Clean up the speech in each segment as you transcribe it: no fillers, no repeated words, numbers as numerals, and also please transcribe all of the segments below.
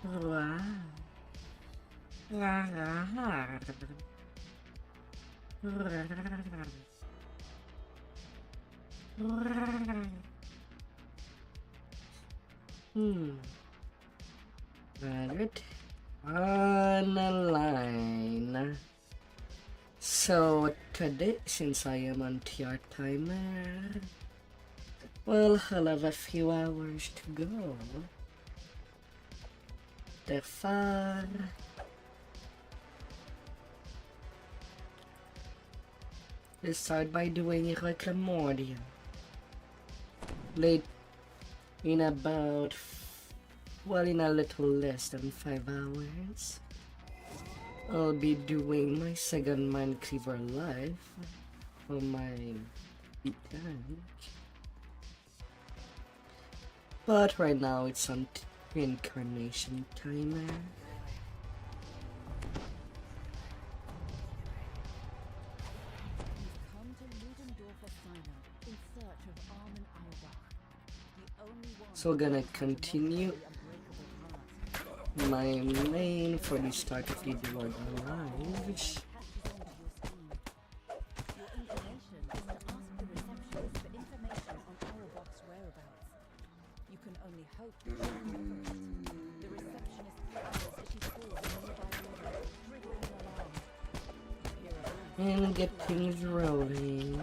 Wow. Right. On the line. So today, since I am on TR timer, well, I'll have a few hours to go. Therefore, let's start by doing Reclamoria. Late in about, well, in a little less than 5 hours, I'll be doing my second Mindcleaver live for my tank. But right now it's on reincarnation timer. So we're gonna continue my main for the start of the Duergar lives. And get things rolling.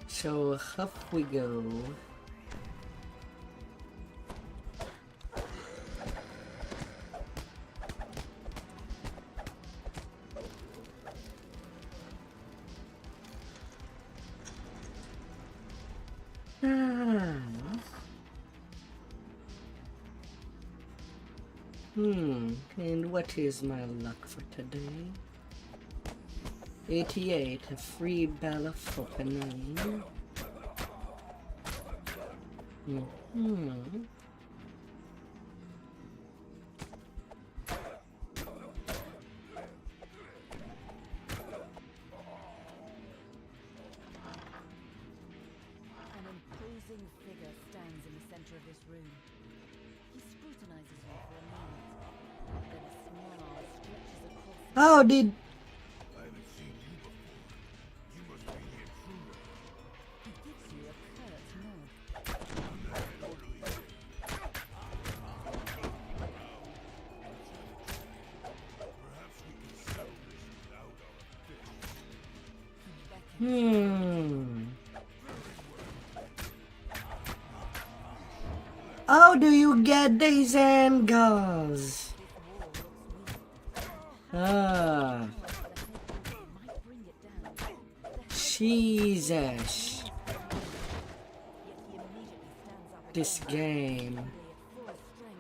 So up we go. And what is my luck for today? 88, a free bell of opening. How did... How do you get these angles? Jesus. This game.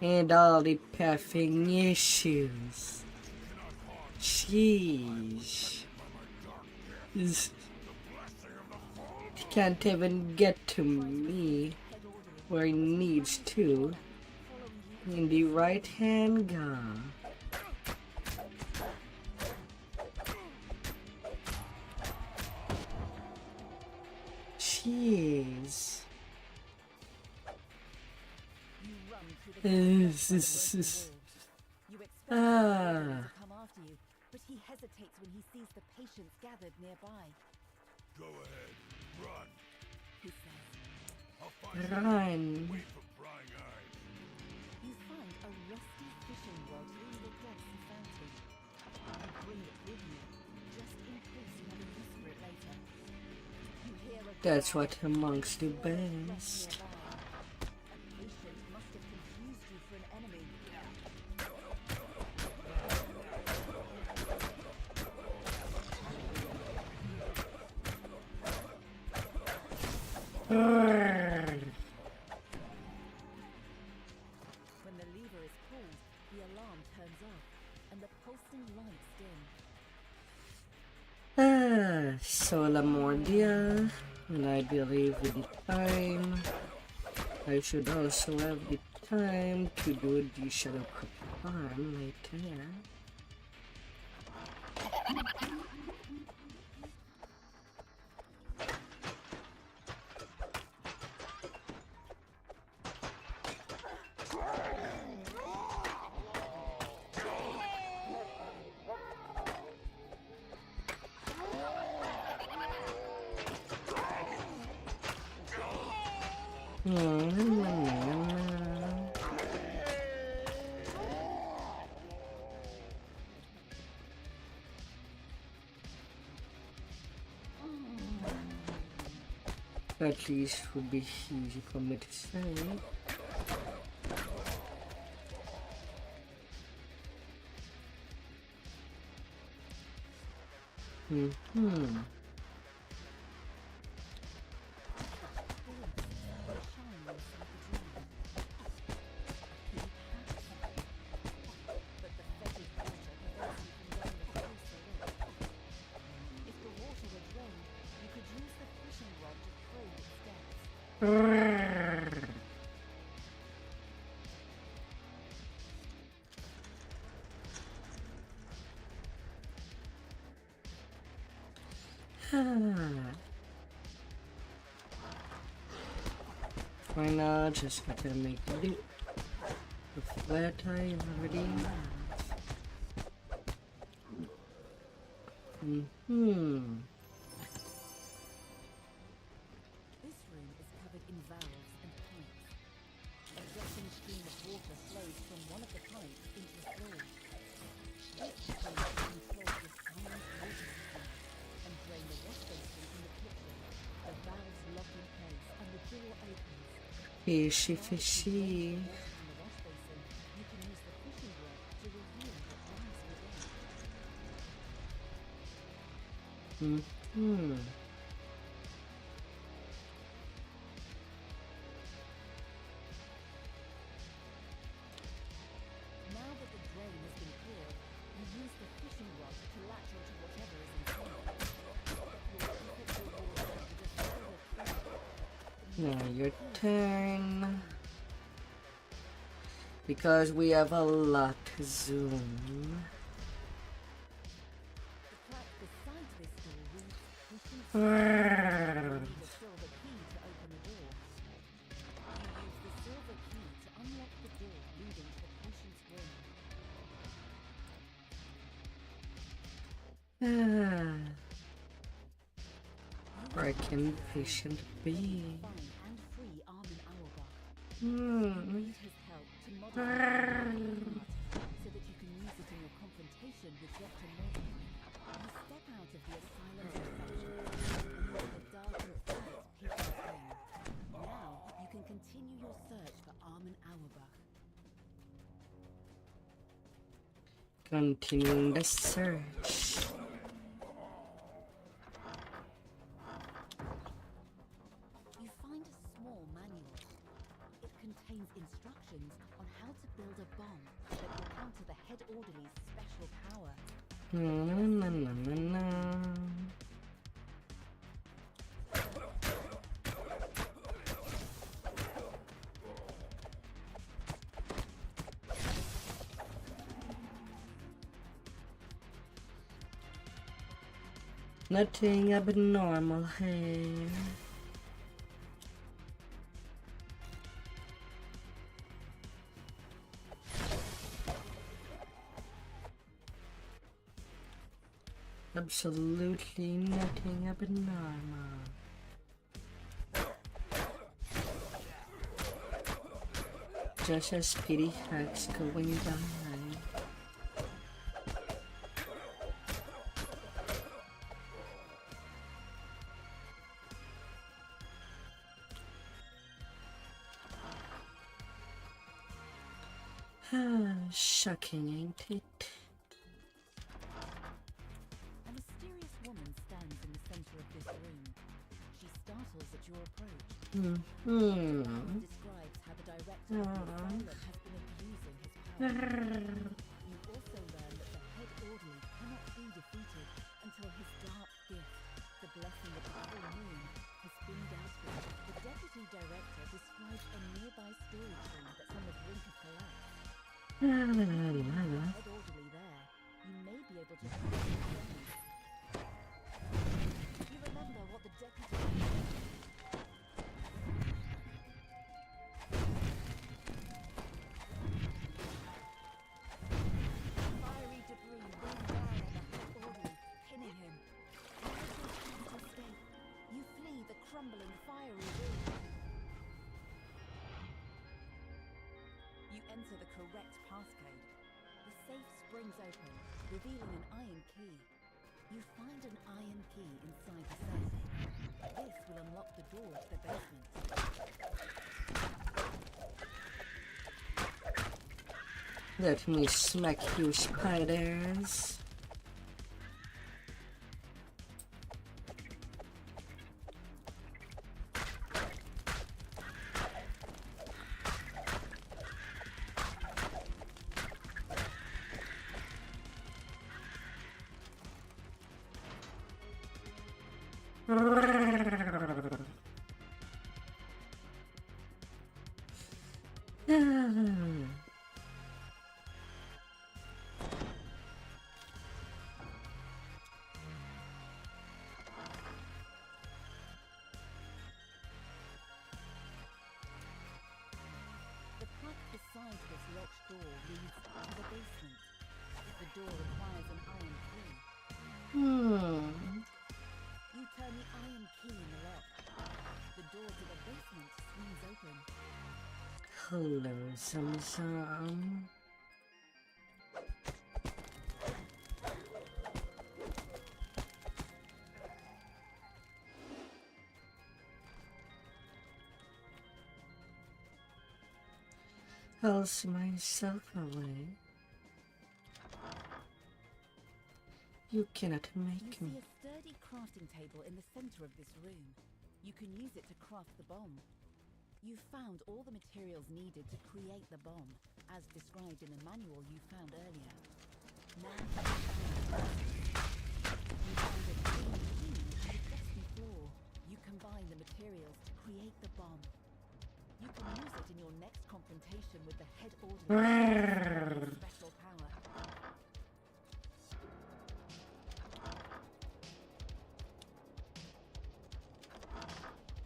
And all the pathing issues. Jeez. It can't even get to me where it needs to. In the right hand guy. Jeez. But he hesitates when he sees the patients gathered nearby. Go ahead, run, He says. I'll find Run. Wait for prying eyes. You find a rusty fishing rod in the depths of fountain. You bring it with you, just in case you have a use for it later. You hear a That's what amongst the best. nearby. A patient must have confused you for an enemy. When the lever is pulled, the alarm turns off, and the pulsing lights dim. Solamordia, and I believe with the time, I should also have the time to do the Shadow Cup farm later. At least would be easy for me to say. Why not just let them make do with what I already have? This room is covered in valves and pipes. A rushing stream of water flows from one of the pipes into the floor. Each pipe controls the silent water supply and drain the wash basin in the kitchen. The valves lock in place and the door opens. Fishy, fishy. In the wash basin, you can use the fishing rod to reveal what lies within. Now that the drain has been cleared, you use the fishing rod to latch onto whatever is inside. Now your turn. Because we have a lot to zoom. The crack beside this door reads fishing the silver key to open the door. You use the silver key to unlock the door leading to the patient's room. Where can the patient be? Find and free Armin Auerbach. Hmm. Need his help to modify so that you can use it in your confrontation with Dr. Morgan. You step out of the asylum's reception and look at the dark and quiet people's wing. Now you can continue your search for Armin Auerbach. Continuing the search. You find a small manual. It contains instructions on how to build a bomb that will counter the head orderly's special power. Nothing abnormal here. Absolutely nothing abnormal. Just a speedy hacks going by. Shocking, ain't it? A mysterious woman stands in the center of this room. She startles at your approach. Describes how the director of the asylum has been abusing his power. You also learn that the head orderly cannot be defeated until his dark gift, the blessing of the full moon, has been dealt with. The deputy director describes a nearby storage room that's on the brink of collapse. Head orderly there, you may be able to find enter the correct passcode. The safe springs open, revealing an iron key. You find an iron key inside the safe. This will unlock the door to the basement. Let me smack you, spiders. The path beside this locked door leads to the basement. The door requires an iron key. You turn the iron key in the lock. The door to the basement swings open. Hello, Sam. I'll see myself away. You cannot You make see me. a sturdy crafting table in the center of this room. You can use it to craft the bomb. You found all the materials needed to create the bomb, as described in the manual you found earlier. Now you found a green key on the dusty floor. You combine the materials to create the bomb. You can use it in your next confrontation with the head ordinary. Special power.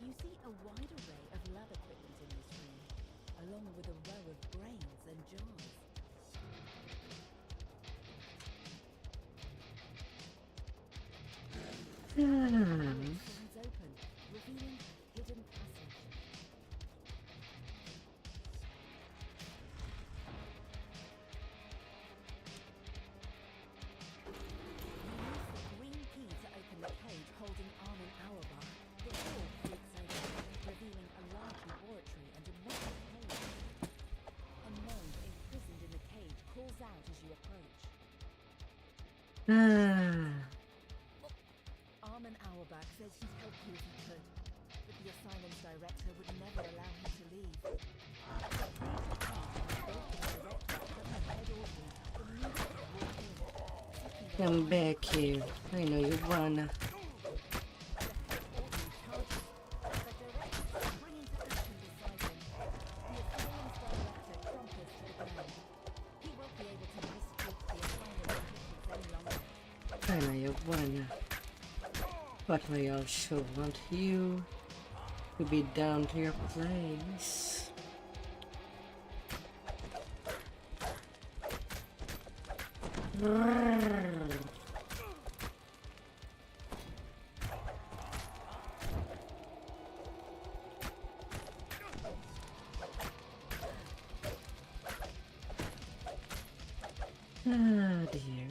You see a wide array of lab equipment in this room, along with a row of brains and jars. Swings open, revealing hidden passage. You use the green key to open the cage holding Armin Auerbach. The door flips open, revealing a large laboratory and a metal cage. A node imprisoned in the cage calls out as you approach. Armin Auerbach says he'd help you if he could, but the asylum's director would never allow him to leave. Come back here. I know you wanna. I know you wanna. But I also want you to be down to your place. Ah, dear.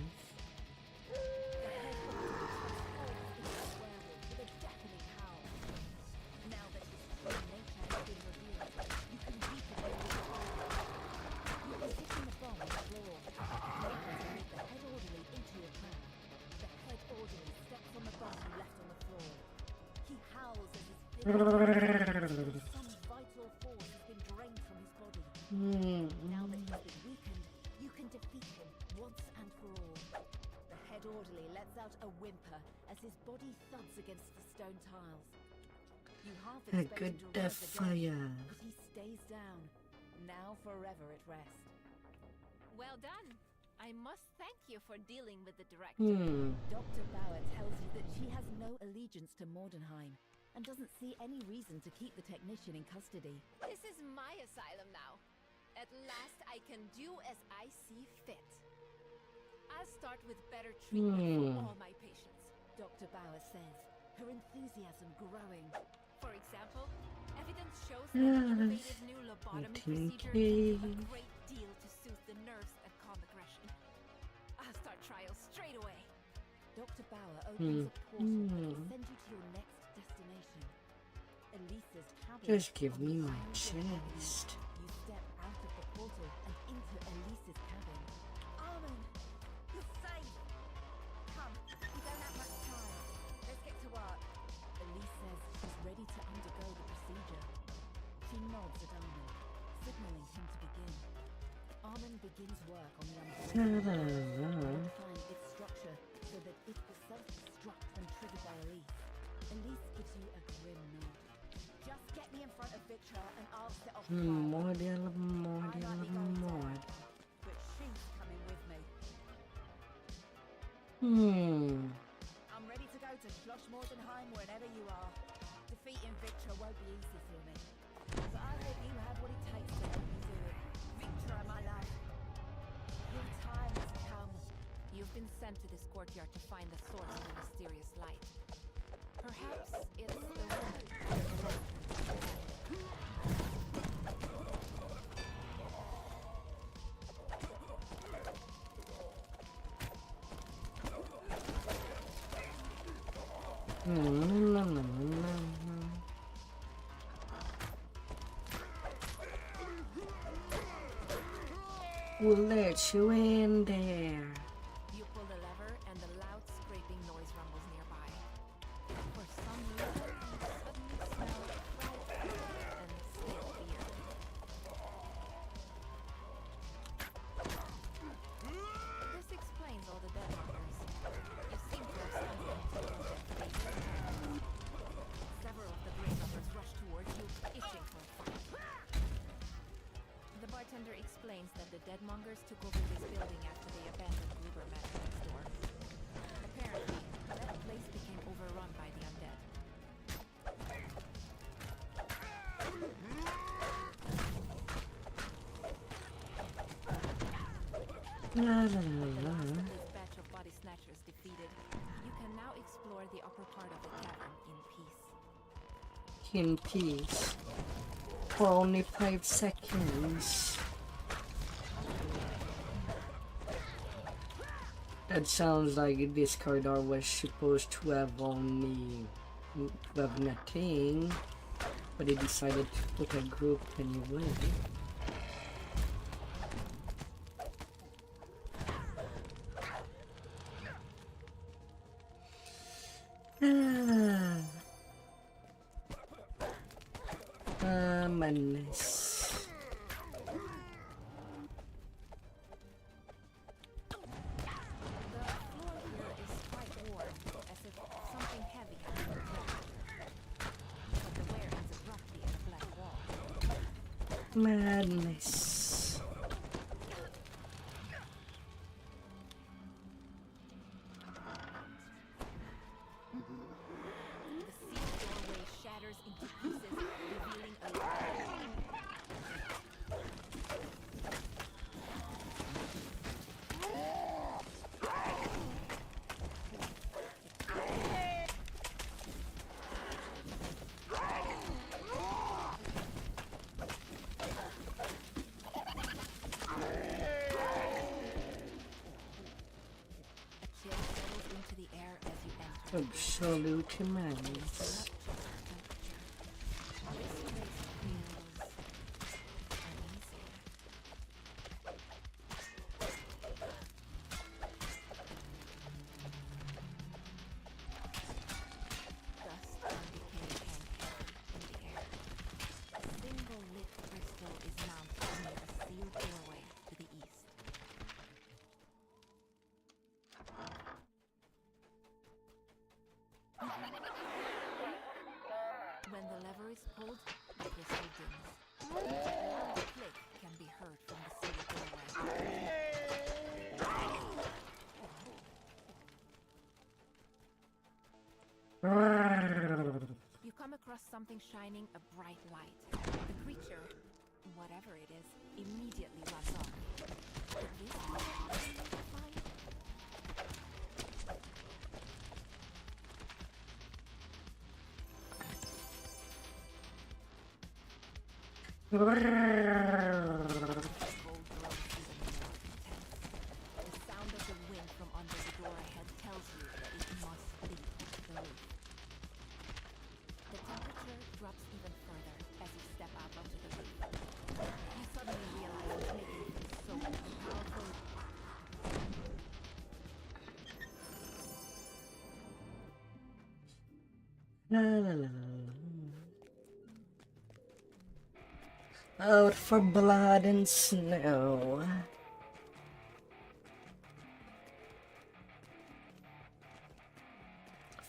Some vital force has been drained from his body. Now that he's been weakened, you can defeat him once and for all. The head orderly lets out a whimper as his body thuds against the stone tiles. You half A expect good him to death rise for again, ya. but he stays down, now forever at rest. Well done. I must thank you for dealing with the director. Dr. Bauer tells you that she has no allegiance to Mordenheim and doesn't see any reason to keep the technician in custody. This is my asylum now. At last I can do as I see fit. I'll start with better treatment for all my patients. Dr. Bauer says, her enthusiasm growing. For example, evidence shows that the innovative new lobotomy procedure can do a great deal soothe the nerves and calm aggression. I'll start trials straight away. Dr. Bauer opens a portal that will send you to your next destination. Elisa's cabin. Just give on me the my Isle of chest. Happiness. You step out of the portal and into Elisa's cabin. Armin, you're safe. Come, we don't have much time. Let's get to work. Elise says she's ready to undergo the procedure. She nods at Armin, signaling him to begin. Armin begins work on the umbrella, modifying its structure so that it will self-destruct when triggered by Elise. Elise gives you a grim nod. Just get me in front of Victor and I'll set off the fire. Model, I might be going mod. down, but she's coming with me. I'm ready to go to Schlossmordenheim whenever you are. Defeating Victor won't be easy for me, but I hope you have what it takes to help me do it. Victor, my love, your time has come. You've been sent to this courtyard to find the source of the mysterious light. Perhaps it's the woman. We'll let you in there. You pull the lever and the loud scraping noise rumbles nearby. For some reason, you suddenly smell fried food and stale beer. This explains all the dead markers. You seem to have stumbled into a dead space. Several of the grave robbers rush towards you, itching for a fight. The bartender explains that the deadmongers took over this building after they abandoned Gruber Manor next door. Apparently, that place became overrun by the undead. La la With the la last la. of this batch of body snatchers defeated, you can now explore the upper part of the cavern in peace. In peace. For only 5 seconds. That sounds like this corridor was supposed to have nothing, but they decided to put a group anyway. Madness. The floor here is quite warm, as if something heavy had been lifted. But the wear ends abruptly at a black wall. Madness. The sealed doorway shatters into pieces, revealing a chill settles into the air as you enter. Absolute madness. This place feels uneasy. Dust and decay hang heavy in the air. A single lit crystal is mounted near a sealed doorway to the east. When the lever is pulled, the crystal dims. The click can be heard from the sealed doorway. You come across something shining a bright light. The creature, whatever it is, immediately runs off. Could this be fine? Gold glows even La, la, la, la. Out for blood and snow.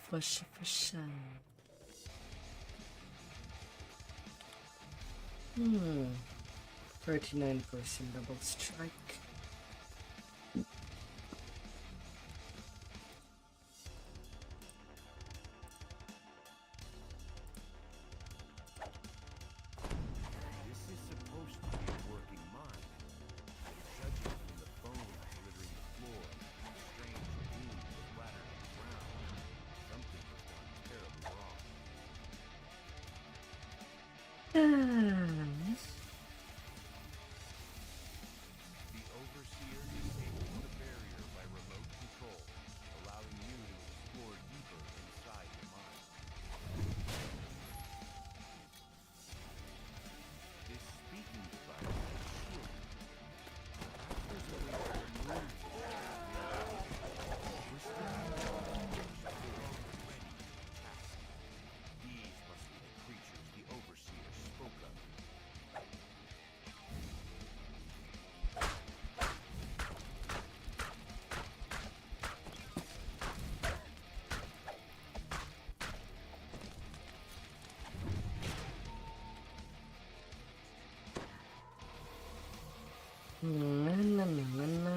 For sure. 39% double strike. This is supposed to be a working mind. Judging from the bones littering the floor, strange wounds splattered on the ground, something has gone terribly wrong. The Overseer disables the barrier by remote control, allowing you to explore deeper inside your mind. This speaking device is shielded. Perhaps there's a way to remove the twisted controls ready for the task. These must be the creatures the Overseer spoke of. Na, na, na, na, na.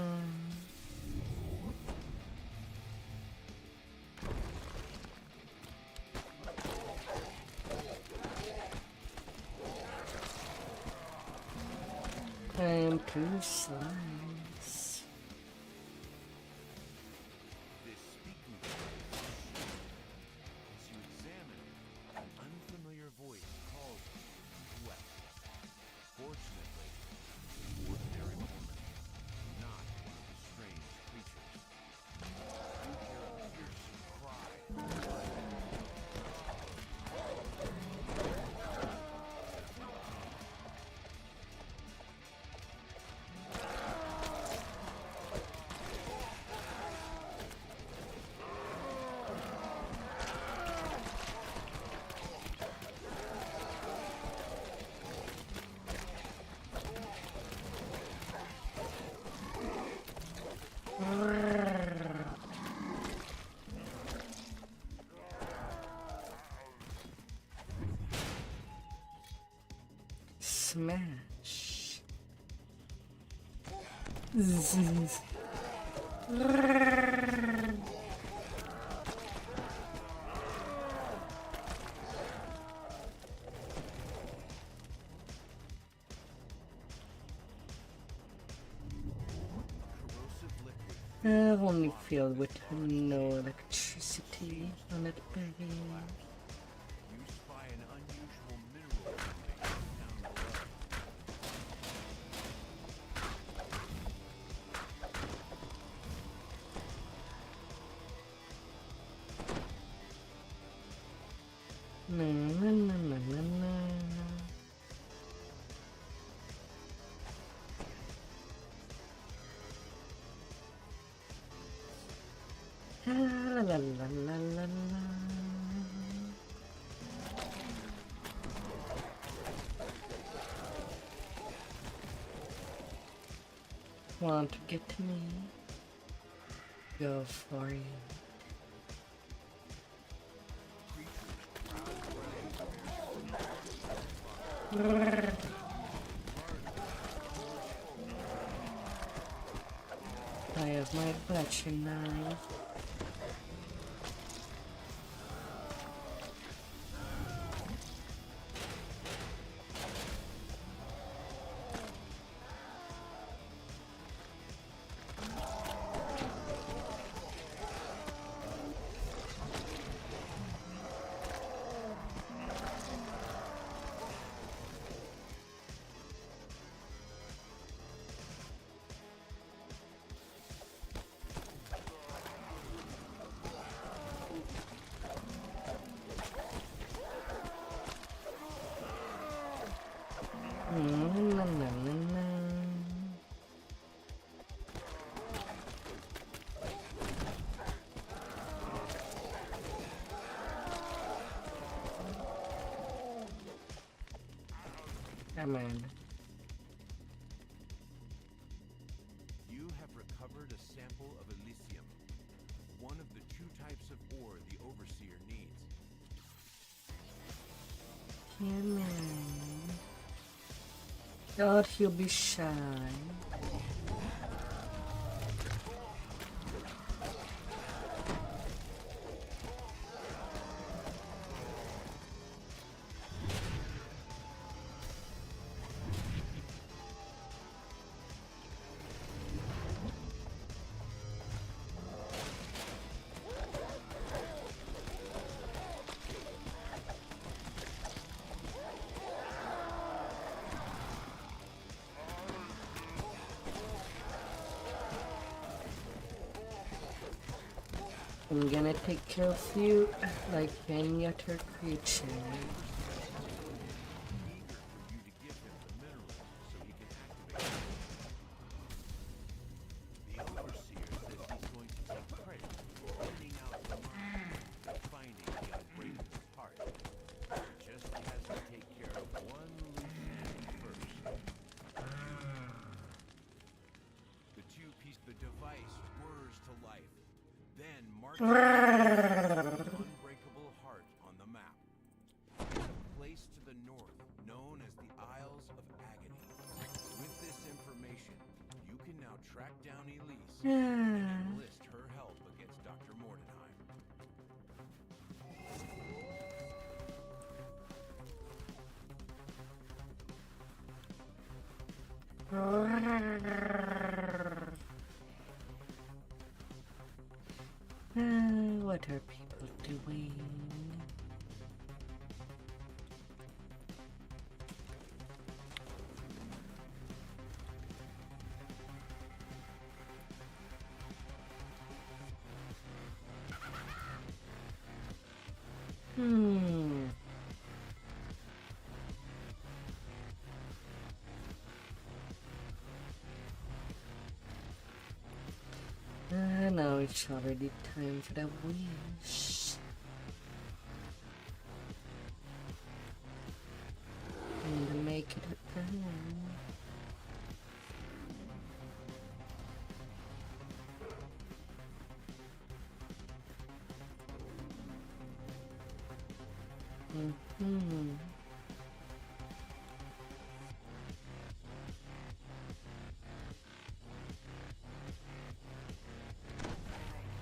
Time to slice. This speaking device is shielded. As you examine it, an unfamiliar voice calls you from the west. Fortunately, it's an ordinary woman, not one of the strange creatures. You hear a piercing cry. Smash. Zzz. Corrosive liquid Only filled with no electricity on it, baby. you spy an unusual mineral coating down below. Na, na, na, na, na, na. La, la, la, la, la, la. Want to get to me? Go for it. I have my butcher knife. Come on. You have recovered a sample of Elysium, one of the two types of ore the Overseer needs. Come on. God, he'll be shy. I'm gonna take care of you like any other creature. Eager for you to give him the minerals so he can activate them. The Overseer says he's going to take credit for cleaning out the mine and finding the unbreakable part. Just has to take care of one loose end first. The device whirs to life. Then marks the unbreakable heart on the map. A place to the north known as the Isles of Agony. With this information, you can now track down Elise and enlist her help against Dr. Mordenheim. What are people doing? Now it's already time for the wish. And to make it happen.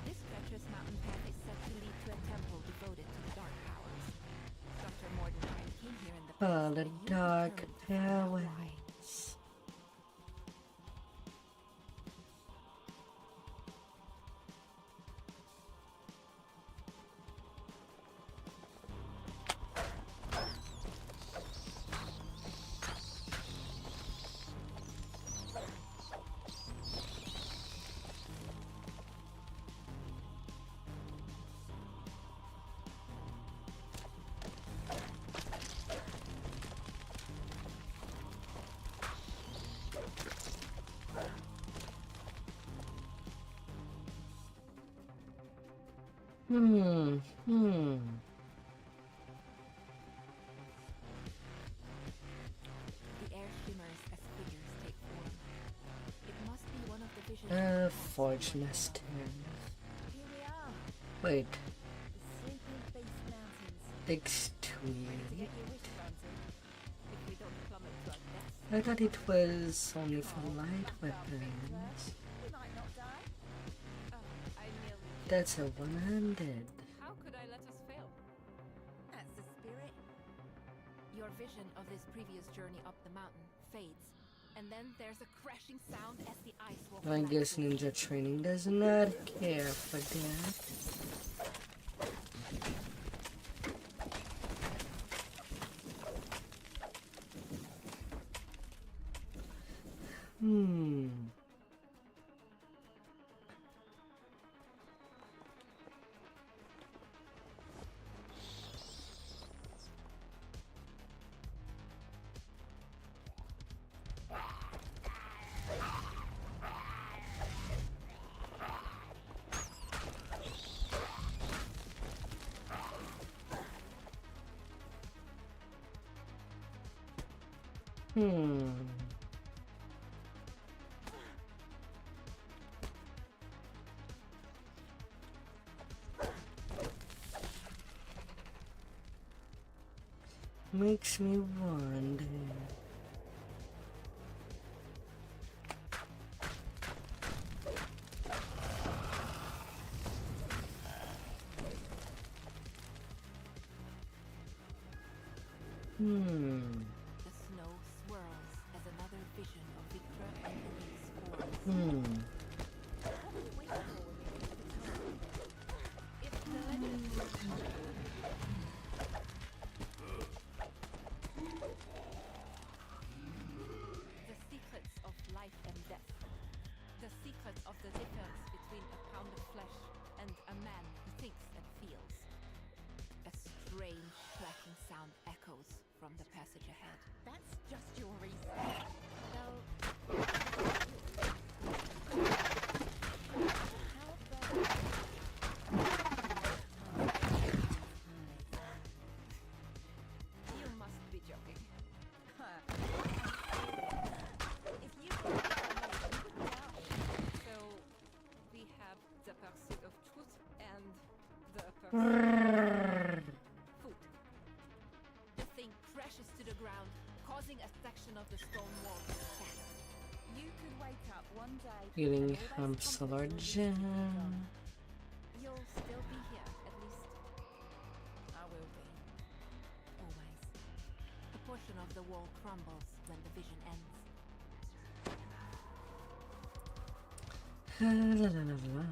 This treacherous mountain path is said to lead to a temple devoted to the dark powers. Dr. Mordenheim came here in the past. Oh, the and he dark determined to find out why. powers. The air shimmers as figures take form. It must be one of the visions of the past Forge life. must turn. Here we are, Wait, the sleeping face mountains. takes To 2 get years. your wish granted. If we don't plummet to our deaths, I thought it was only for light weapons. We might not die. I nearly. That's a 100. How could I let us fail? That's the spirit. Your vision of this previous journey up the mountain fades, and then there's a crashing sound as the ice wall I guess collapses. Ninja Training does not care for that. Hmm. Makes me wonder. The snow swirls as another vision of Victor and Elise forms. If the legend the secrets of life and death. The secrets of the difference between a pound of flesh and a man who thinks and feels. A strange cracking sound echoes from the passage ahead. That's just your reason. Well, you must be joking. If you can get So, we have the pursuit of truth and the pursuit of food. The thing crashes to the ground, causing a section of the stone wall to shatter. you could wake up one day Feeling and all those Hamsa conflicts will be Jam. gone. You'll still be here, at least I will be. always. A portion of the wall crumbles when the vision ends. La, la, la, la.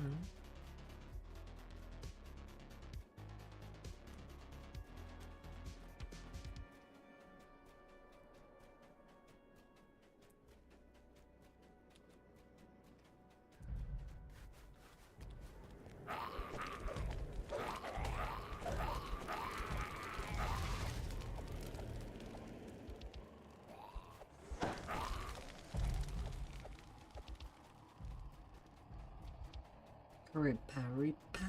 Ripa, ripa.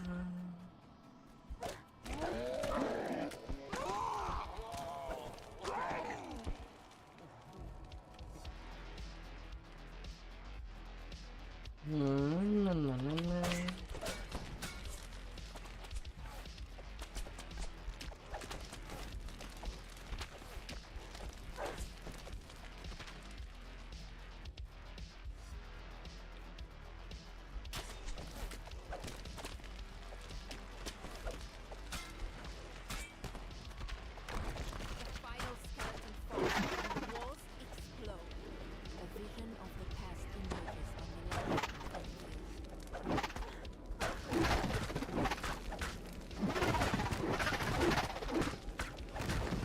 La, la, la, la. The final skeleton falls and the walls explode. A vision of the past emerges on the land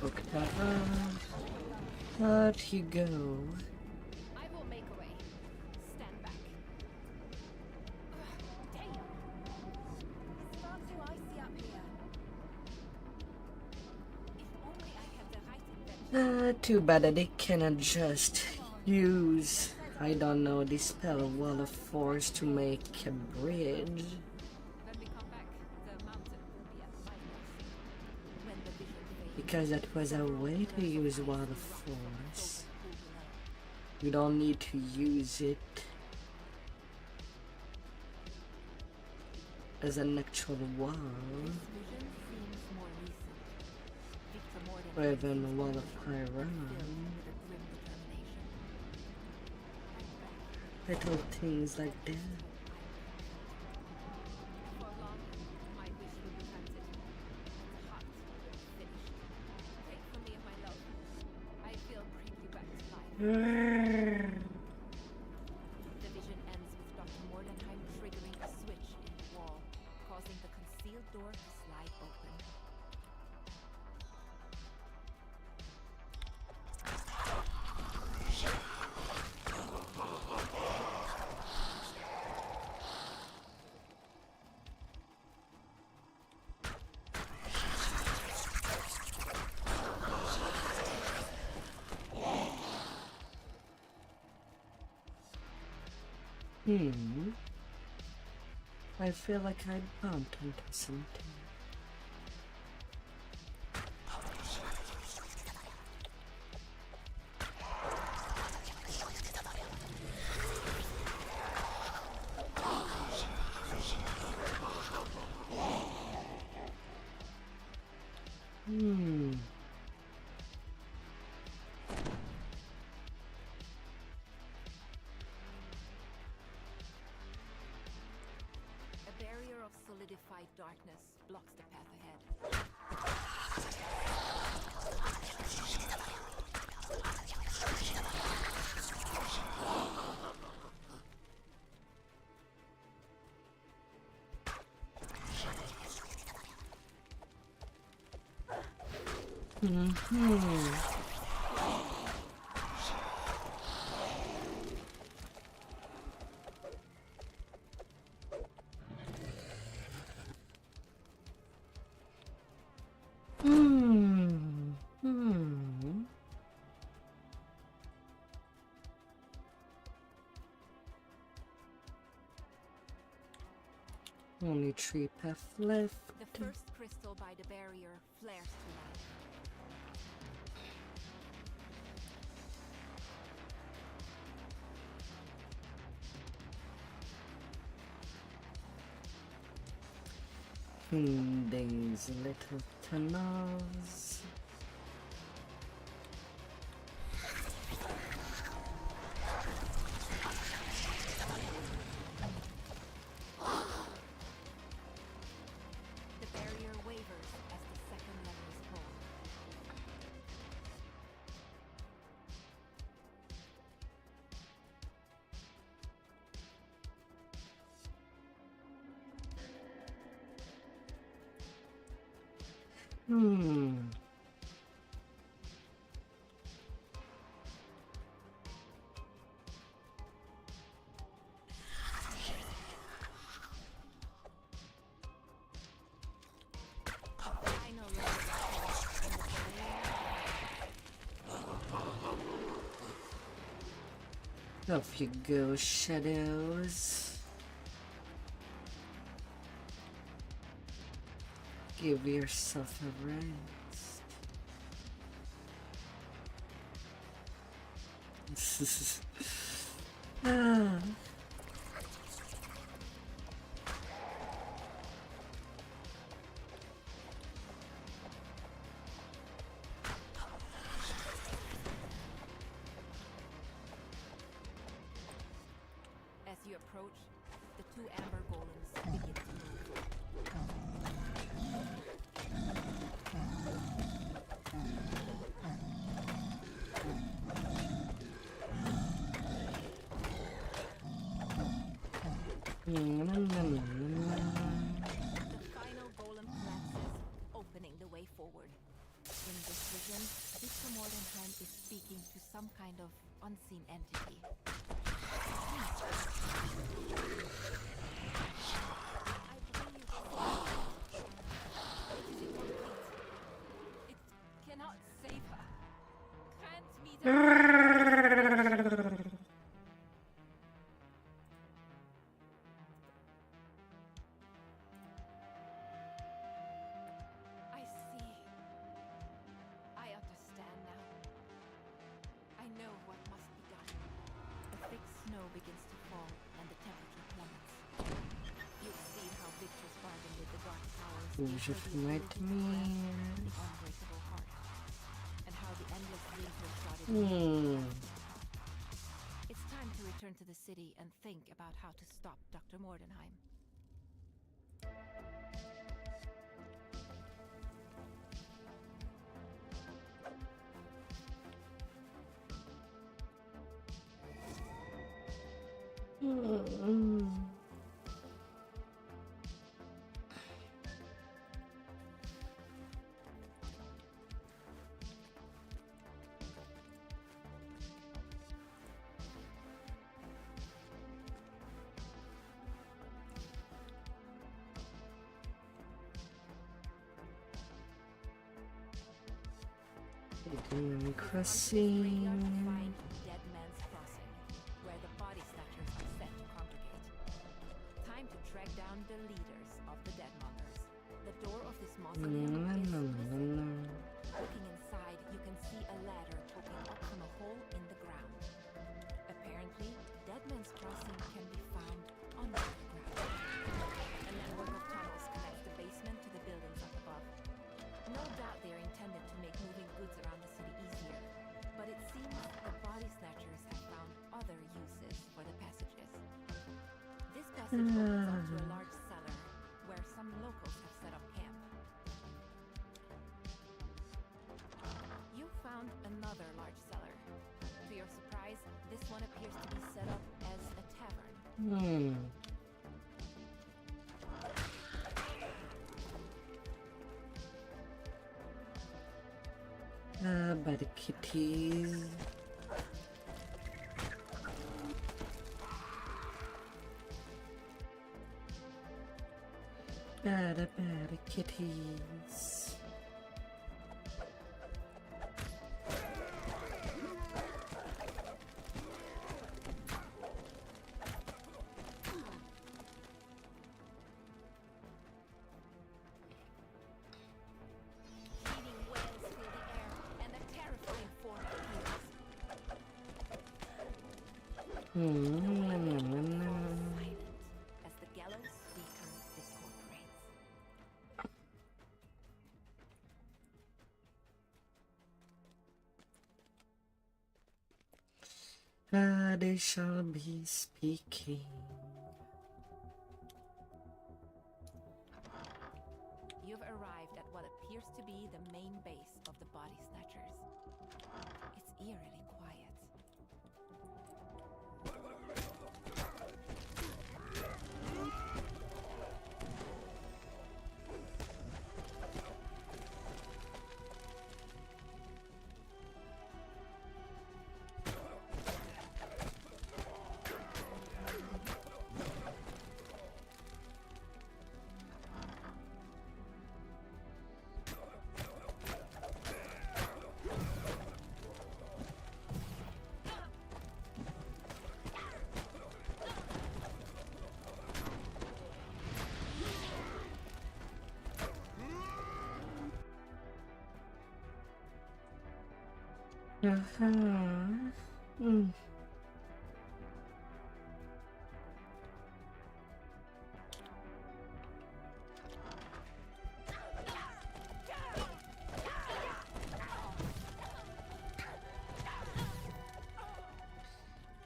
of Okay. Out you go. I will make a way. Stand back. Damn! It's far too icy up here. If only I had the right invention. Too bad that they cannot just use, I don't know, the spell Wall of Force to make a bridge. When we come back, the mountain will be at my mercy. When the vision fades, Because that was a way to use Wall of Force. the pool below. You don't need to use it as an actual wall, This vision seems more recent. Victor Morden or even a wall of filled Hiram. with a grim determination. Little things like that. For long, my wish will be granted. The heart finished. Take from me, my love. I feel bring you back to life. The vision ends with Dr. Mordenheim triggering a switch in the wall, causing the concealed door to slide open. I feel like I bumped into something. A barrier of solidified darkness blocks the path ahead. Only 3 paths left. The first crystal by the barrier flares to life. These little tunnels. The barrier wavers as the second level is pulled. Final level is pulled, and the barrier Off you go, shadows. Give yourself a rest. Ah. As you approach, the two amber golems begin to move. The final golem collapses, opening the way forward. In this vision, Victor Mordenheim is speaking to some kind of unseen entity. I believe it is incomplete. It cannot save her. Can't meet her. I see. I understand now. I know what must be done. The thick snow begins to fall and the temperature plummets. You've seen how Victor's bargain with the dark powers Who's gave her the your ability to grasp nightmare? the unbreakable heart, and how the endless winter started. It's time to return to the city and think about how to stop Dr. Mordenheim. Crossing. Find Dead Man's Crossing, where the body snatchers are set to congregate. Time to track down the leaders of the Deadmongers. The door of this mausoleum is missing. Looking inside, you can see a ladder poking up from a hole in the ground. Apparently, Dead Man's Crossing can be found under the ground. A network of tunnels connects the basement to the buildings up above. No doubt they're passage opens onto a large cellar where some locals have set up camp. You found another large cellar. To your surprise, this one appears to be set up as a tavern. By the kitties. By the kitties. Heaving wails fill the air, and a terrifying form appears. Silent as the gallows speaker discorporates. They shall be speaking. You've arrived at what appears to be the main base of the Body Snatchers. It's eerily quiet.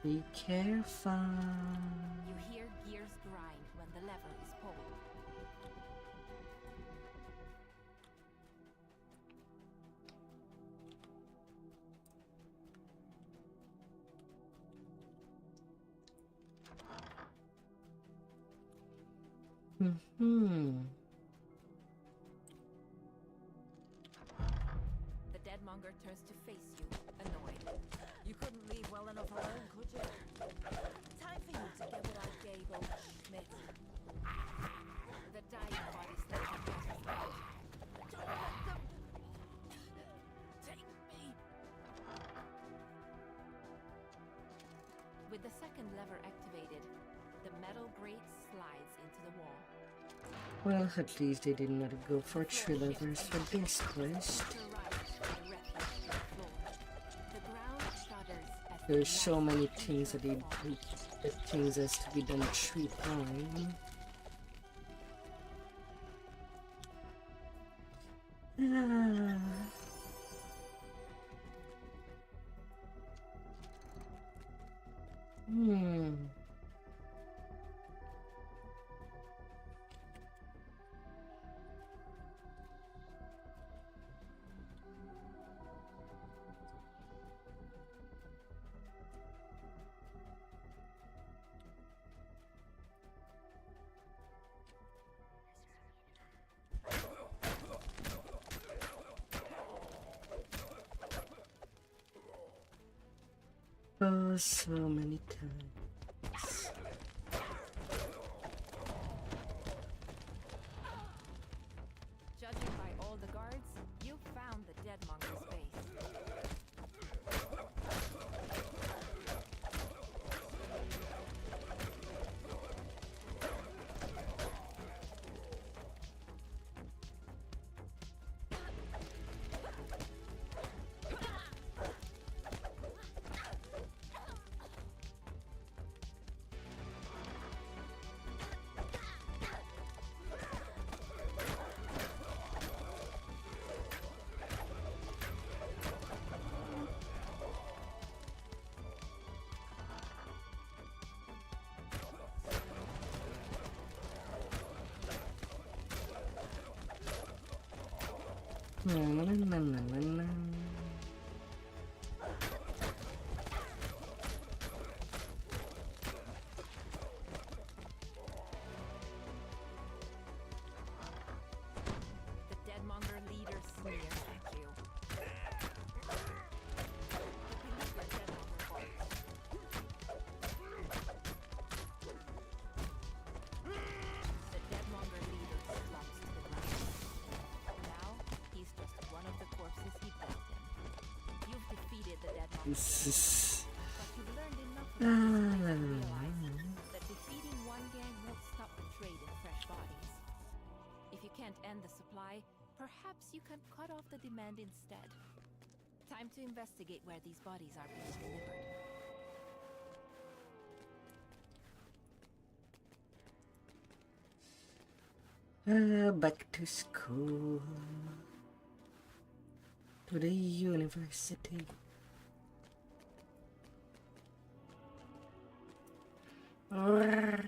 Be careful. You hear gears grind when the lever is pulled. The deadmonger turns to face you, annoyed. You couldn't leave well enough alone, could you? Time for you to get what I gave old Schmidt. The dying Body Snatcher passes by. Don't let them take me. With the second lever activated, the metal grate slides into the wall. Well, at least they did not go for 3 levers for this quest. To right, the refuge to the floor. The ground shudders as There's so many things that they do, that things has to be done 3 times. Oh, so many times. Judging by all the guards, you found the deadmonger's base. Na, na, na, na, na, na. The Deadmonger leader sneers at you. But believe your Deadmonger won't. The Deadmonger leader slumps to the ground. Now, he's just one of the corpses he built in. You've defeated the Deadmonger, This is... but you've learned enough La, about la, this place to la, realize la. that defeating one gang won't stop the trade in fresh bodies. If you can't end the supply, perhaps you can cut off the demand instead. Time to investigate where these bodies are being delivered. Back to school. To the university. Roar.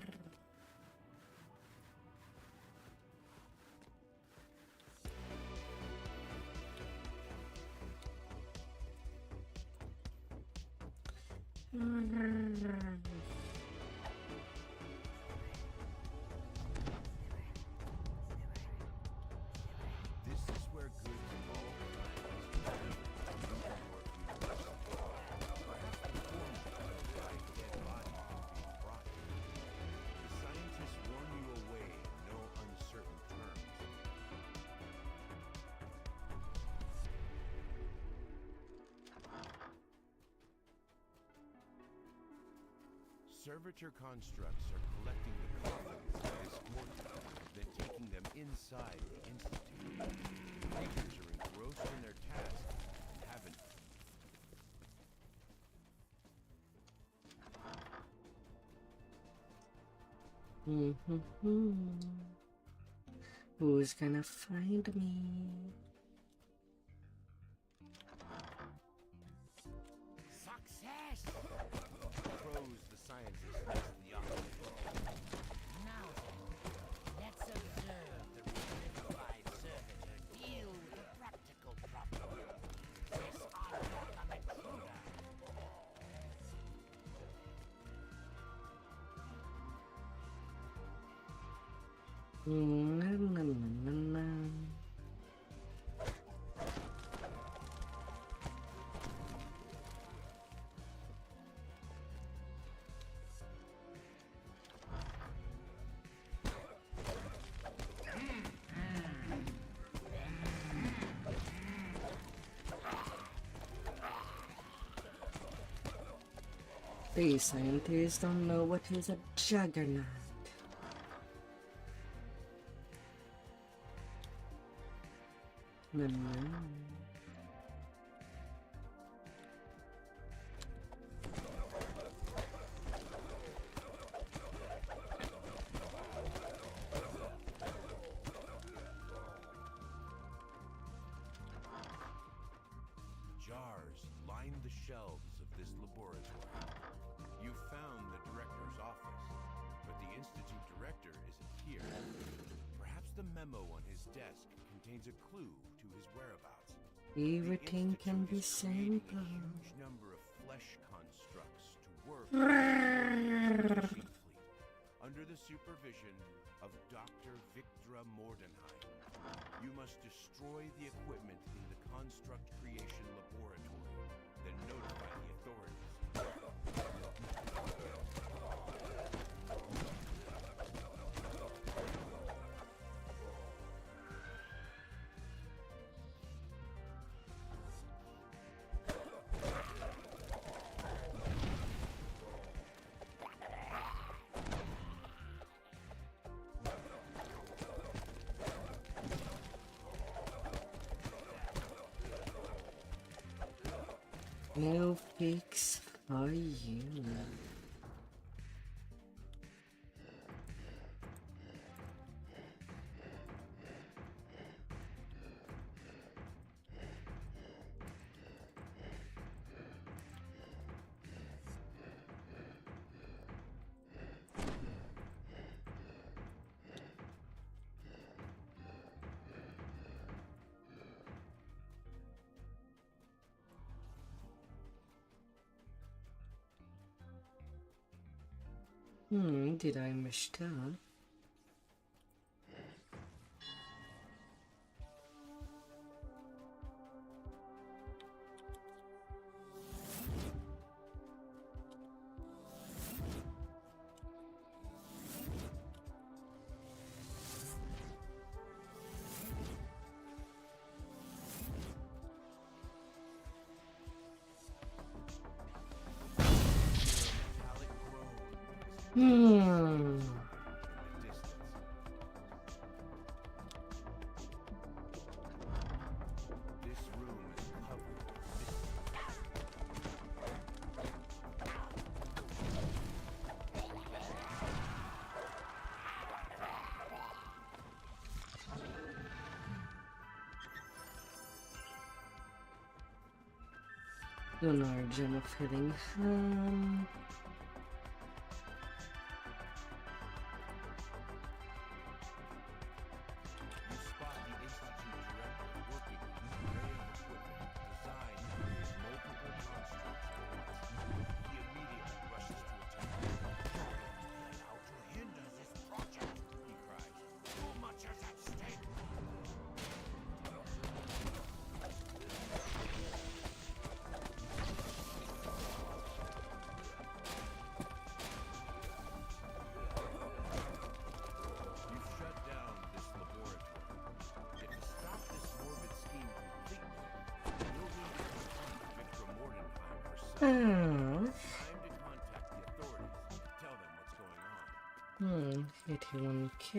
This is where goods of all kinds are perhaps the formula of why dead bodies are being brought. The scientists warn you away in no uncertain terms. Servitor constructs are collecting the coffins of this mortal, then taking them inside the Institute. The creatures are engrossed in their task and haven't. Who's gonna find me? Success! Crows the scientists next to the Acolyte. Now then, let's observe the revivified servitor deal with the practical problem. This are not an intruder. Na, na, na, na, na. These scientists don't know what is a juggernaut. No, no. Jars line the shelves of this laboratory. You found the director's office, but the Institute director isn't here. Perhaps the memo on his desk contains a clue to his whereabouts. Everything can be The Institute is creating simple. a huge number of flesh constructs to work with the machine fleet, under the supervision of Dr. Victra Mordenheim. You must destroy the equipment in the construct creation laboratory, then notify the authorities. No fix for you. Did I miss that? Metallic groan Hmm. in the distance. This room is covered with mystery. Lunar Gem of Healing Hand. You spot the Institute director working on an array of equipment designed to create multiple constructs at once. He immediately rushes to attack. How to hinder this project? He cries, Too much is at stake. "You've shut down this laboratory. Yet to stop this morbid scheme completely, you'll need to confront Victor Mordenheim herself. Ah. Time to contact the authorities. Tell them what's going on." 81k.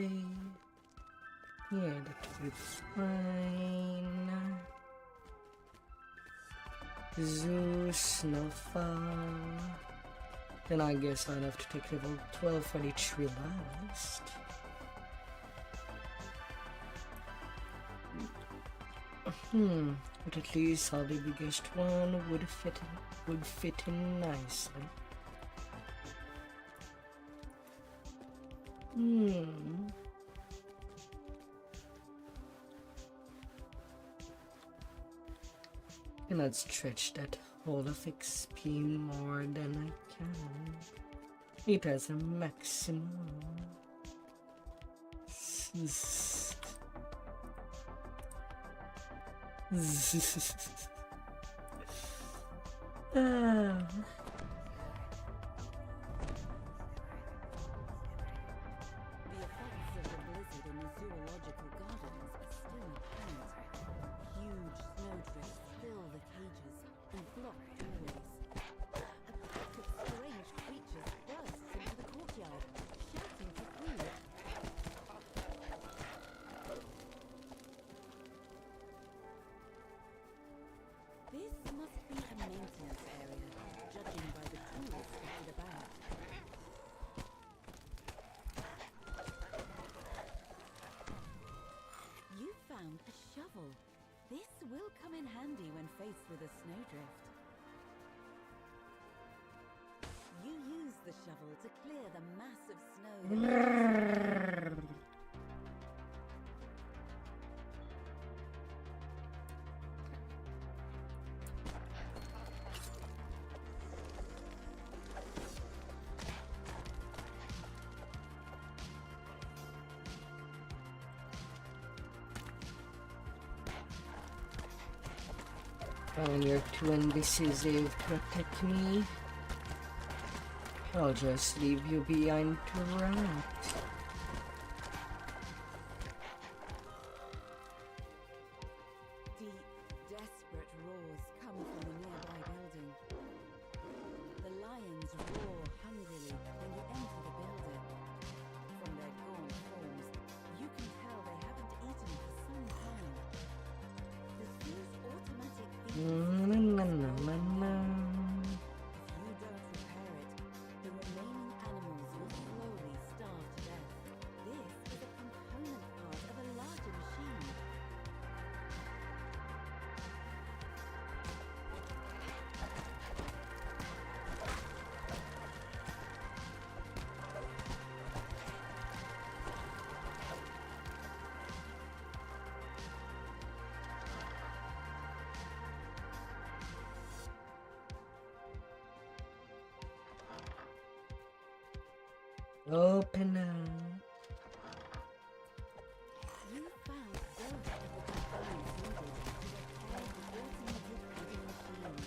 Yeah, that would be fine. Zeus, Snowfall. Then I guess I'll have to take level 12 for the tree last. But at least all the biggest one would fit in nicely. Cannot stretch that whole of XP more than I can. It has a maximum. Ah. The effects of the blizzard in the zoological gardens are still apparent. Huge snowdrifts fill the cages and block doorways. A pack of strange creatures bursts into the courtyard, shouting for food. This must be a maintenance area, judging by the tools scattered about. You found a shovel. This will come in handy when faced with a snowdrift. You use the shovel to clear the mass of snow that And you're too indecisive to attack me. I'll just leave you behind to rot. deep, desperate roars come from the nearby building. The lions roar hungrily when you enter the building. From their gaunt forms, you can tell they haven't eaten for some time. The zoo's automatic feeding system is broken. If you don't repair it, the remaining animals will slowly starve to death. This is a component part of a larger machine. Open up. You found both of the components needed to repair the automatic feeding machine.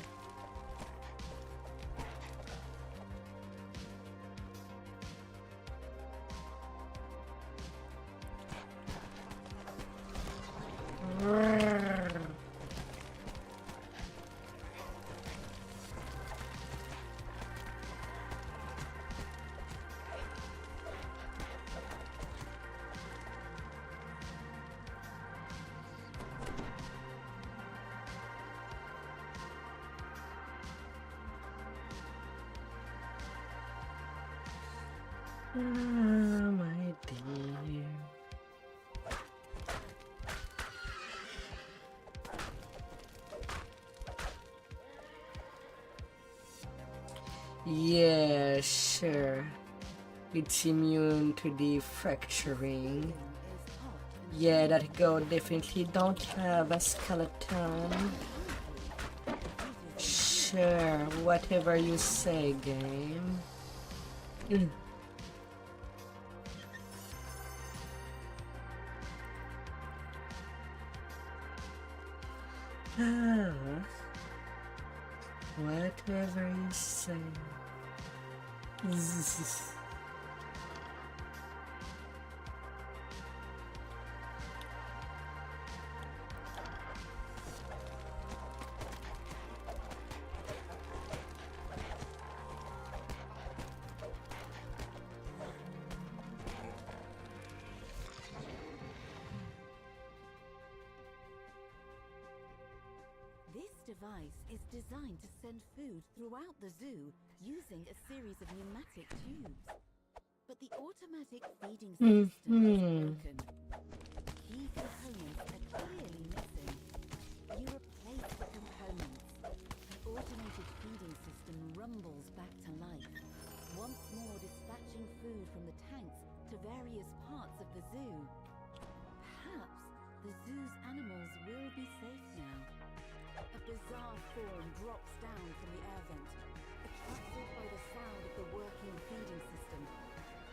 My dear. Yeah, sure. It's immune to the fracturing. Yeah, that girl definitely don't have a skeleton. Sure, whatever you say, game. Whatever you say. This device is designed to send food throughout the zoo using a series of pneumatic tubes. But the automatic feeding system is broken. Key components are clearly missing. You replace the components. The automated feeding system rumbles back to life, once more dispatching food from the tanks to various parts of the zoo. Perhaps the zoo's animals will be safe now. A bizarre form drops down from the air vent, attracted by the sound of the working feeding system.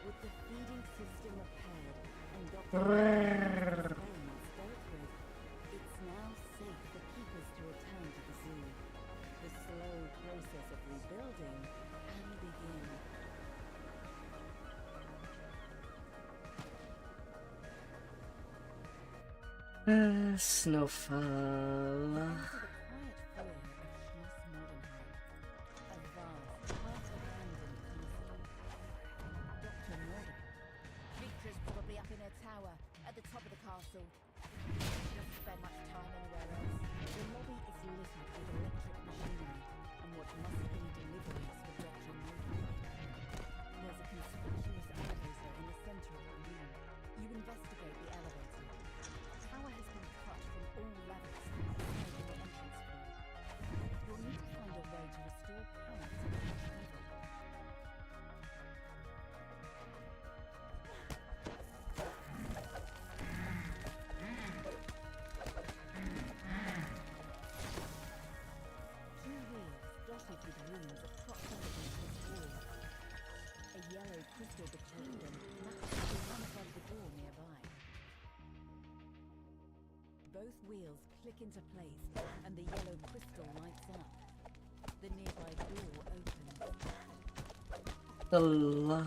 With the feeding system repaired and Dr. experiments dealt with, it's now safe for keepers to return to the zoo. The slow process of rebuilding can begin. Snowfall. At the top of the castle. She doesn't spend much time anywhere else. The lobby is littered with electric machinery and what must be deliveries for Dr. Murphy. There's a conspicuous elevator in the center of the room. You investigate the elevator. Power has been cut from all levels except the entrance floor. You'll need to find a way to restore power to each level. With rooms approximately this wall. A yellow crystal between them matches to one side of the door nearby. Both wheels click into place and the yellow crystal lights up. The nearby door opens. Allah.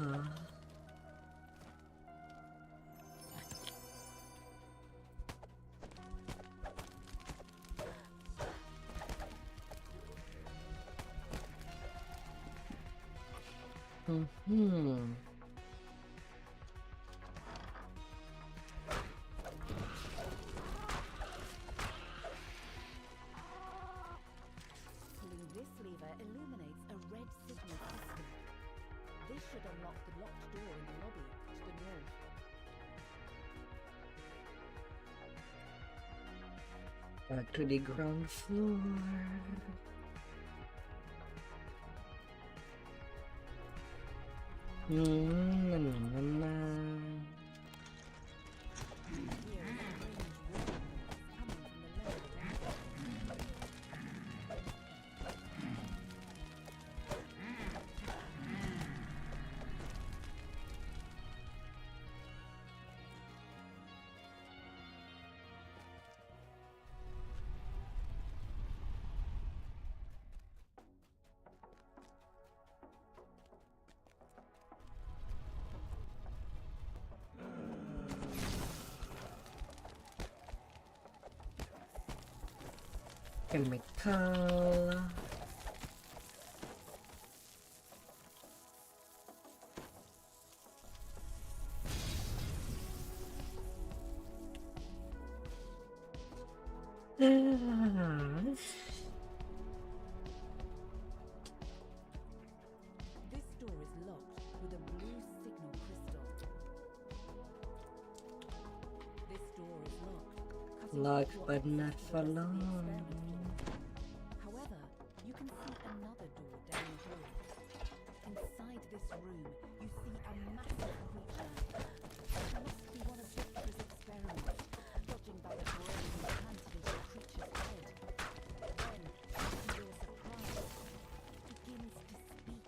Pulling this lever illuminates a red signal system. This should unlock the locked door in the lobby to the north. Back to the ground floor. Here is a strange woman coming from the lower Chemical. This door is locked with a blue signal crystal. This door is locked, cutting Locked off your but not access to for the rest of the long. experiment floor. However, you can see another door down the hall. Inside this room, you see a massive creature. It must be one of Vtuber's experiments, judging by the brain implanted into the creature's head. Then, to your surprise, begins to speak.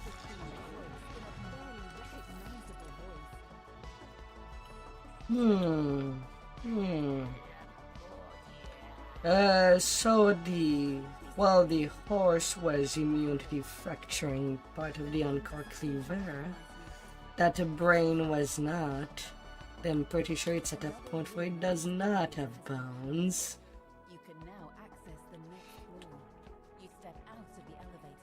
The clear voice in a barely recognizable voice. So the horse was immune to the fracturing part of the Mindcleaver, that the brain was not, then I'm pretty sure it's at a point where it does not have bones. You can now access the next floor. You step out of the elevator.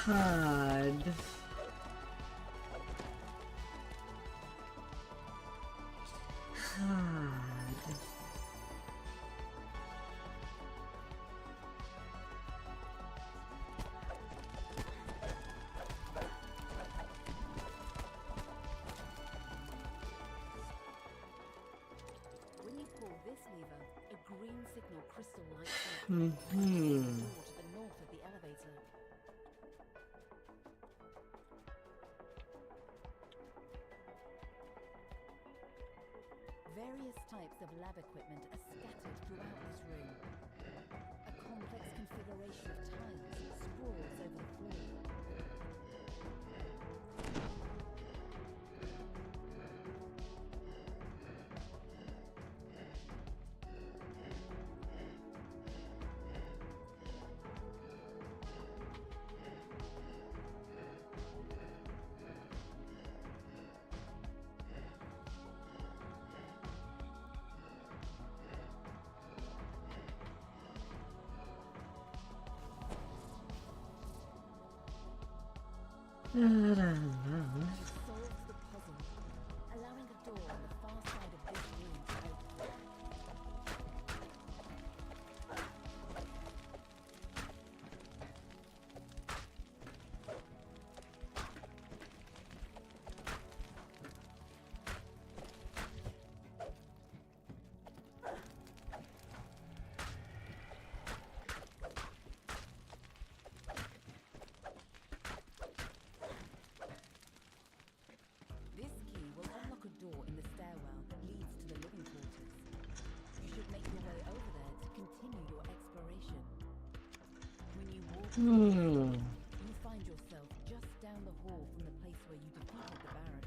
Hard. When you pull this lever, a green signal crystal lights up. Mhm. Door to the north of the elevator. Various types of lab equipment are scattered throughout this room. A complex configuration of tiles sprawls over the floor. Da-da-da. Solves the puzzle, allowing a door on the far side of this room to open. This key will unlock a door in the stairwell that leads to the living quarters. You should make your way over there to continue your exploration. When you walk through, you find yourself just down the hall from the place where you defeated the Baron.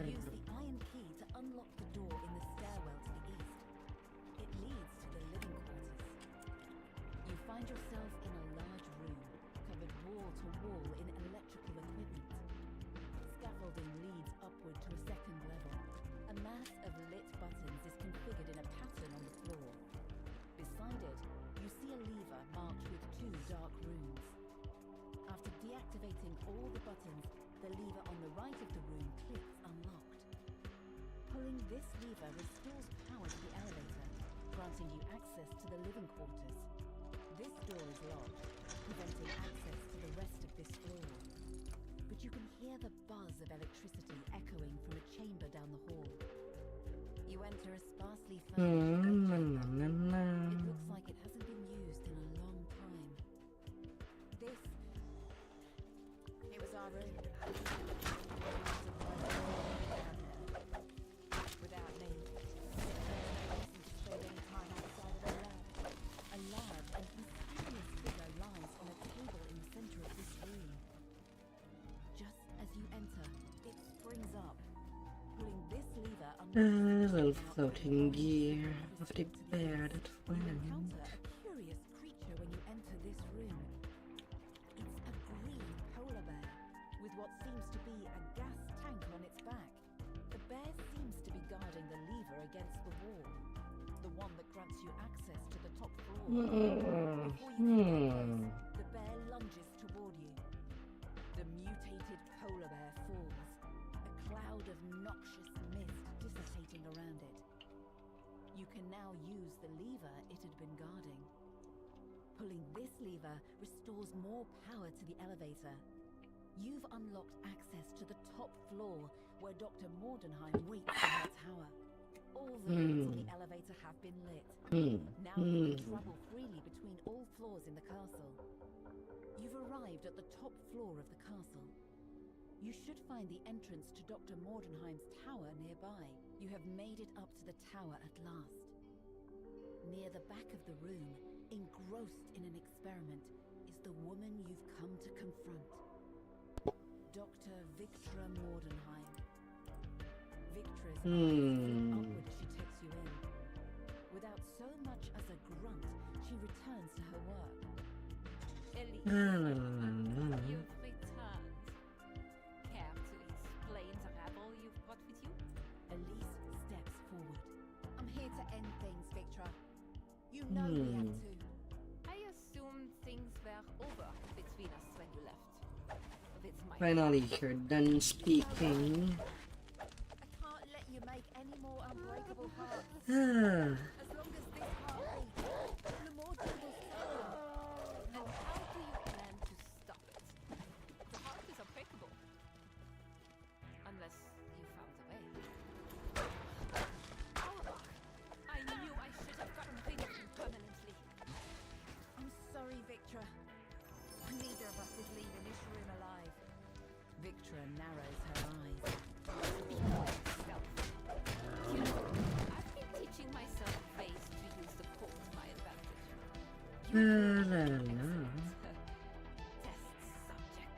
Use the iron key to unlock the door in the stairwell to the east. It leads to the living quarters. You find yourself in a large room, covered wall to wall in electrical equipment. Scaffolding leads upward to a second level. A mass of lit buttons is configured in a pattern on the floor. Beside it, you see a lever marked with 2 dark runes. After deactivating all the buttons, the lever on the right of the room clicks unlocked. Pulling this lever restores power to the elevator, granting you access to the living quarters. This door is locked, preventing access to the rest of this floor. But you can hear the buzz of electricity echoing from a chamber down the hall. You enter a sparsely furnished bedchamber. It looks like it hasn't been used in a long time. It was our room. Without me, isn't spend any time outside of the lab. A large and mysterious figure lies on a table in the center of this room. Just as you enter, it springs up. Little floating gear of the bear that You went. encounter a curious creature when you enter this room. It's a green polar bear with what seems to be a gas tank on its back. The bear seems to be guarding the lever against the wall, the one that grants you access to the top floor. Before you can get close, the bear lunges toward you. The mutated polar bear falls, a cloud of noxious mist dissipating around it. You can now use the lever it had been guarding. Pulling this lever restores more power to the elevator. You've unlocked access to the top floor where Dr. Mordenheim waits in her tower. All the lights on the elevator have been lit. Now you can travel freely between all floors in the castle. You've arrived at the top floor of the castle. You should find the entrance to Dr. Mordenheim's tower nearby. You have made it up to the tower at last. Near the back of the room, engrossed in an experiment, is the woman you've come to confront. Dr. Victra Mordenheim. Victra's eyes upward as she takes you in. Without so much as a grunt, she returns to her work. Elise, you've returned. Care to explain the rabble you've brought with you? Elise steps forward. I'm here to end things, Victra. You know we have to. I assumed things were over between us when you left. It's my Finally, you're done speaking. I can't let you make any more unbreakable hearts. Ah, As long as this heart beats, the more troubles come. And how do you plan to stop it? The heart is unbreakable. Unless you found a way. Auerbach! I knew I should have gotten rid of you permanently. I'm sorry, Victra. Neither of us is leaving this room alive. Victra narrows her eyes. Self. I've been teaching myself ways to use the court to my advantage. la la la. Test subject.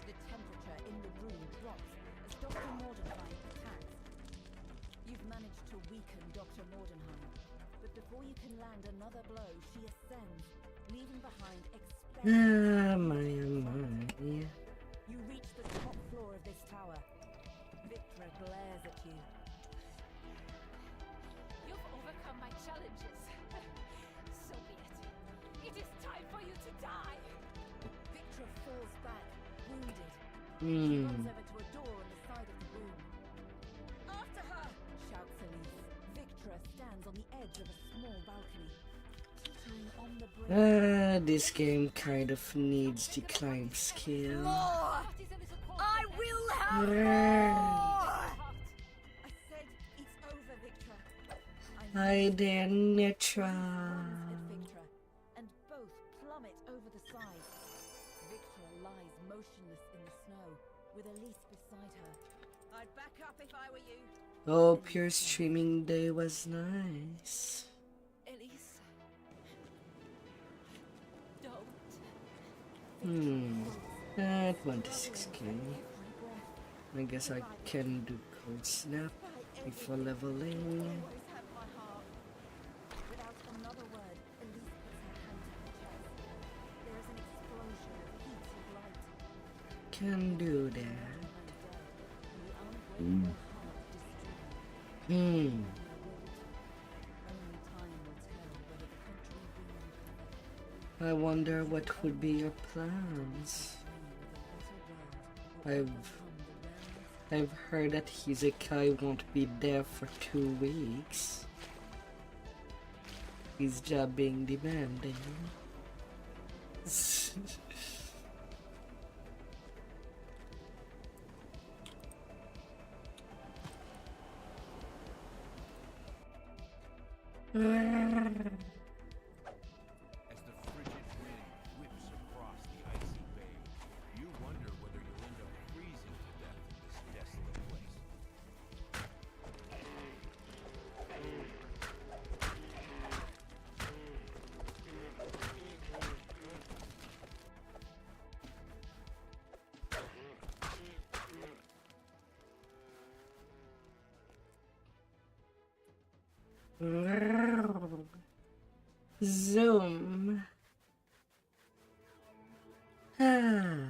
The temperature in the room drops as Dr. Mordenheim attacks. You've managed to weaken Dr. Mordenheim, but before you can land another blow, she ascends, leaving behind My. You reach the top floor of this tower. Victra glares at you. You've overcome my challenges. So be it. It is time for you to die. Victra falls back, wounded. She Hmm. runs over to a door on the side of the room. After her! Shouts Elise. Victra stands on the edge of a small balcony, teetering on the brink. This game kind of needs the climb skill. More! What is a little cold? I will have Brrr. more! I said it's over, Victra. Hi there, Nitra. At Victra, and both plummet over the side. Victra lies motionless in the snow, with Elise beside her. I'd back up if I were you. Hope your streaming day was nice. Elise. Don't. At 26k. I guess I can do cold snap before leveling. Always have my heart. Without another word, Elise puts her hand to her chest. There is an explosion of heat and light. Can do that. And the unbreakable heart destroyed. Hmm. Only time will tell whether the country will recover. I wonder what would be your plans. I've heard that Hisekai won't be there for 2 weeks. His job being demanding. As the frigid wind whips across the icy bay, you wonder whether you'll end up freezing to death in this desolate place. Zoom. Ah.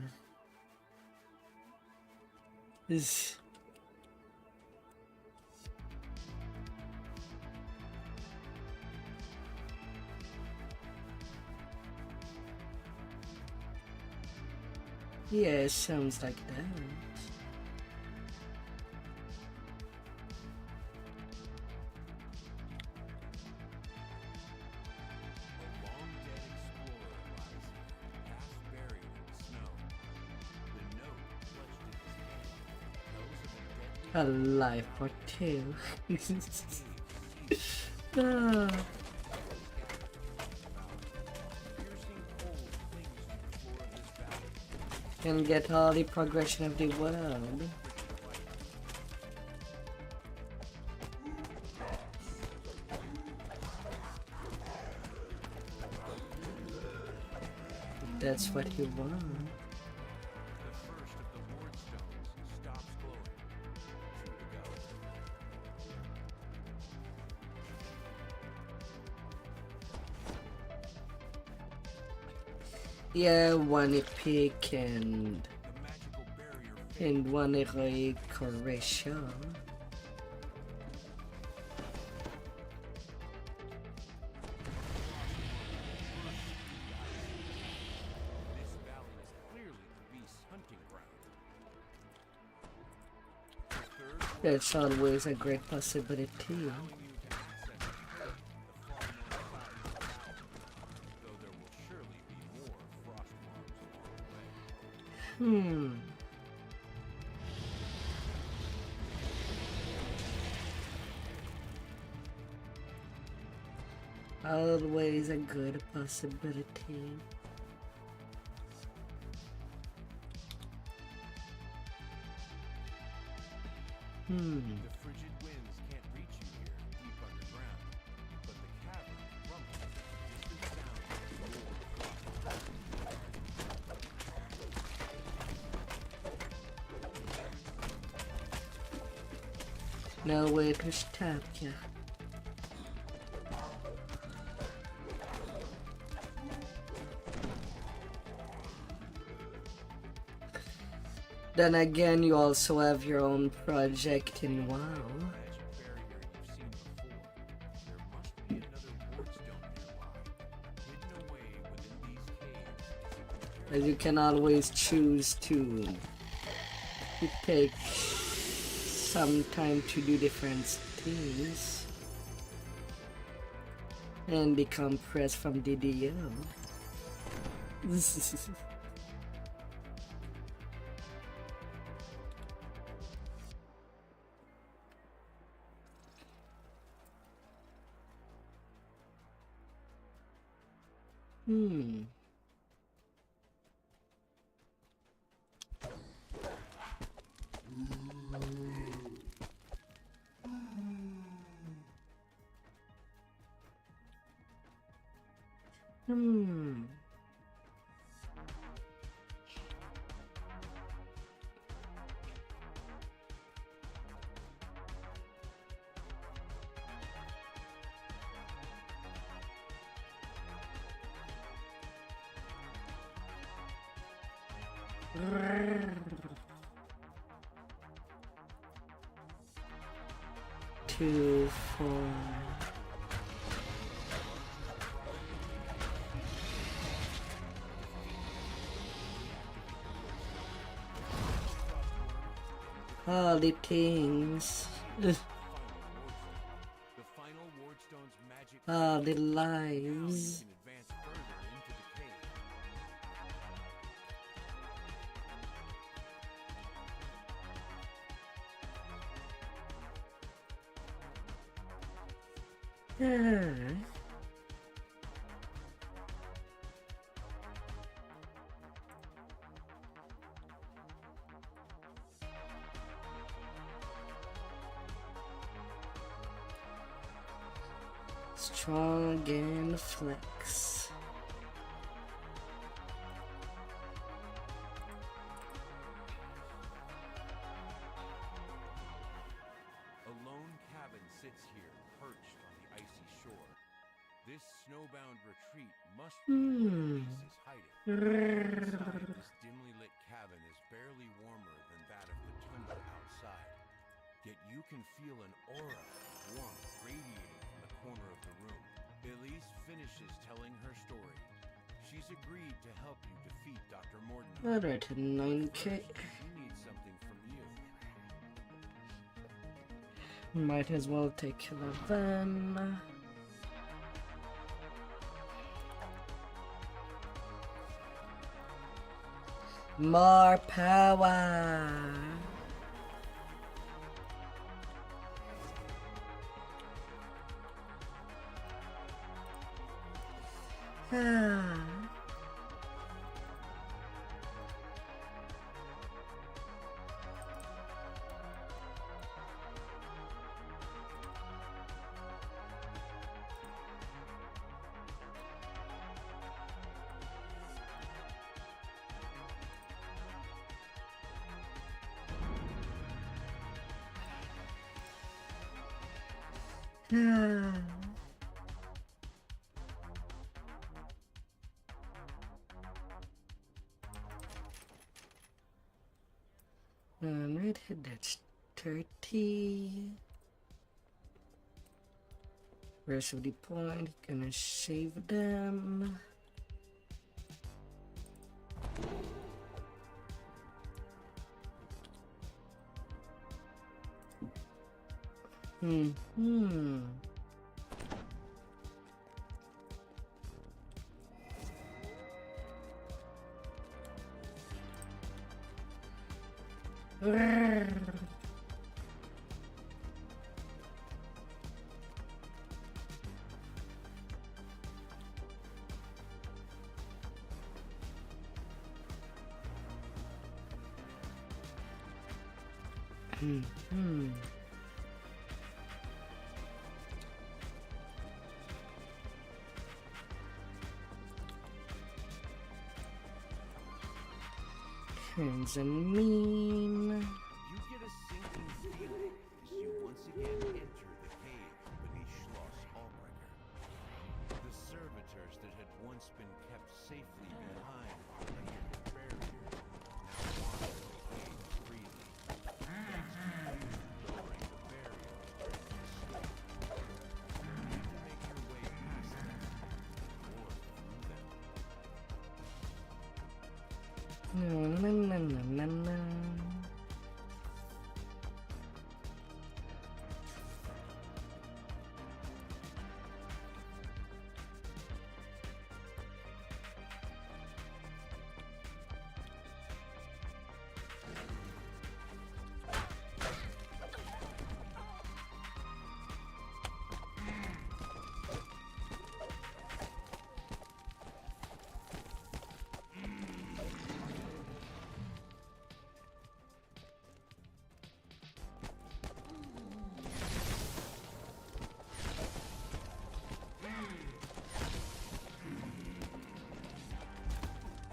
Yeah, sounds like that. A long dead explorer lies here, half buried in the snow. The note clutched in his hand. Those of a deadly A life or two. Ah. piercing cold clings to the floor of this valley. And get all the progression of the world. That's what you want. The first of the ward stones stops glowing. 2 to go. Yeah, one epic and The magical barrier fades. one heroic ratio. This valley is clearly the beast's hunting ground. The third ward That's always a great possibility. allowing you to access the far north side of the valley, though there will surely be more frost worms along the way. Always a good possibility. The frigid winds can't reach you here, deep underground, but the cavern rumbles with distant sounds of war. No way to stop ya. Then again, you also have your own project in WoW. Magic barrier you've seen before. There must be another ward stone nearby, hidden away within these caves. As you can always choose to take some time to do different things and become press from DDO. Two, four. All the things. The final wardstone's magic All the now you lives. can advance further into the cave. Strong and flex. A lone cabin sits here, perched on the icy This snowbound retreat must be where Elise is hiding. Inside, this dimly lit cabin is barely warmer than that of the tundra outside. Yet you can feel an aura of warmth radiating from the corner of the room. Elise finishes telling her story. She's agreed to help you defeat Dr. Morden. Alright, 9k. She needs something from you. Might as well take 11. More power. Ah. Ah. Alright, that's 30. Rest of the point, gonna save them. Hmm. Turns and mean. You get a sinking feeling as you once again enter the cave beneath Schloss Allbrecher. The servitors that had once been kept safely behind under the barrier now wander the cave freely. Thanks to you lowering the barrier during the storm. You need to make your way past them or through them.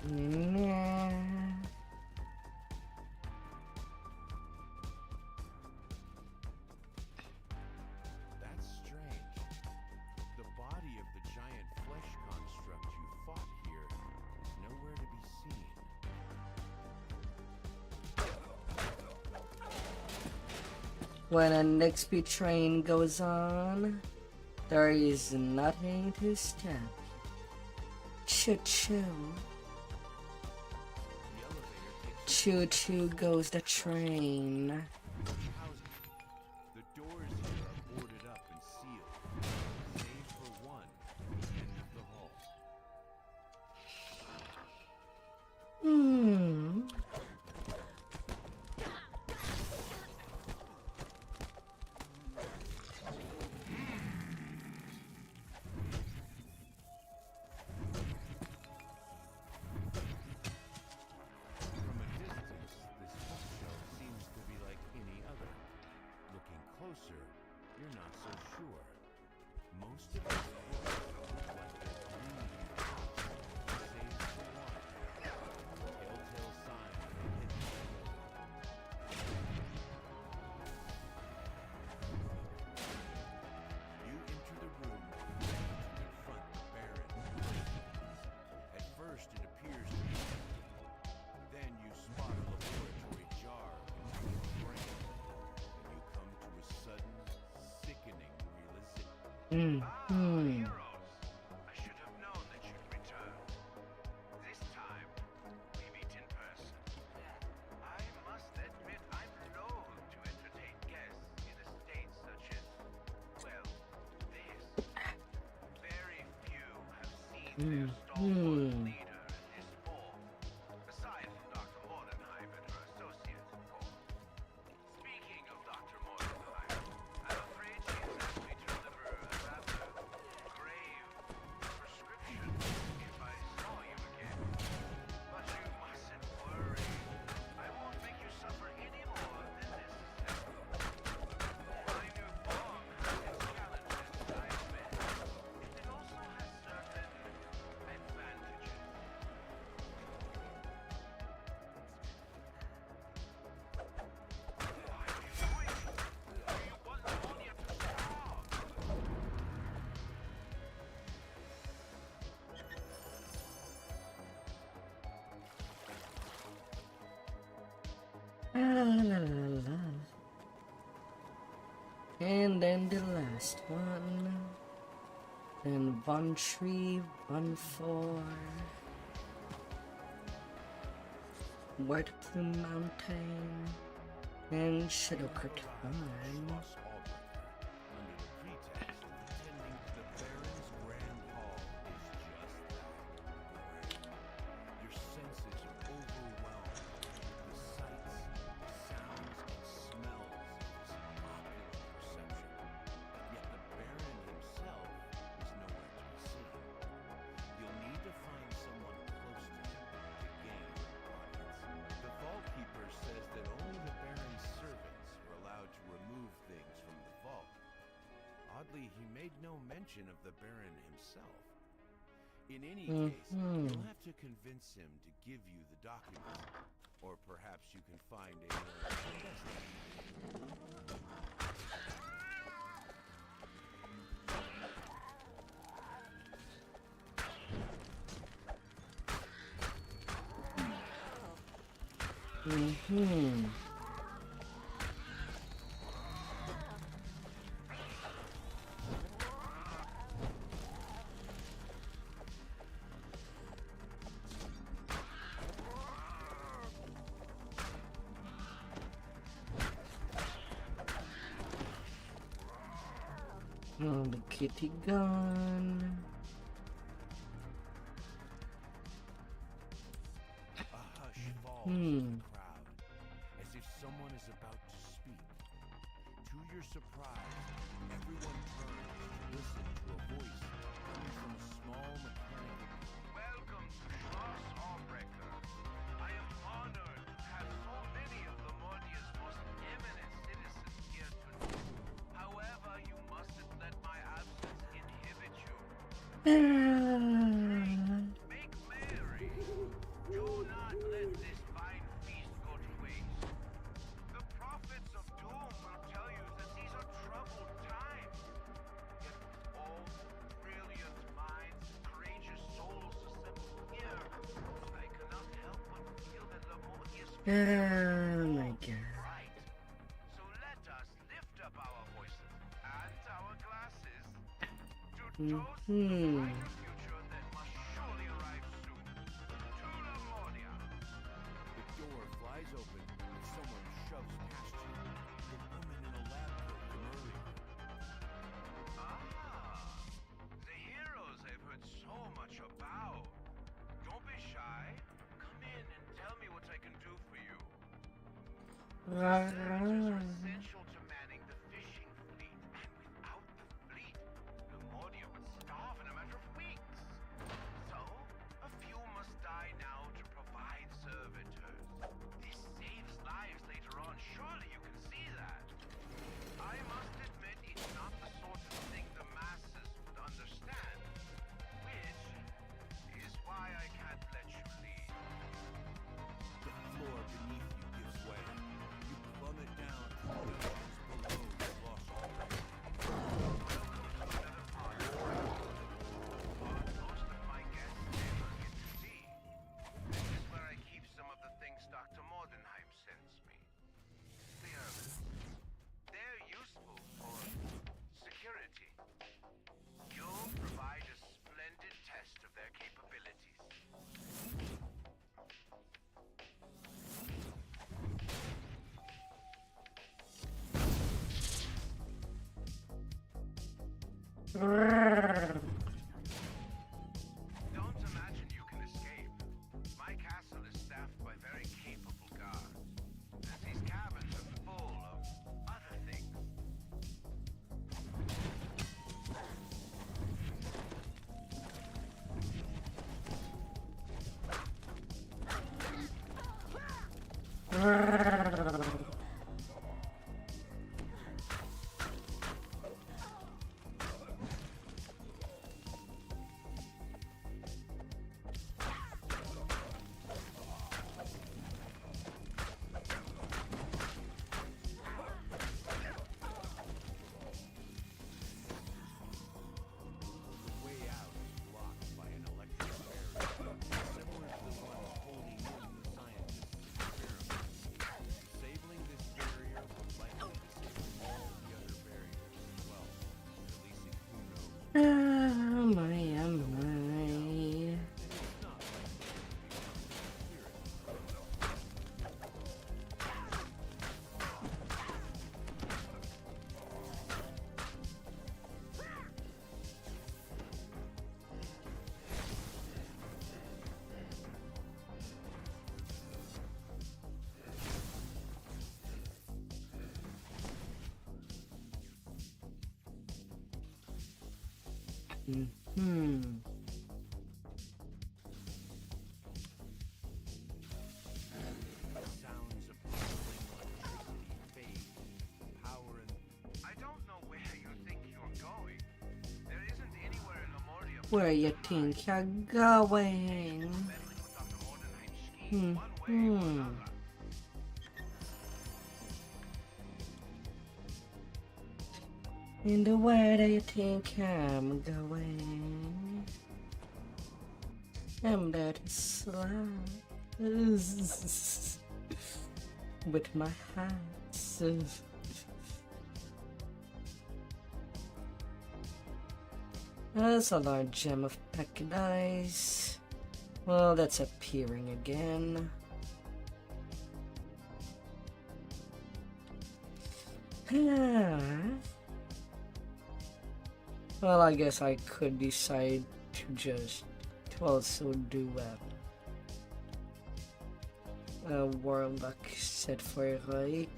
Na. That's strange. The body of the giant flesh construct you fought here is nowhere to be seen. When an XP train goes on, there is nothing to stop. Choo-choo. The elevator takes Choo-choo goes the train. you to housing. The doors here are boarded up and sealed, save for one at the end of the hall. From a distance, this bookshelf seems to be like any other. Hmm. I should have known that you'd return. This time, we meet in person. I must admit I'm loath to entertain guests in a state such as, well, this. Very few have seen their stalwart leader in this form, aside from Dr. Mordenheim and her associates, of course. Speaking of Dr. Mordenheim, I'm afraid she has asked me to deliver a rather grave prescription if I saw you again. But you mustn't worry. I won't make you suffer any more than necessary. My new form has its challenges, I admit. It also has certain advantages. Why are you doing it? Do you want pneumonia to stop? La, la, la. And then the last one. Then 1-3, 1-4. White Plume Mountain. And Shadow Cartine. Boss Albrecht, under the pretext of attending the Baron's Grand Hall, is just that, grand. Your senses are overwhelmed with the sights, sounds, and smells of this opulent reception. Yet the Baron himself is nowhere to be seen. You'll need to find someone close to him to gain audience. The Vault Keeper says that only the Baron's servants are allowed to remove things from the vault. Oddly, he made no mention of the Baron himself. In any case, you'll have to convince him to give you the documents. Or perhaps you can find a Oh, the kitty gone. A hush falls over the crowd, as if someone is about to speak. To your surprise, everyone turns to listen to a voice coming from a small mechanical. Welcome to Schloss Albrechter. I am honored to have so many of Lamordia's most eminent citizens here tonight. However, you mustn't let my absence inhibit you. Make merry. Do not let this fine feast go to waste. The prophets of doom will tell you that these are troubled times. Yet with all brilliant minds, courageous souls assembled here, I cannot help but feel that Lamordia's Oh my god. bright. So let us lift up our voices and our glasses to toast the brighter future that must surely arrive soon. To Lamordia. The door flies open and someone shoves past you. The woman in a lab coat demurring. Ah, the heroes I've heard so much about. Don't be shy. Come in and tell me what I can do for you. Servitors are essential to manning the fishing fleet, and without the fleet, Lamordia would starve in a matter of weeks. So, a few must die now to provide servitors. This saves lives later on. Surely you can see that. I must admit it's not the sort of thing the masses would understand, which is why I can't let you leave. The floor beneath you gives way. You plummet down. Don't imagine you can escape. My castle is staffed by very capable guards, and these cabins are full of other things. The way out is blocked by an electric barrier, similar to the one holding in the scientists' experiments. Disabling this barrier will likely disable all the other barriers as well, releasing who knows. Oh my, oh my. And it's not like it becomes clear. Hmm. Sounds of pulsing electricity fade. Power and I don't know where you think you're going. There isn't anywhere in Lemuria. Where you think you're going? Meddling with Dr. Mordenheim's scheme one way or another. In the way that you think I'm going, I'm that slide with my hands. That's a large gem of paradise. Well, that's appearing again. Well, I guess I could decide to also do a warlock set for Reich.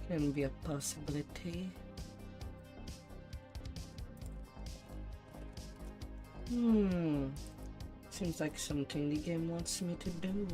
Can be a possibility. Seems like something the game wants me to do.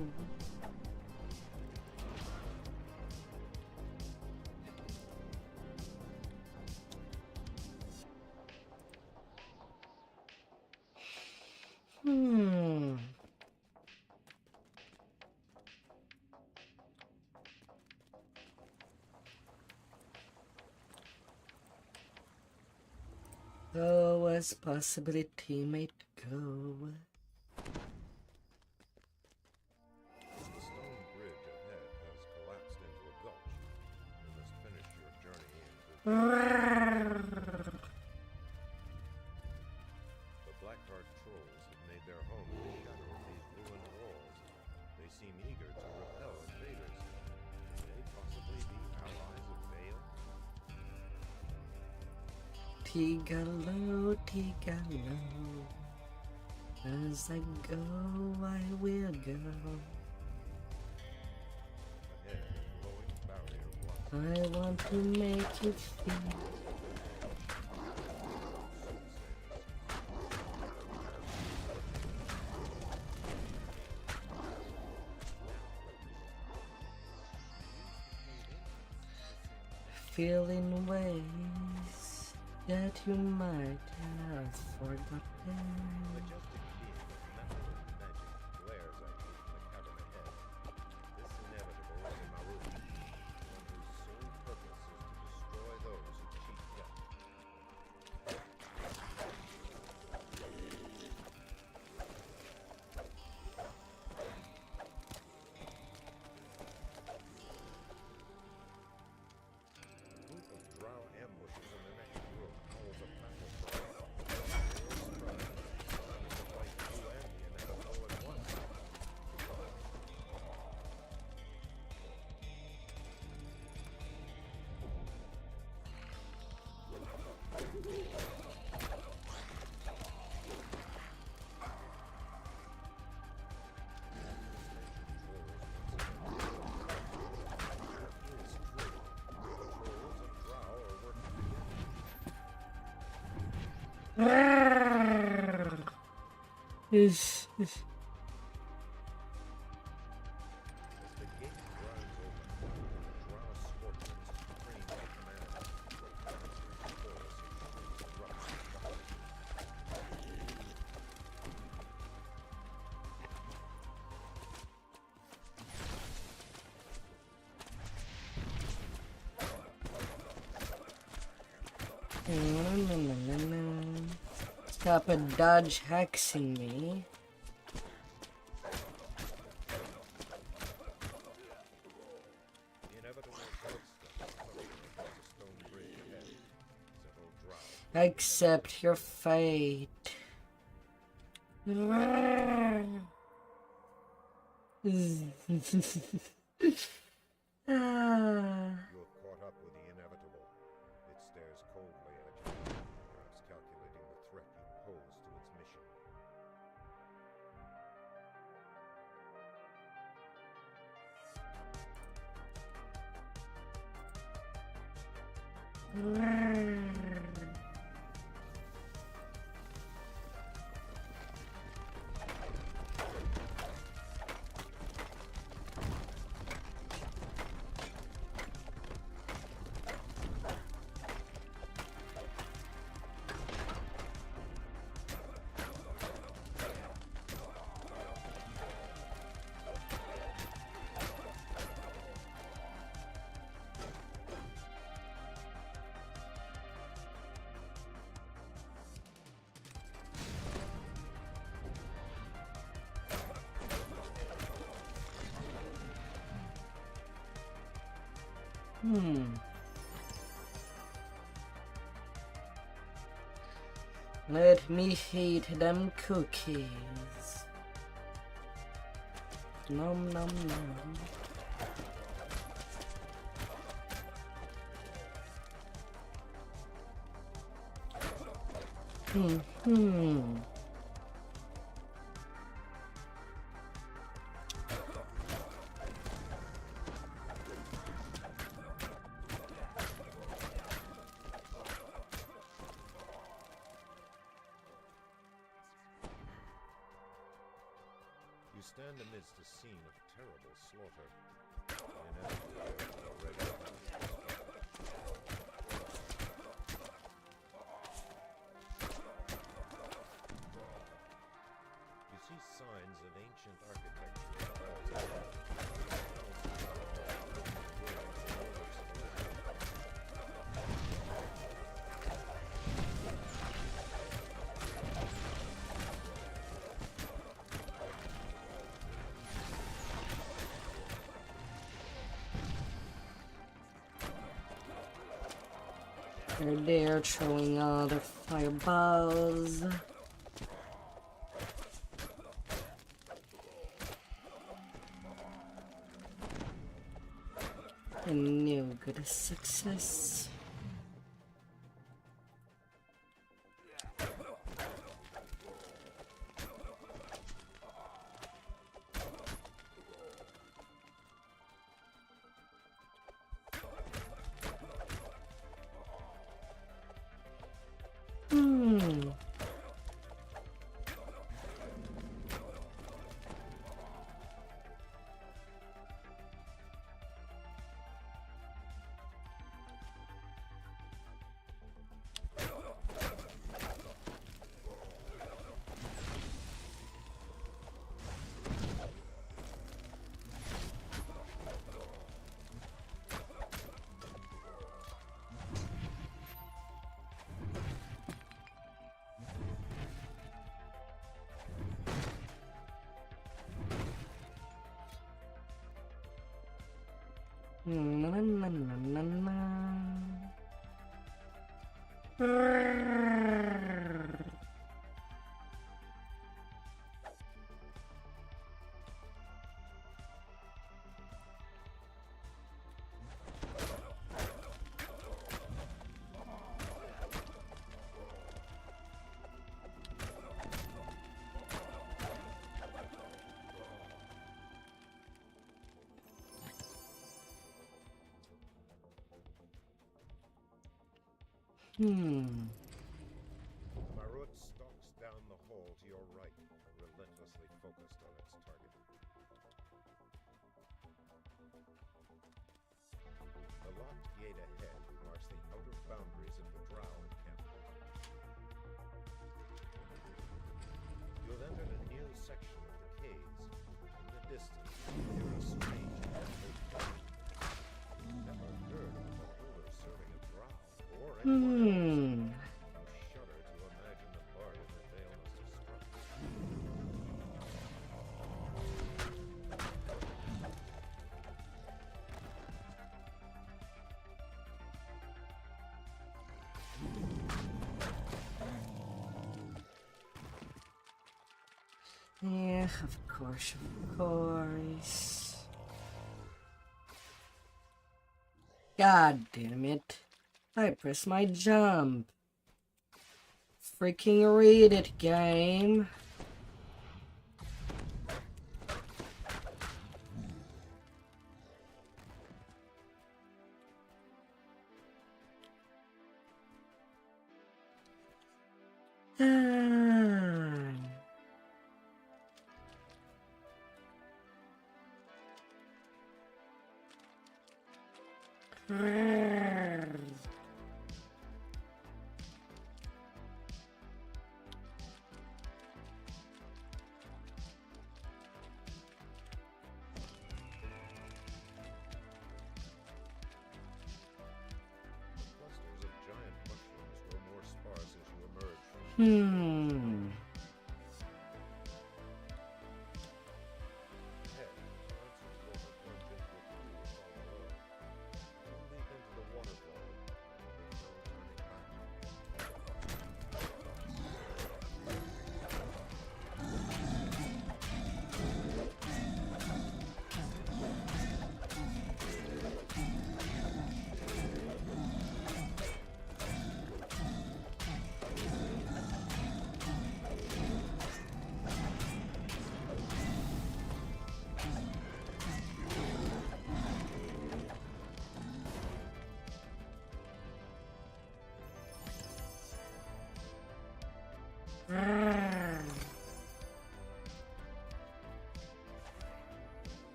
Oh, as possibility might go. The stone bridge ahead has collapsed into a gulch. You must finish your journey in good. The Blackheart trolls have made their home in the shadow of these ruined walls. They seem eager to repel invaders. Could they possibly be allies of Vale? Tigalo, Tigalo. As I go, I will go. Ahead, glowing barrier blocks. I want to make you feel. Feeling ways that you might have forgotten. Majestic beam of metal and magic glares at you from the cavern ahead. This inevitable is a Maru, one whose sole purpose is to destroy those who cheat death. A group of drow ambushes in the next room howls a battle cry. Is As the gate grinds open, the drow scorpions scream their commands. A chorus of shrieks erupts in darkness. stop a dodge hexing me. The inevitable footsteps flutter across the stone bridge ahead. Several drow Accept your fate. Ah. You have caught up with the inevitable. It stares coldly at you, perhaps calculating the threat you pose to its mission. Let me eat them cookies. Nom nom nom. Hmm. You stand amidst a scene of terrible slaughter. The inevitable is already about. You see signs of ancient architecture on walls ahead. They're there throwing all their fireballs. And no good success. Na, na, na, na, na. Marut stalks down the hall to your right, a focused on its target. The locked gate ahead marks the outer boundaries of the Drow encampment. You have entered a new section of the caves. In the distance, you hear a strange echoing sound. Never heard of a beholder serving a Drow or anyone else. You shudder to imagine the bargain that Vale must have struck. Yeah, of course, of course. God damn it. I pressed my jump. Freaking read it, game. Clusters of giant mushrooms grow more sparse as you emerge from the head. Parts of water plunge into a pool far below. Come deep into the waterfall, and there's no turning back.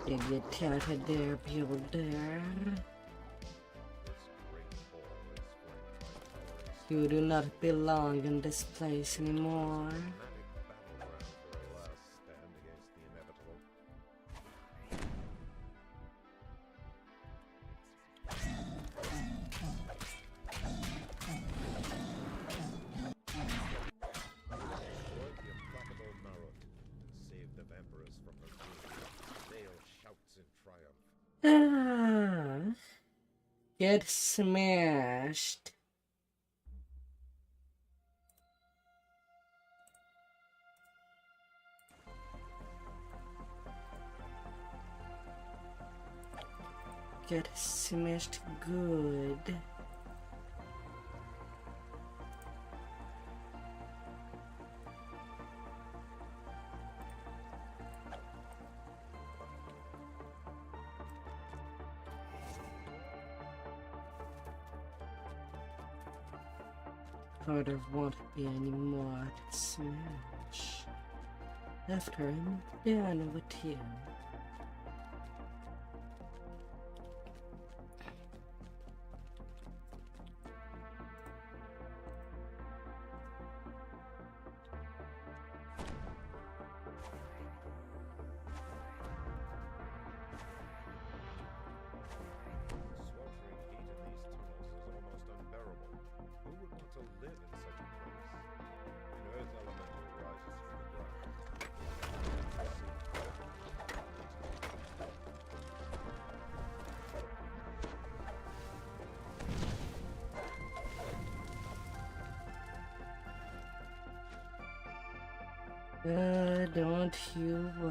You get touted there, builder. This great hall is flanked by towers. You do not belong in this place anymore. Dramatic battleground for a last stand against the inevitable. Destroy the implacable Marut and save the vampiress from her doom. Vale shouts in triumph. Get smashed. Get smashed good. There won't be any more to smash. After I'm done with you. Don't you worry. Locks into place so the gate opens. A warforged worker beckons to you from inside the foundry. This was fluid.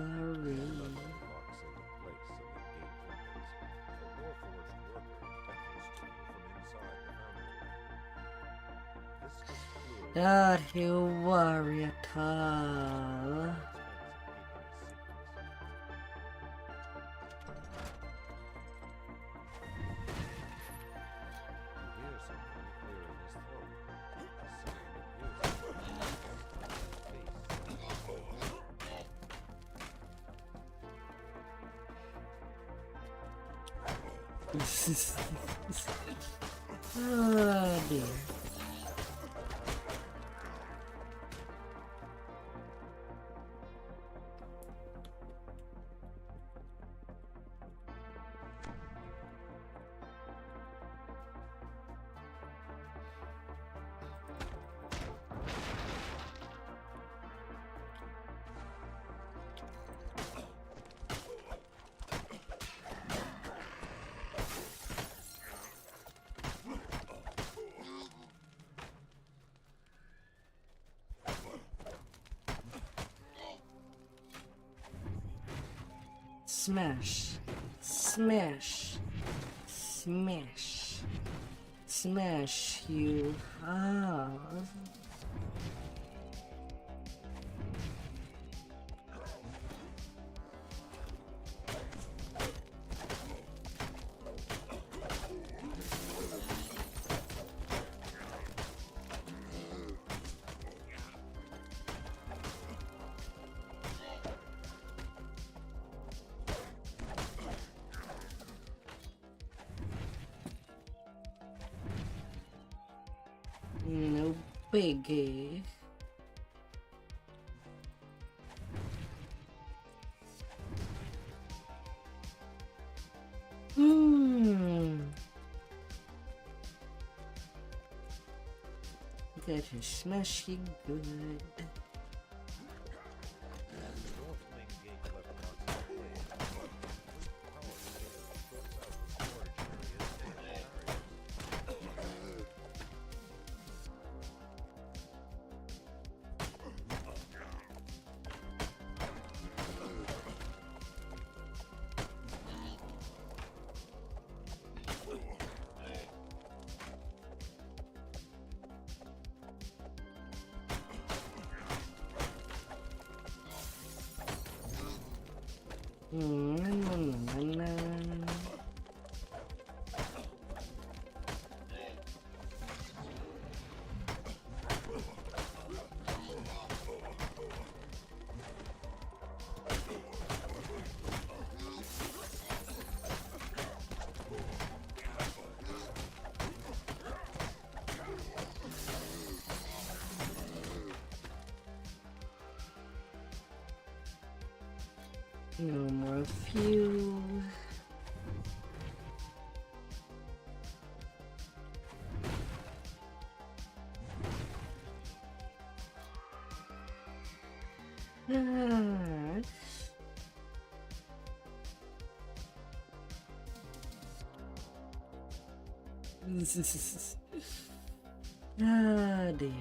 Don't you worry at all. You hear someone clearing his throat. Someone appears Oh dear. Smash, smash, smash, smash you have. No biggie. Got to smash you good. north wing gate left locks into place. Power container puts out the storage areas and barriers. No more fuel. Ah. Ah dear.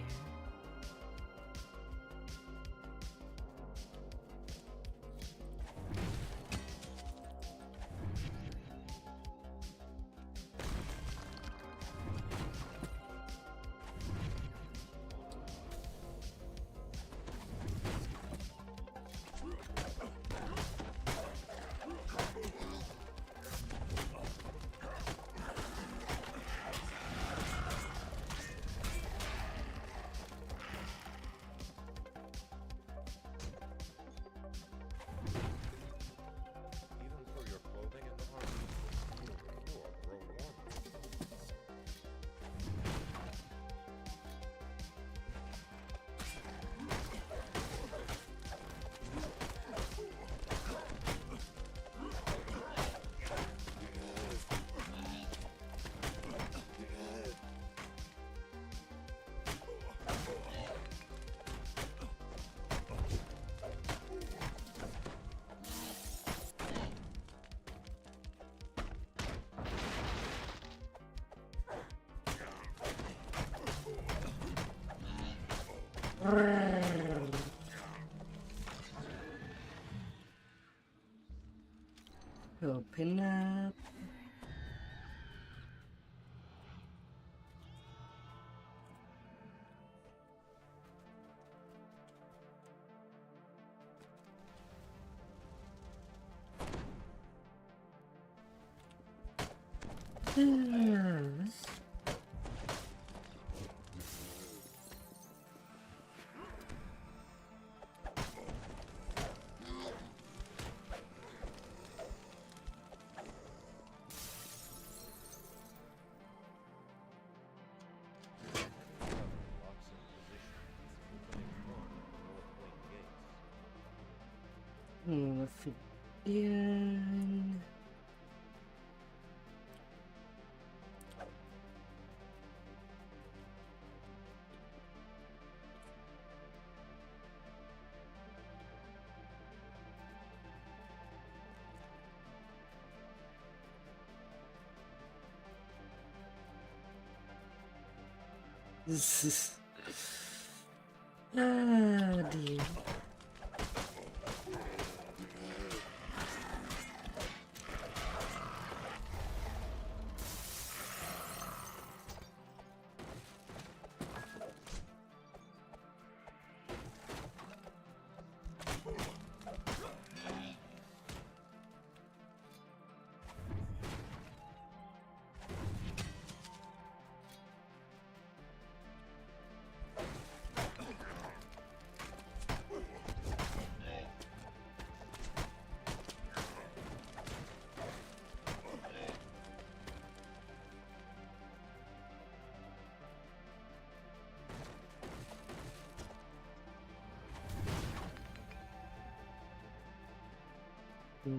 Even through your clothing and the harness, you'll grow warmer. Open up. Locks in position. Opening on north wing gates. Ophidian. This is dear.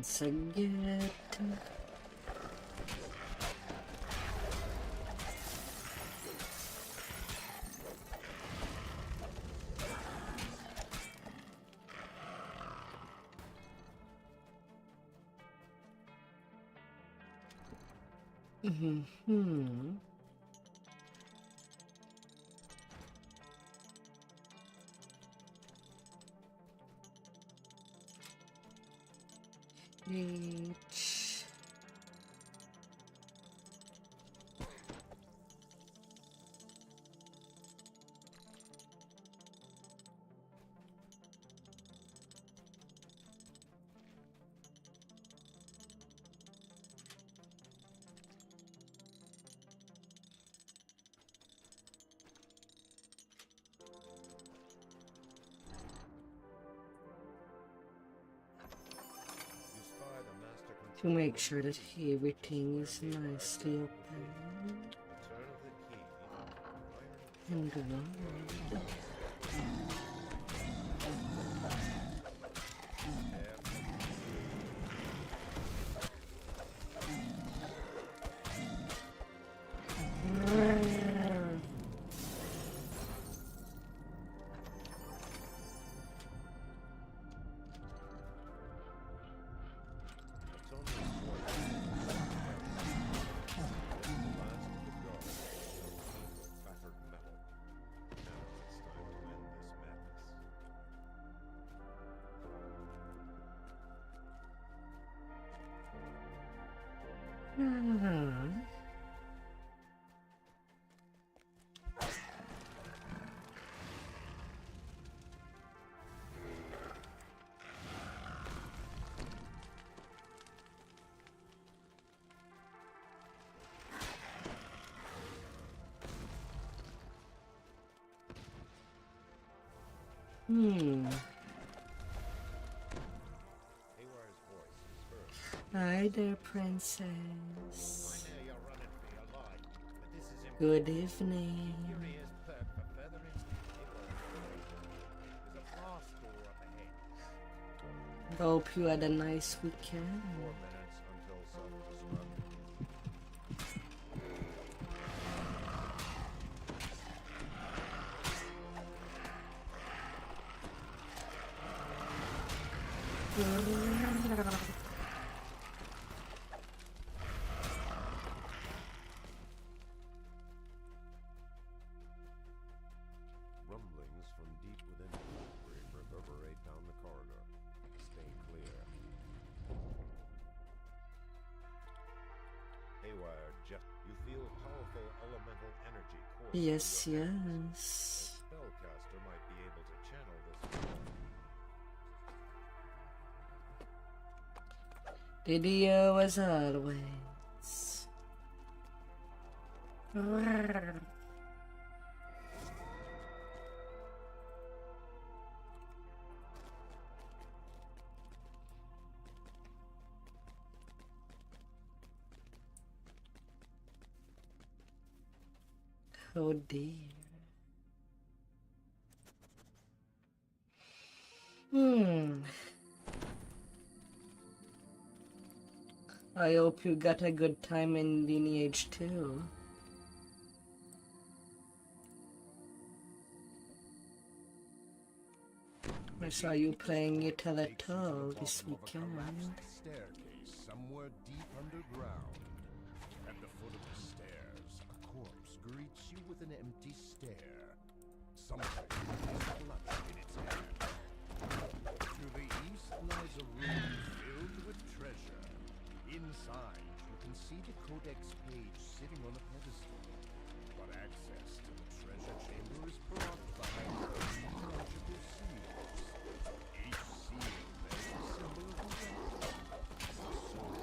Saget. Mm-hmm. H. You spy the master To control make room. sure that everything is nicely open Return of the key. Iron and good. It's only one. The last of the guard. Battered metal. Now it's time to end this madness. Haywire's voice is heard. Hi there, I princess. know you're running for your life, but this is Good important. evening. Keep your ears perked for further There's a blast door up ahead. Hope you had a nice weekend. 4 minutes until self-destruct. Rumblings from deep within the factory reverberate down the corridor. Stay clear. Yes, yes. Spellcaster might be able to channel this. Didio as always. Roar. Oh dear. I hope you got a good time in Lineage too. I saw you playing it a little this weekend. Staircase somewhere deep underground. At the foot of the stairs, a corpse greets you with an empty stare. Something is clutched in its hand. To the east lies a room filled with treasure. Inside, you can see the codex page sitting on a pedestal. But access to the treasure chamber is blocked behind three magical seals. Each seal bears a symbol of a weapon. A sword,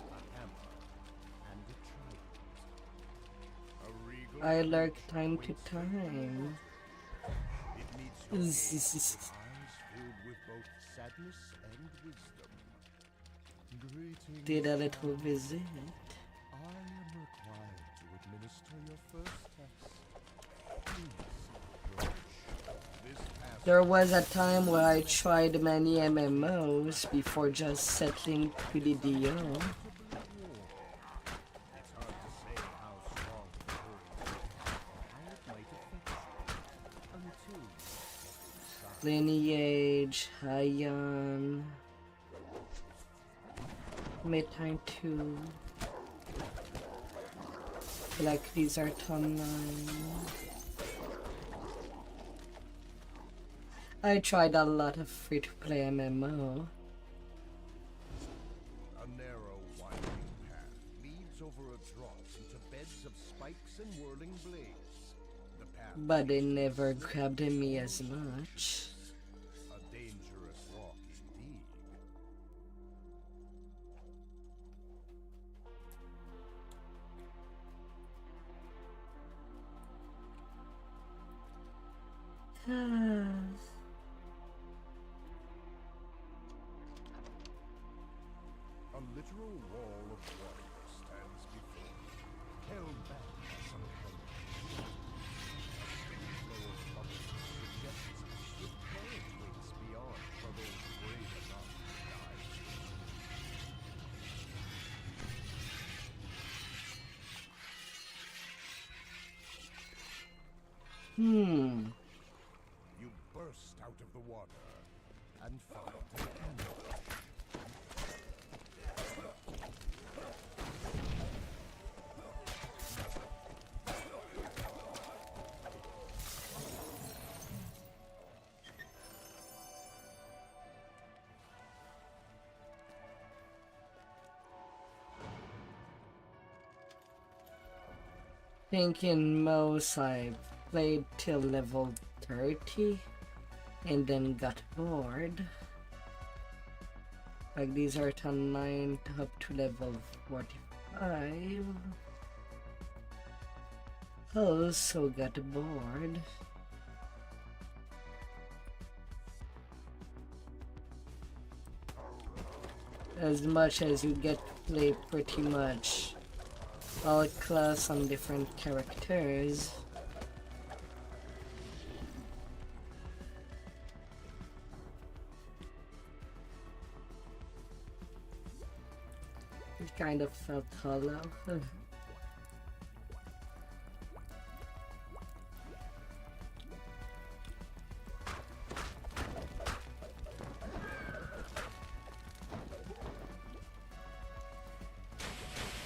a hammer, and a trident. A regal I like coach time to waits time. It meets your gaze with eyes filled with both sadness and wisdom. Greetings, Did a little child. visit. I am required to administer your first test. Please approach. This pass There was a time where I tried many MMOs before just settling to the DO. warm. It's hard to say how strong the cold is or how it might affect you until you decide. Lineage, Haiyan, Midtime 2. Like these are online. I tried a lot of free-to-play MMO. A narrow, winding path leads over a drop into beds of spikes and whirling blades. The path But they never grabbed me as much. a dangerous walk indeed. A literal wall of water stands before you, held back by some kind of shield. A steady flow of bubbles suggests a swift current waits beyond for those brave enough to dive in. You burst out of the water and find an ambush. Think in most I played till level 30 and then got bored. Like these are turn 9 up to level 45. Also got bored. As much as you get to play pretty much all class on different characters. It kind of felt hollow.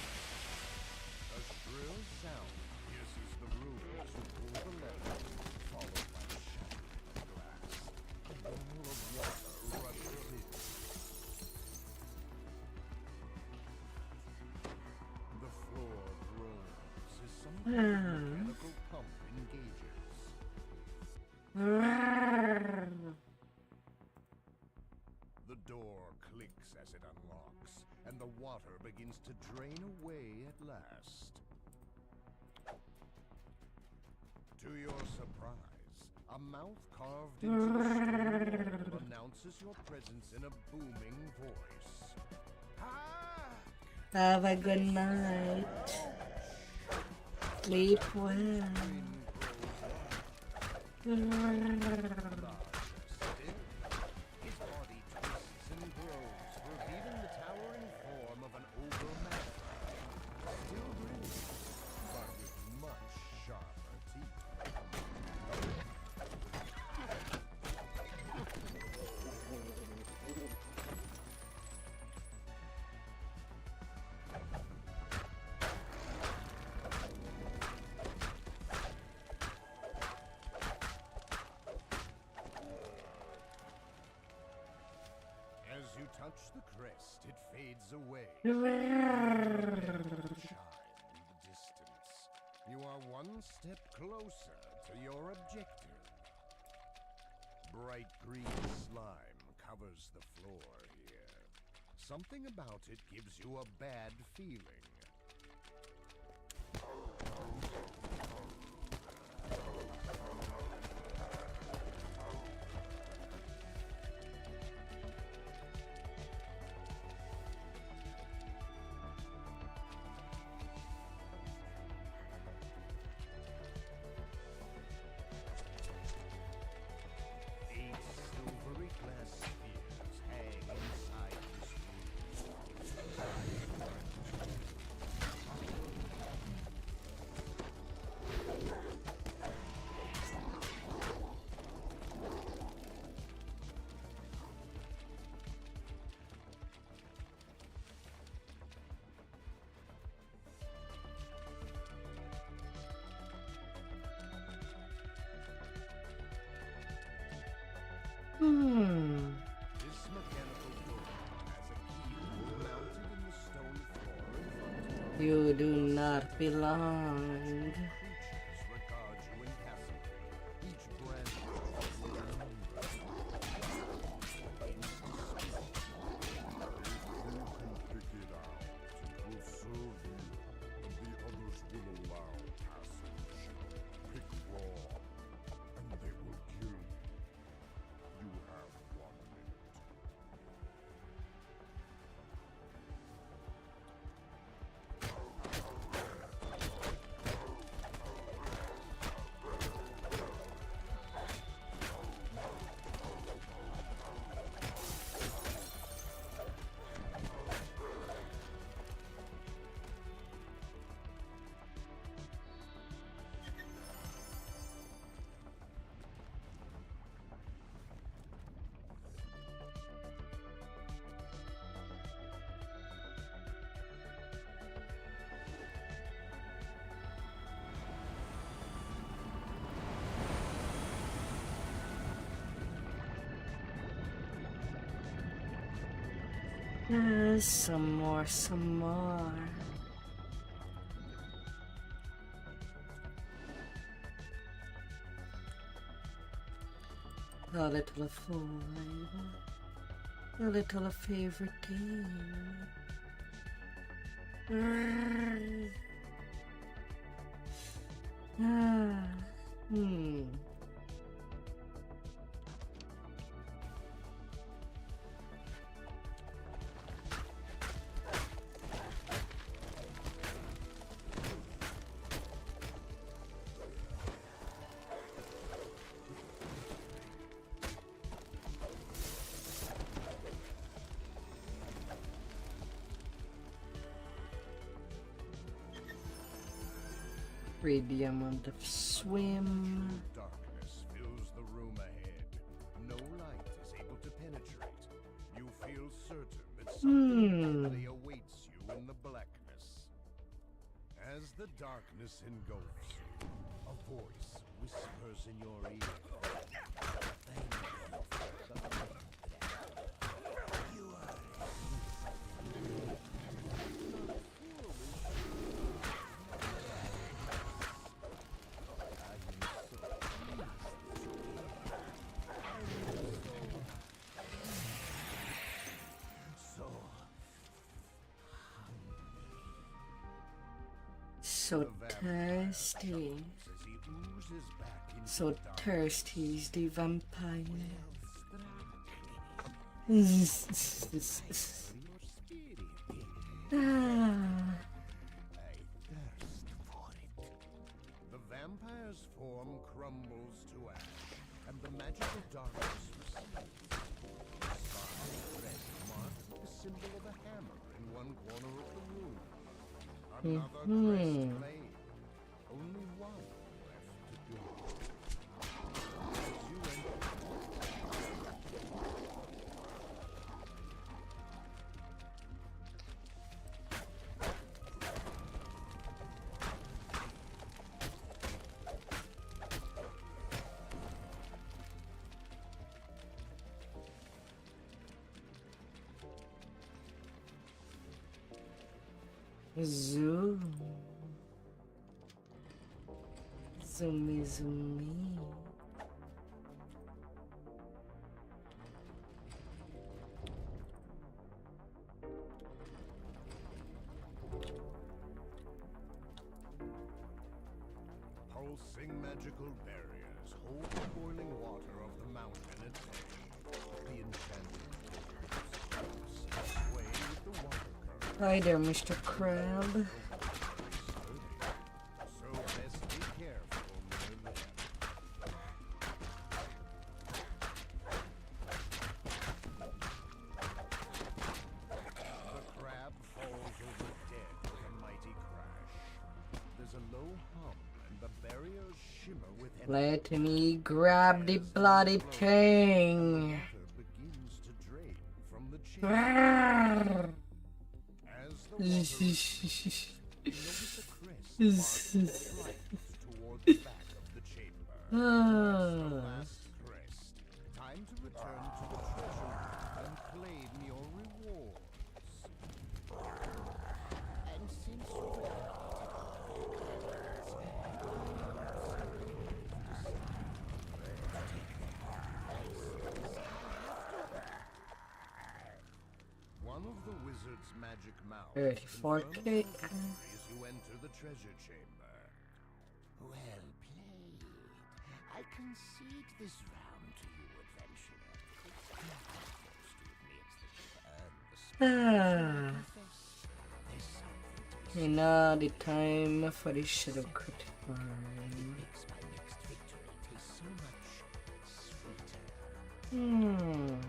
A shrill sound pierces the room as you pull the lever, followed by the shattering of glass. A wall of water rushes in. The floor groans as some kind of mechanical pump door clicks as it unlocks, and the water begins to drain away at last. To your surprise, a mouth carved into the stone wall announces your presence in a booming voice. Have a good night. Sleep well. His body twists and grows, revealing the towering form of an ogre man. Still grinning, but with much sharper teeth. As you touch the crest, it fades away. Shine in the distance. You are one step closer to your objective. Bright green slime covers the floor here. Something about it gives you a bad feeling. Eight silvery glass spheres hang inside this This mechanical door has a keyhole mounted in the stone floor in front of you. You do not belong. Creatures regard you impassively, each branded with a number. You can pick it out. It will serve you, and the others will allow passage. Pick raw, and they will kill you. You have 1 minute. Some more, some more. A little foil, a little favorite game. Hmm. Amount of swim. Darkness fills the room ahead. No light is able to penetrate. You feel certain that something deadly awaits you in the blackness. As the darkness engulfs you, a voice whispers in your ear. Thank you for coming. You are So thirsty. as he oozes back into So the dark. thirsty is the vampire. For your spirit, Ah. I thirst for it. The vampire's form crumbles to ash, and the magical darkness recedes. The scarlet red marked with the symbol of a hammer in one corner of the room. Another crest blade. Only one left to do. As you enter, Zoom. Zoomy, zoomy. pulsing magical barriers hold the boiling water of the mountain at bay. The enchanted waters sway with the water current. Hi there, Mr. Crab. So best be careful near them. The crab falls over dead with a mighty crash. There's a low hum and the barriers shimmer with Let me grab the bloody thing. water begins to drain from the chamber. Arrgh. As the water receides, you notice a crest marked toward the back of the chamber. The Ah. last crest. Time to return to the treasure and claim your rewards. And since one of the wizard's magic mouths 34 confirms click. your victory as you enter the treasure chamber. Well played. I concede this round to you, adventurer. You're forced to admit that you've earned the Ah. confess. There's something to be And now the time for the shadow critic farm. makes my next victory taste so much sweeter. Hmm.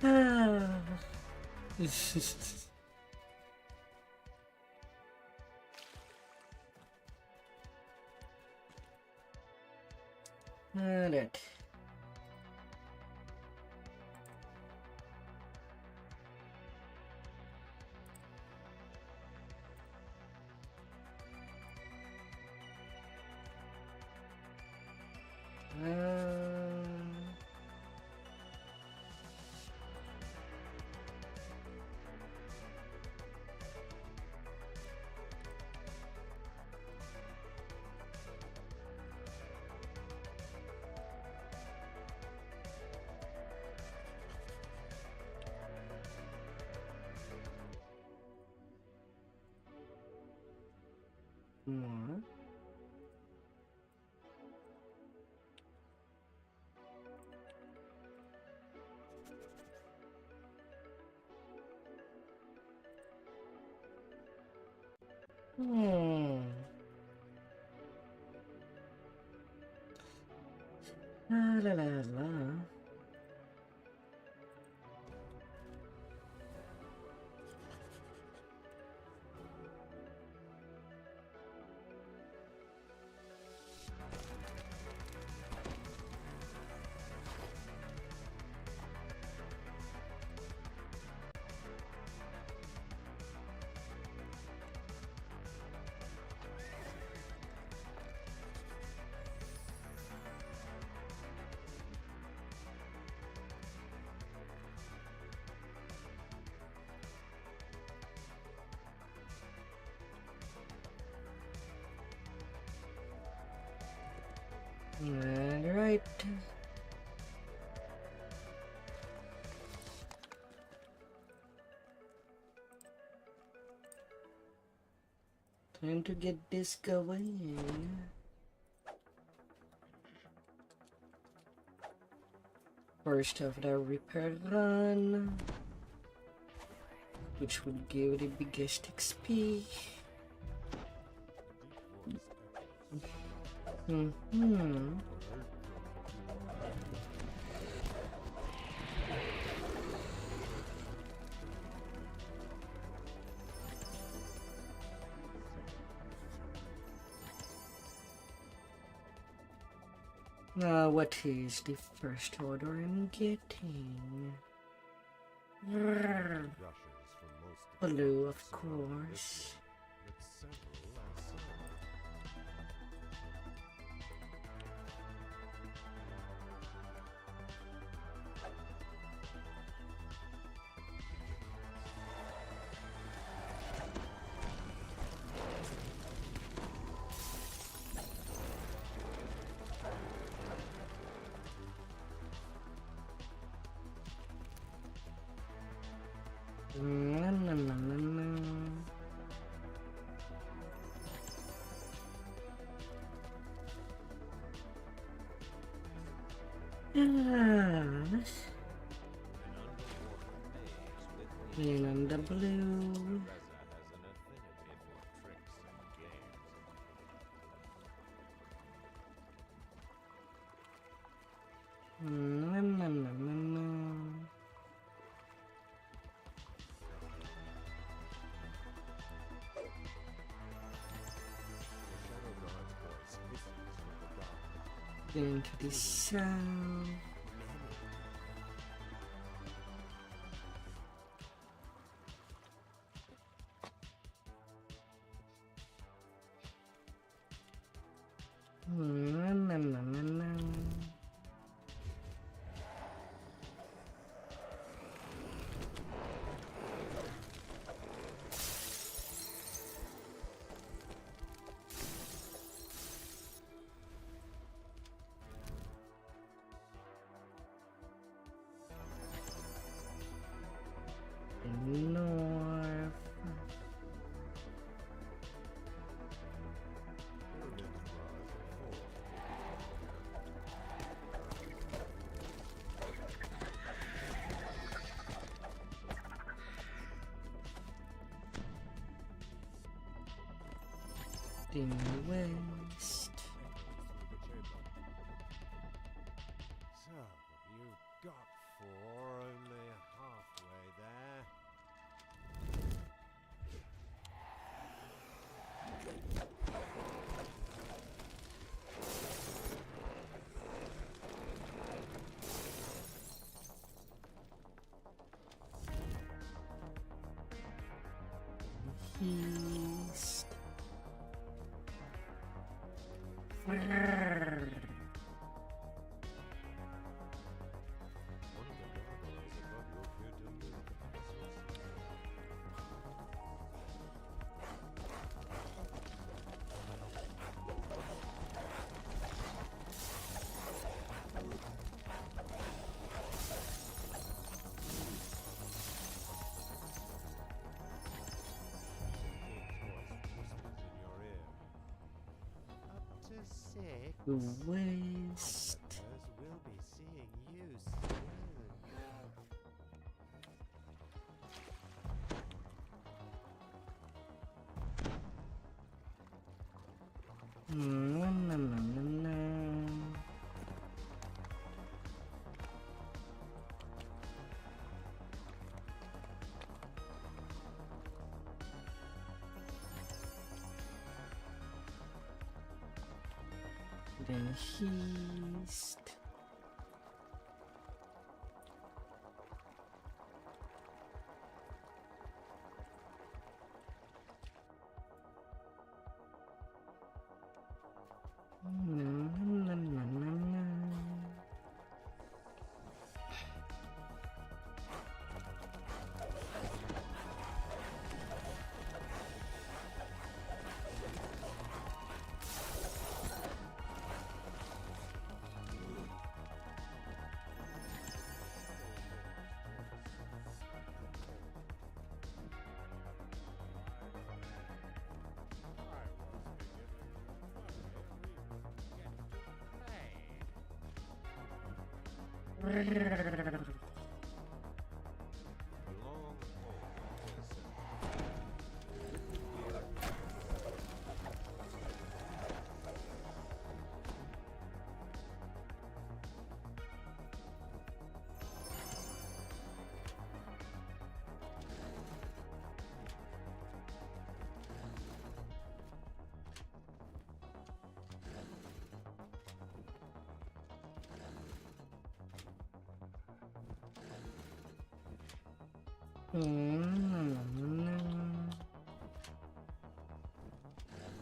Ah. Alright. More. Hmm. La la la la. Alright. Time to get this going. First of the repair run, which would give the biggest XP. Now, what is the first order I'm getting? Rushes from most Blue, of departments surrounding this course. one, but several outside. Na, na, na, na, na. Yes. Green and the blue. Reza has an affinity for tricks and games. Na, na, na, na, na. The Shadow God's voice hisses from the dark. Then to the south. Na, na, na, na, na. North. Pyramids rise and fall. The west. So, you've got four, only halfway there. East. One of the gargoyles above you appeared to move the muscles. The west. We'll be seeing you soon. Na, na, na, na, na. Then east. Na, na, na, na, na. Long hold is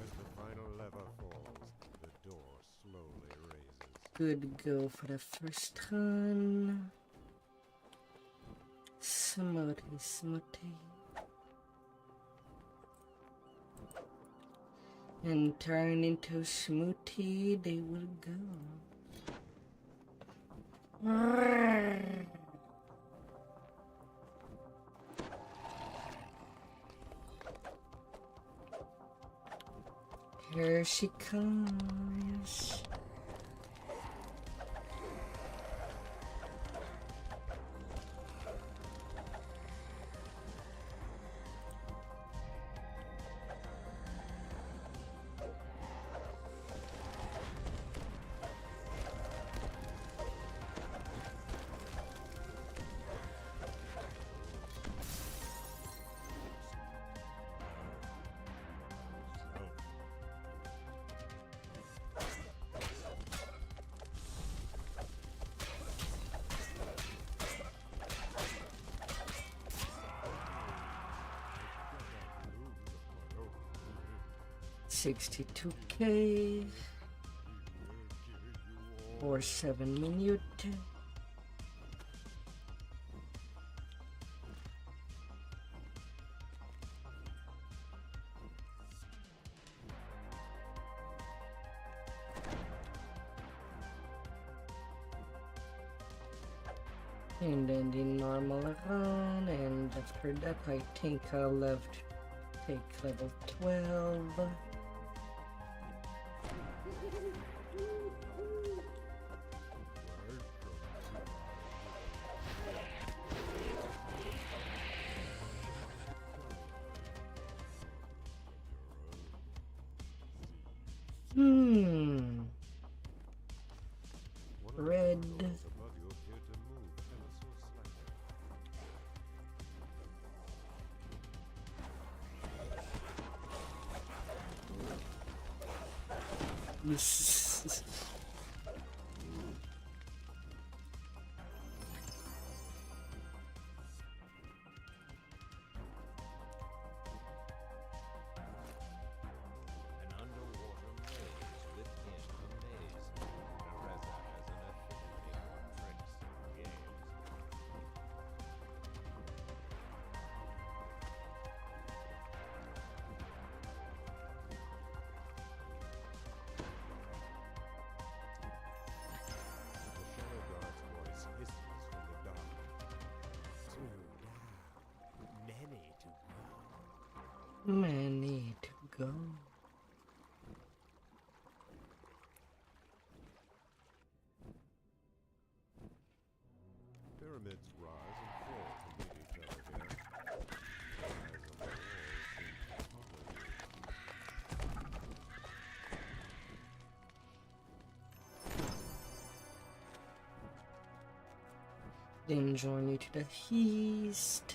As the final lever falls, the door slowly raises. Good go for the first turn. Smoothie, smoothie. And turn into smoothie they will go. Here she comes. $62K for 7 minutes. And then the normal run, and after that I think I'll left take level 12. Red. Above you appear to move ever so slightly. An underwater maze within a maze. Teresa has an affinity for tricks and games. The Shadow Guard's voice hisses from the dark. Too down. Many to go. Many to go. Pyramids rise and fall to meet each other here. As on the walls Then join you to the east.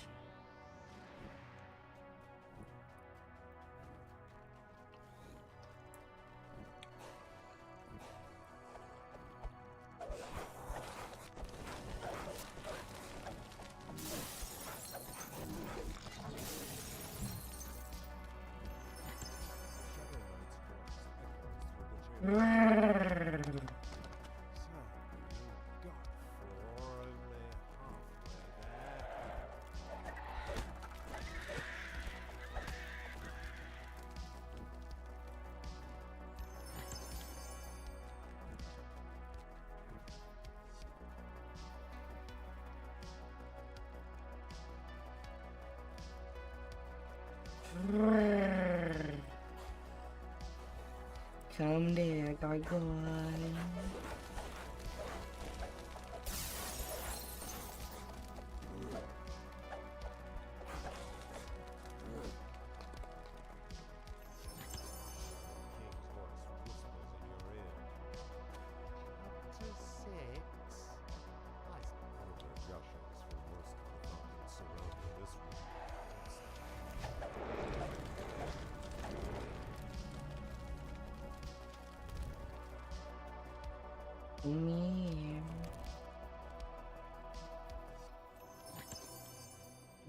Come there, gargoyle. Me.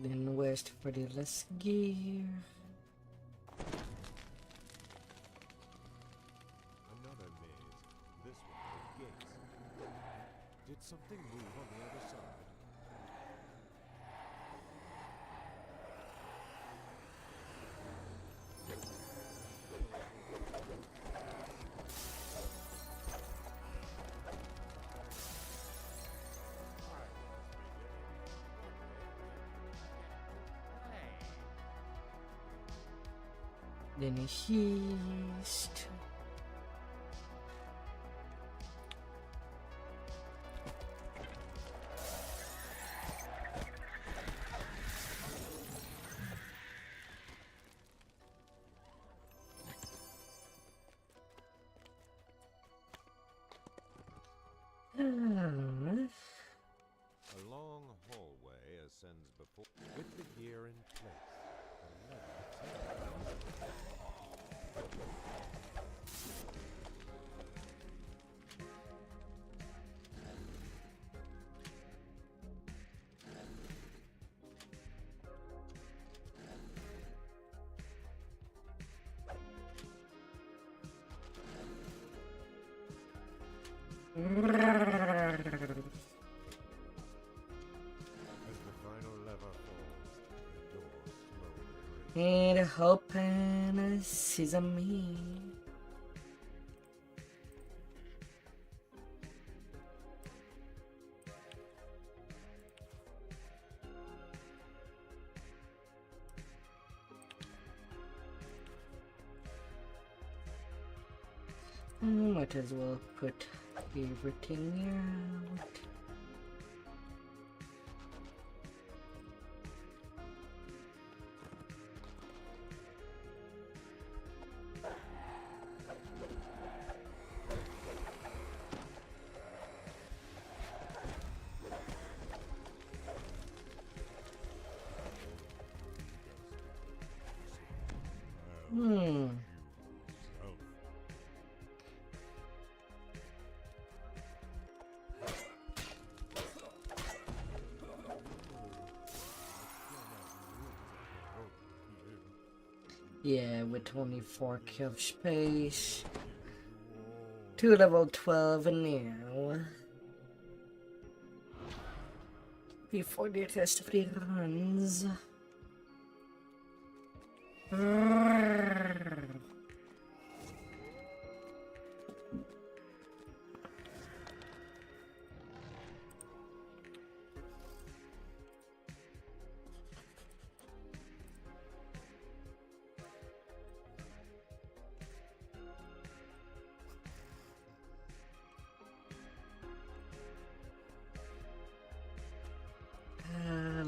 Then west for the less gear. Another maze. This one with gates. Did something move on the other side? Then east. A long hallway ascends before with the gear in place. The lever as the final lever falls, the door slowly raises. And open sesame. Might as well put everything out. Yeah, with only 4K of space. To level 12 now. Before the rest of the runs.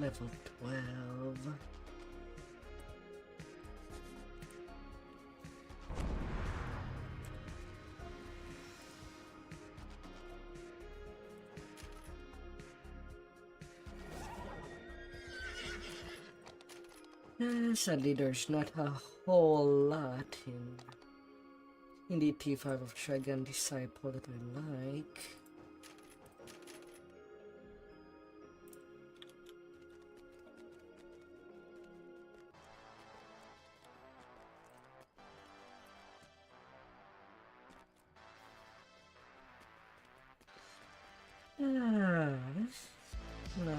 Level 12. Sadly, there's not a whole lot in the T5 of Dragon Disciple that I like. Na.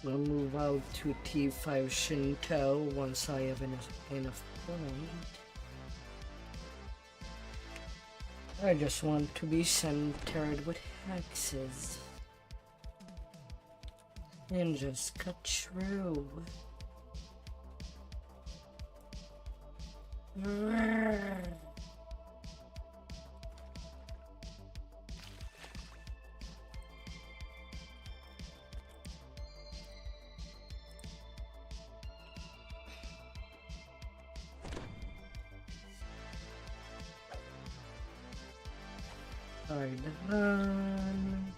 We'll move out to T5 Shinto once I have enough point. I just want to be centered with hexes. And just cut through. Hard run.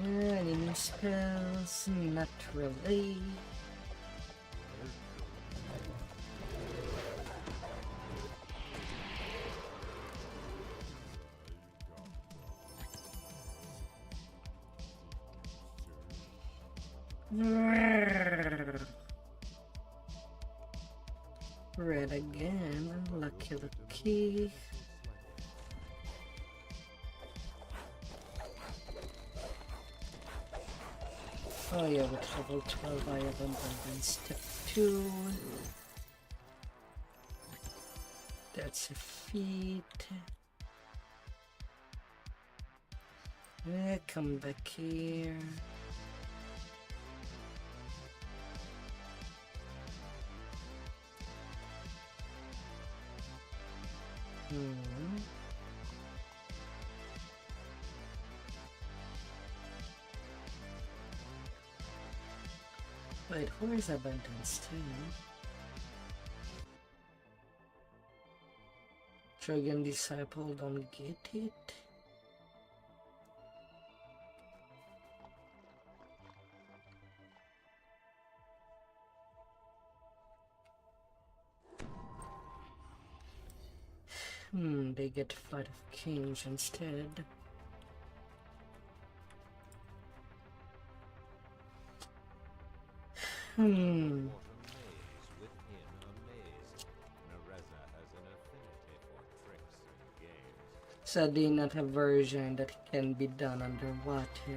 Any new spells? Not really. Red again, lucky lucky. Oh yeah, with level 12 I have abundant step 2. That's a feat. Come back here. Wait, where's abundance too? Dragon Disciple, don't get it. They get Flight of Kings instead. What a maze within a maze. Nereza has an affinity for tricks and games. Sadly, not a version that can be done underwater. The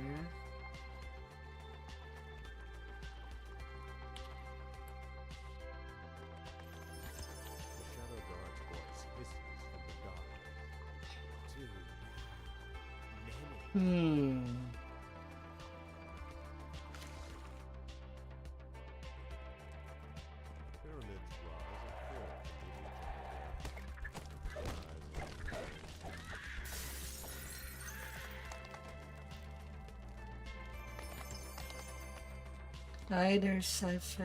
Shadow Guard's voice hisses from the dark. Too many. Pyramids rise and fall Either sci-fi.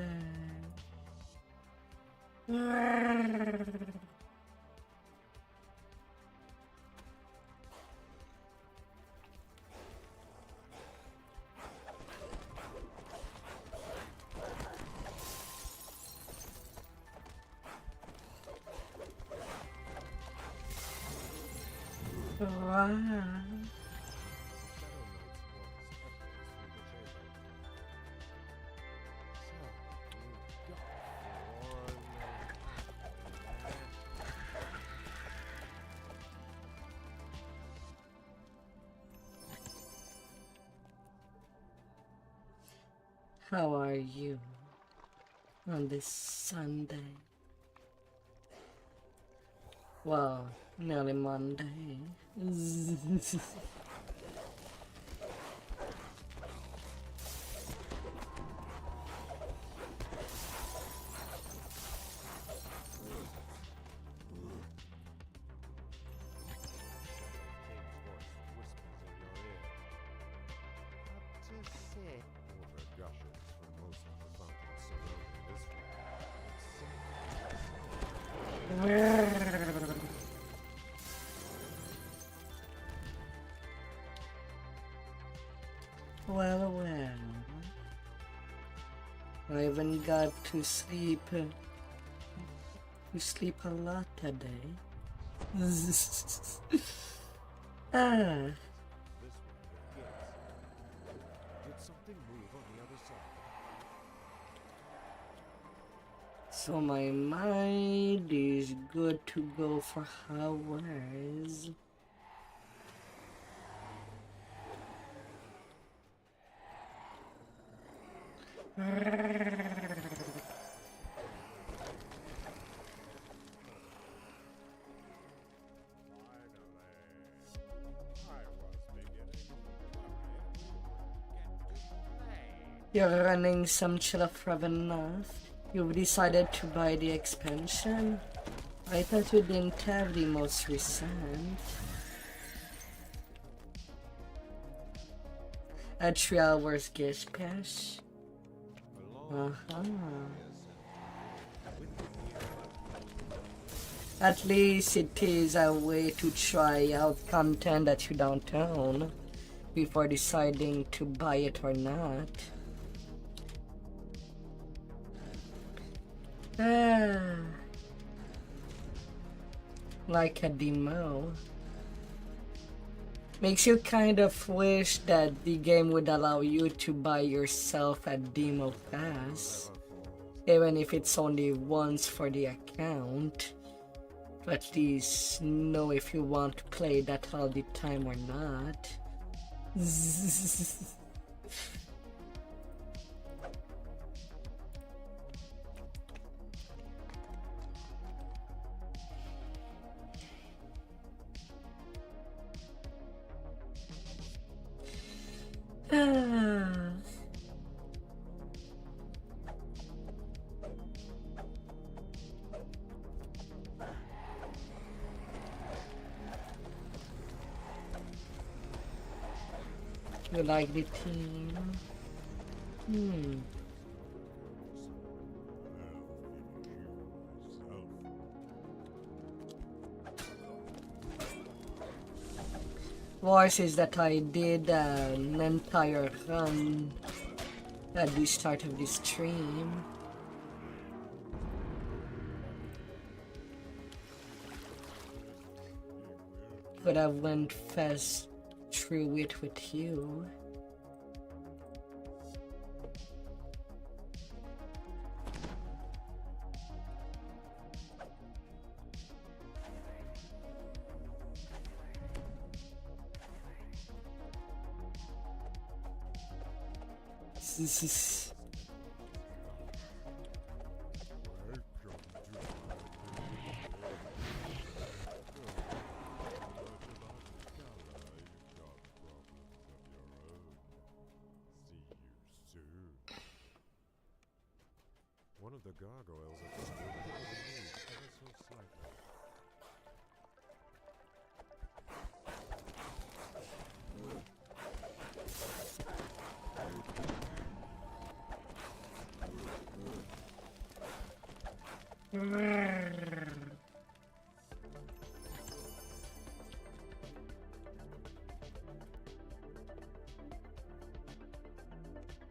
Wow. How are you on this Sunday? Well, nearly Monday. Well, I even got to sleep a lot today. Ah. Did something move on the other side? So my mind is good to go for hours. You're running some chill of Ravenloft. You've decided to buy the expansion? I thought you didn't have the most recent. A 3 hours guest pass? At least it is a way to try out content that you don't own. before deciding to buy it or not. Like a demo. Makes you kind of wish that the game would allow you to buy yourself a demo pass, even if it's only once for the account. To at least know if you want to play that all the time or not. You like the team? Worse is that I did an entire run at the start of the stream. Could have went fast through it with you. This is One of the gargoyles at this point moved ever so slightly.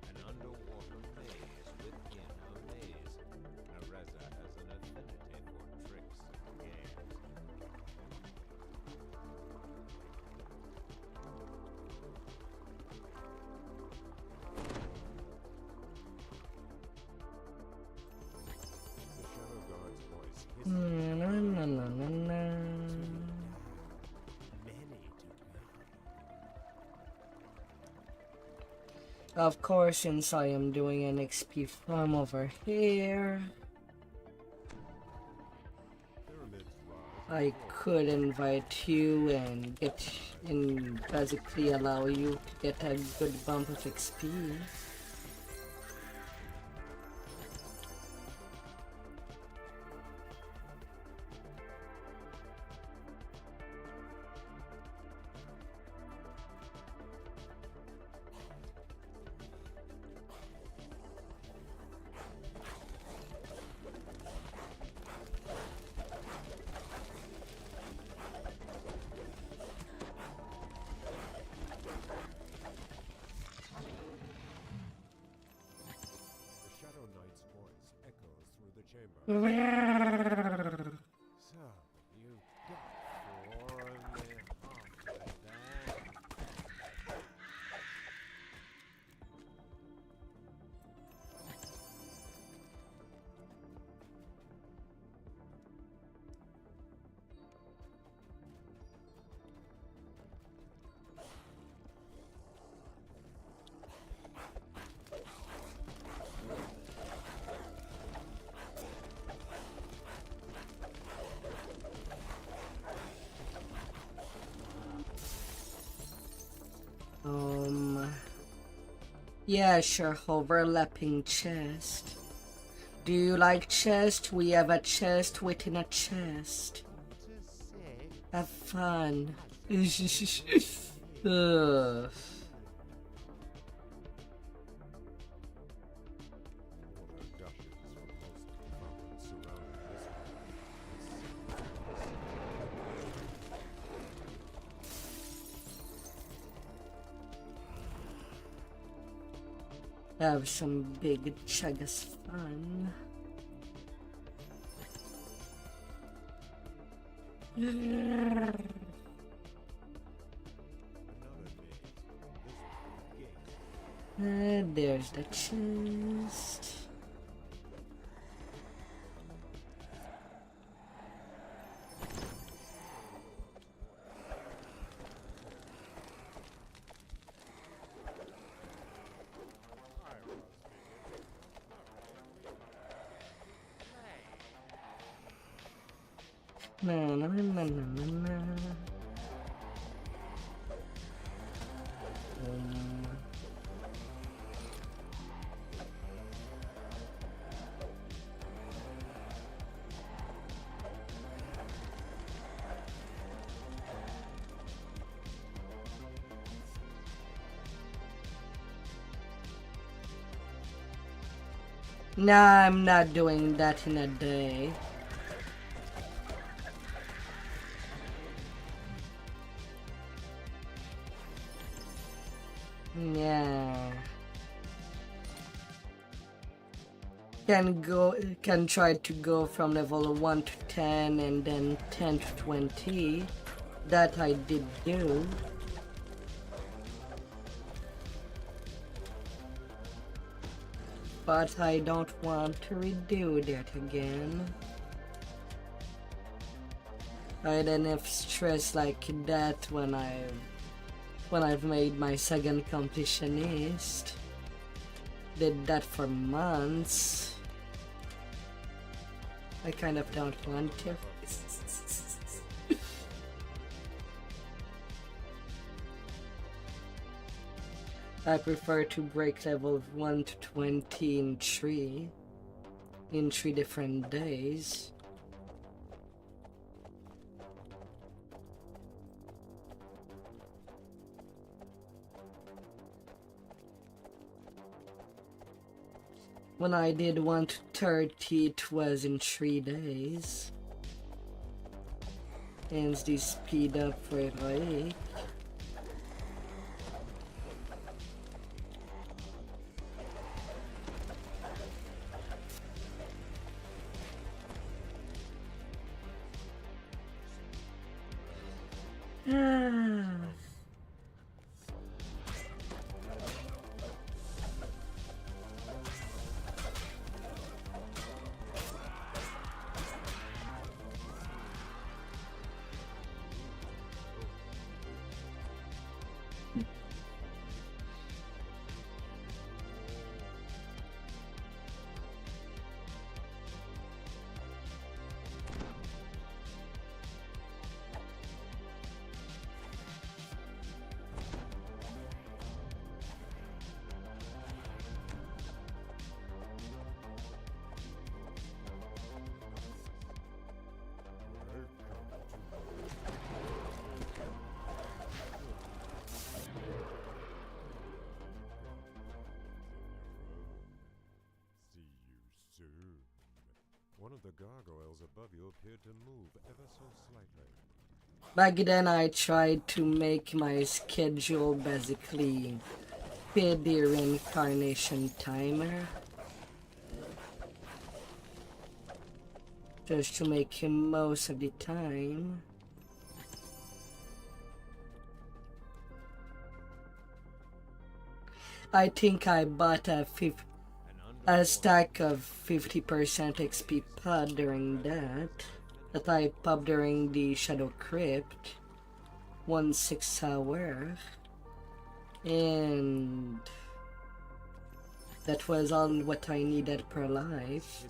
An underwater maze within a maze. Nareza has an affinity for tricks and games. The Shadow Guard's voice hissed na na na na na. many to Of course, since I am doing an XP farm over here, pyramids rise. I could invite you and basically allow you to get a good bump of XP. The Shadow Knight's voice echoes through the chamber. So, you got 4 and a half of that. Yeah, sure, overlapping chest. Do you like chest? We have a chest within a chest. Have fun. Ugh. Water gushes from most mountains surrounding this one. Have some big chagas fun. There's the chest. Na na na na na na. Nah, I'm not doing that in a day. Yeah. Can try to go from level 1 to 10 and then 10 to 20. That I did do. But I don't want to redo that again. I had enough stress like that when I've made my second completionist. Did that for months. I kind of don't want to. I prefer to break level 1 to 20 in 3 different days. When I did 1 to 30, it was in 3 days. Hence the speed up for Heroic. One of the gargoyles above you appeared to move ever so slightly. Back then I tried to make my schedule basically fit the reincarnation timer. Just to make him most of the time. I think I bought a stack of 50% XP pod during that I popped during the Shadow Crypt 1 6 hour, and that was all what I needed per life.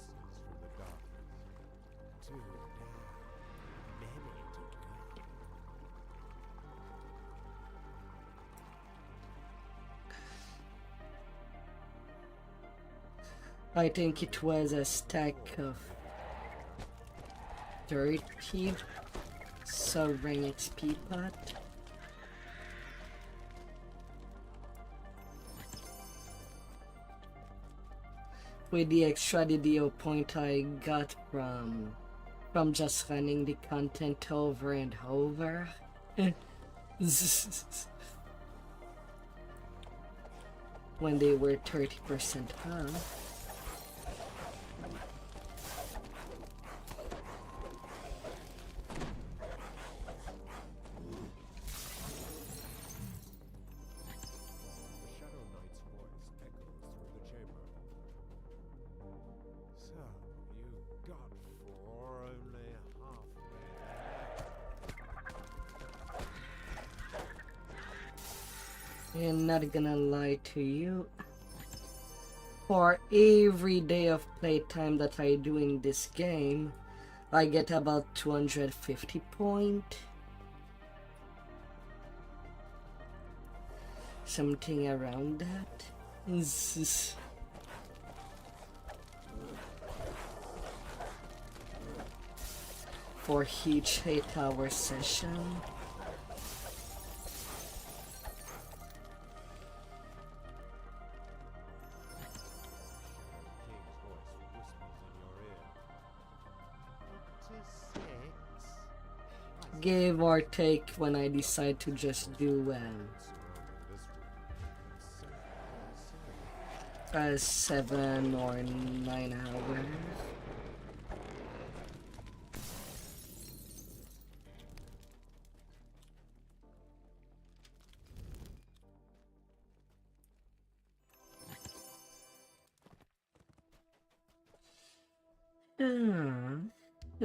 I think it was a stack of 30 Sovereign XP pot. With the extra DDO point I got from just running the content over and over. when they were 30% off. The Shadow Knight's voice echoes through the chamber. So, you got four only halfway there. I'm not gonna lie to you. For every day of playtime that I do in this game, I get about 250 points. Something around that. For each 8-hour session. King's voice whispers in your ear. Up to 6? Give or take when I decide to just do Surrounding this room. 7 or 9 hours.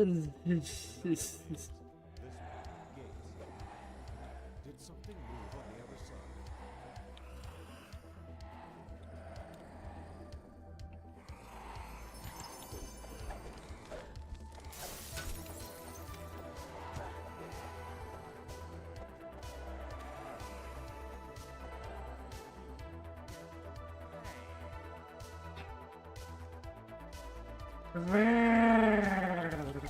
This way, gates. Did something move on the other side? Final lever falls. The door slowly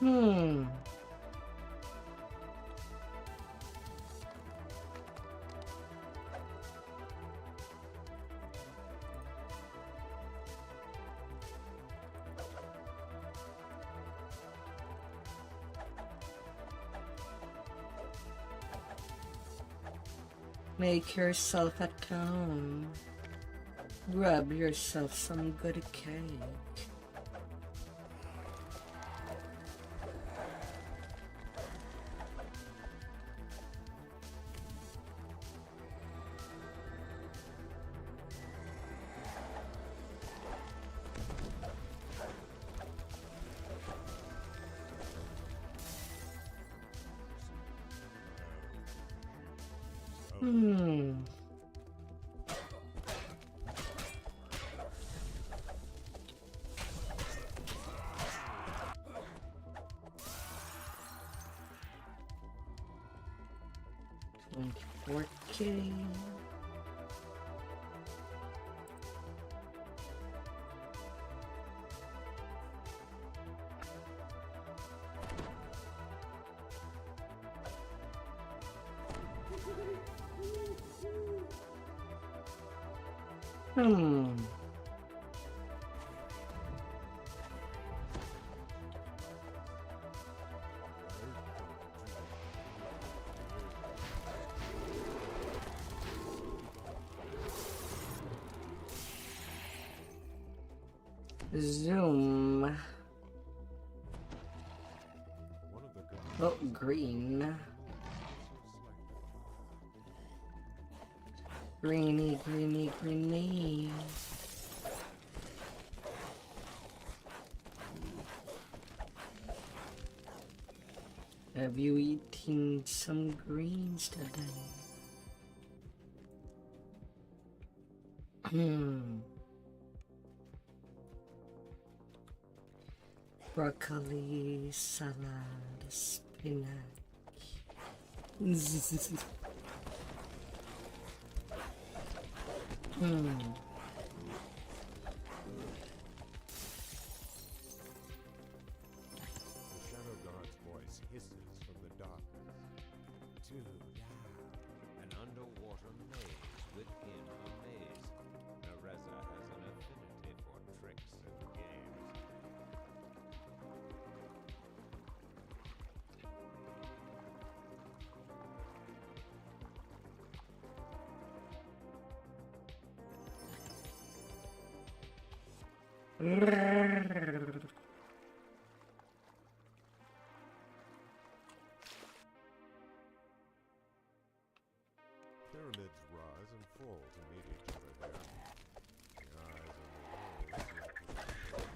Hmm. Make yourself at home. Grab yourself some good cake. Hmm. $24K. Hmm. Zoom. One of the guards Oh, green. Greeny, greeny, greeny. Have you eaten some greens today? broccoli, salad, spinach. The Shadow God's voice hisses from the darkness. Duergar, an underwater maze within a maze. Nereza has an affinity for tricks and games. Pyramids rise and fall to meet each other there. The eyes on the walls look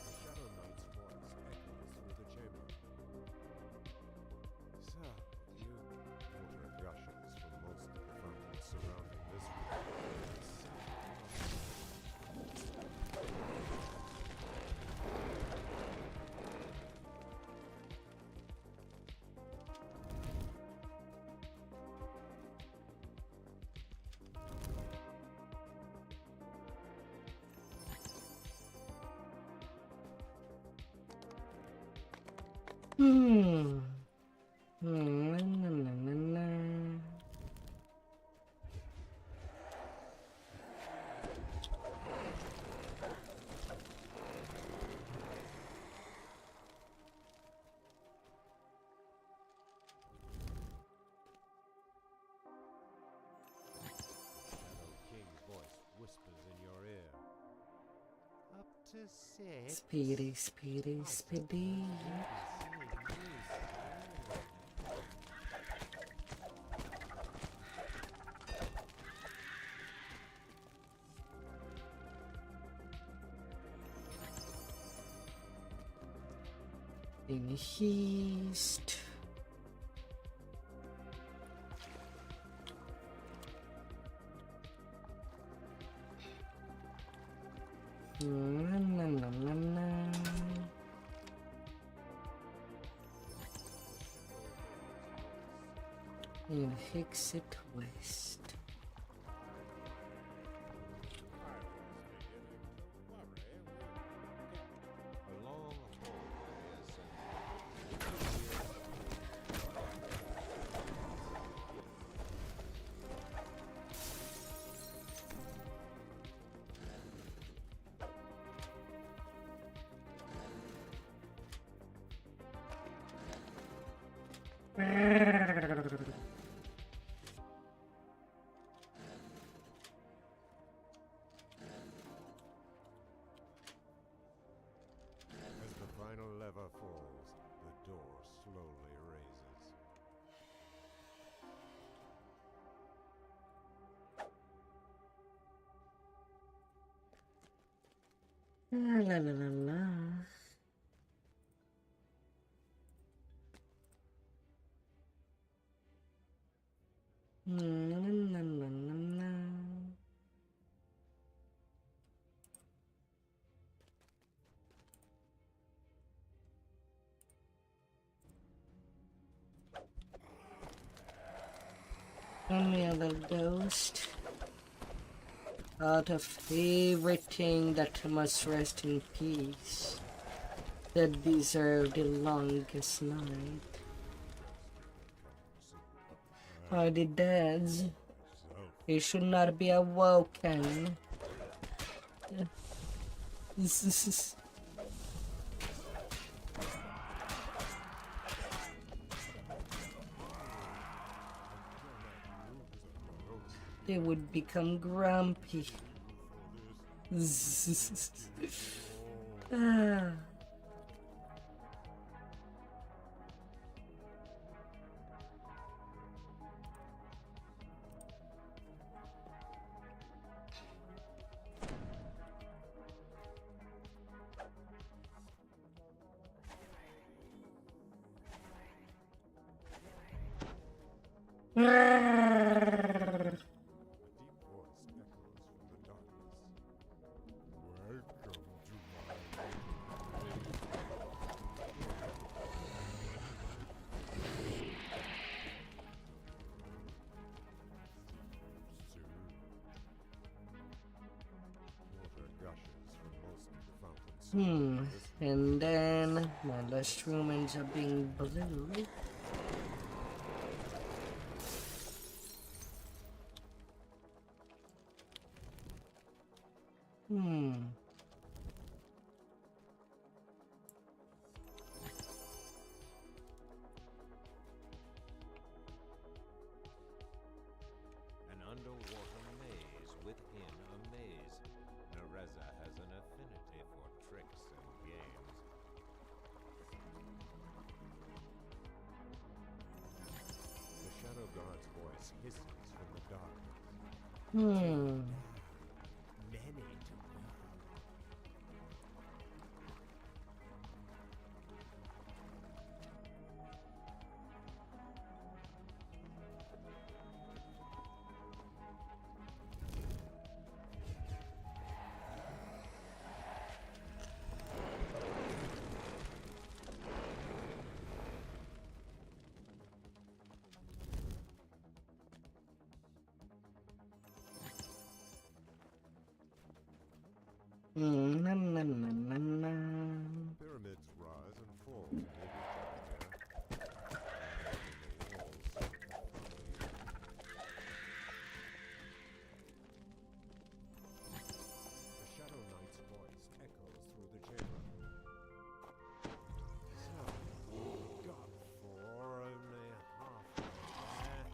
The Shadow Knight's voice echoes through the chamber. So, water gushes from most of the fountains surrounding this room. Na. Shadow King's voice whispers in your ear. Up to 6. Speedy, speedy, speedy. In haste. Na. In Hixit West. A long hallway As the final lever falls, the door slowly raises. La la la la. Na. Only other ghost. Out of everything that must rest in peace, that deserve the longest night, are the deads. They should not be awoken. They would become grumpy. Ah. A deep voice echoes Hmm. And then my last room ends up being blue. Hmm. An underwater maze within a maze. Nereza has an affinity for tricks and games. The Shadow God's voice hisses from the darkness. Hmm. Many to go. Na na na na na. Pyramids rise and fall from every chapter. The walls. The Shadow Knight's voice echoes through the chamber. So, we got for only half there.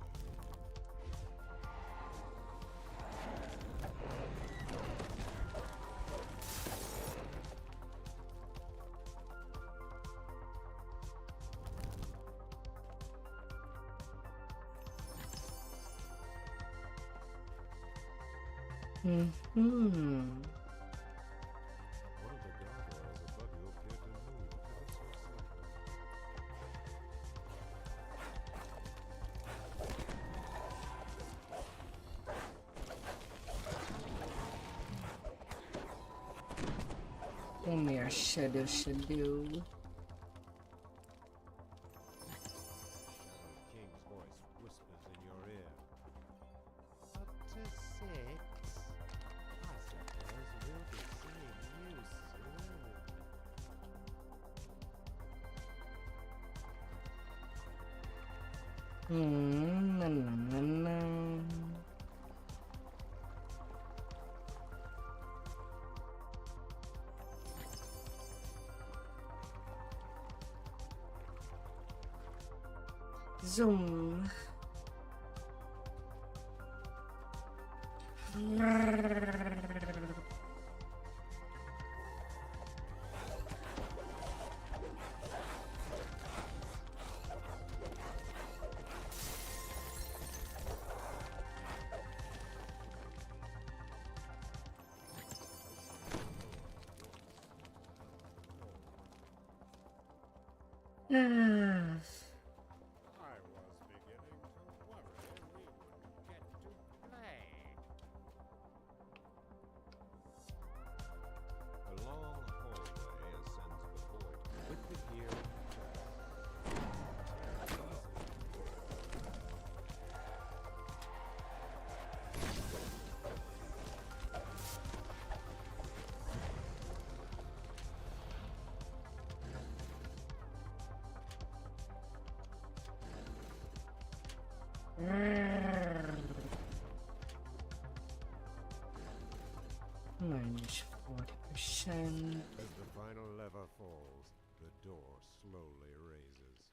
Hmm. One of the gargoyles above you appeared to move ever so slightly. Come here, shadow, shadow. Shadow King's voice whispers in your ear. Up to 6. I suppose we'll be seeing you soon. Na na na na. Zoom. I was beginning to worry we wouldn't get to play. A long hallway ascends before you with the gear Minus 40%. As the final lever falls, the door slowly raises.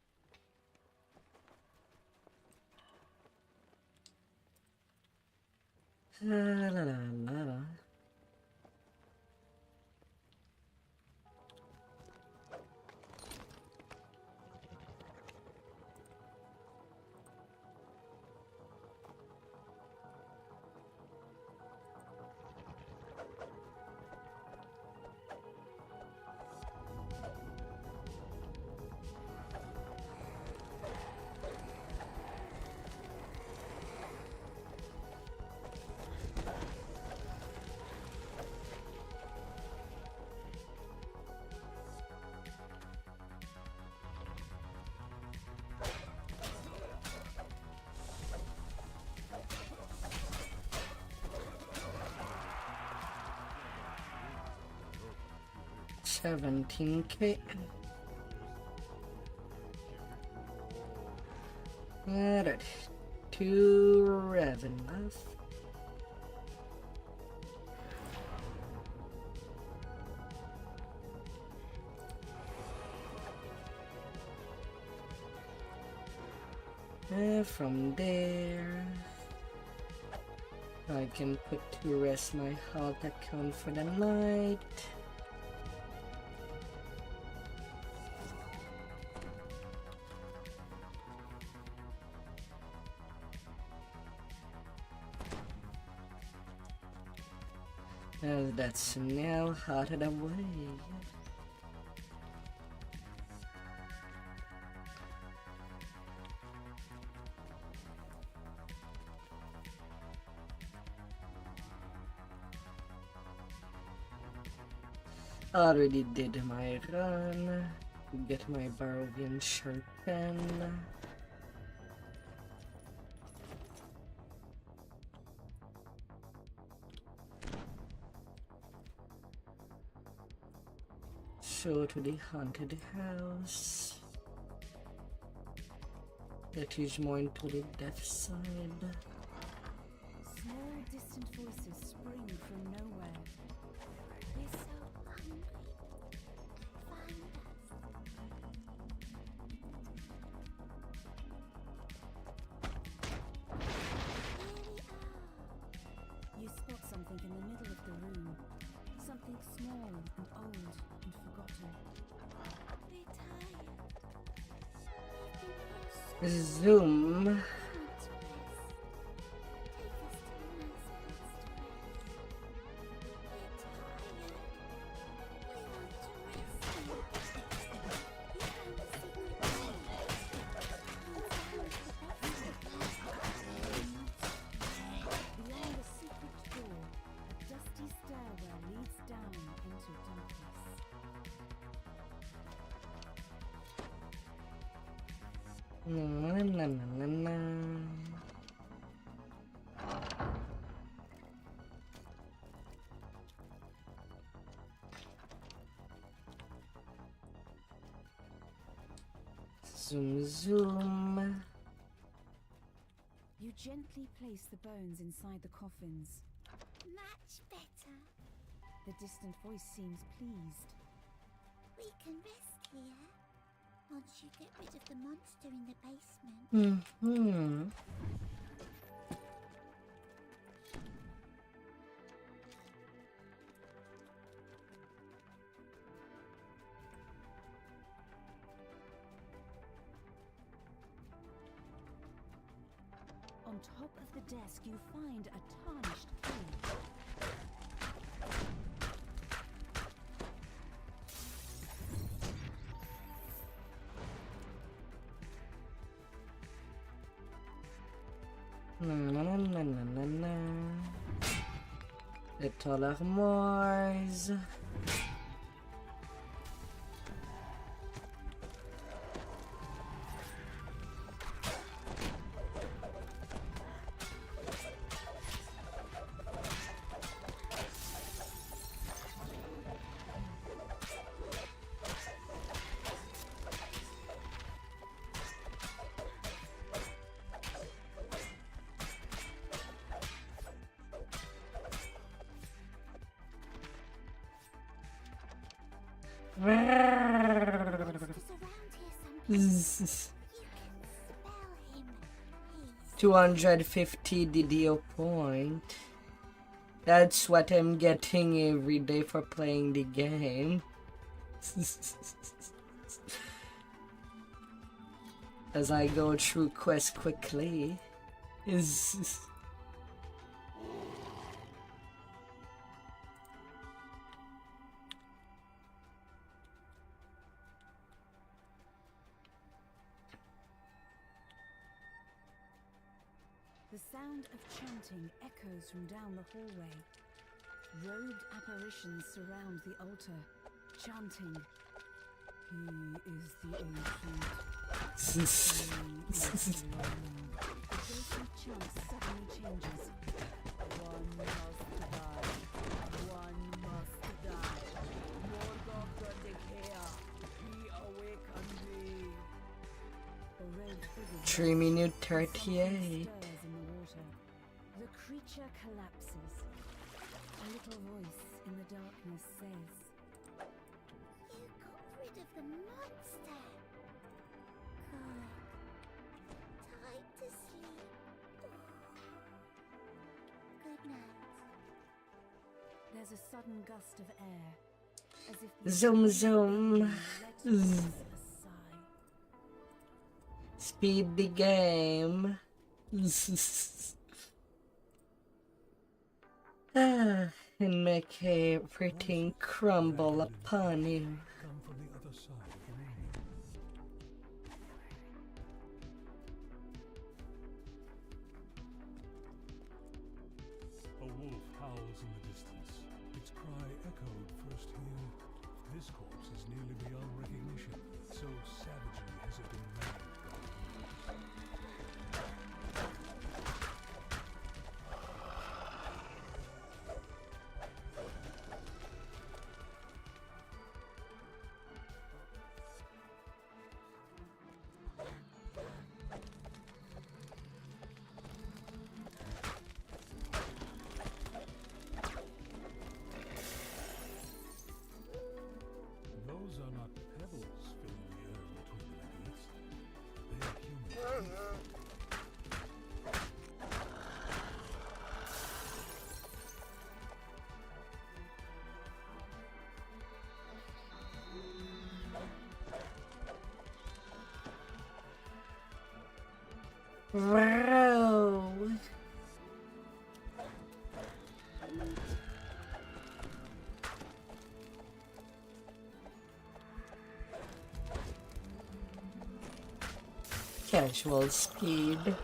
La la la la la. 17k. Alright, 2 revenue left. From there, I can put to rest my health account for the night. That's now out of the way. Already did my run. Get my Barovian sharpen. So to the haunted house. That is more into the death side. Small, distant voices spring from nowhere. We're so hungry. Find us. You spot something in the middle of the room. Something small and old and forgotten. We're tired. We've been here so Zoom. long to rest. Take us to a nice place to rest. We're tired. We want to rest. You found a secret door. Beyond the secret door, a dusty stairwell leads down into darkness. Na, na, na, na, na. Zoom, zoom. You gently place the bones inside the coffins. Much better. The distant voice seems pleased. We can rest here. Once you get rid of the monster in the basement. Mm-hmm. On top of the desk, you find a tarnished key. Na, na, na, na, na, na, na. Little armoires. Monster's around here someplace. You can spell him. He's 250 DDO point. That's what I'm getting every day for playing the game. As I go through quests quickly. The sound of chanting echoes from down the hallway. Robed apparitions surround the altar, chanting, "He is the ancient. He is the one." The ghostly chant suddenly changes. One must die. One must die. Morgoth the 3 minute Something 38. stirs in the water. The creature collapses. A little voice in the darkness says, You got rid of the monster. Good. Time to sleep. Good night. there's a sudden gust of air, as if the Zoom entire zoom. building let loose a sigh. Speed the game. And make everything crumble upon you. Come from the other side of the room. A wolf howls in the distance. Its cry echoed first here. This corpse is nearly beyond recognition. So savagely has it been murdered. Those are not pebbles filling the air between the legs. They are human feet. Wow. Casual speed.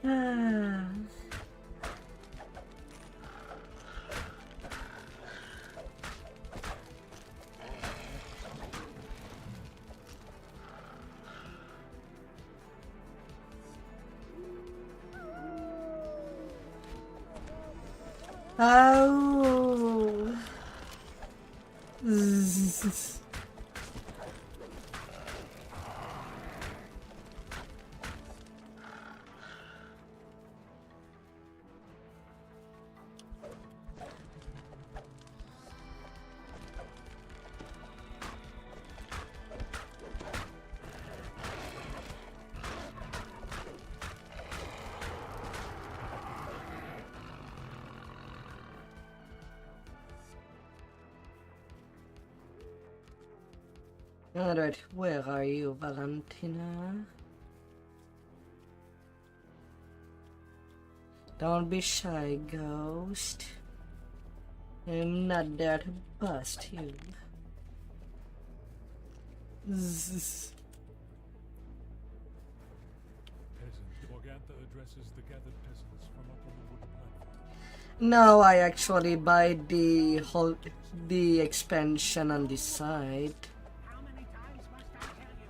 Ah. Oh. Alright, where are you, Valentina? Don't be shy, ghost. I'm not there to bust you. Zzz. Peasant. Morgantha addresses the gathered peasants from up on the wooden platform. No, I actually buy the expansion on the side. How many times must I tell you?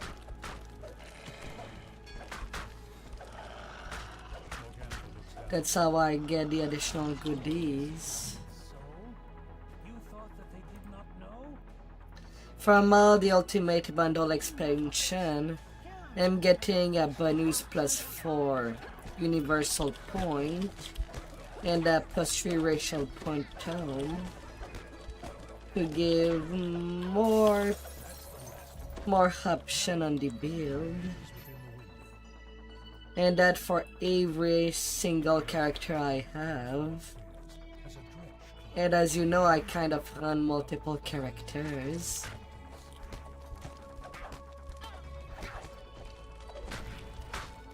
Morgantha looks down. That's how I get the additional goodies. So? You thought that they did not know? From the Ultimate Bundle expansion, I'm getting a bonus plus 4 universal point and a plus 3 racial point tone to give more option on the build. And that for every single character I have. And as you know, I kind of run multiple characters.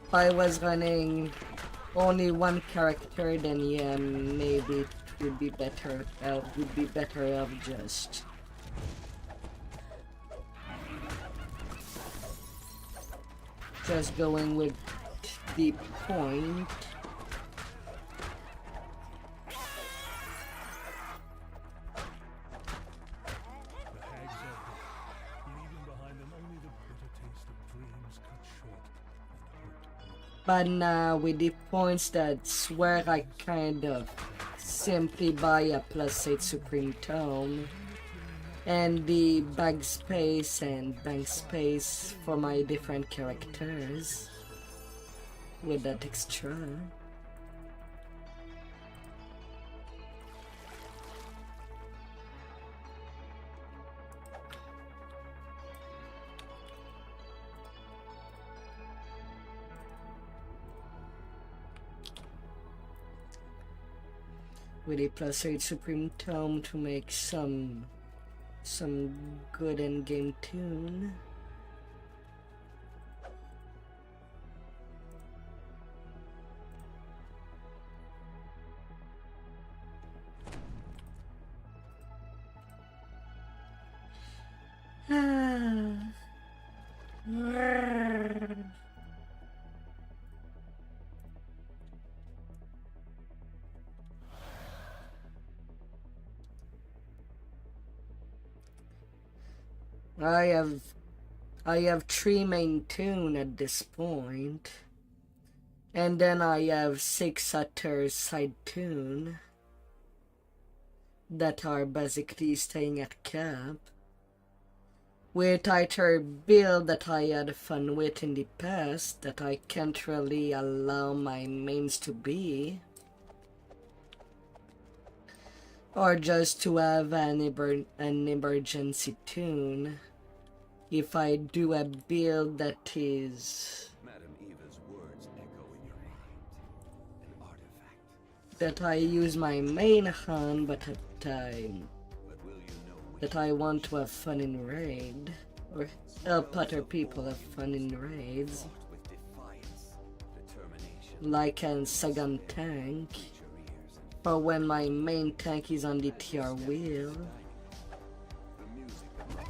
If I was running only one character, then yeah, maybe it would be better. Would be better off just going with the point. The hags are dead, leaving behind them only the bitter taste of dreams cut But now with the points, that's where I kind of simply buy a +8 Supreme Tome and the bag space and bank space for my different characters with that extra. With a +8 Supreme Tome to make some good endgame tune. I have 3 main tune at this point, and then I have 6 other side tune that are basically staying at cap, with either build that I had fun with in the past that I can't really allow my mains to be, or just to have an emergency tune if I do a build that is Madam Eva's words echo in your mind. An artifact. that I use my main on, but at time But will you know which that I want to have fun in raid, or help other people have fun in raids, with defiance, determination, like a second tank, your ears and or when my main tank is on the TR wheel. the music of my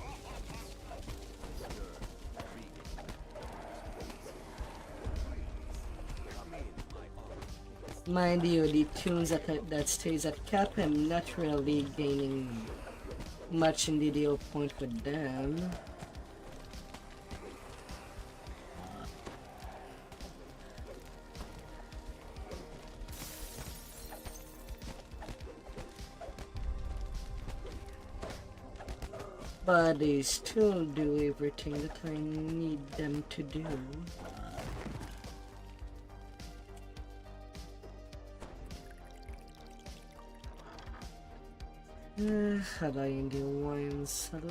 Mind you, the tunes that stays at cap, I'm not really gaining much in the deal point with them. But they still do everything that I need them to do. Halayin the wine salad.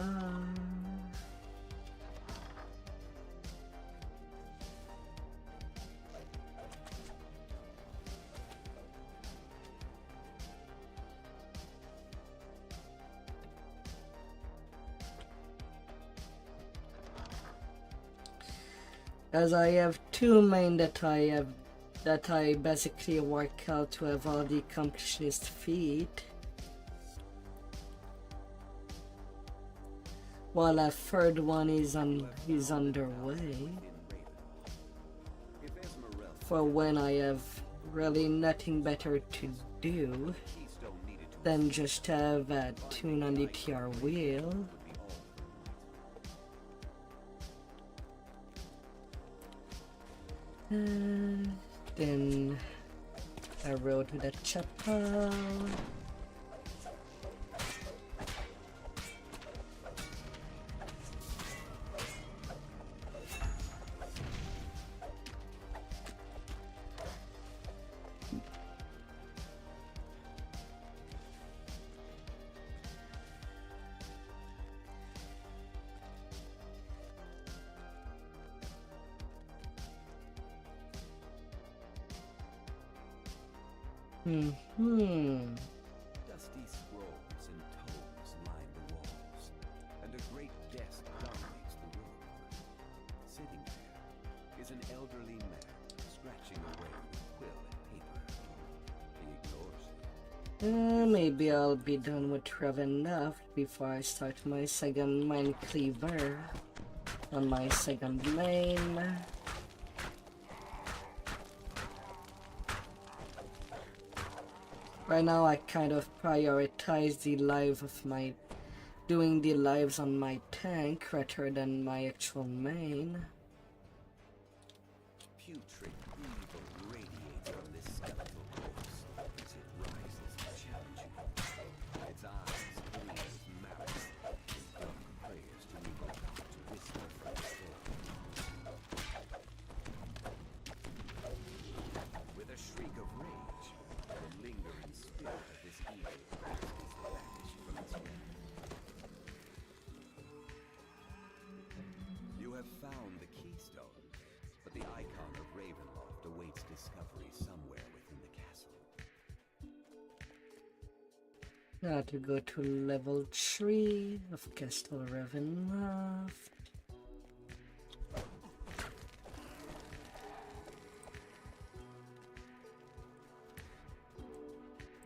As I have 2 main that I basically work out to have all the accomplished feat, while a third one is underway for when I have really nothing better to do than just have a tune on the TR wheel. Then I rode with a chapel. dusty scrolls and tomes line the walls, and a great desk dominates the room. Sitting there is an elderly man scratching away with quill and paper. He ignores you. Maybe I'll be done with Rev enough before I start my second Mindcleaver on my second main. Right now I kind of prioritize the life of doing the lives on my tank rather than my actual main. Putrid evil of rage, the lingering spirit of this evil is banished from its realm. You have found the keystone, but the icon of Ravenloft awaits discovery somewhere within the castle. Now to go to level 3 of Castle Ravenloft.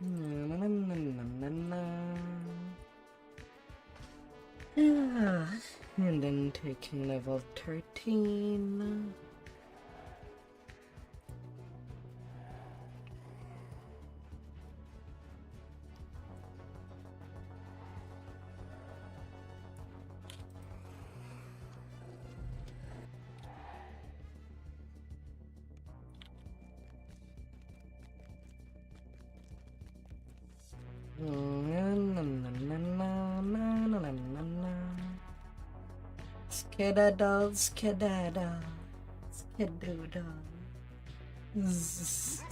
Na, na, na, na, na, na. Yeah. And then taking level 13. Skedaddle, skedaddle, skedoodle. Zzz.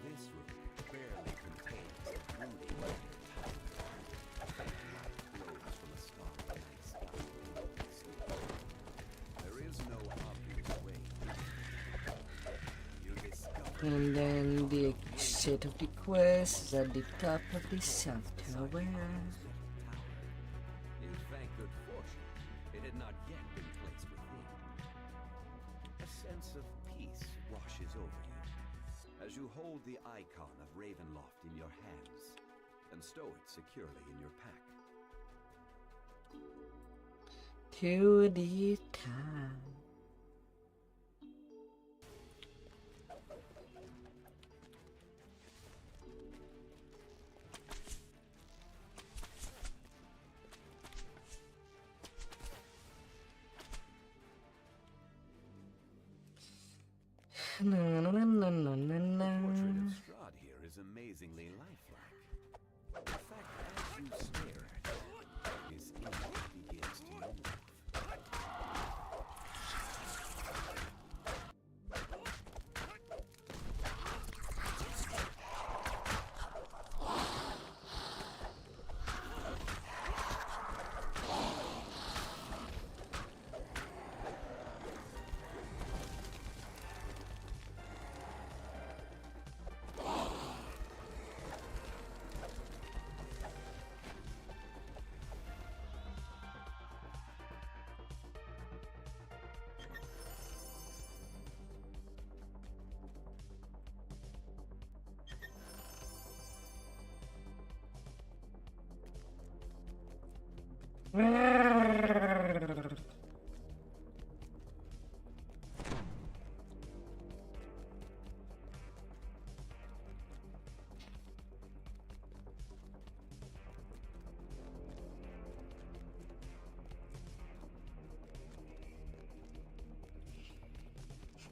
This room barely contains a brooding flows from a starry night sky. There is no obvious way. You discover And then the exit of the quest is at the top of the South Tower. In thank good fortune, it had not yet been placed within. A sense of peace washes over you as you hold the icon of Ravenloft in your hands and stow it securely in your pack. To the top. Na, na, na, na, na, na, The na. portrait of Strahd here is amazingly lifelike. In fact, as you stare at it, his image begins to move.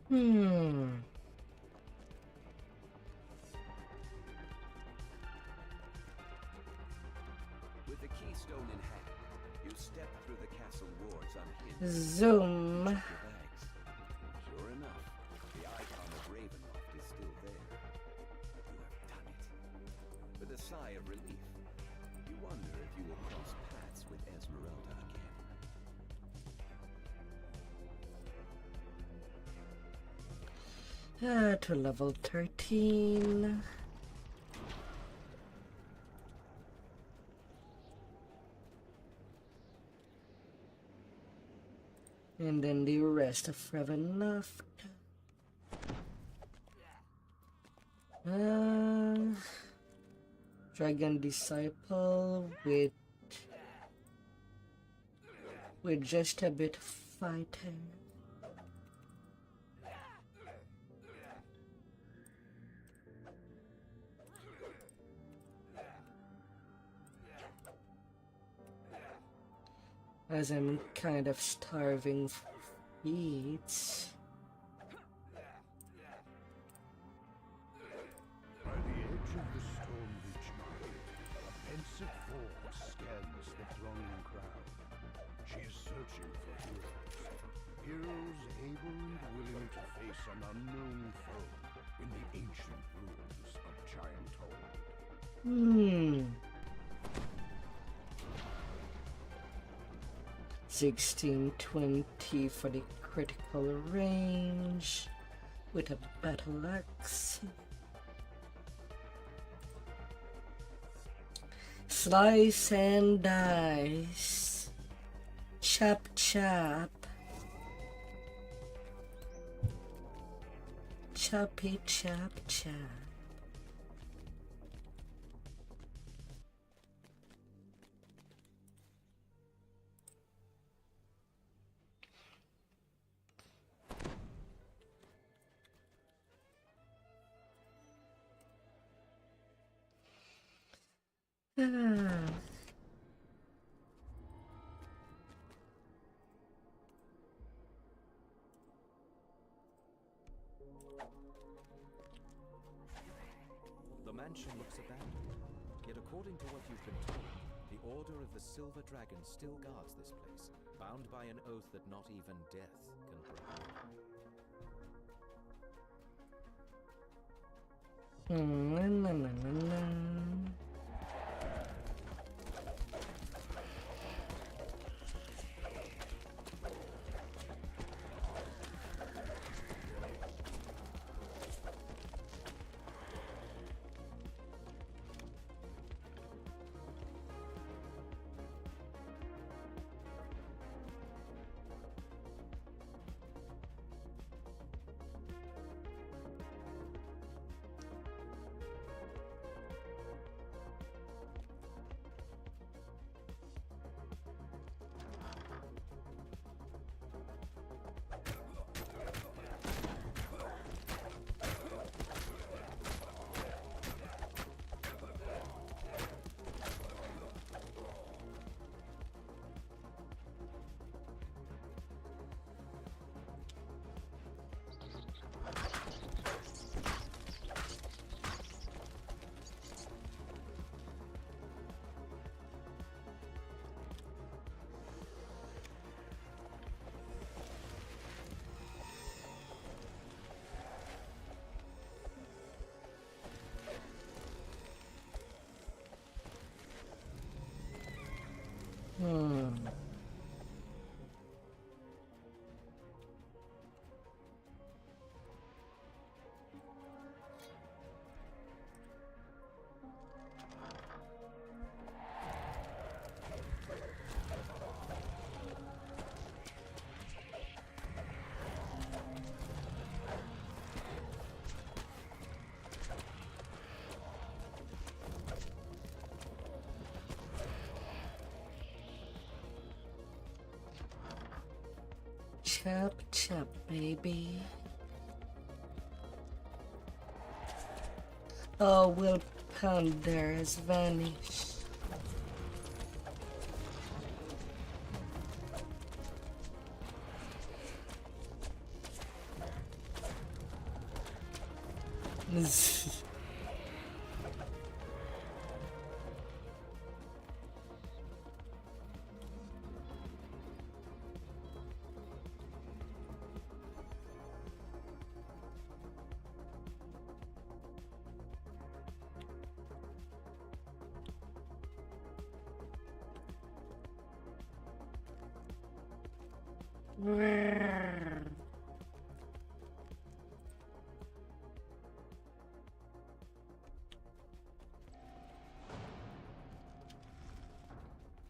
Hmm. With the keystone in hand, you step through the castle wards unhinged. Zoom. Check your bags. Sure enough, the icon of Ravenloft is still there. You have done it. With a sigh of relief, you wonder if you will cross paths with Esmeralda again. To level 13. And then the rest of Ravenloft. Dragon Disciple with with just a bit of fighting. As I'm kind of starving for eats. By the edge of the storm reach line, a pensive form scans the thronging crowd. She is searching for heroes. Heroes able and willing to face an unknown foe in the ancient ruins of Giant Hold. 1620 for the critical range with a battle axe. Slice and dice. Chop chop. Choppy chop chop. The mansion looks abandoned, yet according to what you've been told, the Order of the Silver Dragon still guards this place, bound by an oath that not even death can break. Chop chop, baby. Oh, Will Pounder has vanished.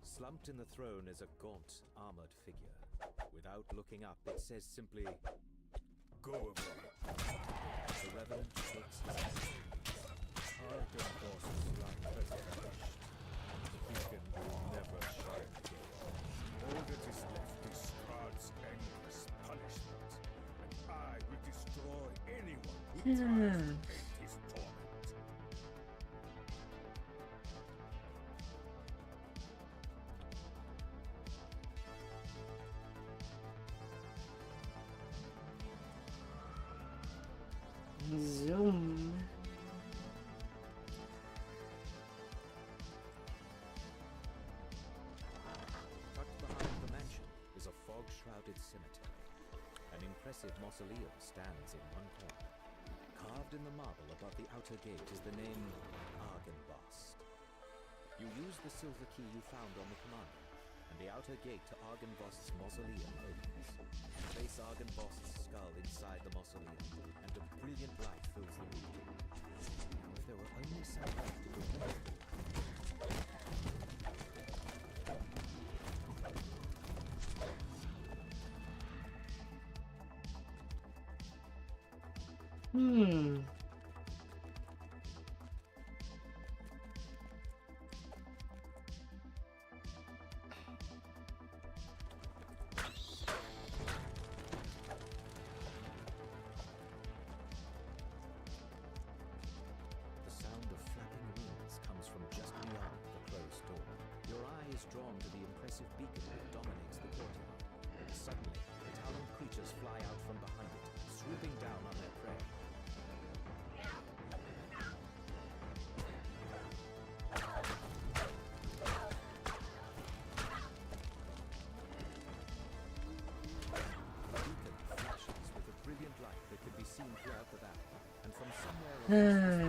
Slumped in the throne is a gaunt, armored figure. Without looking up, it says simply, "Go away." The Reverend shakes his head. Our forces like preservation. The beacon will never shine again. All that is left is Strahd's endless punishment, and I will destroy anyone who tries to end his torment. Zoom. Tucked behind the mansion is a fog-shrouded cemetery. An impressive mausoleum stands in one corner. Carved in the marble above the outer gate is the name Argynvost. You use the silver key you found on the commander, and the outer gate to Argynvost's mausoleum opens. Place Argynvost's skull inside the mausoleum, and a brilliant light fills the room. Now, if there were only some way to prevent it. The sound of flapping wings comes from just beyond the closed door. Your eye is drawn to the impressive beacon that dominates the courtyard. Suddenly, taloned creatures fly out from behind it, swooping down on their prey. The beacon flashes with a brilliant light that can be seen throughout the valley, and from somewhere across the space,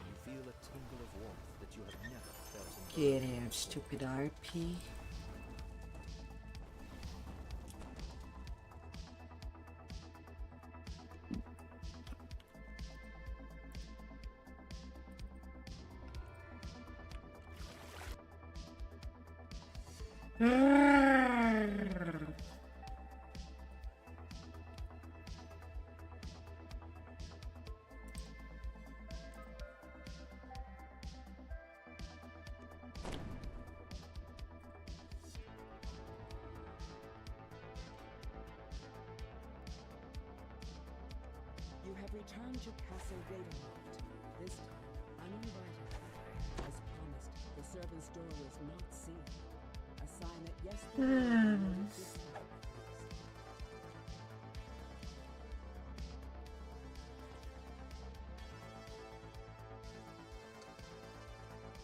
you feel a tingle of warmth that you have never felt in Get out, stupid RP. You have returned to Castle Ravenloft, this time uninvited. As promised, the servant's door was not sealed. A sign that yes, the Lord wanted this time at least.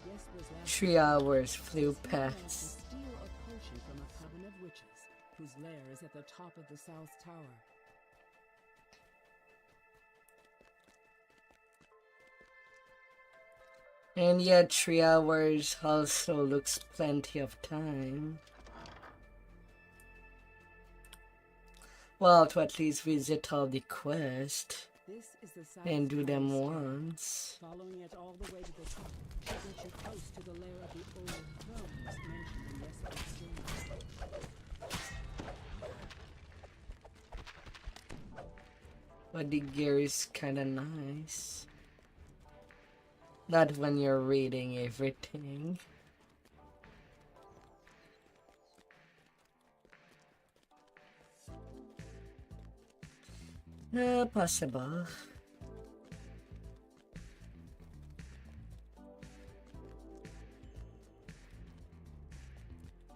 Yes, was last 3 hours flew Someone managed to past. steal a potion from a coven of witches, whose lair is at the top of the South Tower. And yet 3 hours also looks plenty of time. Well, to at least visit all the quests This is the South and do Tower them stair. once. Following it all the way to the top should get you close to the lair of the old thrones mentioned in yesterday's story. But the gear is kinda nice. Not when you're reading everything. Possible.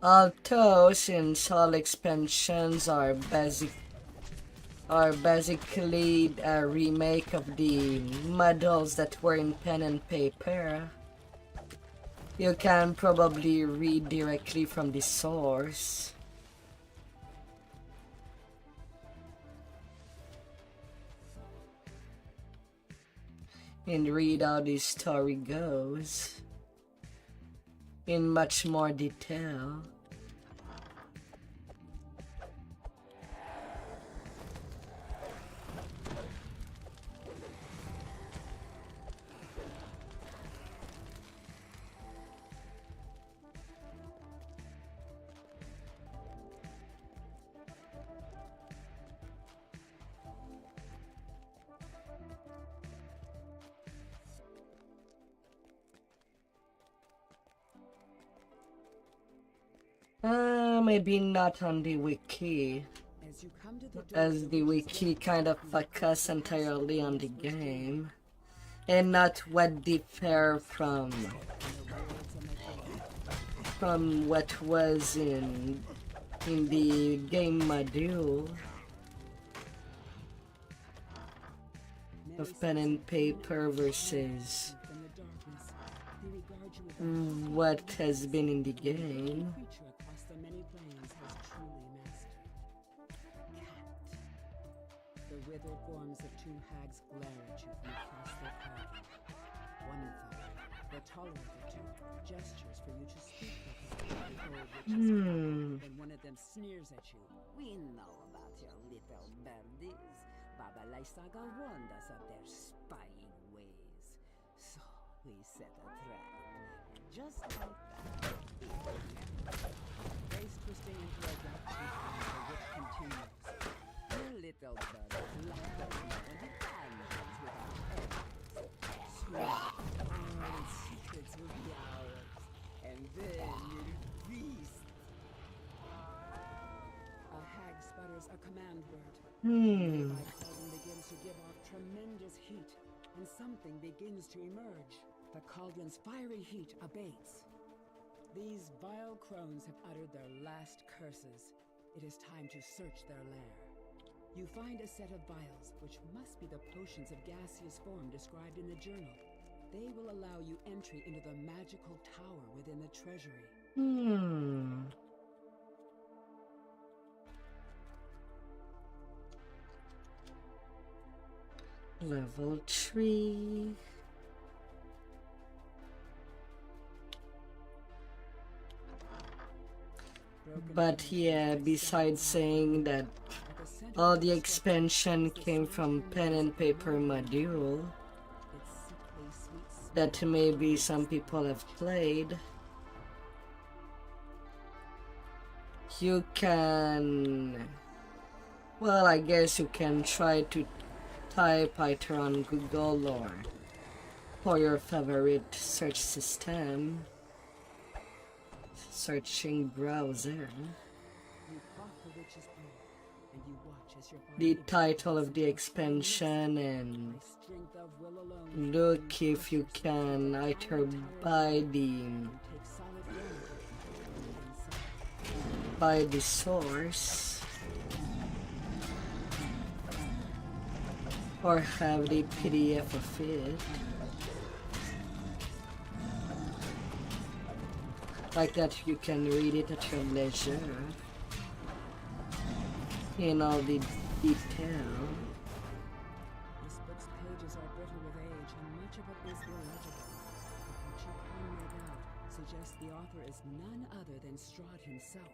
Although, since all expansions are basically a remake of the models that were in pen and paper, you can probably read directly from the source. And read how the story goes in much more detail. Maybe not on the wiki, As you come to the door as the wiki kind of focus entirely on the game, and not what differ from what was in the game module of pen and paper versus from the darkness, they regard you with a what has been in the game. creature across the many planes has truly mastered. Cat. The withered forms of two hags glare at you from across their cauldron. One of them, the taller of the two, gestures for you to speak with him. Behold, which is Then one of them sneers at you. We know about your little birdies. Baba Lysaga warned us of their spying ways. So we set a trap. And just like that, face twisting into a dark the whip continues. Your little birdies like the wind and the tangents without ends. Soon, all its secrets will be ours. And then you'll feast. A hag sputters a command word. The cauldron begins to give off tremendous heat, and something begins to emerge. The cauldron's fiery heat abates. These vile crones have uttered their last curses. It is time to search their lair. You find a set of vials, which must be the potions of gaseous form described in the journal. They will allow you entry into the magical tower within the treasury. Level 3. But yeah, besides saying that all the expansion came from pen and paper module that maybe some people have played, you can, well, I guess you can try to type either on Google or your favorite search system, searching browser, the title of the expansion and look if you can either buy the source or have the PDF of it. Like that you can read it at your leisure in all the detail. This book's pages are brittle with age, and much of it is illegible. But what you can make out suggests the author is none other than Strahd himself.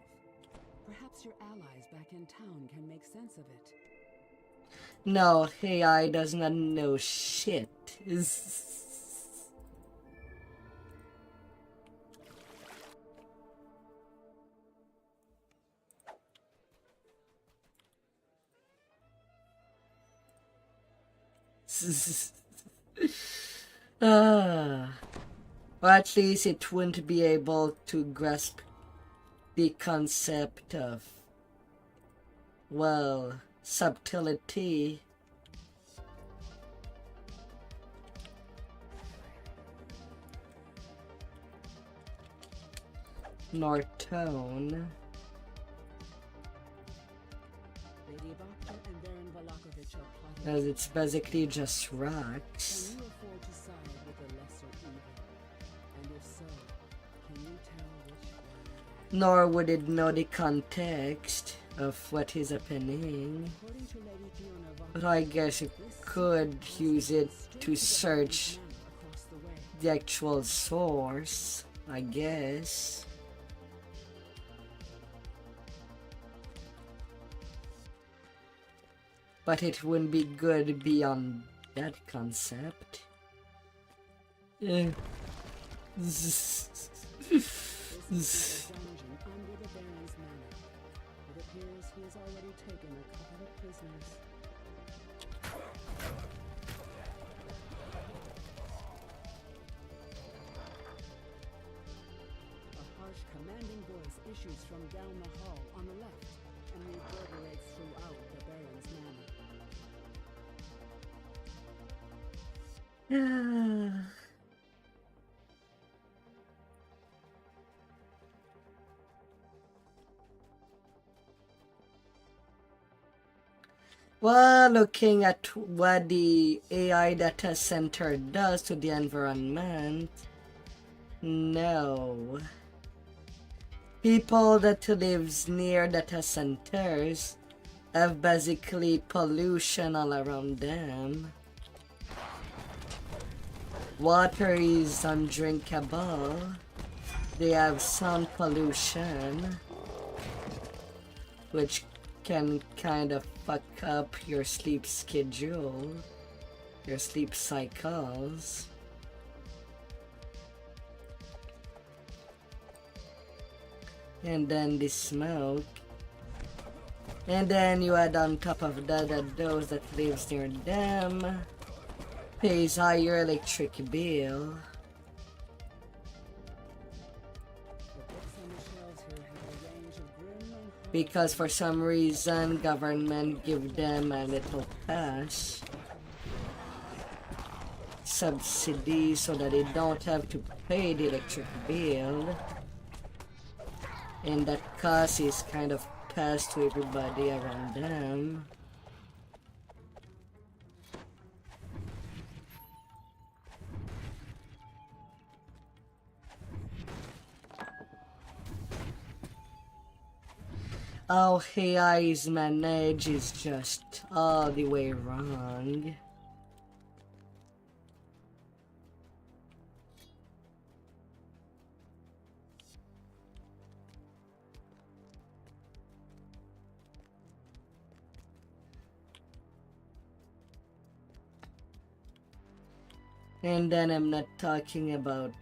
Perhaps your allies back in town can make sense of it. No, AI does not know shit. Or at least it wouldn't be able to grasp the concept of, well, subtlety. Nor tone. Lady Bacta and Baron Valakovich are plotting. As it's basically just rocks. Can you afford to side with the lesser evil? And if so, can you tell which one? Nor would it know the context of what is happening. According to Lady Fiona Vaughn, But I guess you could use it to search across the way. the actual source, I guess. But it wouldn't be good beyond that concept. This is the dungeon under the Baron's manor. It appears he has already taken a couple of prisoners. A harsh, commanding voice issues from down the hall on the left and reverberates throughout the Baron's manor. Well, looking at what the AI data center does to the environment, no. People that lives near data centers have basically pollution all around them. Water is undrinkable. They have sound pollution, which can kind of fuck up your sleep schedule, your sleep cycles. And then the smoke. And then you add on top of that those that lives near them pays higher electric bill. Because for some reason government give them a little cash subsidy so that they don't have to pay the electric bill, and that cost is kind of passed to everybody around them. How AI is managed is just all the way wrong. And then I'm not talking about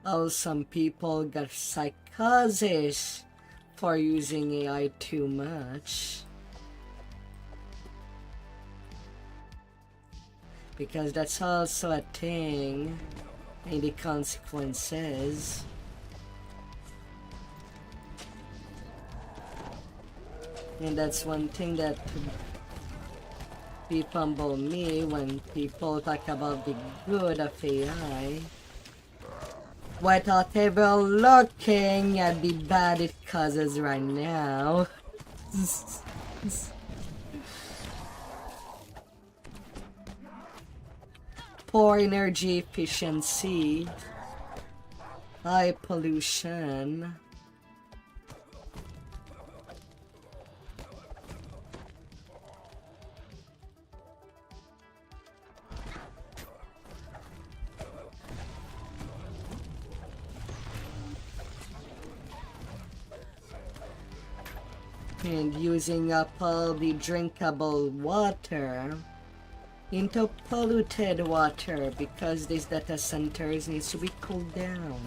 how some people got psychosis for using AI too much, because that's also a thing in the consequences. And that's one thing that befumble me when people talk about the good of AI, without ever looking at the bad it causes right now. Poor energy efficiency, high pollution, and using up all the drinkable water into polluted water because these data centers needs to be cooled down.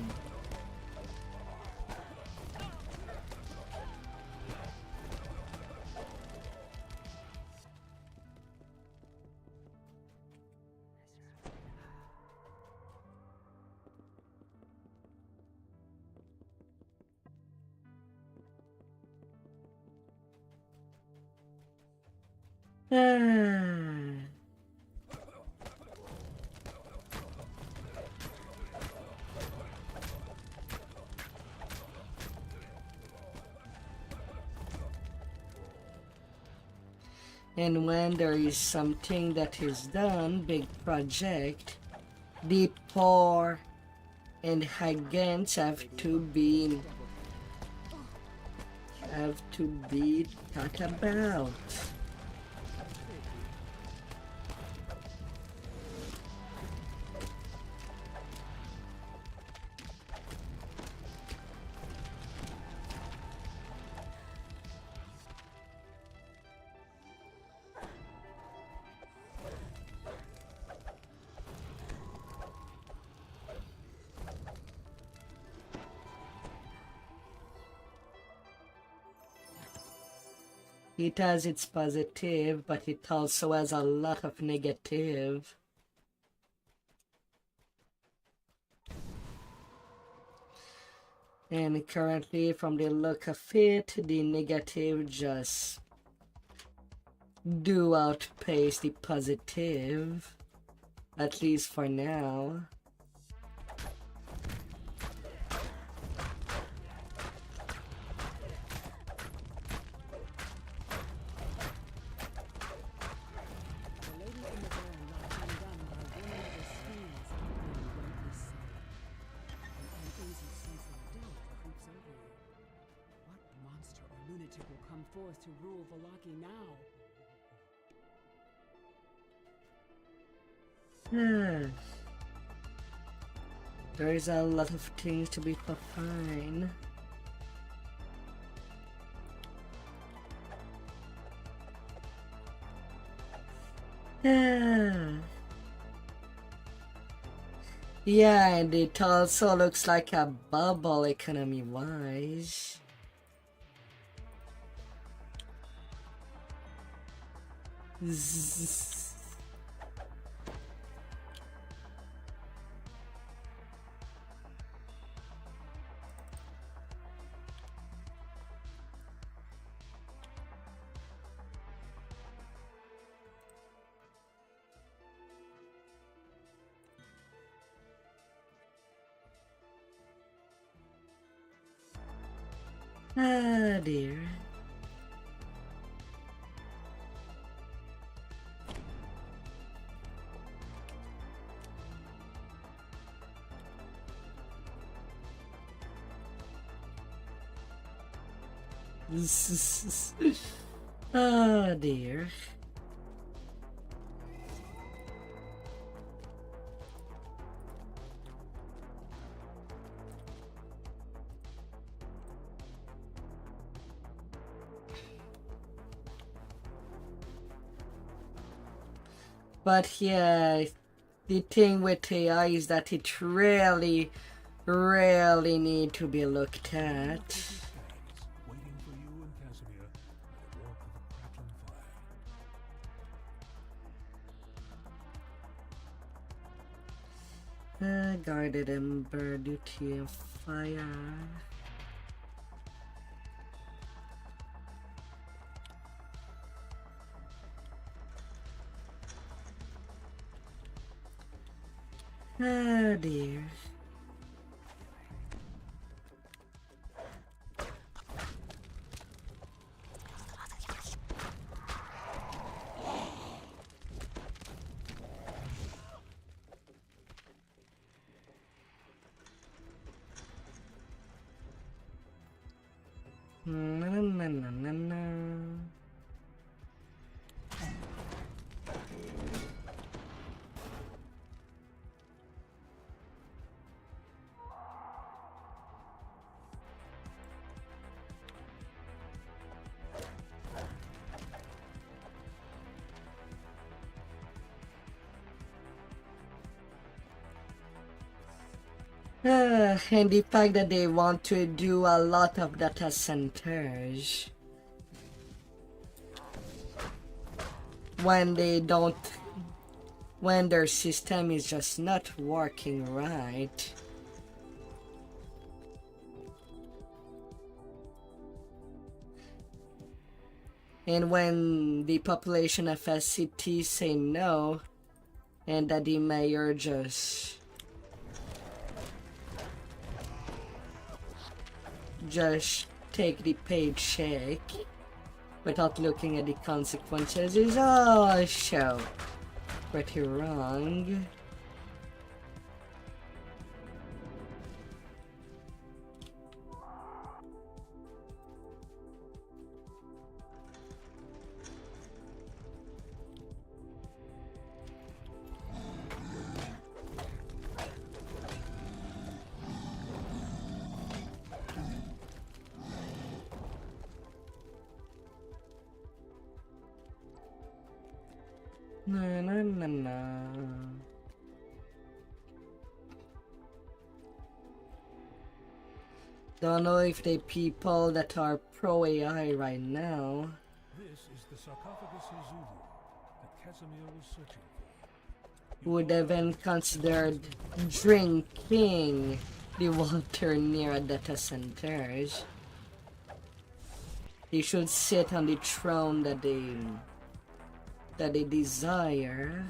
And when there is something that is done, big project, the poor and Hagans have to be thought about. It has its positive, but it also has a lot of negative. And currently, from the look of it, the negative just do outpace the positive, at least for now. The lady in the van locked undone by one another's screams, then rightly so. An uneasy sense of doubt creeps over you. What monster or lunatic will come forth to rule Vallaki now? There's a lot of things to be fine. Yeah, and it also looks like a bubble economy-wise. Ah, dear. Oh dear. But yeah, the thing with AI is that it really need to be looked at. Waiting for you and Casimir at the warp of a crackling fire. Guarded Ember, duty of fire. Oh dear. Na na na na na. And the fact that they want to do a lot of data centers when they don't, when their system is just not working right. And when the population of a city say no, and that the mayor just take the paycheck without looking at the consequences is also pretty wrong. Na na na na. Don't know if the people that are pro AI right now This is the sarcophagus Izudu that Casimir was searching for. would even considered drinking They won't turn near data centers. They should sit on the throne that they desire.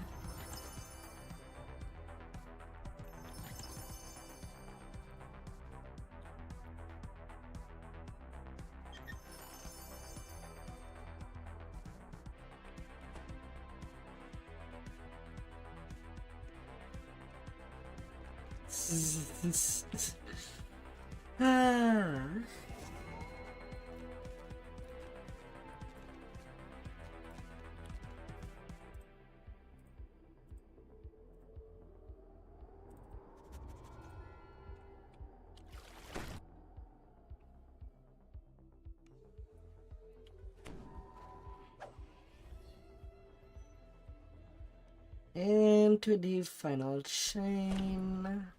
Ah. And to the final chain.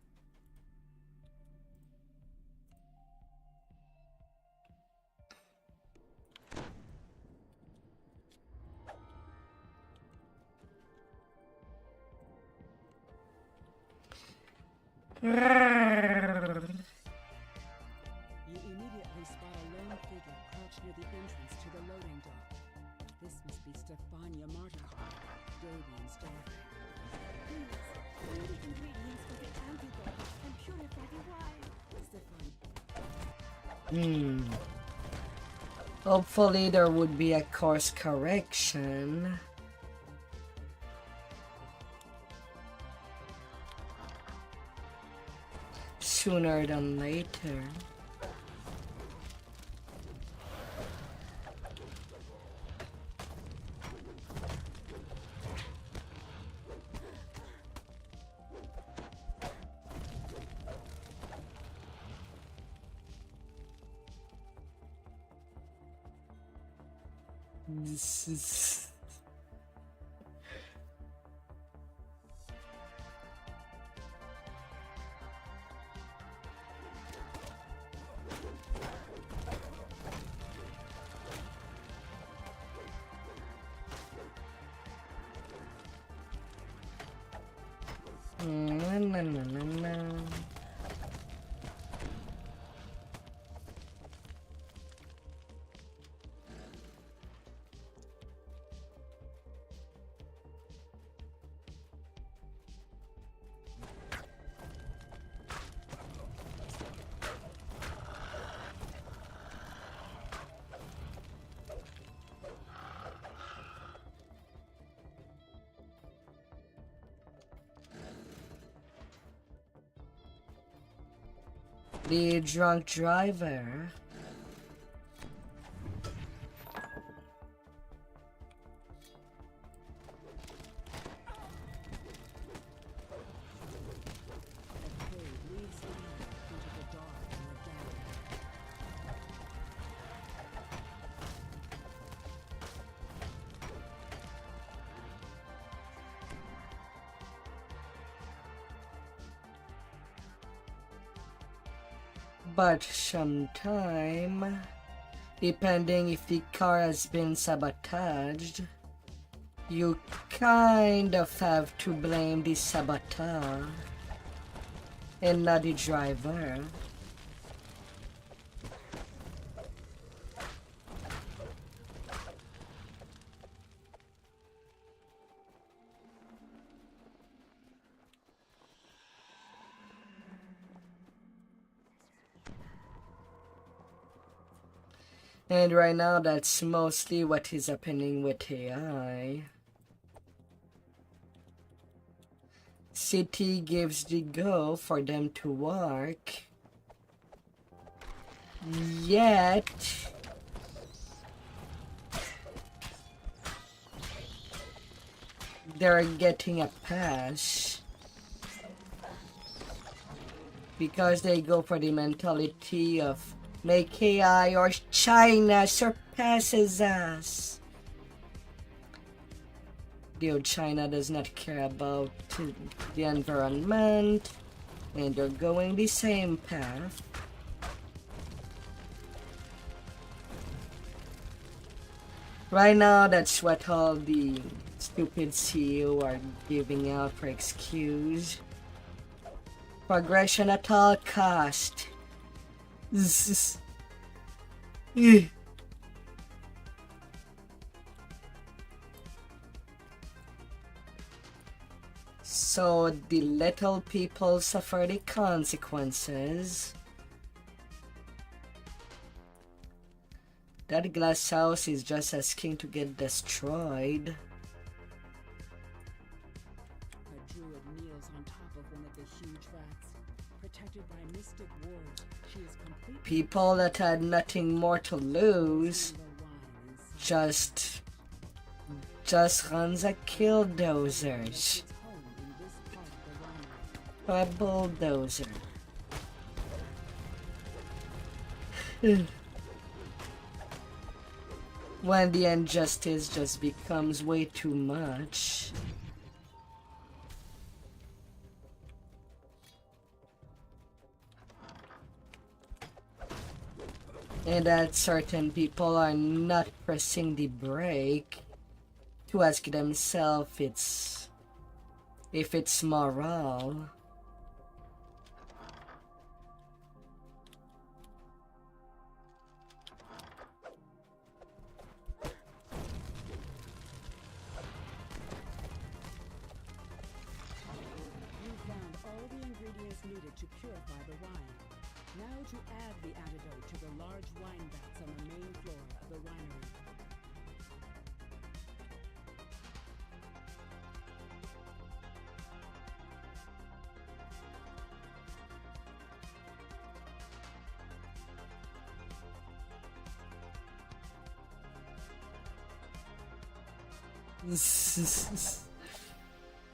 You immediately spot a lone figure crouched near the entrance to the loading dock. This must be Stefania Martinkoff, Davian's daughter. Please, I need the ingredients for the antidote and purify the wine. Stefan, Hopefully there would be a course correction. Sooner than later. This is... Na, na, na, na, na. The drunk driver. the cave leads down into the dark and the gallery. But sometime, depending if the car has been sabotaged, you kind of have to blame the saboteur and not the driver. And right now, that's mostly what is happening with AI. City gives the go for them to work. Yet, they're getting a pass. Because they go for the mentality of make AI or China surpasses us. The old China does not care about the environment, and they're going the same path. Right now, that's what all the stupid CEO are giving out for excuse. Progression at all cost. Zzz. Eh. So the little people suffer the consequences. That glass house is just asking to get destroyed. A druid kneels on top of one of the huge vats. Protected by mystic wards, she is completely People that had nothing more to lose the wine inside. just runs a killdozer. Its home in this part of the winery. A bulldozer. When the injustice just becomes way too much. And that certain people are not pressing the brake to ask themselves if it's moral. You found all the ingredients needed to purify the wine. Now to add the antidote to the large wine vats on the main floor of the winery.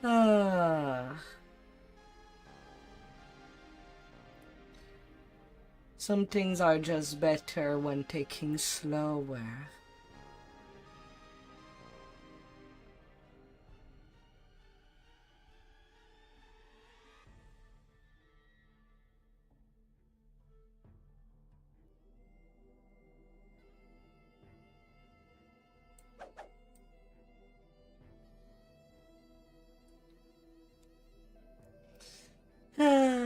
Ah. Some things are just better when taking slower. Ah.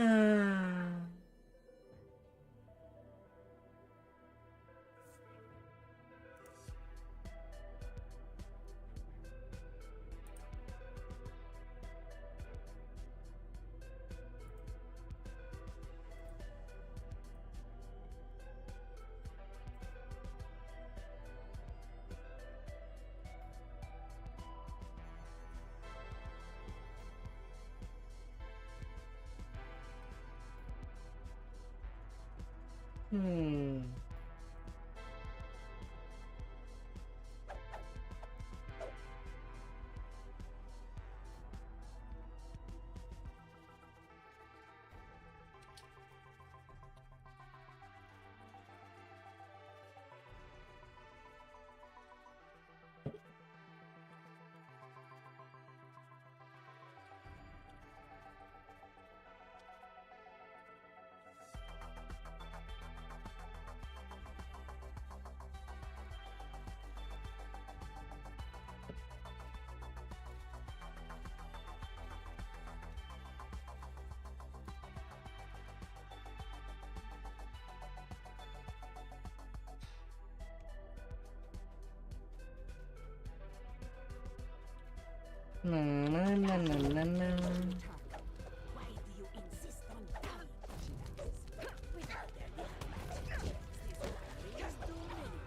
Hmm. Na, na, na, na, na, na. Why do you insist on dying? She asks. Without their help, just too many.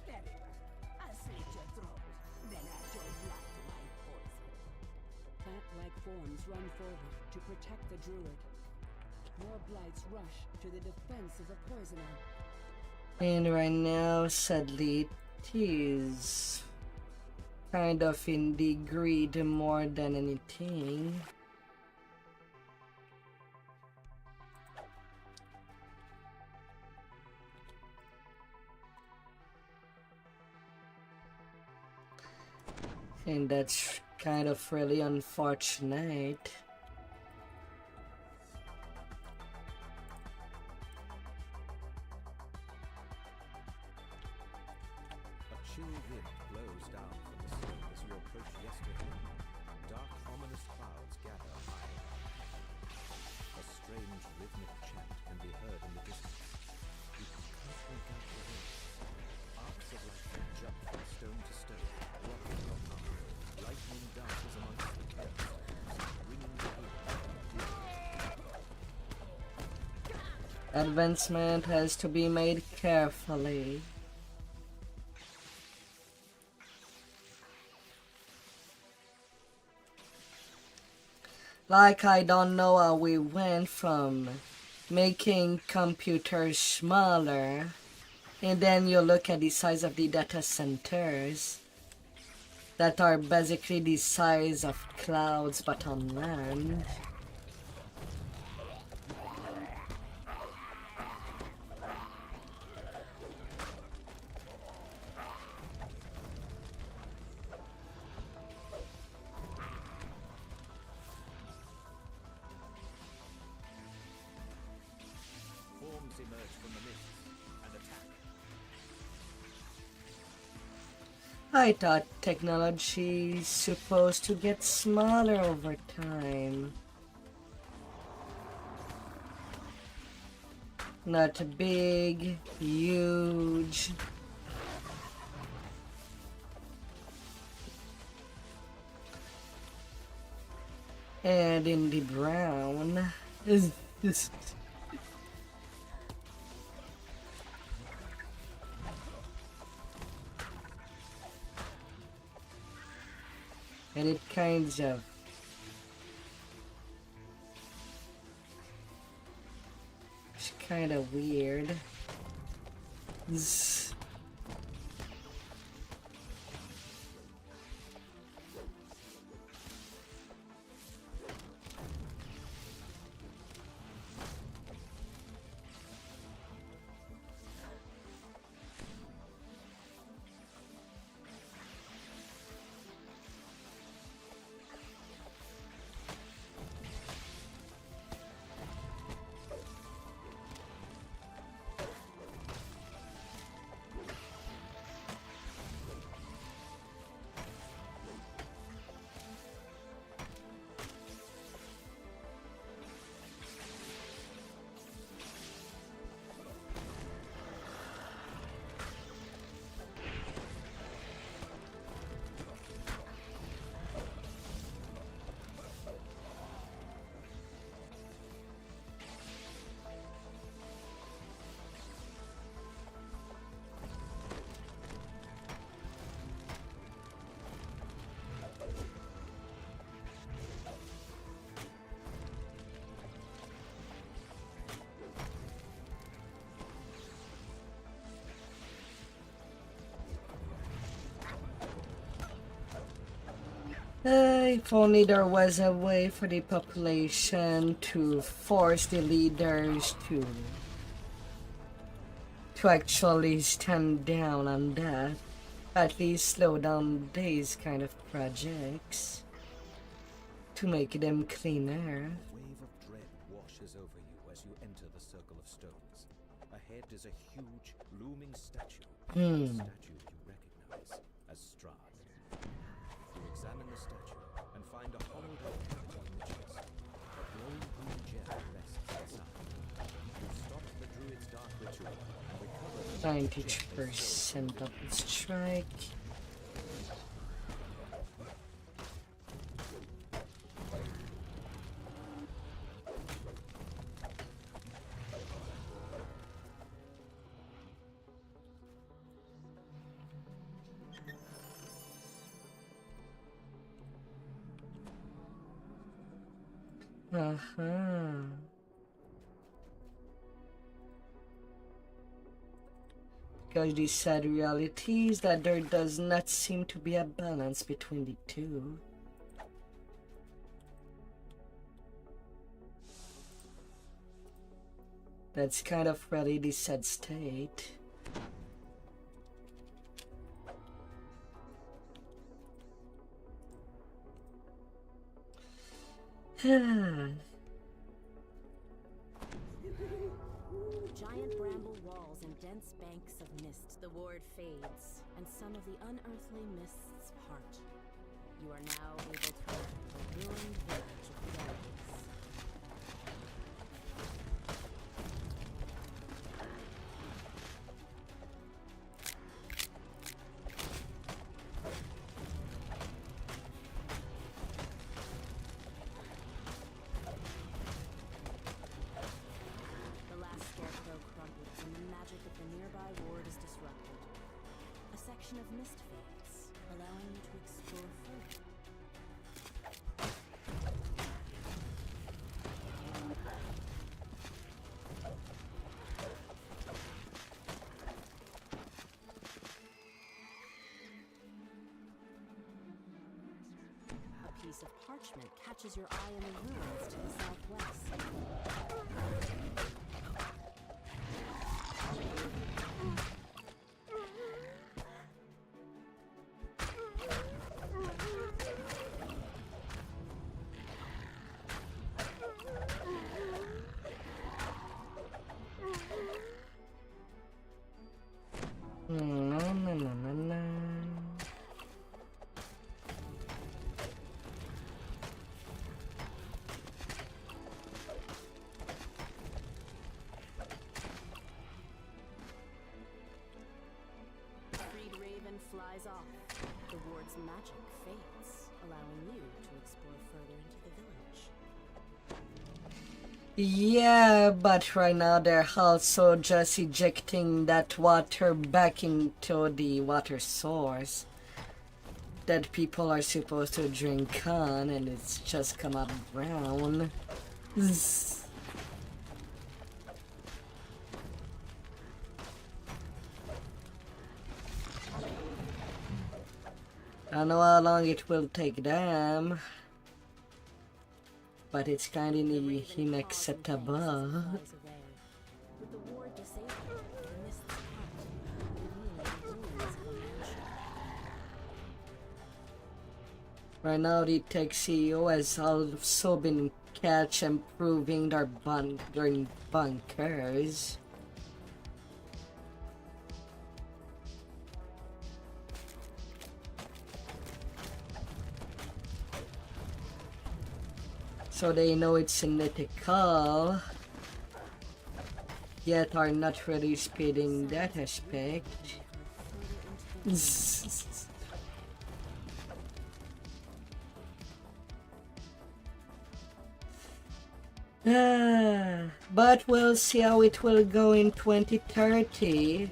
Very well. I'll slit your throat, then add your blood to my poison. Plant-like forms run forward to protect the druid. More blights rush to the defense of the poisoner. And right now, sadly, it is kind of in the greed more than anything. And that's kind of really unfortunate. A chill wind blows down from the sea as you approach yesterday. Dark, ominous clouds gather high above. A strange rhythmic chant can be heard in the distance. You can't make out the words. Arcs of lightning jump from stone to stone, blocking your path. Lightning dances amongst the cairnstones, ringing the ears. Advancement has to be made carefully. Like I don't know how we went from making computers smaller, and then you look at the size of the data centers that are basically the size of clouds but on land. Forms emerge from the mists and attack. I thought technology is supposed to get smaller over time. Not big, huge. And in the brown is this. And it kinds of it's kind of weird. Zzz. If only there was a way for the population to force the leaders to actually stand down on that. At least slow down these kind of projects to make them cleaner. A wave of dread washes over you as you enter the circle of stones. Ahead is a huge, looming statue. A statue you recognize as Strahd. You examine the statue and find a hollowed out capture in the chest. A glowing green gem rests inside. You stop the druid's dark ritual and recover the 90% of the strike. Because the sad reality is that there does not seem to be a balance between the two. That's kind of really the sad state. Giant bramble walls and dense banks of mist, the ward fades, and some of the unearthly mists part. You are now able to enter the ruined village of Duergar. protection of mist fades, allowing you to explore further. A piece of parchment catches your eye in the ruins to the southwest. No, no, no, no, no. Freed raven flies off. The ward's magic fades, allowing you to explore further into the village. Yeah, but right now they're also just ejecting that water back into the water source that people are supposed to drink on, and it's just come up brown. Zzz. I don't know how long it will take them, but it's kind of unacceptable. Flies away. With the ward disabled, the mists part, revealing the ruins of a mansion. Right now, the tech CEO has also been catch improving their bunkers. So they know it's critical, yet are not really speeding that aspect. But we'll see how it will go in 2030,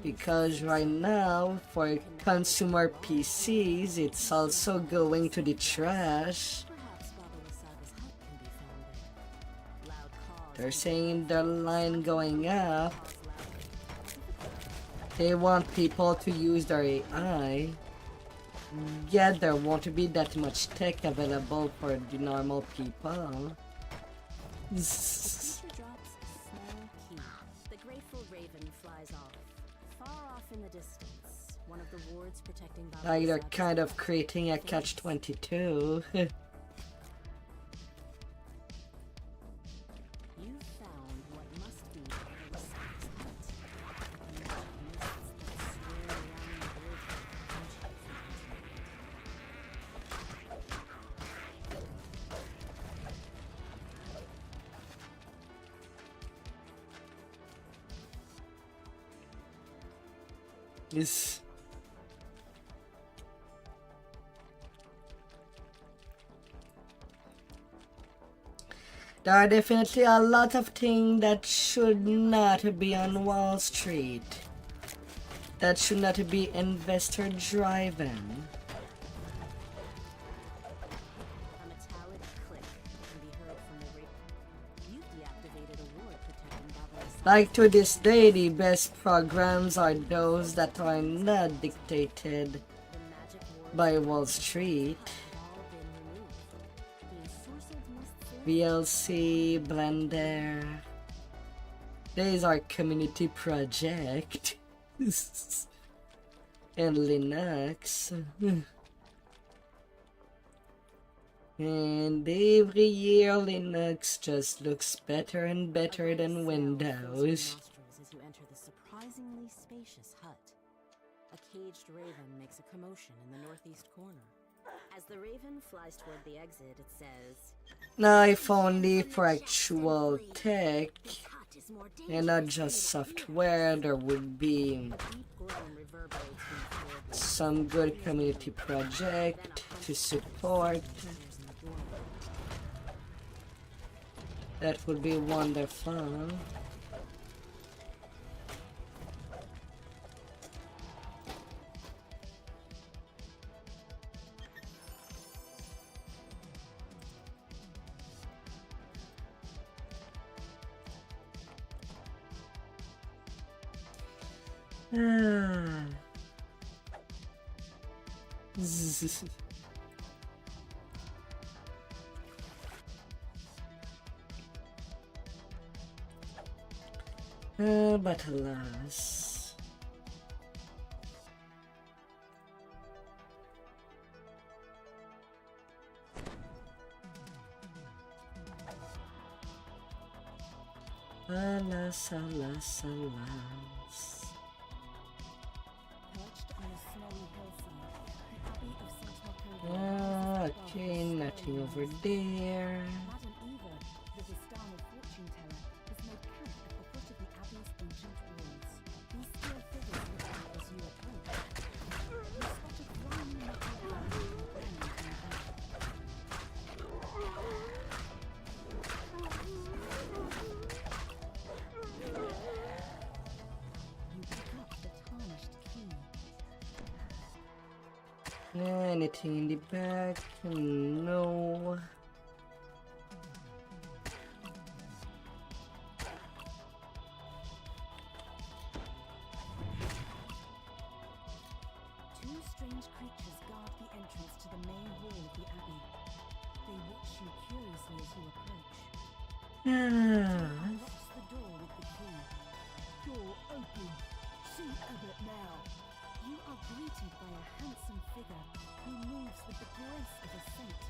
because right now for consumer PCs it's also going to the trash. They're saying the line going up. They want people to use their AI. Yet there won't be that much tech available for the normal people. Creature drops a small key. The grateful raven flies off. Far off in the distance, one of the wards protecting Baba Like they're Wasaga's kind of hut creating a fades. catch-22. You found what must be Baba Wasaga's hut. The magic mists that swirl around the bridge are ancient Yes. There are definitely a lot of things that should not be on Wall Street. That should not be investor driven. A metallic click can be heard from the raven. You've deactivated a ward protecting Baba Wasaga's Like to this day, the best programs are those that are not dictated The magic ward by Wall Street. have all been removed. The ensorcelled mists VLC, Blender. These are community project. And Linux. And every year Linux just looks better and better than Windows. As you enter the surprisingly spacious hut. A caged raven makes a commotion in the northeast corner. As the raven flies toward the exit, it says, Now if only for actual tech and not just software, there would be deep groan reverberates from the floor. some good community project to support. Appears in the doorway. That would be wonderful. Ah. Zzz. But alas. Alas, alas, alas. Perched on a snowy hillside, the Abbey of St. Macaulay Okay, nothing over there. Madam Eva, the Vistana fortune teller, has made camp at the foot of the Abbey's ancient walls. These steel figures look out as you approach. You spot a grimy metal band on the ground in the back. You pick up the tarnished key. Anything in the back? No. Two strange creatures guard the entrance to the main hall of the Abbey. They watch you curiously as you approach. Unlocks the door with the key. Door open. See Abbot now. You are greeted by a handsome figure who moves with the grace of a saint.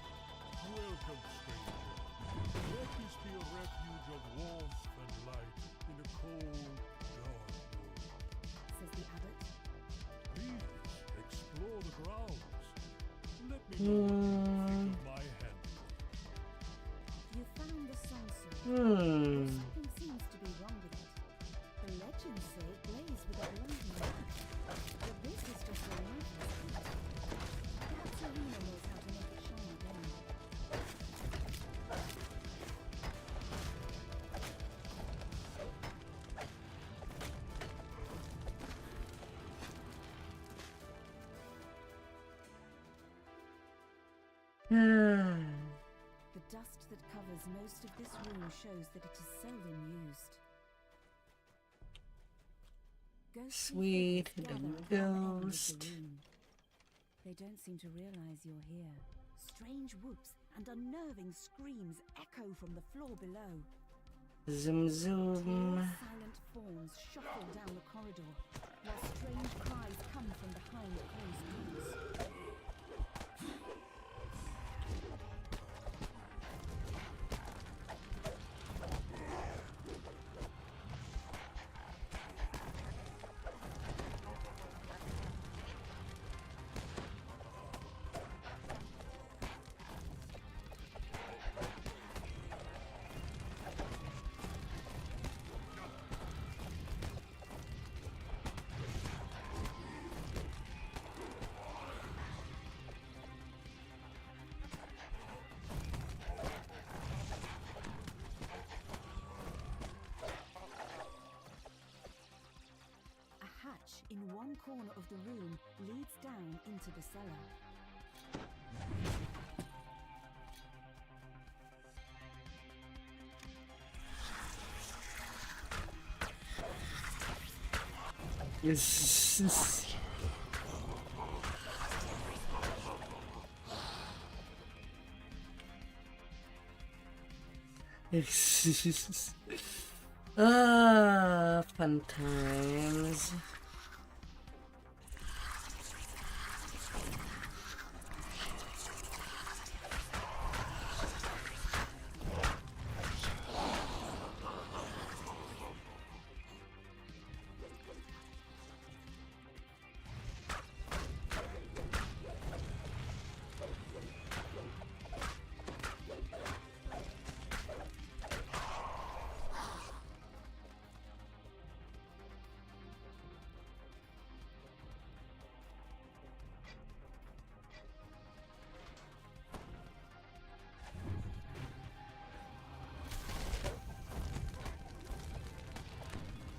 Welcome, stranger. Let this be a refuge of warmth and light in a cold, dark room. Says the abbot. Please explore the grounds. Let me know what you think of my hand. You found the song-sword. Something seems to be wrong with it. The legends say it blazed with a blinding light. But this is just a lifeless light. Perhaps Arena knows how to make it shine again. The dust that covers most of this room shows that it is seldom used. Ghostly Sweet figures little gather at one end of the ghost. room. They don't seem to realize you're here. Strange whoops and unnerving screams echo from the floor below. Zoom zoom. Tall, silent forms shuffle down the corridor, while strange cries come from behind closed doors. In one corner of the room leads down into the cellar. Yes. Ah, fun times.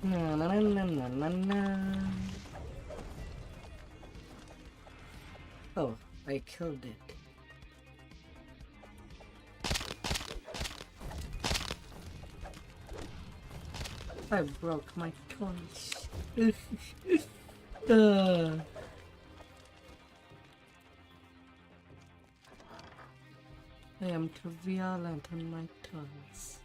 Na na na na na na. Oh, I killed it. I broke my torch. Uh, I am too violent on my toes.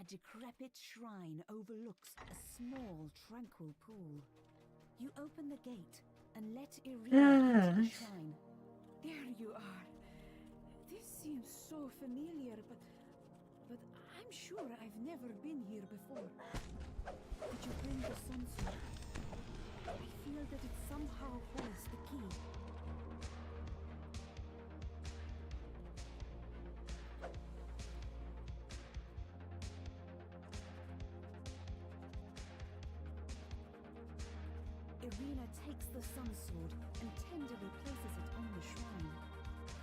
A decrepit shrine overlooks a small, tranquil pool. You open the gate and let Irina into the shrine. There you are. This seems so familiar, but I'm sure I've never been here before. Did you bring the sun sword? I feel that it somehow holds the key. Irina takes the sun sword and tenderly places it on the shrine.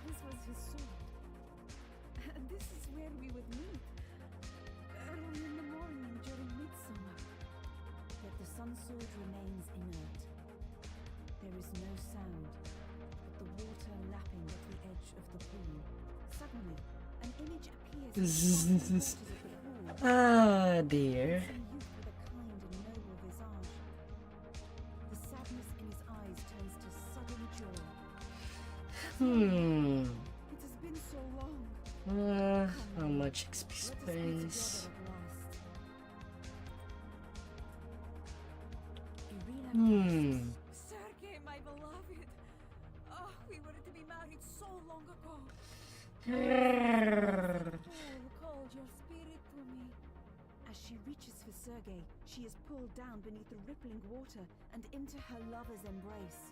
This was his sword. And this is where we would meet. Early in the morning during midsummer. Yet the sun sword remains inert. There is no sound, but the water lapping at the edge of the pool. Suddenly, an image appears in the waters of the pool. Ah, dear. It's a youth with a kind and noble visage. The sadness in his eyes turns to sudden joy. It has been so long. How much XP Let us be space? together at last. Irina gasps. Sergei, my beloved. Oh, we were to be married so long ago. Called your spirit to me. As she reaches for Sergei, she is pulled down beneath the rippling water and into her lover's embrace.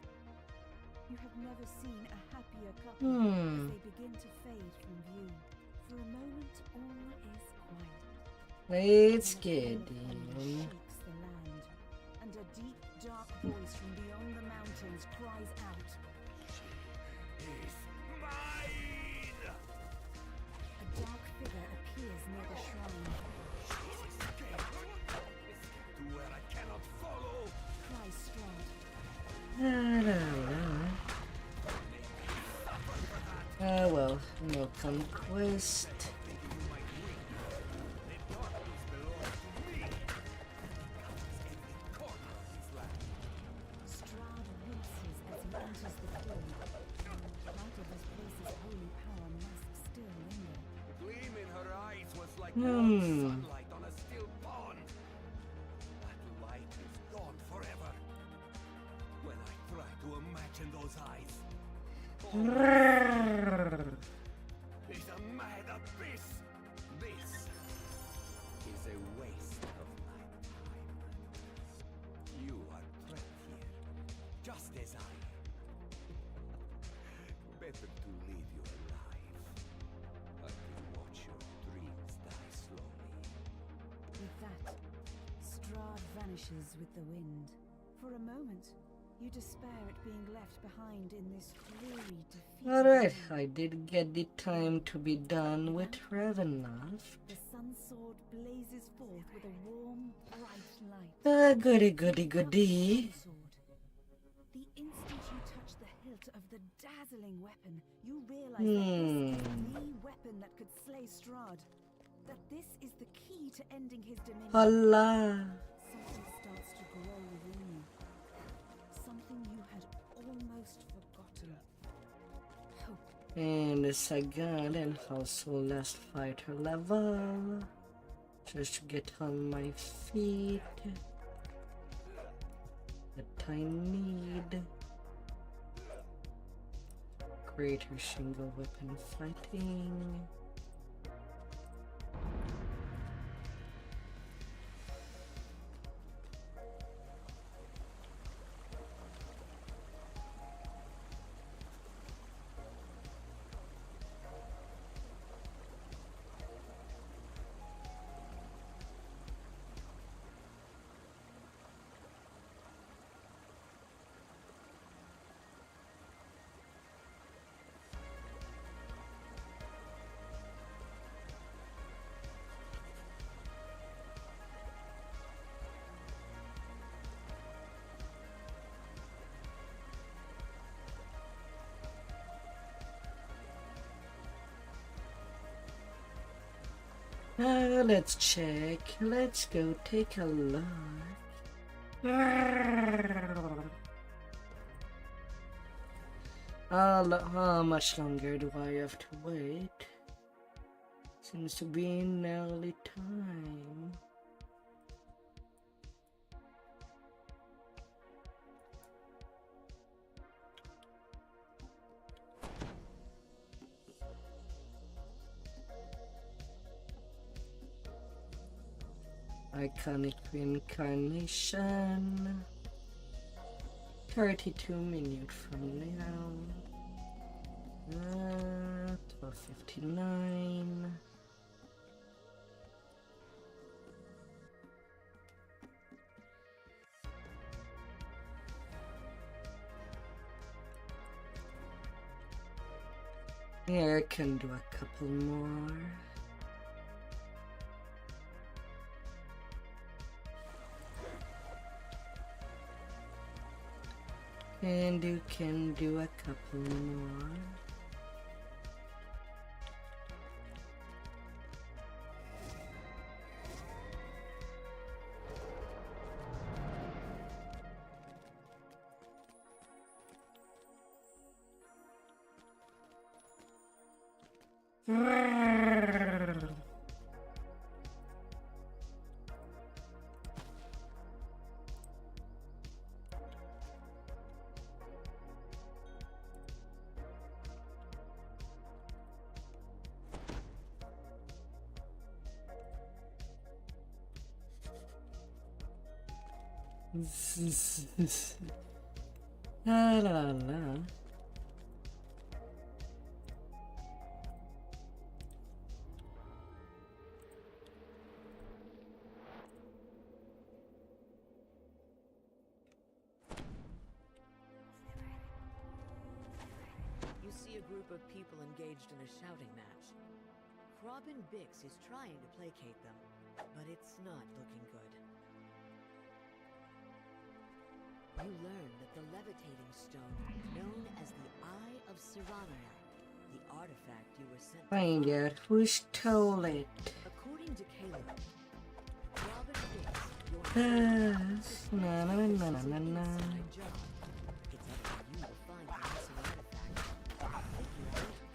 You have never seen a happier couple as they begin to fade from view. For a moment, all is quiet. It's Then a good. thunder shakes the land, and a deep, dark voice from beyond the mountains cries out. Is mine! A dark figure appears near the shrine. Escape to where I cannot follow! Cries Strahd. Ah, well, no conquest. Strahd winces as he enters the pool. Part of this place's holy power must still linger. The gleam in her eyes was like warm sunlight on a still pond. That light is gone forever. When I try to imagine those eyes, it's a mad abyss. This is a waste of my time. You are trapped here, just as I am. Better to leave you alive. I can watch your dreams die slowly. With that, Strahd vanishes with the wind. For a moment, you despair at being left behind in this dreary, defeated Alright, land. I did get the time to be done with Ravenloft. The sun sword blazes forth with a warm, bright light. Ah, goody, goody, Become goody. sun sword. The instant you touch the hilt of the dazzling weapon, you realize that this is the weapon that could slay Strahd. That this is the key to ending his dominion. Hola. Something starts to grow within you. Something you had almost forgotten. Hope. And the second and also last fighter level. Just to get on my feet. That I need. Greater single weapon fighting. Let's check. Let's go take a look. How much longer do I have to wait? Seems to be nearly time. Iconic reincarnation. 32 minutes from now. 12:59. Yeah, I can do a couple more. And you can do a couple more. La la la. You see a group of people engaged in a shouting match. Robin Bix is trying to placate them, but it's not looking good. You learn that the levitating stone, known as the Eye of Serania, the artifact you were sent to Find out who stole it. According to Caleb, Robin Bix, your Na na na na na na. inside job. It's up to you to find the missing artifact and figure out who's done it.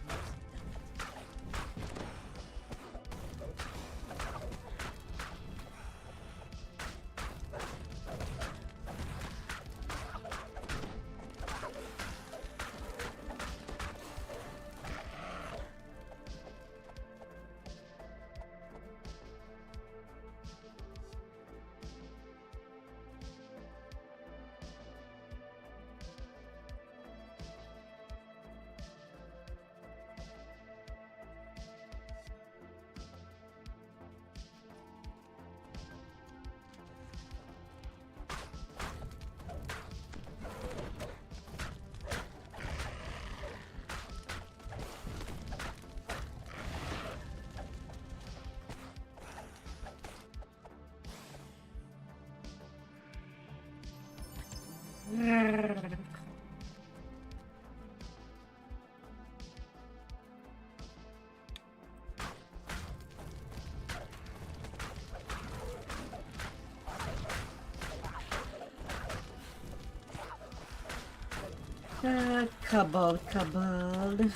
Cobbled. Aether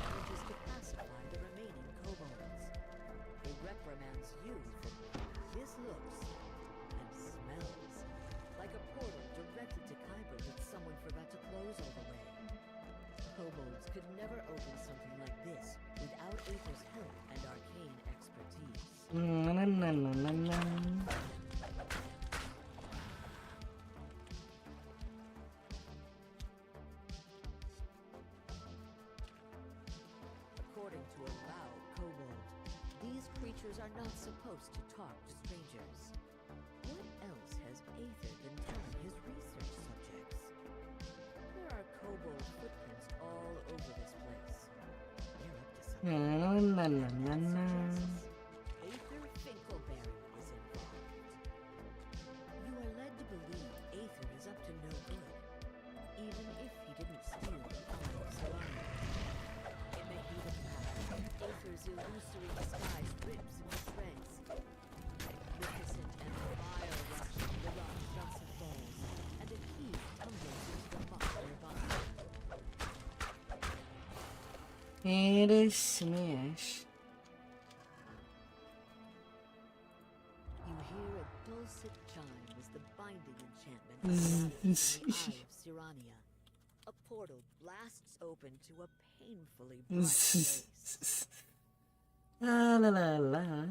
manages to pacify the remaining kobolds. He reprimands you for this looks and smells like a portal directly to Kyber that someone forgot to close all the way. Kobolds could never open something like this without Aether's help and arcane expertise. Na na na na na na. According to a loud kobold, these creatures are not supposed to talk to strangers. What else has Aether been telling his research subjects? There are kobold footprints all over this place. They're up to something. Na na na na na. Aether Finkelberry is involved. You are led to believe Aether is up to no good, even It is smash. You hear a dulcet chime as the binding enchantment vanishes in the Eye of Sirania. A portal blasts open to a painfully bright place. La la la la.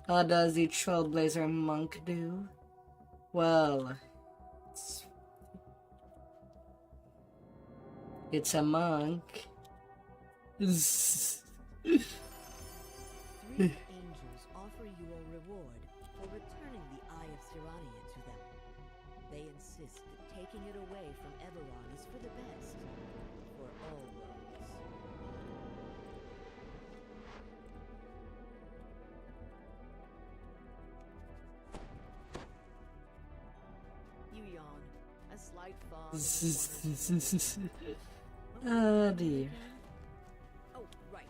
How does the Trailblazer monk do? Well, it's a monk. Three angels offer you a reward for returning the Eye of Sirania to them. They insist that taking it away from Everon is for the best, for all worlds. You yawn. A slight fog. Oh dear. Oh, right.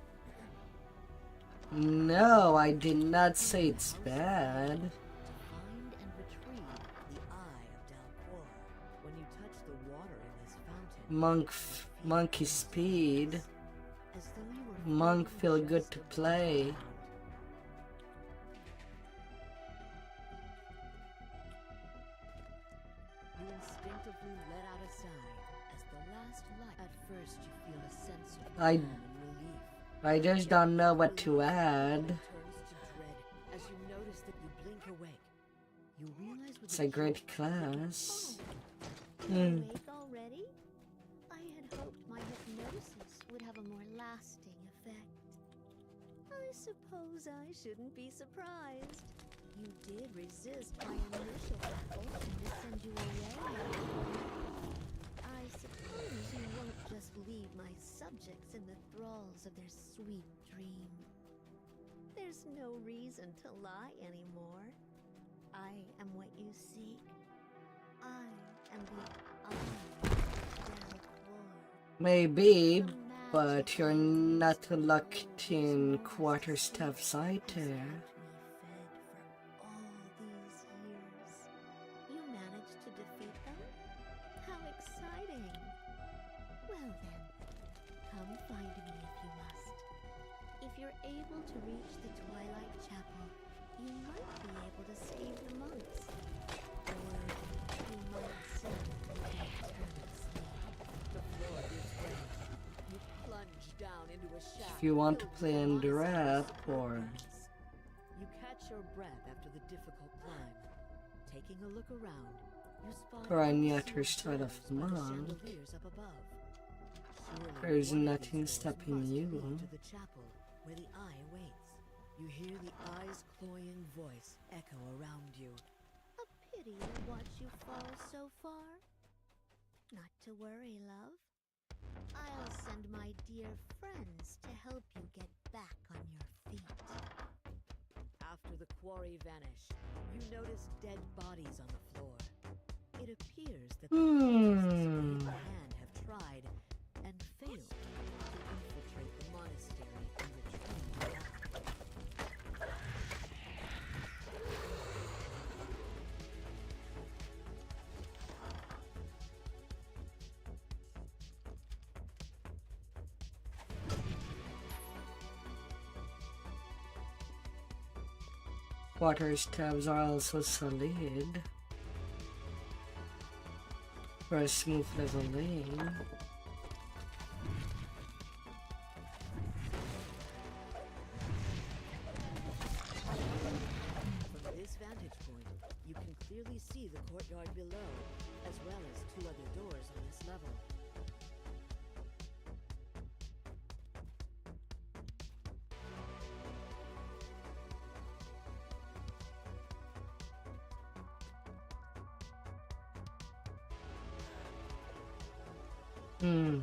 No, I did not say it's bad. To find and retrieve the Eye of Dalquor. When you touch the water in this fountain, Monkey speed. as though you were Monk feel floating good just to above play. the ground. You instinctively let out a sigh as the last light. At first, you feel a sense of I- calm and relief. I just don't know what to add. Turns to dread as you notice that you blink awake. You realize with It's a great class. Hmm. Awake already? I had hoped my hypnosis would have a more lasting effect. I suppose I shouldn't be surprised. You did resist my initial compulsion to send you away. I suppose you won't just leave my subjects in the thralls of their sweet dream. There's no reason to lie anymore. I am what you seek. I am the Eye of Dalquor. Maybe, but you're not locked in quarterstaff sight there. You managed to defeat them? How exciting! Well then, come find me if you must. If you're able to reach the Twilight Chapel, you might be able to save the monks. Or you might save the eternal sleep. The floor gives way. You plunge down into a shaft. If you want to filled play with in the monsters rap and or rats. You catch your breath after the difficult climb. Taking a look around, you spot or any all other sealed style of doors by the monk, chandeliers up above. Surely there's one of nothing these doors stopping must you. lead to the chapel where the Eye awaits. You hear the Eye's cloying voice echo around you. A pity to watch you fall so far. Not to worry, love. I'll send my dear friends to help you get back on your feet. After the quarry vanish, you notice dead bodies on the floor. It appears that the cultists in the hand have tried and failed to infiltrate the monastery and retrieve the Eye. quarterstaffs are also solid for a smooth leveling. From this vantage point, you can clearly see the courtyard below, as well as two other doors on this level. Hmm.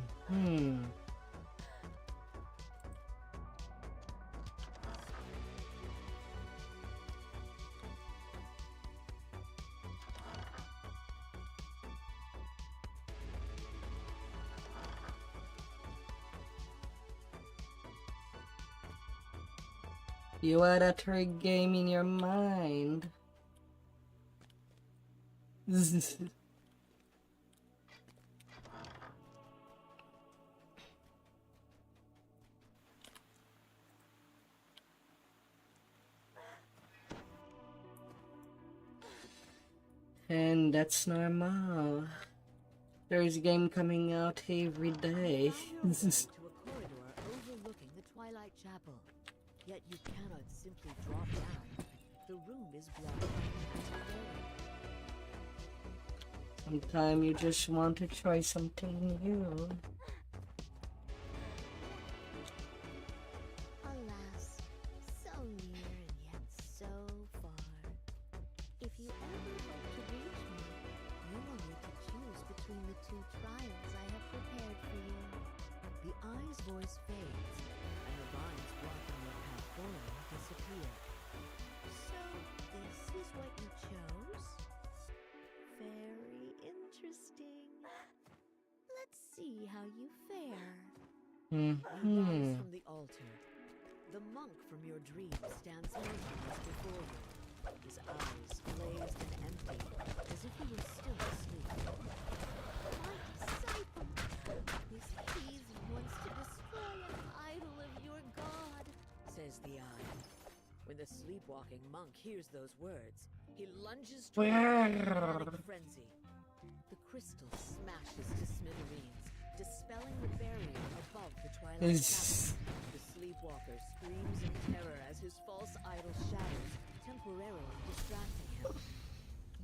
You had a trick game in your mind. And that's normal. There's a game coming out every day. Found your way to a corridor overlooking the Twilight Chapel. Yet you cannot simply drop down. The room is blocked by a Sometimes you just want to try something new. Alas, so near and yet so far. If you ever hope to reach me, you will need to choose between the two trials I have prepared for you. The eye's voice fades, and the vines blocking your path forward disappear. So, this is what you chose? Very interesting. Let's see how you fare. You Mm-hmm. rise from the altar. The monk from your dream stands motionless before you, his eyes glazed and empty, as if he were still asleep. My disciple! This heathen wants to destroy an idol of your god. Says the eye. When the sleepwalking monk hears those words, he lunges toward you in panic frenzy. The crystal smashes to smithereens, dispelling the barrier above the Twilight Chapel. The sleepwalker screams in terror as his false idol shatters, temporarily distracting him.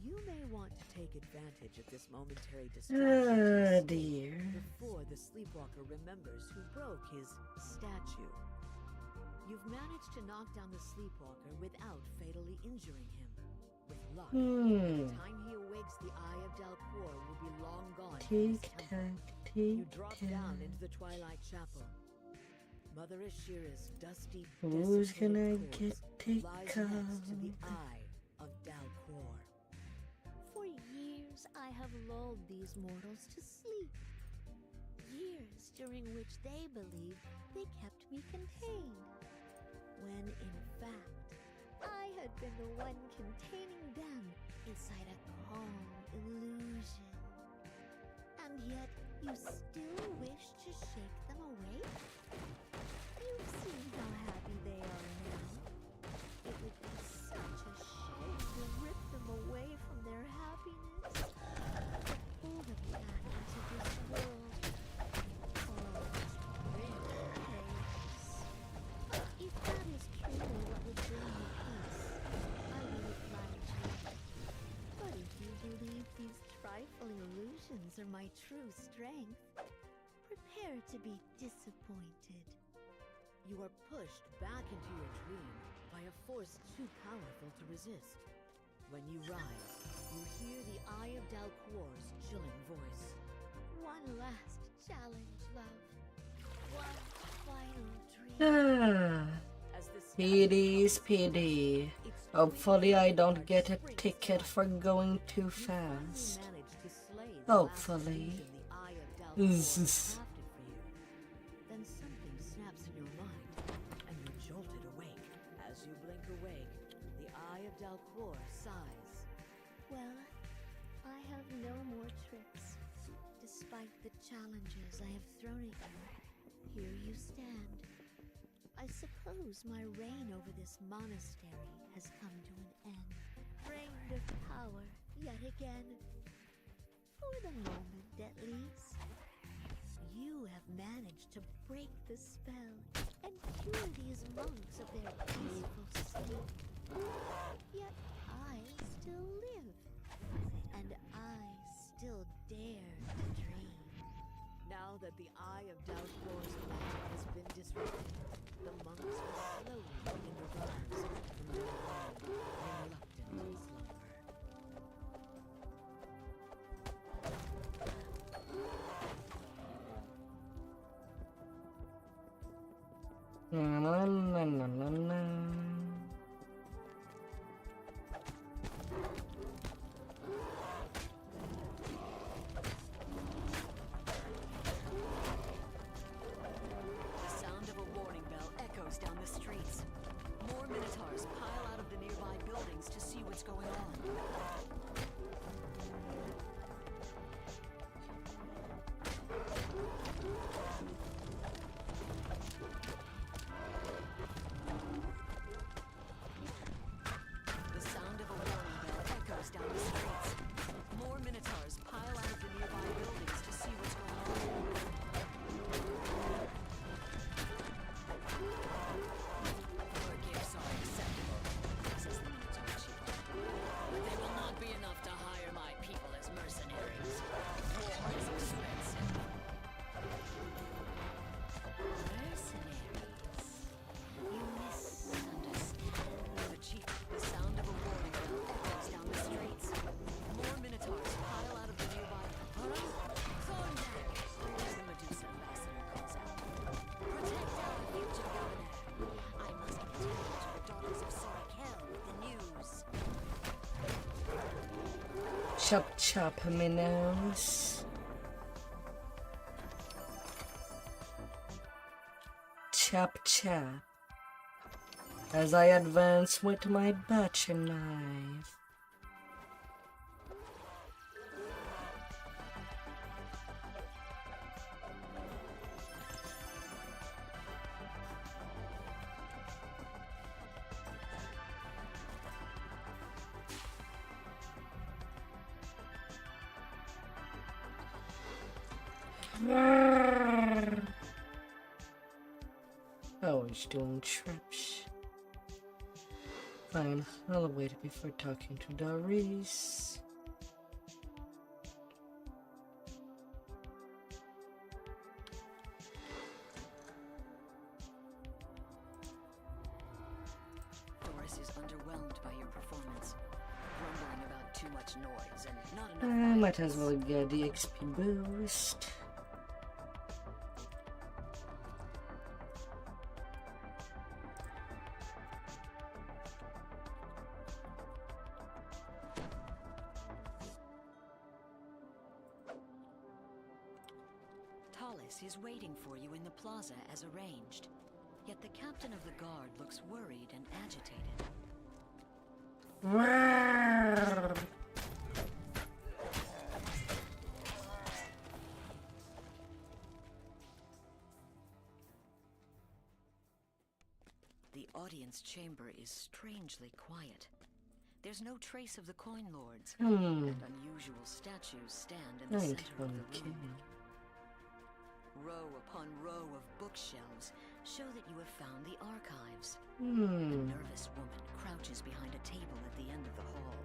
You may want to take advantage of this momentary distraction to escape Dear. before the sleepwalker remembers who broke his statue. You've managed to knock down the sleepwalker without fatally injuring him. With luck, by the time he awakes, the Eye of Dalcor will be long gone from his temple. You drop down into the Twilight Chapel. Mother Ashira's dusty, Who's gonna desecrated get corpse taken lies next to the out? Eye of Dalcor. For years I have lulled these mortals to sleep. Years during which they believed they kept me contained. When in fact, I had been the one containing them inside a calm illusion. And yet, you still wish to shake them awake? You've seen how happy they are now. It would be such a shame to rip them away from their happiness. To pull them back into this world. Oh, real chaos. If that is truly what would bring you peace, I will oblige you. But if you believe these trifling illusions are my true strength, prepare to be disappointed. You are pushed back into your dream by a force too powerful to resist. When you rise, you hear the Eye of Dalcor's chilling voice. One last challenge, love. One final dream. As the PD's PD. Hopefully I don't get a ticket for going too fast. Hopefully. Then something snaps in your mind, and you're jolted awake. As you blink awake, the Eye of Dalcor sighs. Well, I have no more tricks. Despite the challenges I have thrown at you, here you stand. I suppose my reign over this monastery has come to an end. Reigned of power, yet again. For the moment, at least. You have managed to break the spell and cure these monks of their peaceful sleep. Yet I still live, and I still dare to dream. Now that the Eye of Dalcor's magic has been disrupted, the monks will slowly begin to rise from their long, reluctant slumber. Na, na, na, na, na, na. The sound of a warning bell echoes down the streets. More minotaurs pile out of the Chop chop my nose. Chop chop. As I advance with my butcher knife. Oh, he's doing traps. Fine, I'll wait before talking to Doris. Doris is underwhelmed by your performance, grumbling about too much noise and not I enough might as violence. well get the XP boost. Tallis is waiting for you in the plaza as arranged. Yet the captain of the guard looks worried and agitated. The audience chamber is strangely quiet. There's no trace of the coin lords, and unusual statues stand in the center of the room. Row upon row of bookshelves show that you have found the archives. A nervous woman crouches behind a table at the end of the hall.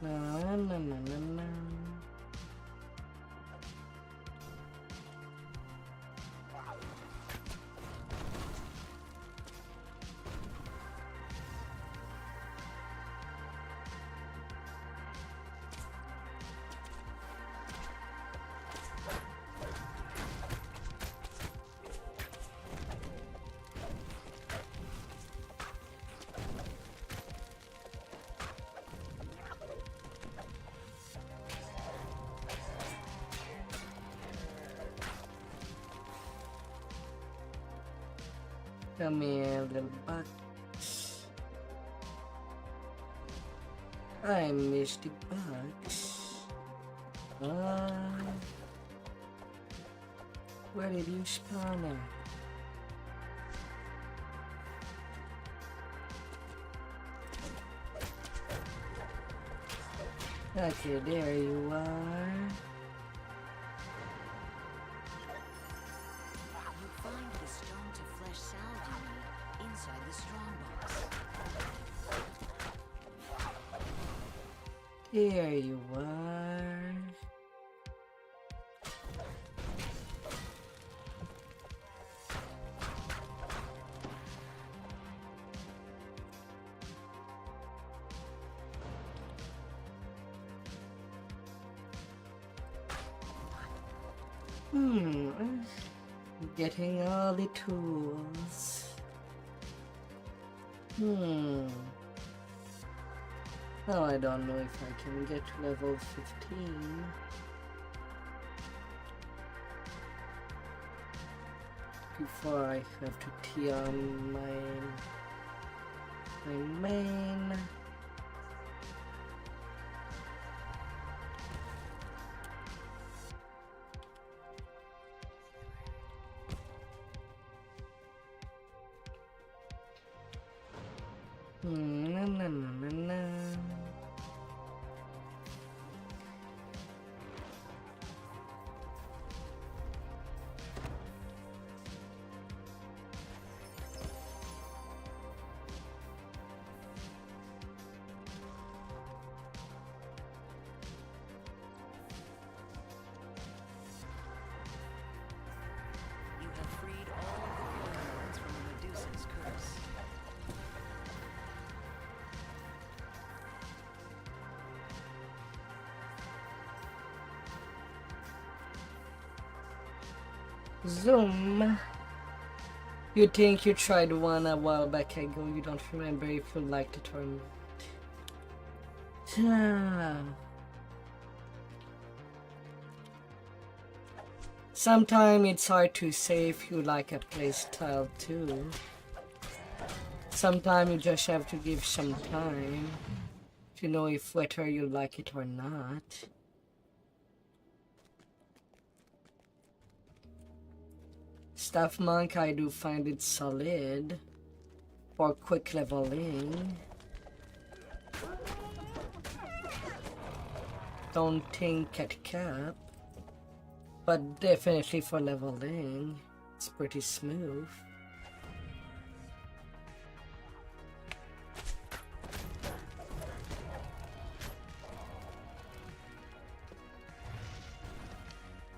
Na na na na na. Come here, little bugs. I missed the bugs. Where did you spawn at? Okay, there you are. You find the stone to flesh salve you need inside the strongbox. There you are. Getting all the tools. Oh, I don't know if I can get to level 15. Before I have to tee on my main. Na na na na na. You have freed all of the coin lords from the Medusa's curse. Zoom. You think you tried one a while back ago, you don't remember if you liked it or not. Sometimes it's hard to say if you like a playstyle too. Sometimes you just have to give some time to know if whether you like it or not. Staff Monk, I do find it solid for quick leveling. Don't think at cap, but definitely for leveling, it's pretty smooth.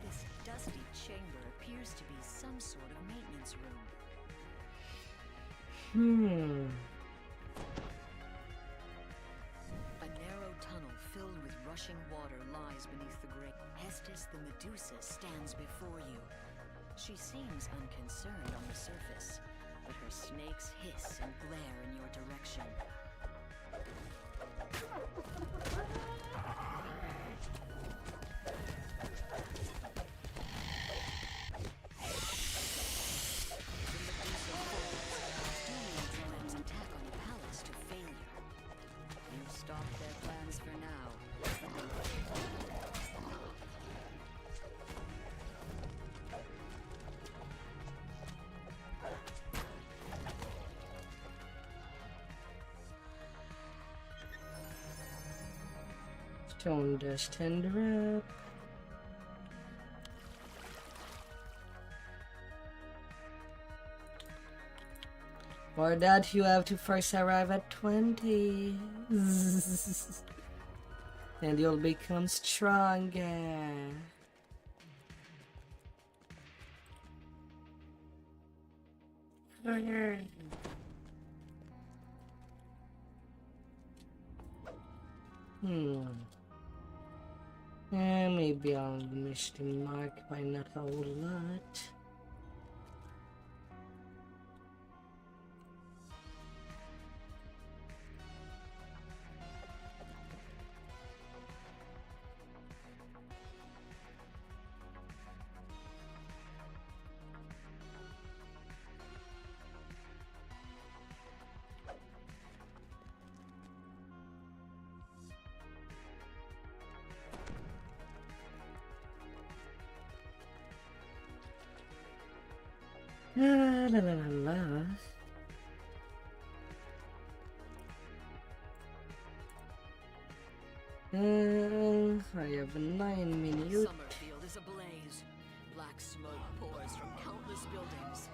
This dusty chamber appears to be some sort of maintenance room. A narrow tunnel filled with rushing water lies beneath the grate. Hestis the Medusa stands before you. She seems unconcerned on the surface, but her snakes hiss and glare in your direction. Stone dust and wrap. For that, you have to first arrive at 20. And you'll become stronger. Maybe I'll miss the mark by not a whole lot. La la la la la. I have 9 minutes. Summerfield is ablaze. Black smoke pours from countless buildings.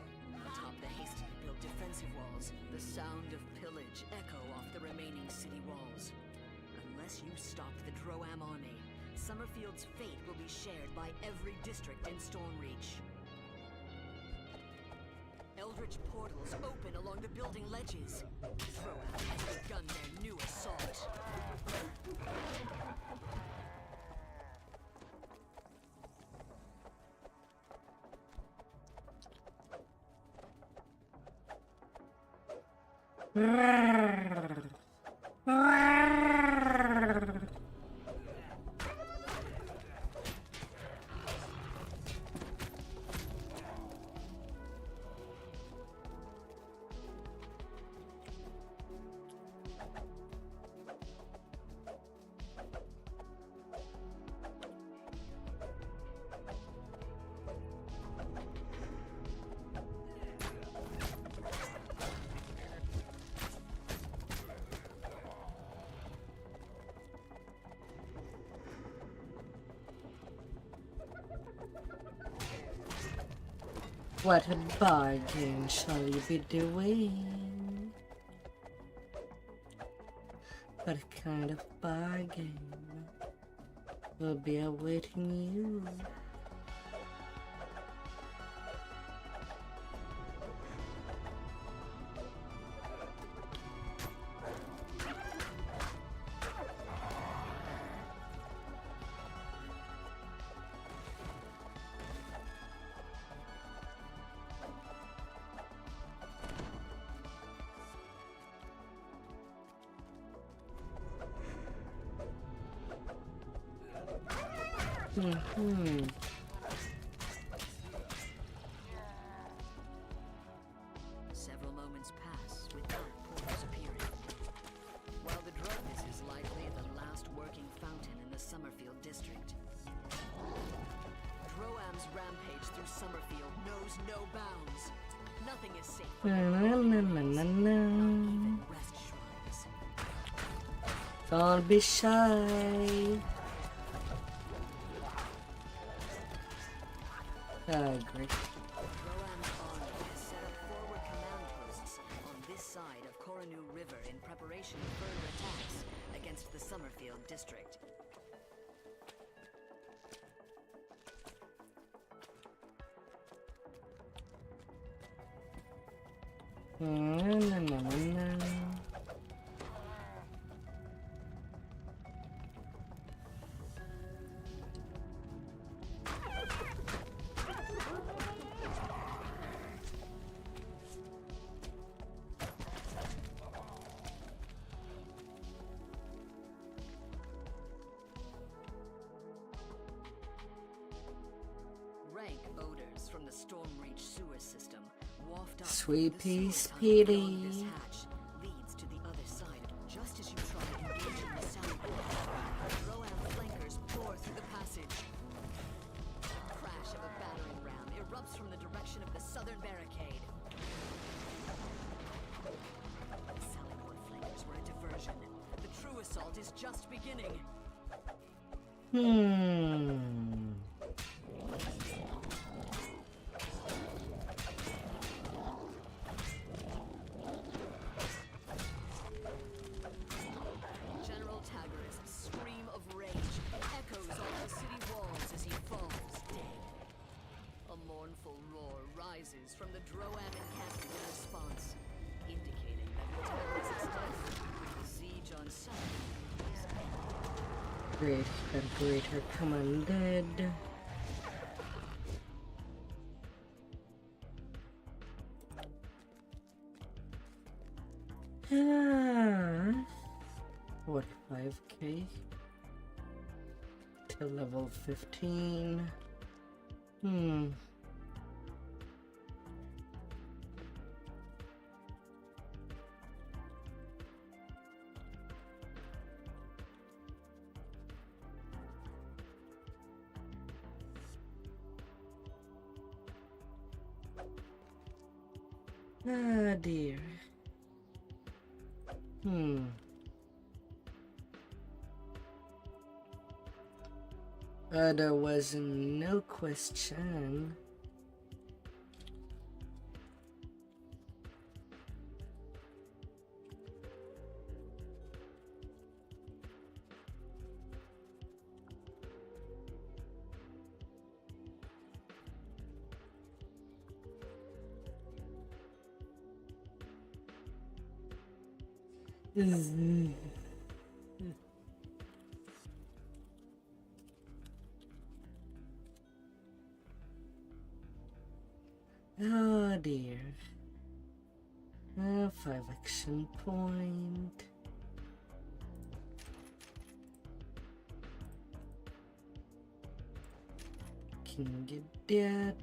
Atop the hastily built defensive walls, the sound of pillage echo off the remaining city walls. Unless you stop the Droam army, Summerfield's fate will be shared by every district in Stormreach. Eldritch portals open along the building ledges. Droam has begun their new assault. What a bargain shall you be doing? What kind of bargain will be awaiting you? Hmm. Several moments pass without portals appearing. While the Druggis is likely the last working fountain in the Summerfield district. Droam's rampage through Summerfield knows no bounds. Nothing is safe from Na-na-na-na-na. rest shrines. Don't be shy. I agree. Droam's army has set up forward command posts on this side of Koranu River in preparation for further attacks against the Summerfield district. Na-na-na-na-na. Rank odors from the Stormreach sewer system waft up. Sweet The pea sewer tunnel beyond speedy. this hatch leads to the other side. Just as you try engaging the south wall, Droam flankers pour through the passage. The crash of a battering ram erupts from the direction of the southern barricade. The Salicor flankers were a diversion. The true assault is just beginning. General Tagarist's scream of rage echoes off the city walls as he falls dead. A mournful roar rises from the Droam encampment in response, indicating that the Tagarist's death, the siege on Summer, is ended. Great, Greater commanded. What, 5k? To level 15. Ah dear. There was no question. Oh dear. 5 action point. Can get that.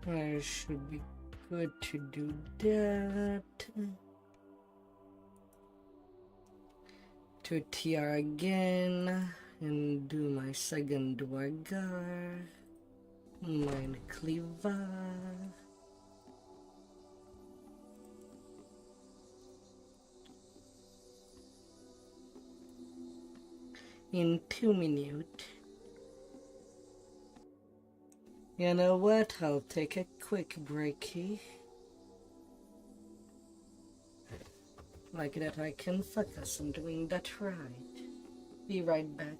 I should be good to do that. To TR again and do my second Duergar. Mindcleaver. In 2 minutes. You know what? I'll take a quick breaky. Like that I can focus on doing that right. Be right back.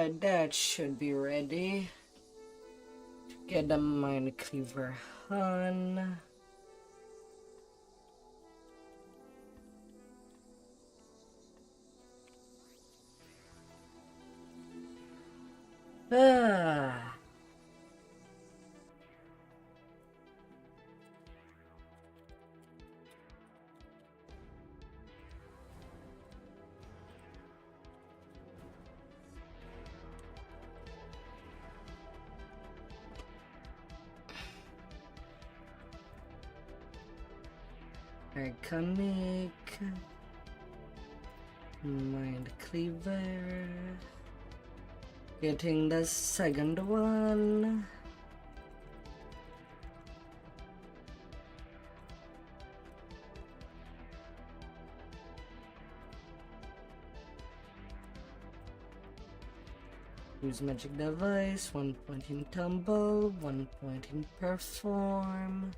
Alright, that should be ready. Get the Mindcleaver on. Ah. Iconic Mindcleaver. Getting the second one. Use magic device, 1 point in tumble, 1 point in perform.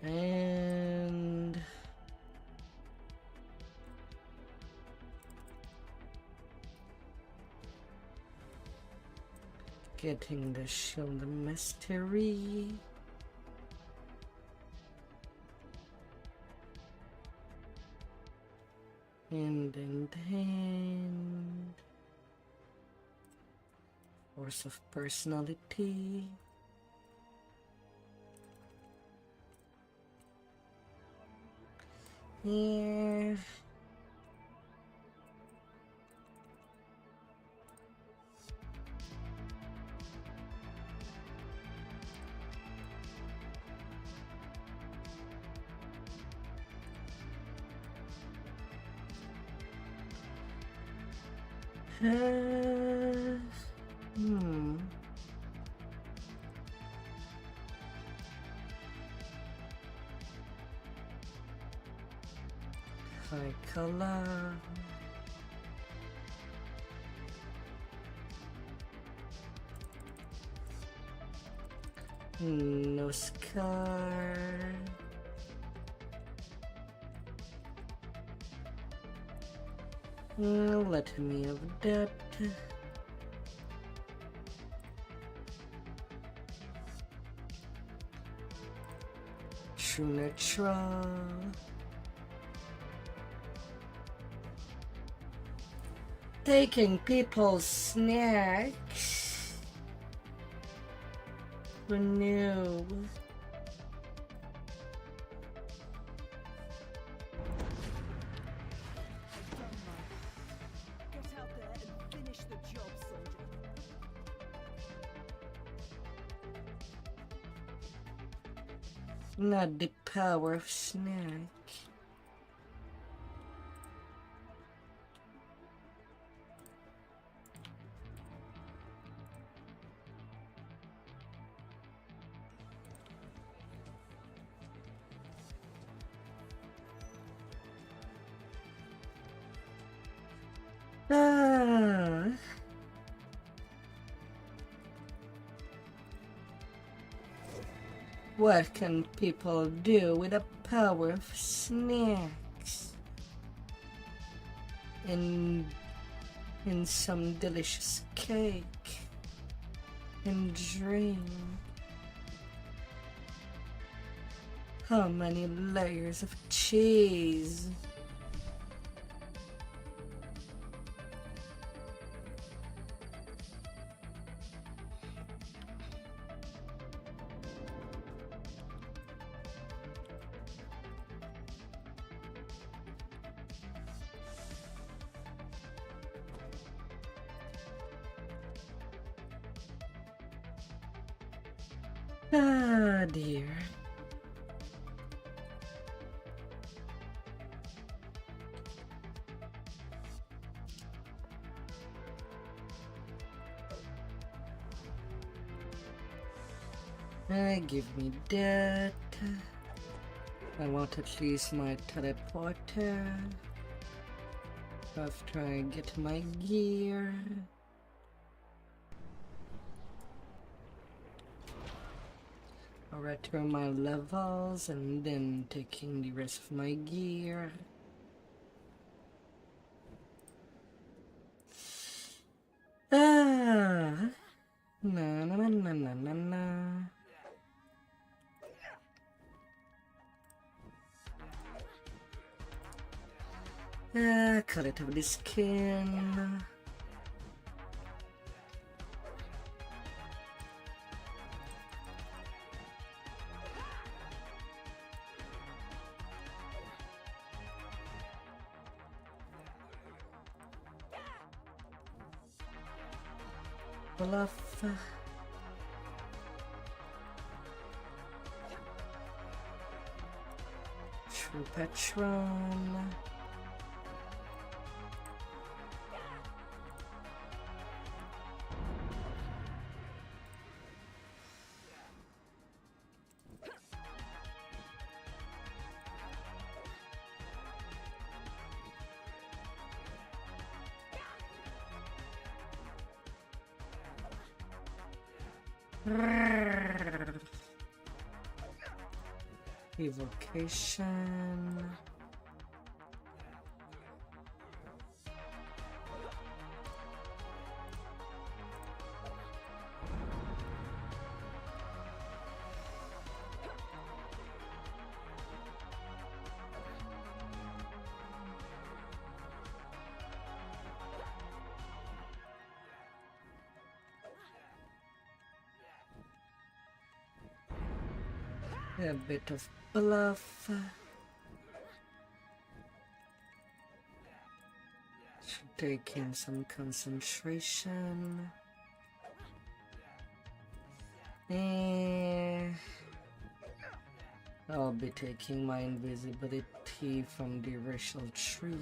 And getting the shield mystery. And force of personality. Here. Hmm. High color. No scar. Let me have that. True neutral. Taking people's snacks. Renew. Get out there and finish the job, soldier. Not the power of snack. Ah. What can people do with the power of snacks? In some delicious cake and drink. How many layers of cheese? Ah, dear. Give me that. I want at least my teleporter after I get my gear. Alright, through my levels and then taking the rest of my gear. Ah, na na na na na na na. Collect of the skin. Bluff. True Patron. Evocation. A bit of bluff. Should take in some concentration. I'll be taking my invisibility from the racial tree.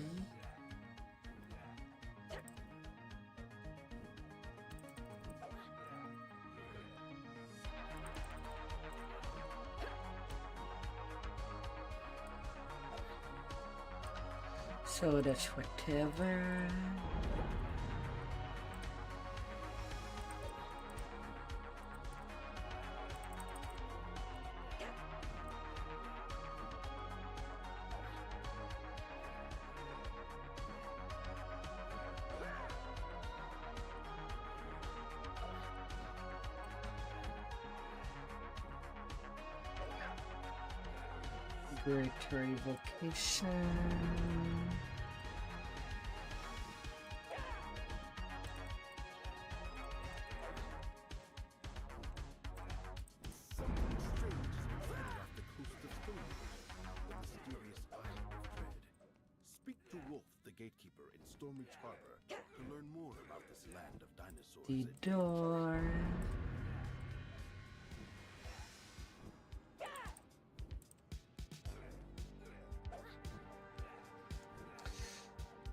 So that's whatever. Greater evocation. Gatekeeper in Stormreach Harbor to learn more about this land of dinosaurs. The door.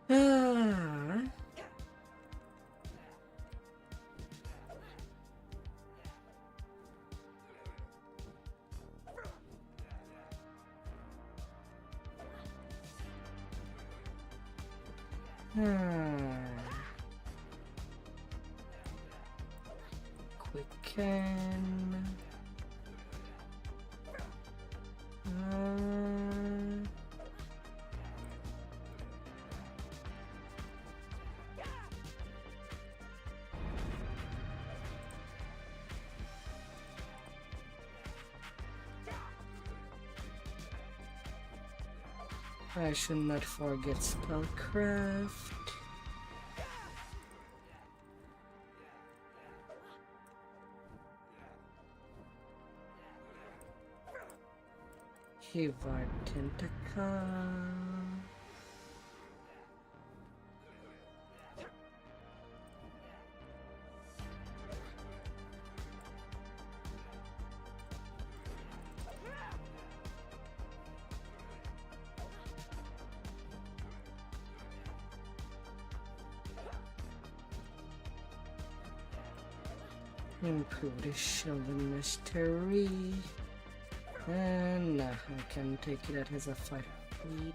Ah. Quicken. I should not forget spellcraft. Hivar tentacle. Improve the shield and mystery. And I can take it out as a 5 feet.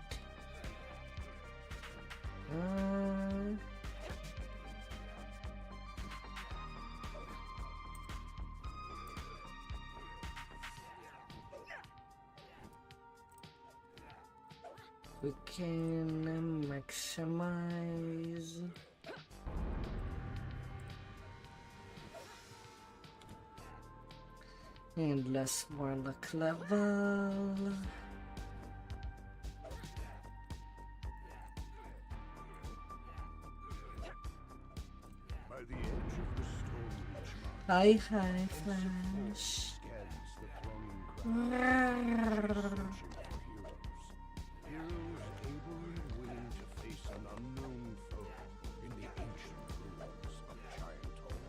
we can maximize. Endless warlock level. By the edge of the stone beach mark, Hi, Flash. scans the thronging crowd, searching for heroes. Heroes able and willing to face an unknown foe in the ancient ruins of Giant Hall.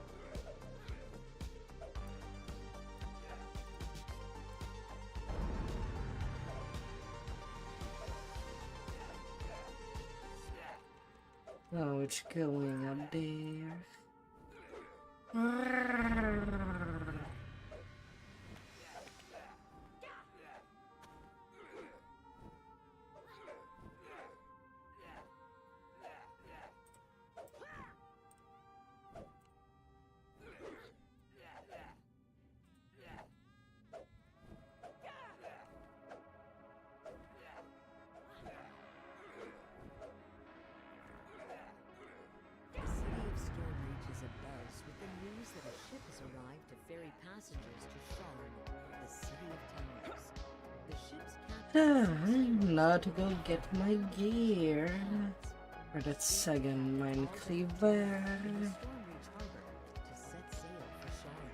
Oh, it's going up there. The city of Stormreach is abuzz with the news that a ship has arrived to ferry passengers to Shard, the city of towers. The ship's captain Now to go get my gear for that second Mindcleaver. in Stormreach harbor to set sail for Shard.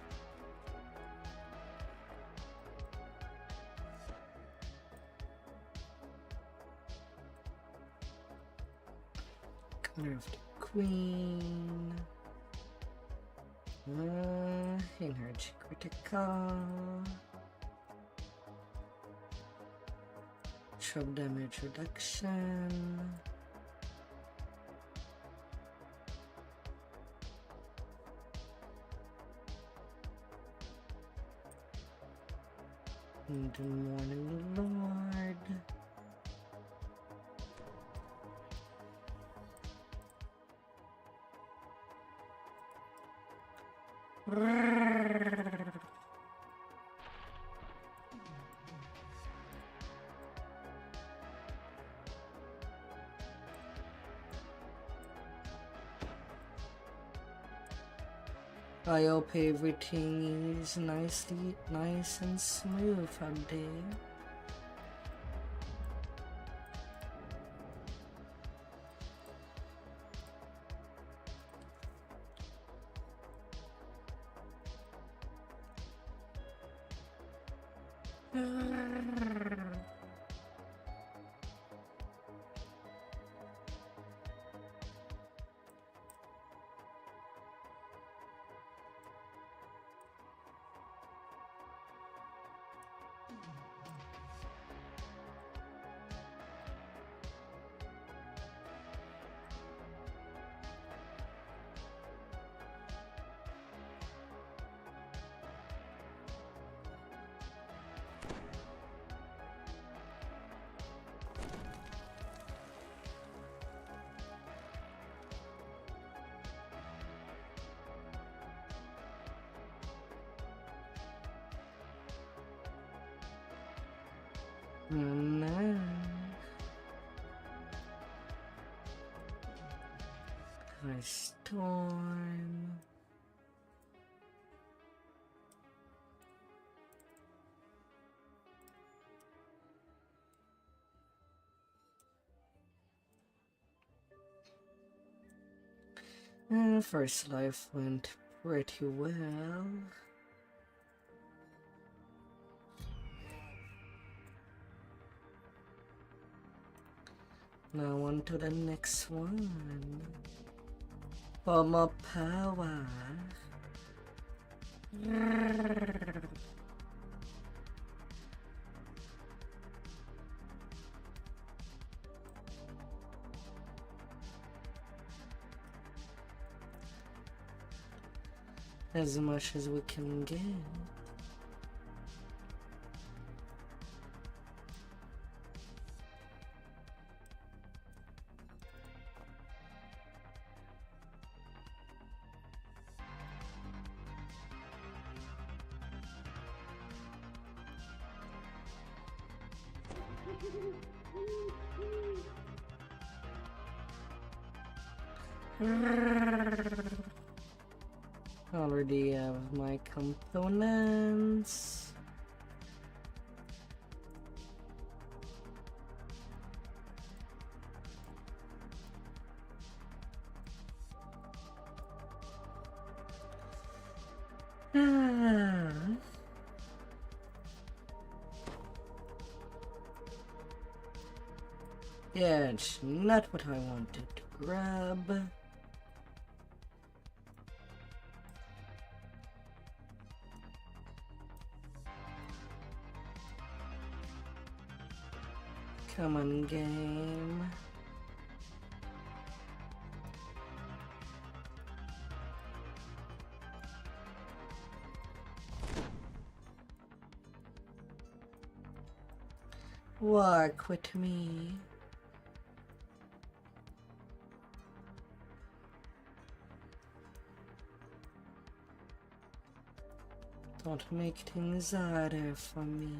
Curved Queen. Energy critical. Shrub damage reduction. And the Morning Lord. I hope everything is nice and smooth out there. No. A storm. First life went pretty well. Now on to the next one. For more power. As much as we can get. Already have my components. Yeah, it's not what I wanted to grab. Come on, game. Work with me. Don't make things harder for me.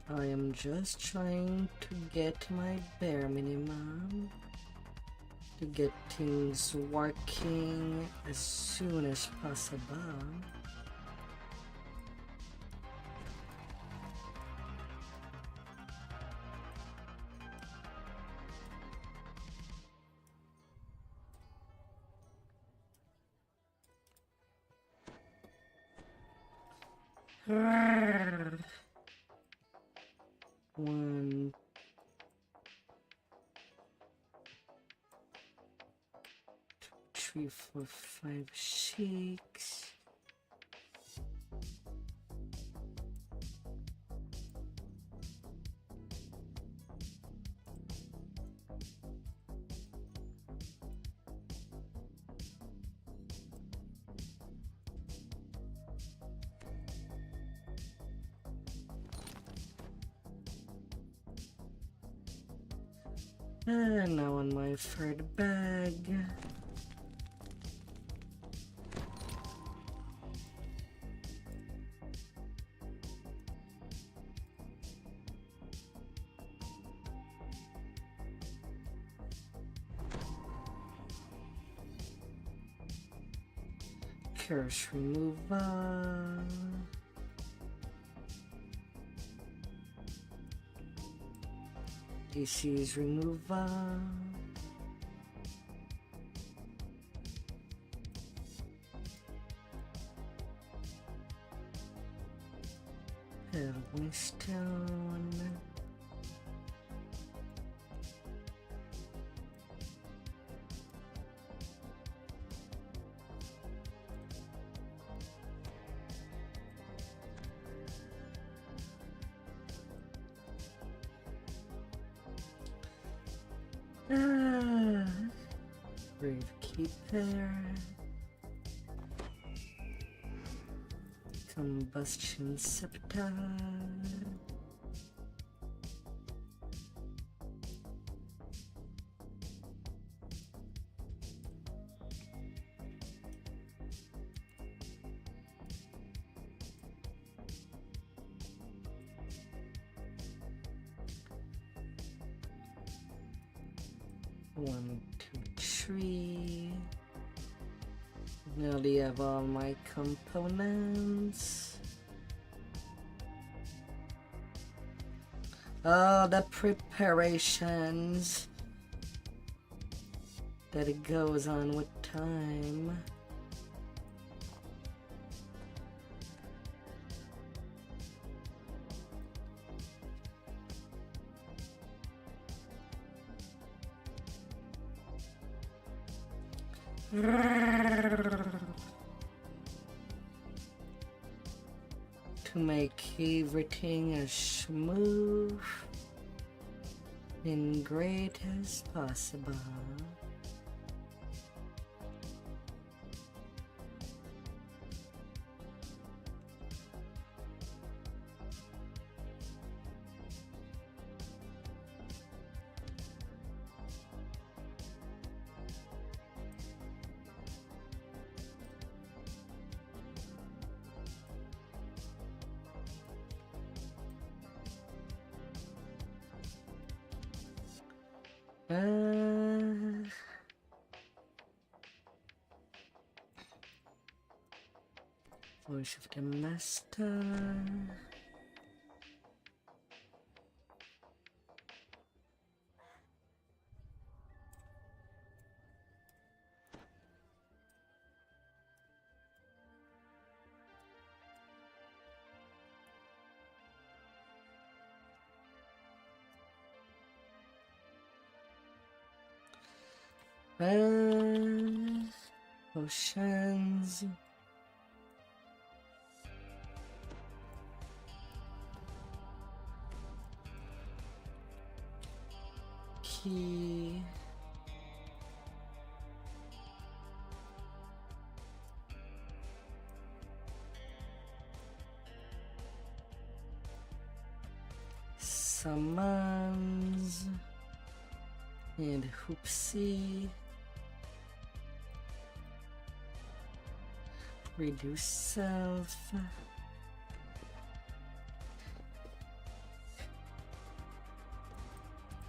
I am just trying to get my bare minimum to get things working as soon as possible. One, two, 3, 4, 5, 6. And now on my third bag. Curse removal. Disease removal. Elbow stone. Gravekeeper. Combustion scepter. One, two, three. Nearly have all my components. Oh, the preparations that it goes on with time. To make everything as smooth and great as possible. Voice of the Master. Oceans. Key. Summons. And Hoopsie. Reduce self.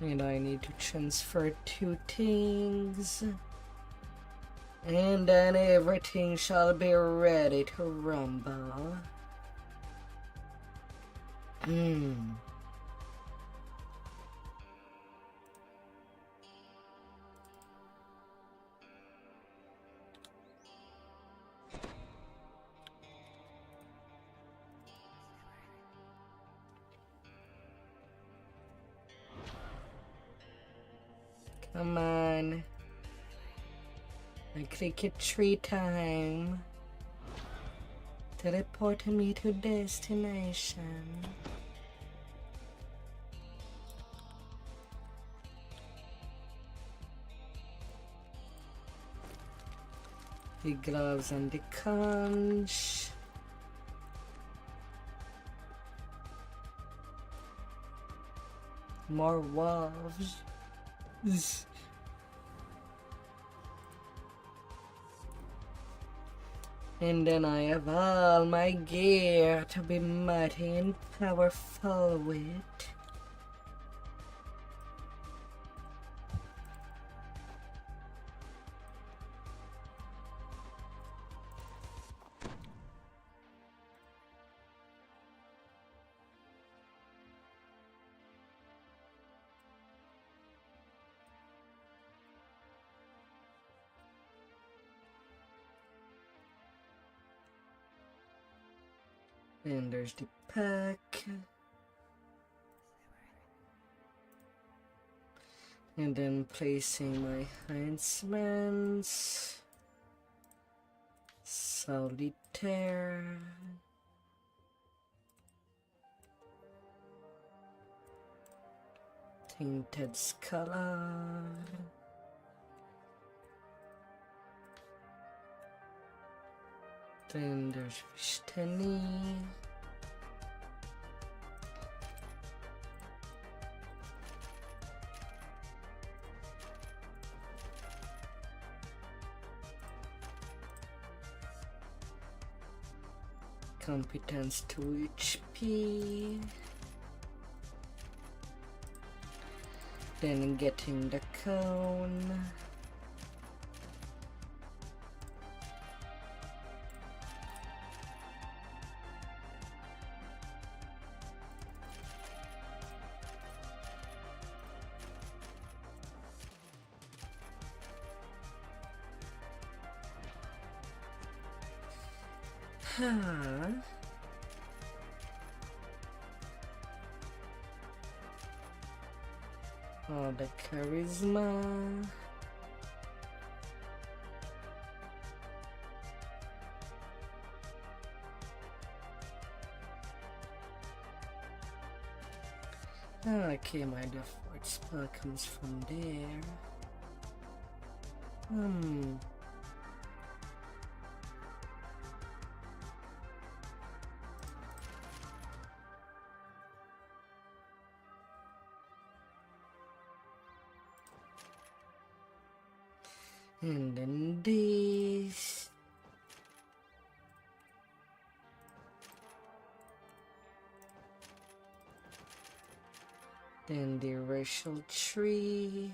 And I need to transfer 2 things. And then everything shall be ready to rumble. Come on. I click it 3 times. Teleport me to destination. The gloves and the conch. More wolves. And then I have all my gear to be mighty and powerful with. And there's the pack. And then placing my enhancements. Solitaire. Tainted Scholar. Then there's Vishtani. Competence 2 HP. Then getting the cone. Oh, the charisma. Okay, my default spell comes from there. And then this. Then the racial tree.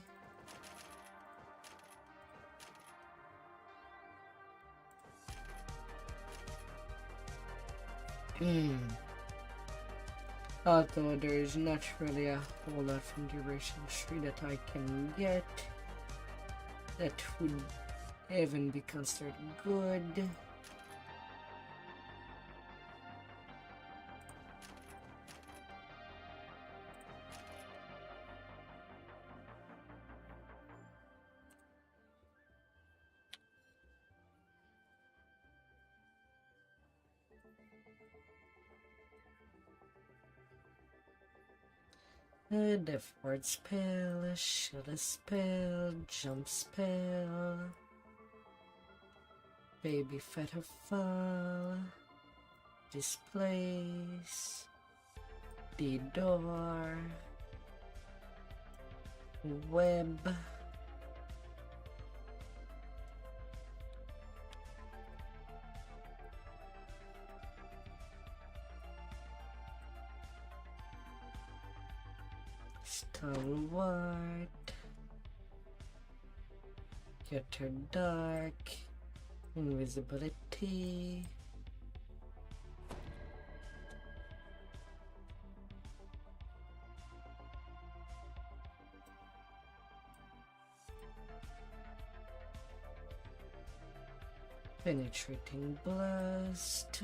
Although there is not really a whole lot from Duration 3 that I can get that would even be considered good. Death ward spell, shadow spell, jump spell, baby feather fall, displace, the door, web, stalwart, get her dark, invisibility, penetrating blast,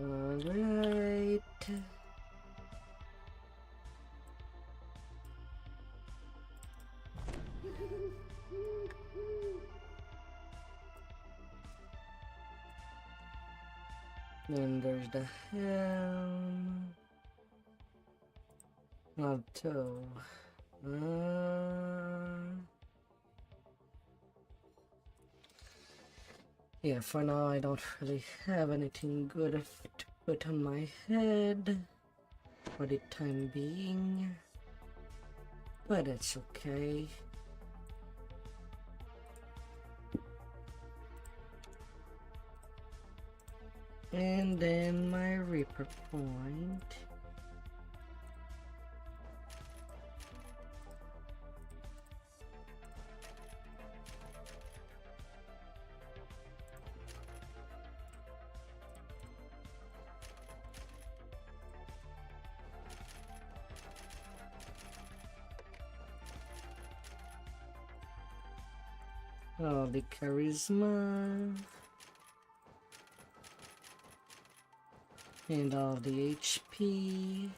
alright. Then there's the helm. Although, yeah, for now I don't really have anything good to put on my head for the time being, but it's okay. And then my Reaper point. Oh, the charisma. And all the HP.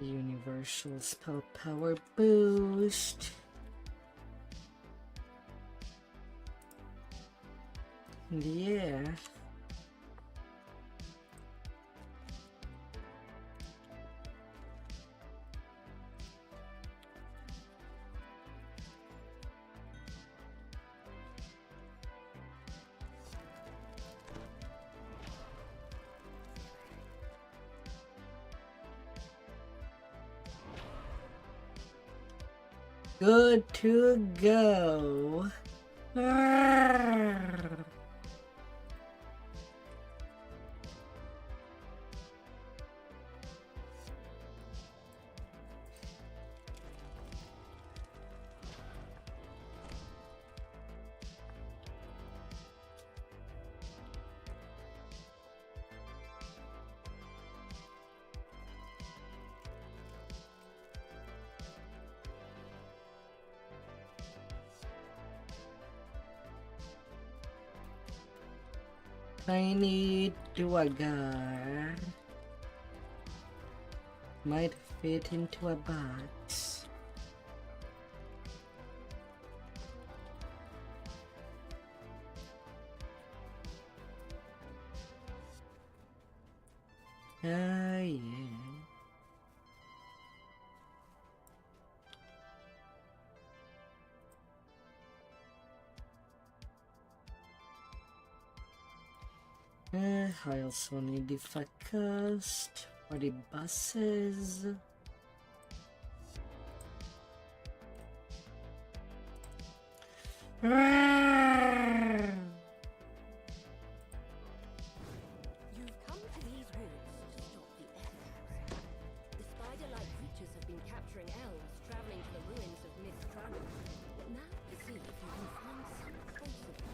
Universal spell power boost. Yeah. Good to go. I need Duergar. Might fit into a box. Ah, yeah. I also need the focused for the buses. You've come to these woods to stop the Ethers. The spider-like creatures have been capturing elves traveling to the ruins of Mist Dragon. Now to see if you can find some trace of them.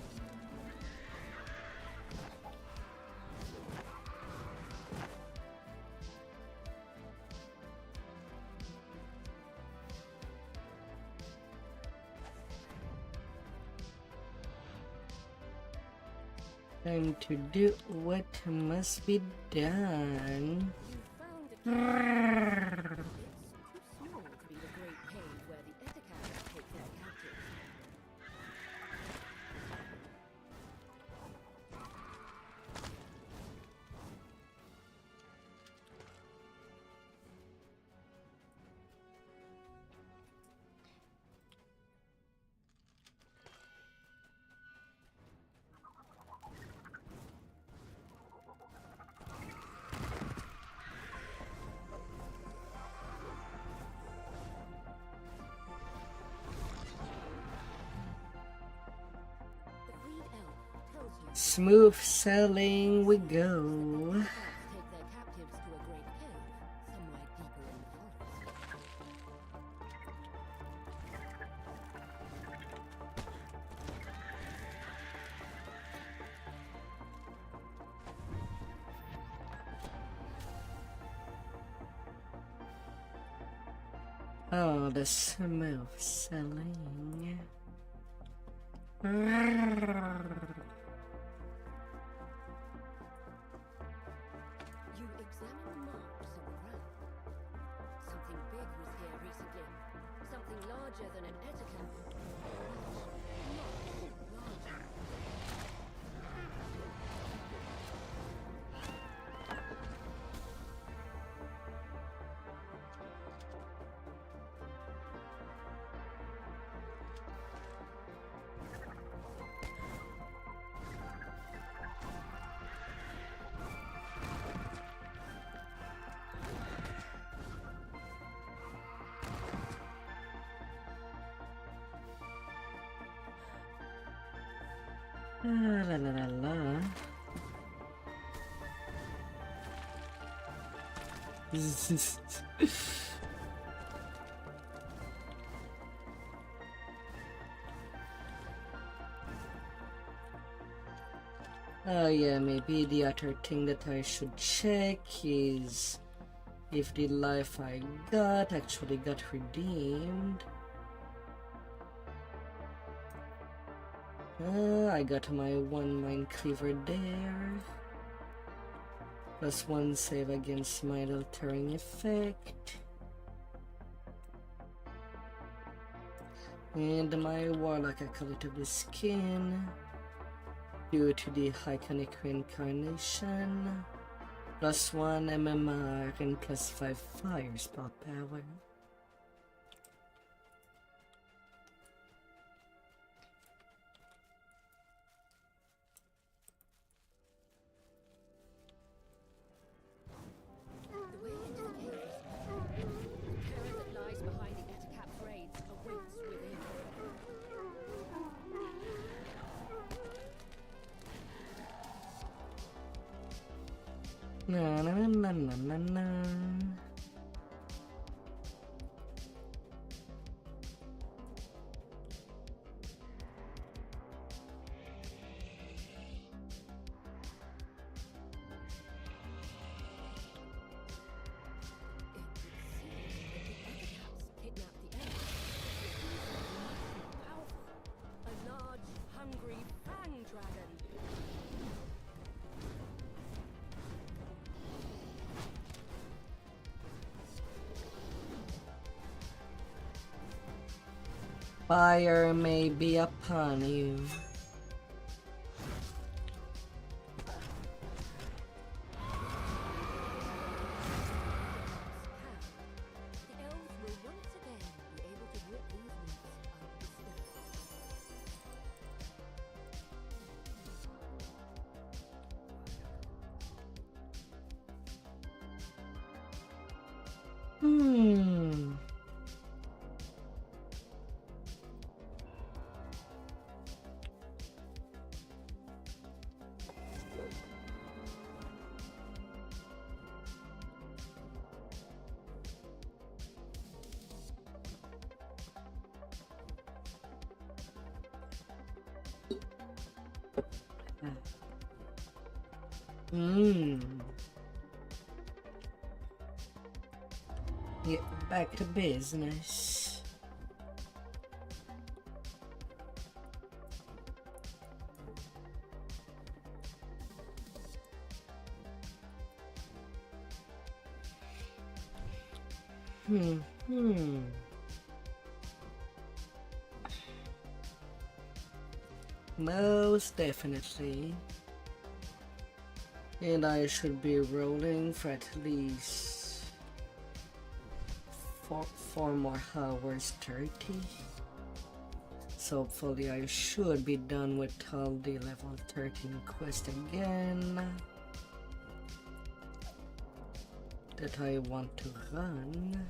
Time to do what must be done. You found a cave. It's too small to be the great cave where the Ethicats take their captives. The Freed Elf tells you Smooth sailing we go. Ethicats take their captives to a great cave, somewhere deeper in the forest. Oh, the smooth sailing. You examine the marks on the ground. Something big was here recently. Something larger than an Eticat. Much larger. La la la la. Oh yeah, maybe the other thing that I should check is if the life I got actually got redeemed. I got my one Mindcleaver there. Plus one save against mind altering effect. And my Warlock Acolyte of the Skin. Due to the iconic reincarnation. Plus one MMR and plus 5 fire spell power. The way into the cave is known. The terror that lies behind the Ethicat's raids awaits within. Na na na na na na. A large, hungry fang dragon. Fire may be upon you. The elves will once again be able to rip these roots out of the stone. Hmm. Get back to business. Hmm. Most definitely. And I should be rolling for at least four more hours 30. So hopefully I should be done with all the level 13 quest again that I want to run.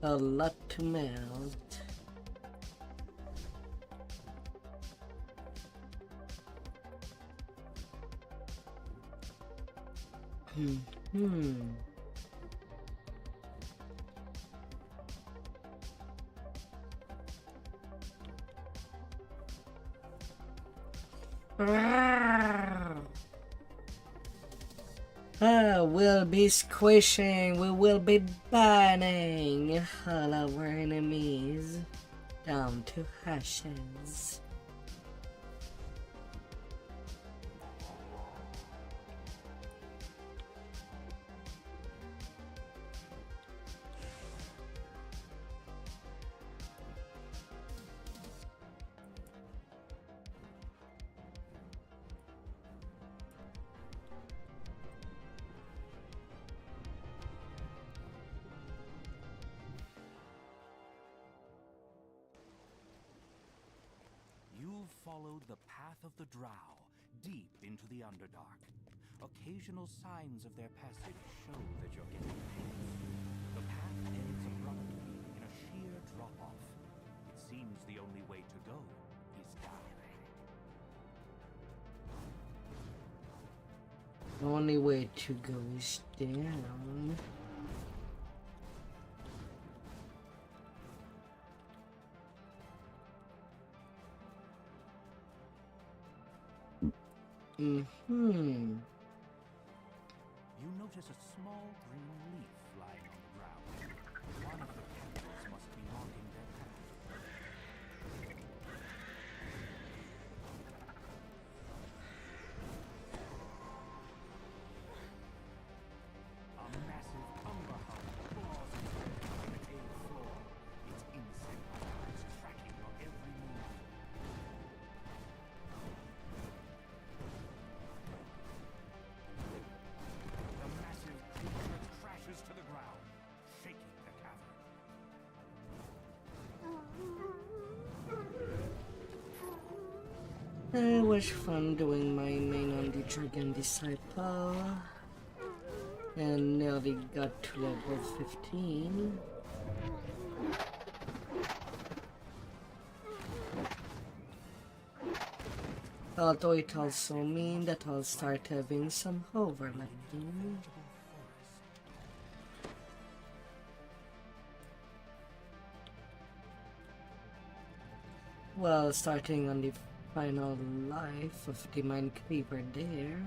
A lot to melt. We'll be squishing, we will be burning all our enemies down to ashes. You've followed the path of the Drow, deep into the Underdark. Occasional signs of their passage show that you're getting close. The path ends abruptly in a sheer drop-off. It seems the only way to go is down. The only way to go is down. You notice a small green leaf lying on the ground. One of the candles must be marking their path. A massive umber hum claws its way down the cave floor. Its insect eyes tracking your every move. The massive creature crashes to the ground, shaking the cavern. It was fun doing my main on the Dragon Disciple. And nearly got to level 15. Although it also means that I'll start having some overlapping. Well, starting on the final life of the Mindcleaver there.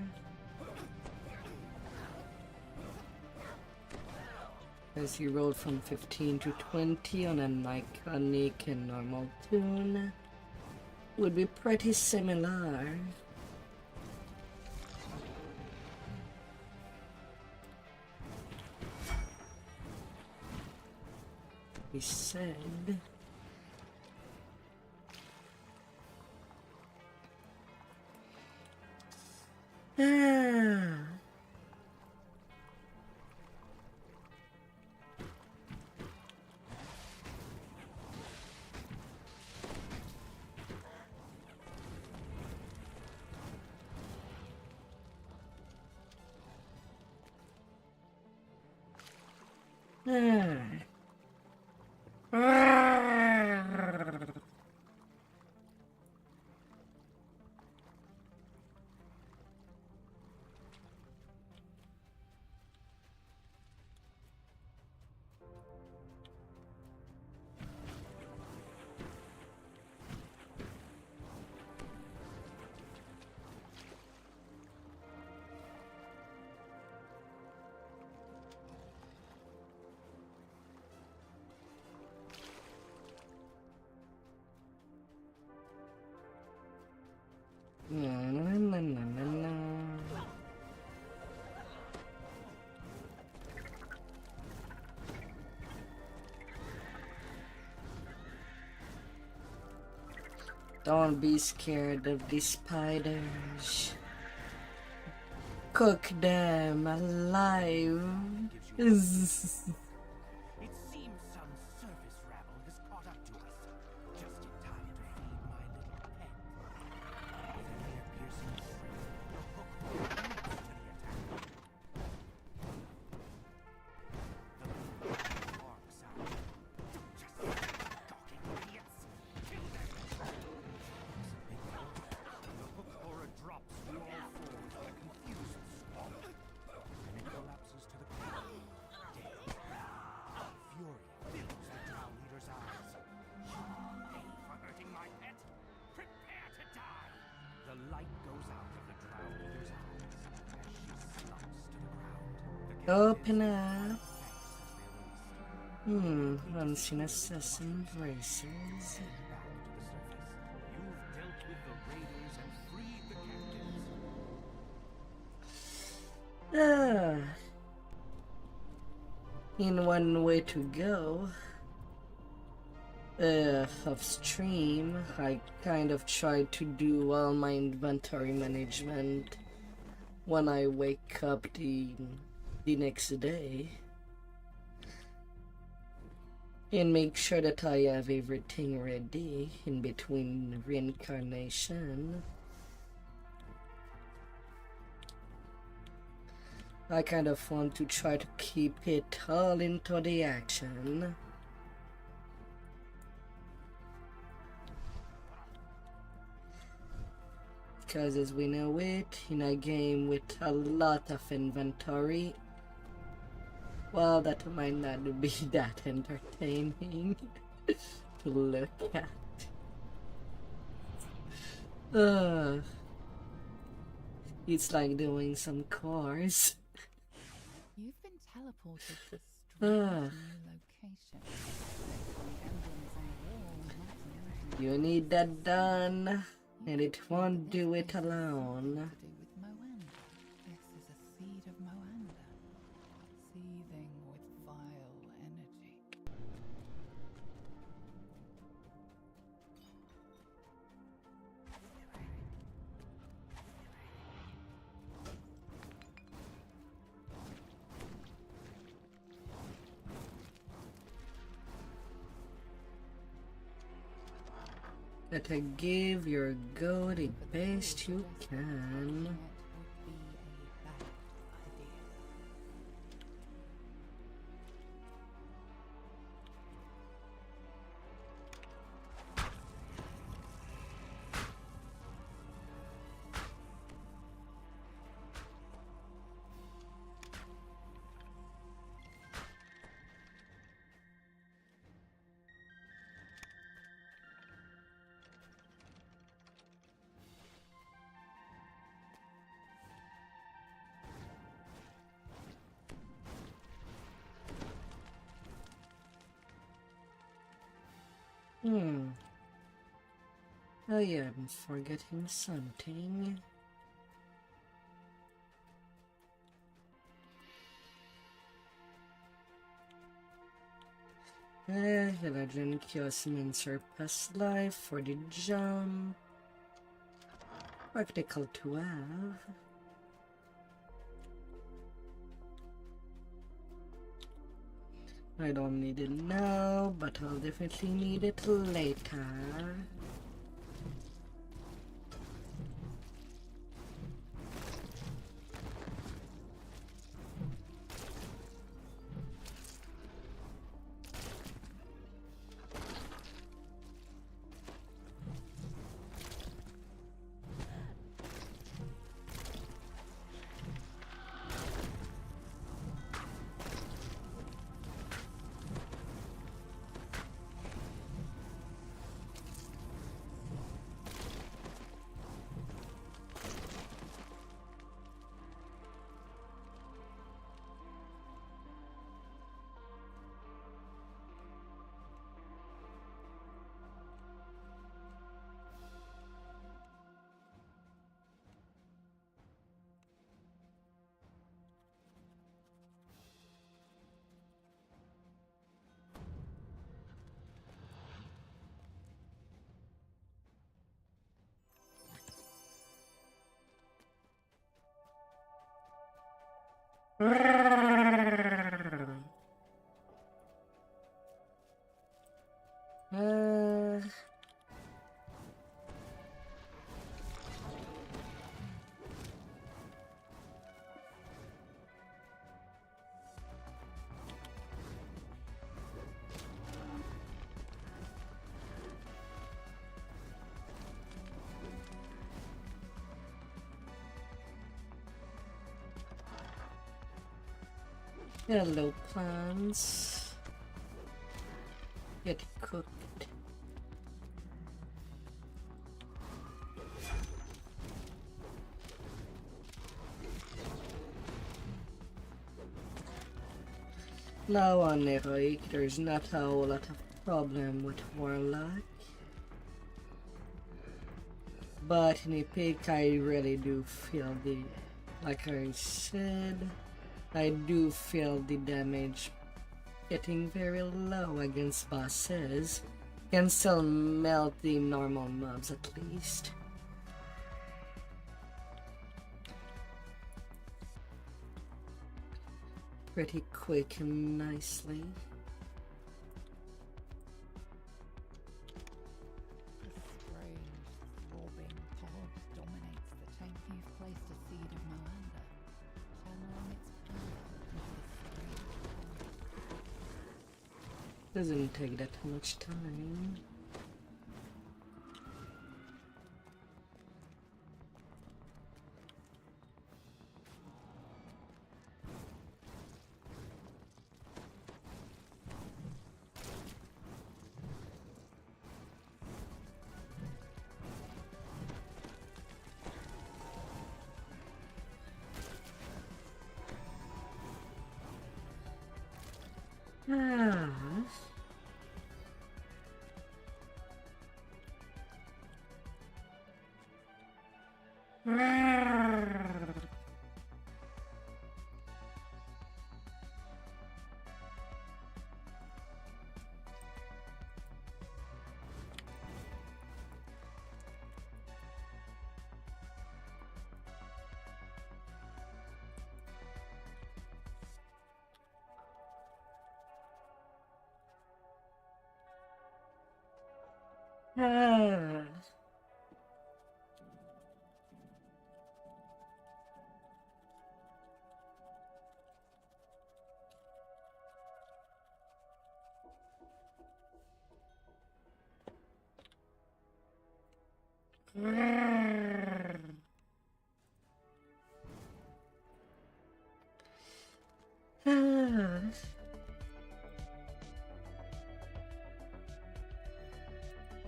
As he rolled from 15 to 20 on an iconic and normal tune. Would be pretty similar. He said. Don't be scared of the spiders. Cook them alive. It seems some surface rabble has caught up to us. Just in time to feed my little pet. With an ear-piercing shriek, the hook leaps to the attack. The little barks out. Just gawking idiots! Kill them! There's a big hole. The hook aura drops to all fours with a confused squawk. And it collapses to the ground. Dead. Fury fills the drow leader's eyes. You pay for hurting my pet? Prepare to die! The light goes out of the drow leader's eyes as she slumps to the ground. The Open captives up. thanks as they released. Unseen assassin braces. Back to the surface. You've dealt with the raiders and freed the captives. In one way to go. Off stream, I kind of try to do all my inventory management when I wake up the next day. And make sure that I have everything ready in between reincarnation. I kind of want to try to keep it all into the action. Because as we know it, in a game with a lot of inventory, well, that might not be that entertaining to look at. It's like doing some chores. You've been teleported to strange new location. Emblems on the wall, not to mention You need that done, and it won't do it alone. to do with Moanda. This is a seed of Moanda, seething with vile energy. Better give your goat the best you can. It would be a bad idea. I am forgetting something. Legend Chaos means surpass life for the jump. Practical 12. I don't need it now, but I'll definitely need it later. Uh, Hello, plants. Get cooked. Now on Heroic, there's not a whole lot of problem with Warlock. But in Epic, I really do feel like I said, I do feel the damage getting very low against bosses. Can still melt the normal mobs at least. Pretty quick and nicely. The strange, throbbing pulse dominates the tank. You've placed a seed of Moanda, channeling its power into the strange. Doesn't take that much time.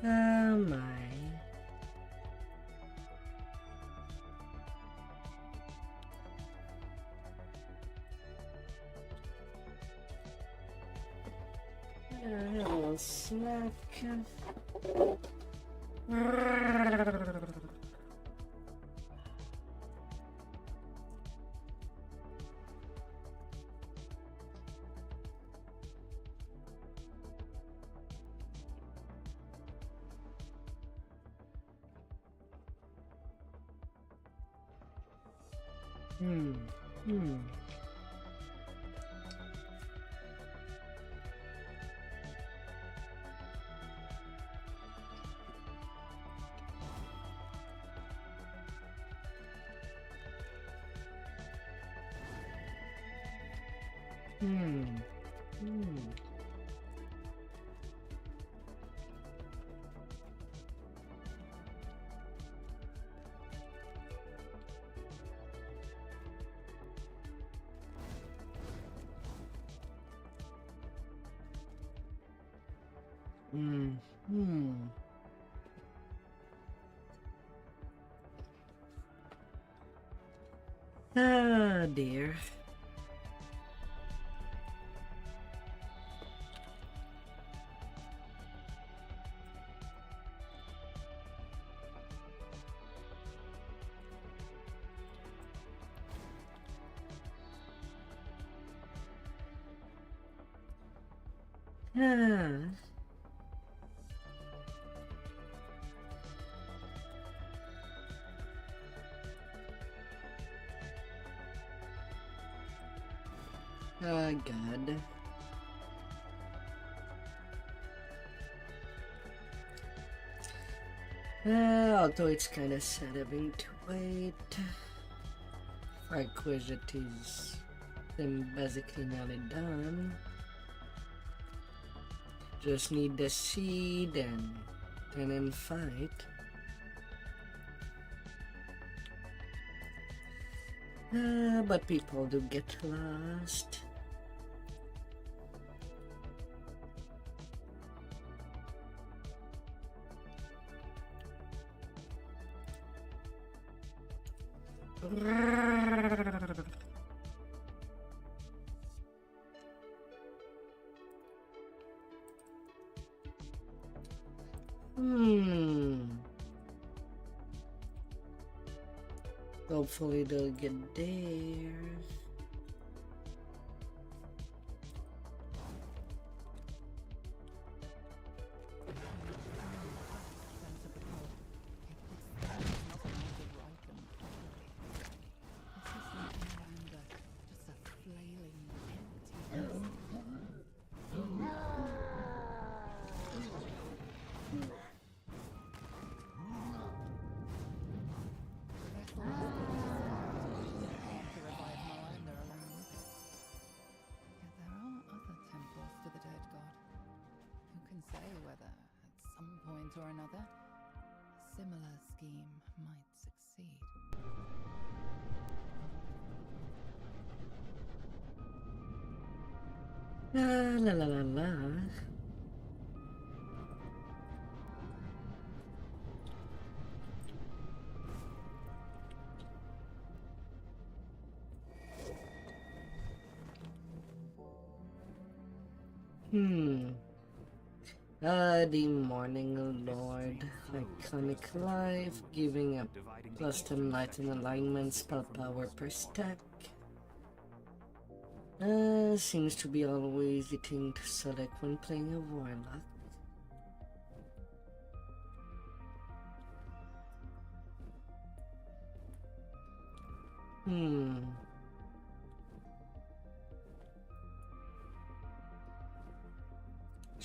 Oh my. A little snack. Oh dear. Ah, God. Although it's kinda sad having to wait for a quiz that is then basically nearly done. Just need the seed and then fight. But people do get lost. Hopefully they'll get there. Or another, a similar scheme might succeed. La la la la la. The Morning Lord, iconic life, giving a plus 10 light in alignment, spell power per stack. Seems to be always the thing to select when playing a warlock.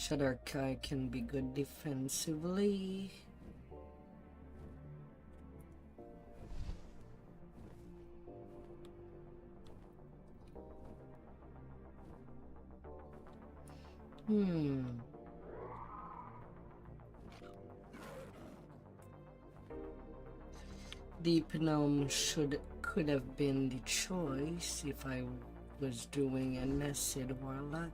Duergar can be good defensively. Deep Gnome could have been the choice if I was doing a nested warlock.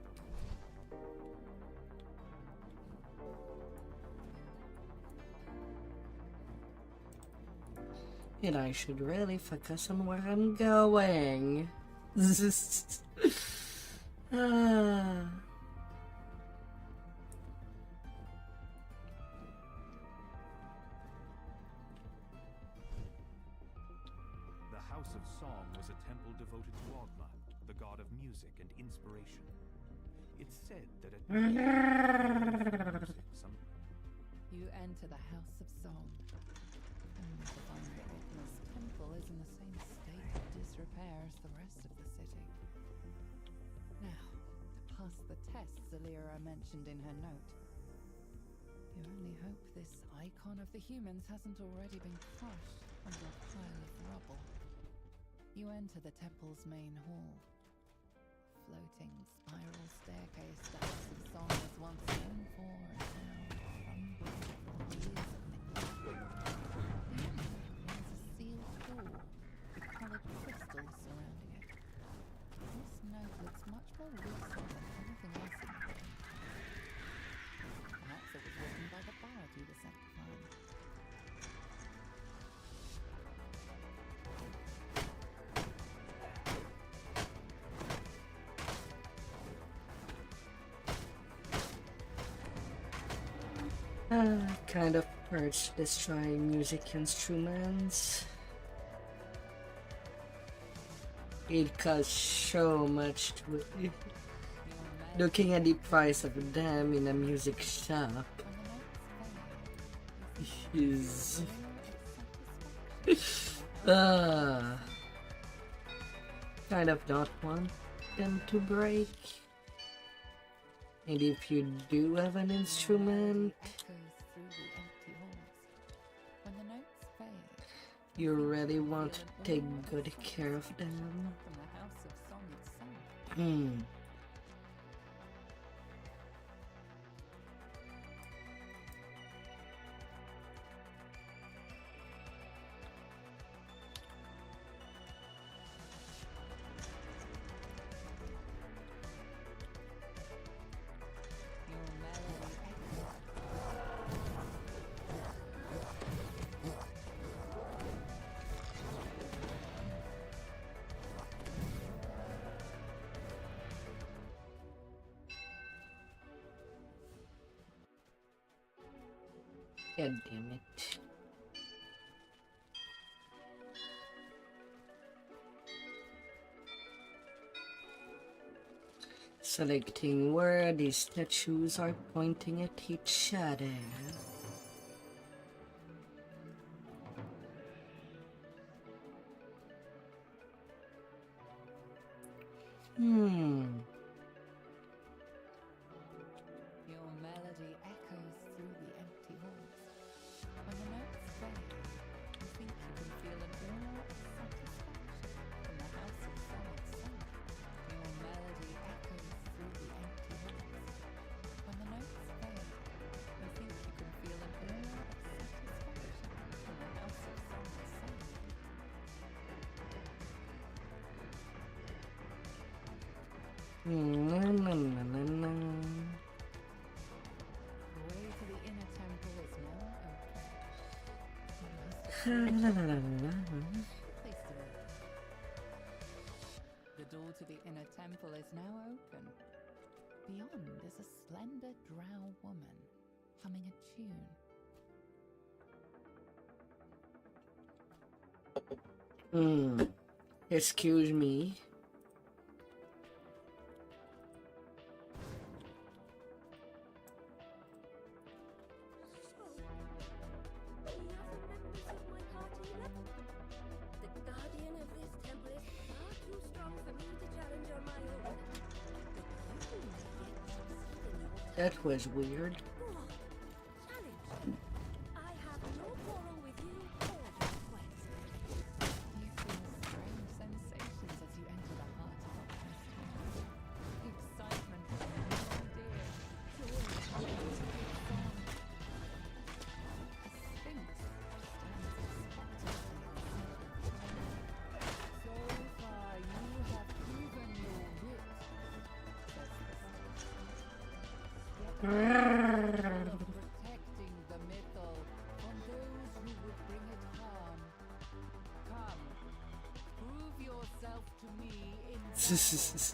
And I should really focus on where I'm going. The House of Song was a temple devoted to Ogma, the god of music and inspiration. It's said that at You enter the House of Song. Only to find that Ogma's temple is in the same state of disrepair as the rest of the city. Now, to pass the tests Alira mentioned in her note, you only hope this icon of the humans hasn't already been crushed under a pile of rubble. You enter the temple's main hall. Floating spiral staircase that House of Song was once known for is now crumbling from years of neglect. There's a sealed door with colored crystals surrounding it. This note looks much more recent than anything else in the room. Perhaps it was written by the bard you were sent to find. Kind of urge to destroy music instruments. It costs so much to it. Looking at the price of them in a music shop is kind of not one. them to break. And if you do have an instrument, Echoes through the empty halls. When the notes fade, you really want to take good care of them. from the house of song itself. Your melody echoes. God damn it. Selecting where these statues are pointing at each other. Your melody echoes through the empty halls. When the notes fade, you think you can feel an awe of satisfaction from the house of song itself. Your melody echoes through the empty halls. When the notes fade, you think you can feel an awe of satisfaction from the house of song itself. Na, na, na, na, na. The way to the inner temple is now open. La, la, la, la, la. Place to move. The door to the inner temple is now open. Beyond is a slender drow woman humming a tune. Excuse me. Any other members of my party left? The guardian of this temple is far too strong for me to challenge on my own. But you may yet succeed in your That was weird. Go on, challenge. I have no quarrel with you or your quest. You feel strange sensations as you enter the heart of a festival. Excitement for a new idea, joy for a new song. A sphinx stands expectantly. So far you have proven your wit, says the sphinx. Yet of protecting the mythal from those who would bring it harm. Come, prove yourself to me in battle.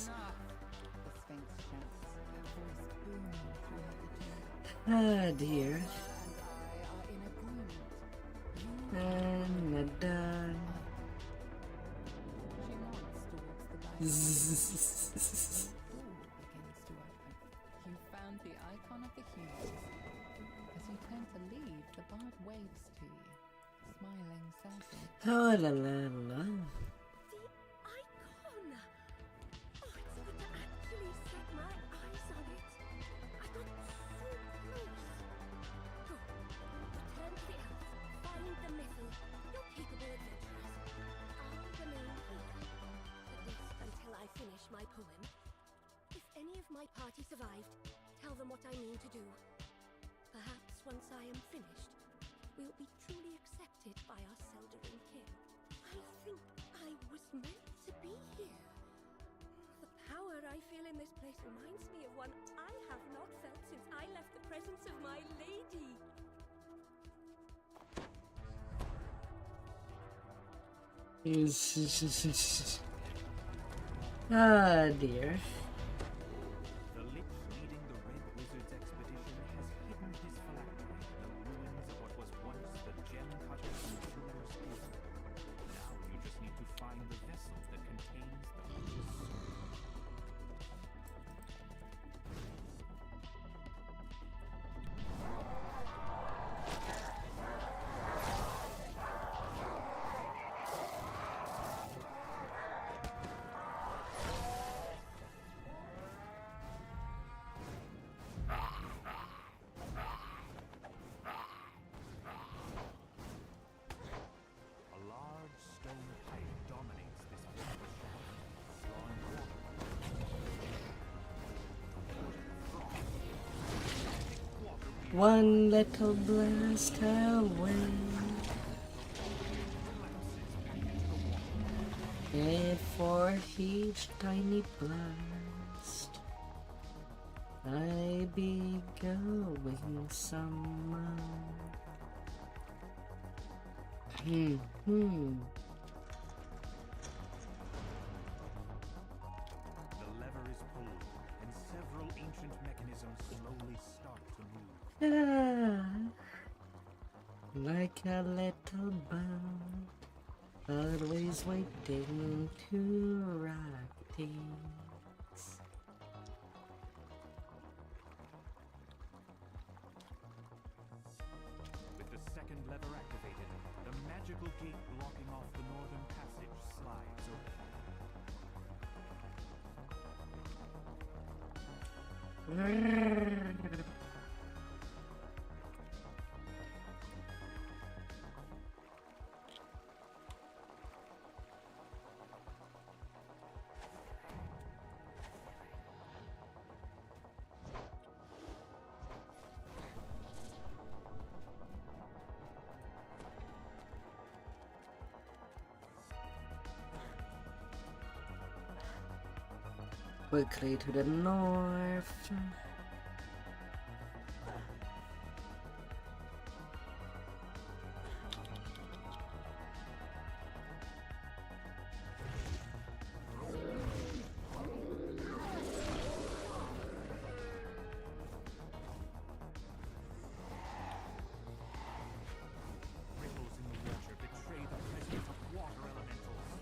Enough, the Sphinx shouts, her voice booming through her vision. Ah, dear. And I are in agreement. You Dun. She nods towards the back. Zzz. The door begins to open. You found the icon of the humans. As you turn to leave, the bard waves to you, smiling sadly. Oh la la la. The icon! Oh, it's good to actually set my eyes on it. I got so close. Go. Return to the elves. Find the mythal. You're capable adventurers. I'll remain here. At least until I finish my poem. If any of my party survived, tell them what I mean to do. Perhaps once I am finished, we'll be truly accepted by our Seldering kin. I think I was meant to be here. The power I feel in this place reminds me of one I have not felt since I left the presence of my lady. Ah, dear. The Lich leading the Red Wizard's expedition has hidden his phylactery in the ruins of what was once the gem cutters and jewelers' guild. Now you just need to find the vessel that contains the Lich's soul. One little blast away. And for each tiny blast, I be going somewhere. The lever is pulled, and several ancient mechanisms slowly start to move. Like a little bird, always waiting to rock things. With the second lever activated, the magical gate blocking off the northern passage slides open. Quickly to the north. Ripples in the water betray the presence of water elementals.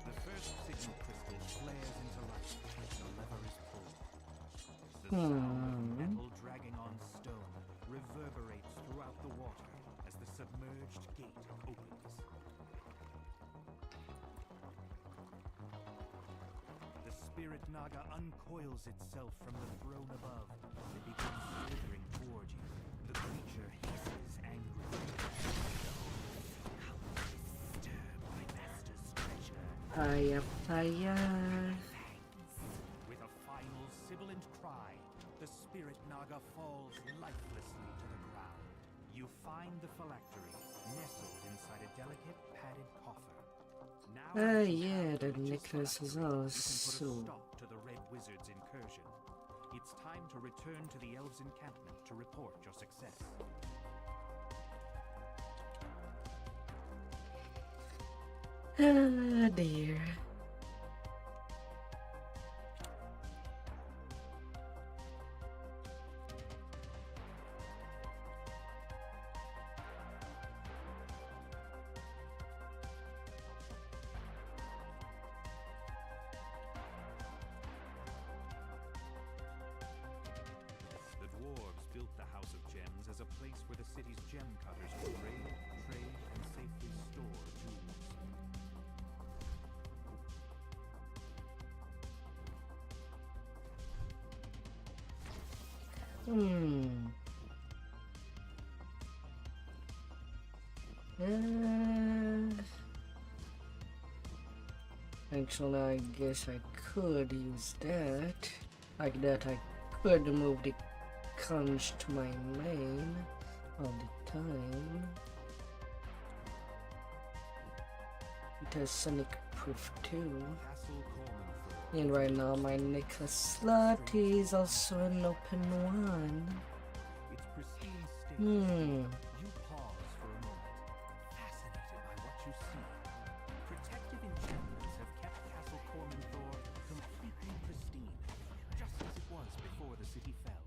The first signal crystal flares into light. The lever is pulled. The sound of metal dragging on stone reverberates throughout the water as the submerged gate opens. The spirit Naga uncoils itself from the throne above and begins slithering toward you. The creature hisses angrily. Fire, fire. With a final sibilant cry, the spirit Naga falls lifelessly to the ground. You find the phylactery nestled inside a delicate padded coffer. Now Yeah, the necklace is you can put a also. stop to the Red Wizard's incursion. It's time to return to the elves' encampment to report your success. Ah, dear. The dwarves built the House of Gems as a place where the city's gem cutters could raid, trade, and safely store jewels. Actually, I guess I could use that. Like that, I could move the conch to my main all the time. It has sonic proof too. Castle Cormanthor. And right now my necklace slot is also an open one. Its pristine state. Hmm. You pause for a moment, fascinated by what you see. Protective enchantments have kept Castle Cormanthor completely pristine, just as it was before the city fell.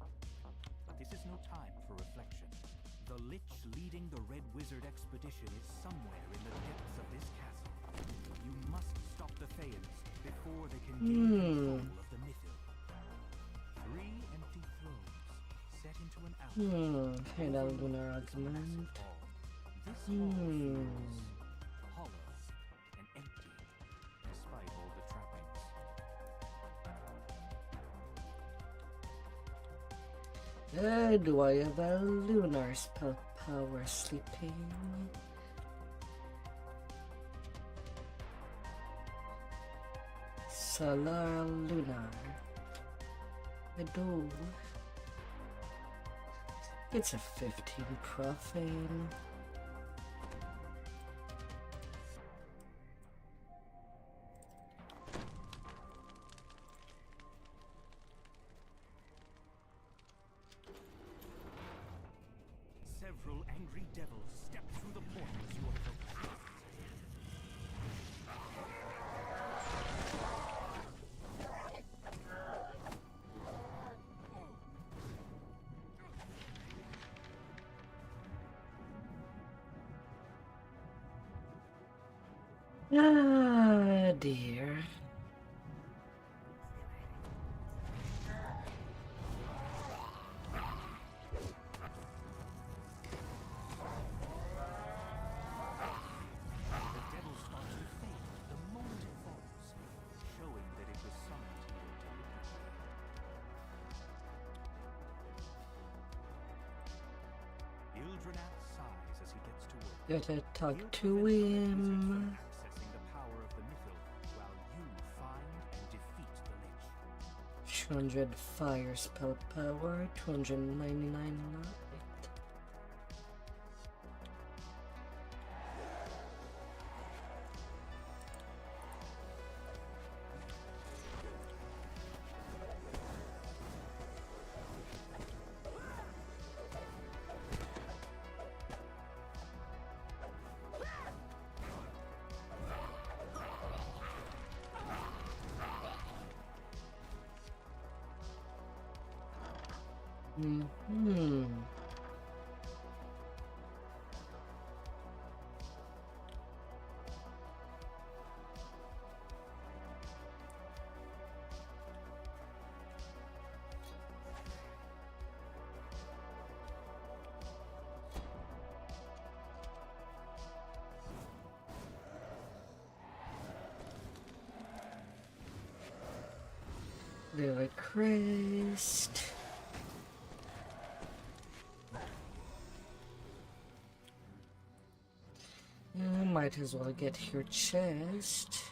But this is no time for reflection. The Lich leading the Red Wizard expedition is somewhere in the depths of this castle. You must stop the Thaans before they can gain control of the Mythil. 3 empty thrones set into an outpost. Kind of lunar argument. This hall feels hollow and empty, despite all the trappings. Do I have a lunar spell power sleeping? Solar lunar. I do. It's a 15 profane. Several angry devils step through the portal as you approach. Ah, dear. The devil starts to fade the moment it falls, showing that it was summoned here deliberately. Ildrenath sighs as he gets to work. Gotta talk He'll to prevent the him. Requisite from accessing the power of the Mythil while you find and defeat the Lich. 200 fire spell power, 299 light. Hmm. The crest. You might as well get your chest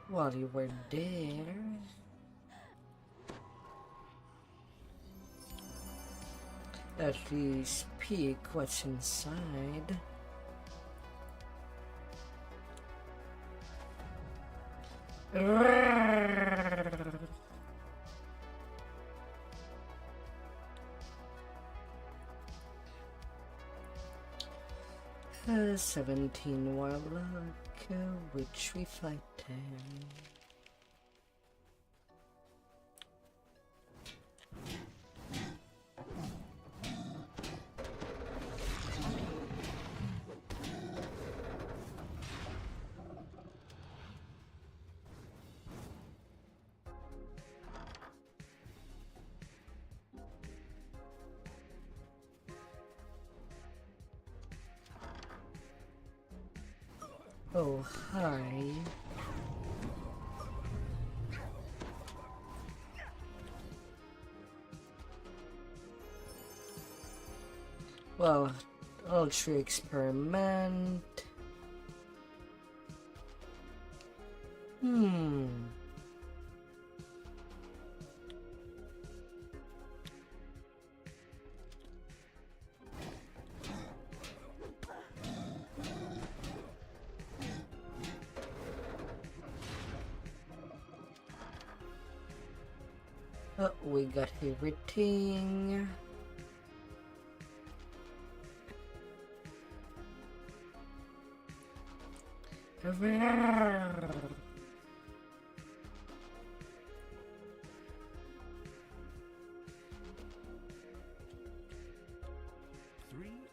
while you were there. At least peek what's inside. Uh, 17 warlock, which we fight in. Oh, hi. Well, ultra experiment. Oh, we got everything. Three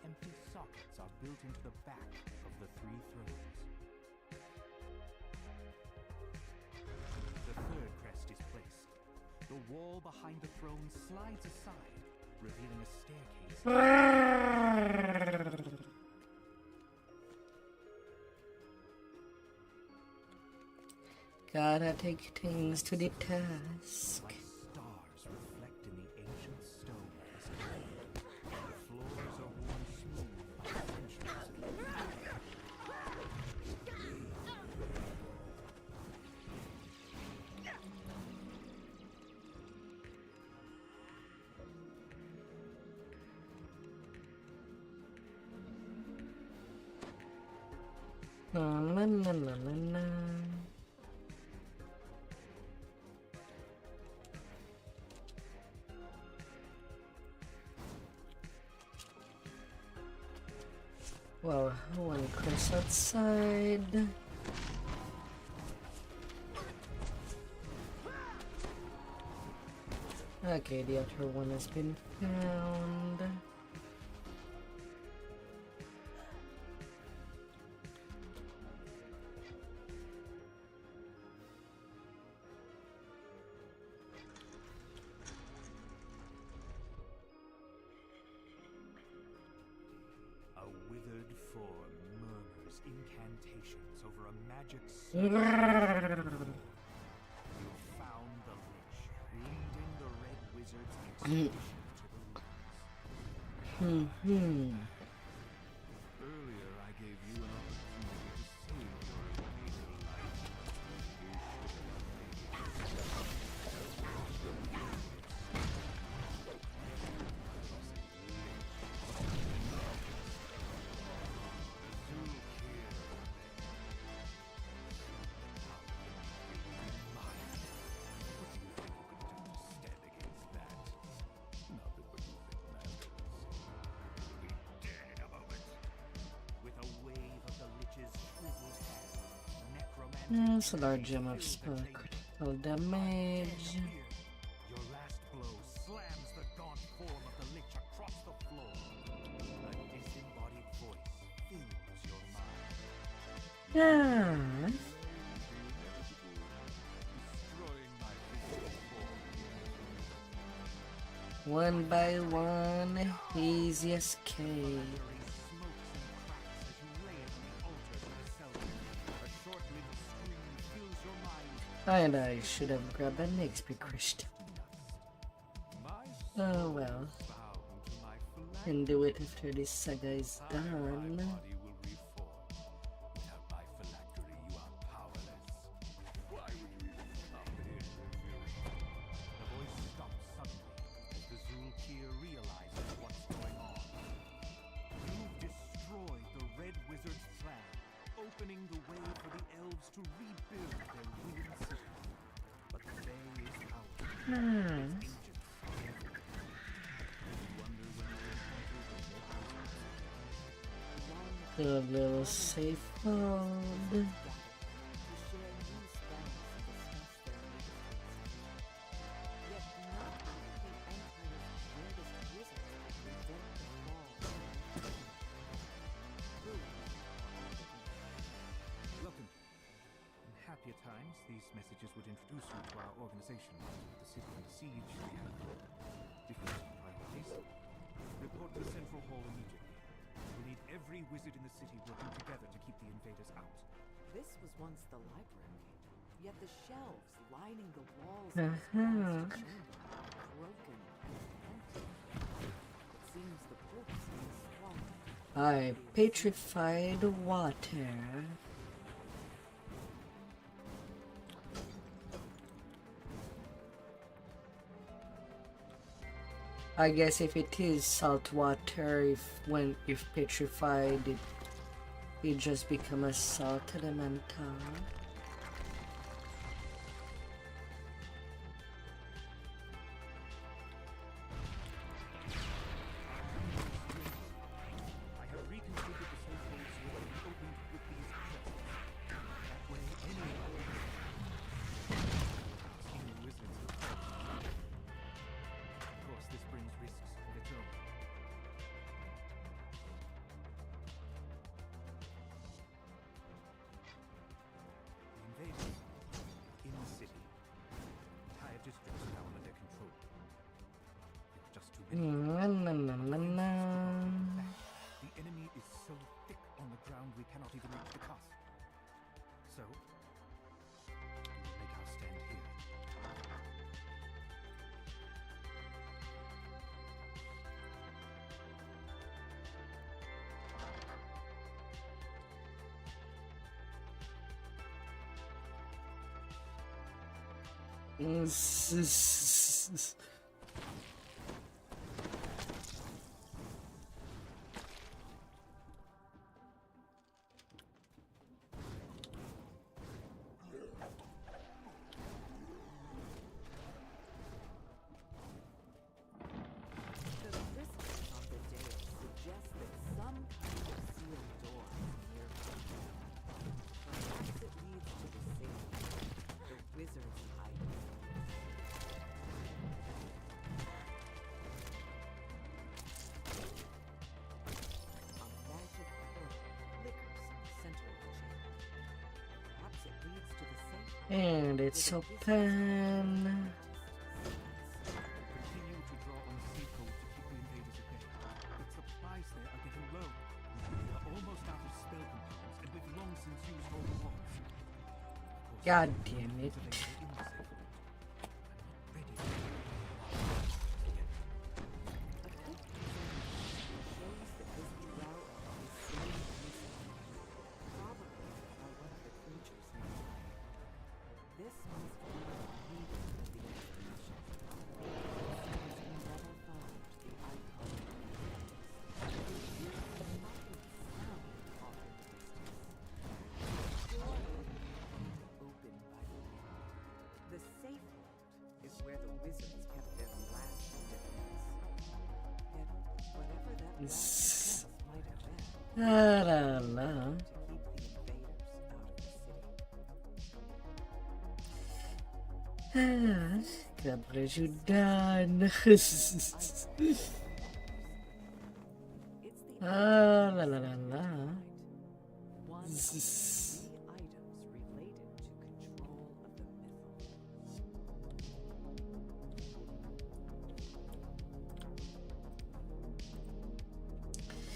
empty sockets are built into the back of the three thrones. The third crest is placed. The wall behind the throne slides aside, revealing a staircase. Gotta take things to the task. Like stars reflect in the ancient stone of this cave. La, la, la, la, la. Well, one cross outside. Okay, the other one has been found. A withered form murmurs incantations over a magic circle. You found the Lich, leading the Red Wizard's expedition to the ruins. Earlier, I gave you an opportunity to save your remaining life. You should have It's a large gem of spell critical damage. Your last blow slams the gaunt form of the Lich across the floor. A disembodied voice fills your mind. Yeah. Destroying my physical form. One by one, easy escape. And I should have grabbed an XP crystal. Oh well. Can do it after this saga is done. Opening the way for the elves to rebuild their ruined city. But the bay is powerful. The little safe mode. Times, these messages would introduce you to our organization. With the city under siege, we have different priorities. Report to the Central Hall immediately. We need every wizard in the city working together to keep the invaders out. This was once the library, yet the shelves lining the walls of this vast chamber are broken and empty. It seems the books in this swamp. I petrified water. I guess if it is salt water, if petrified, it just become a salt elemental. I have reconfigured the safe holes so that we opened with these chests. That way, anyone seeing wizards will fall. Of course, this brings risks of its own. The invaders in the city. Entire districts now under their control. There are just too many. The enemy is so thick on the ground we cannot even reach the castle. So, we will make our stand here. And it's open. Continue to draw on the sea code to keep the invaders at bay. But supplies there are getting low. We are almost out of spell components, and we've long since used all the ones. Of course, God damn it. available in the city. I'm not ready to A quick examination shows that this drow is slowly missing, probably by one of the creatures nearby. This must be the leader of the expedition. As soon as we level 5 the icon appears, a muffled sound off in the distance. The door opened by the wind. The safe vault is where the wizards kept their last defense. Yet, whatever that last defense might have been, I don't know. to keep the invaders out of the city. Kenapa sudah? It's the Ah, la la la la. one of the three items related to control of the mythos.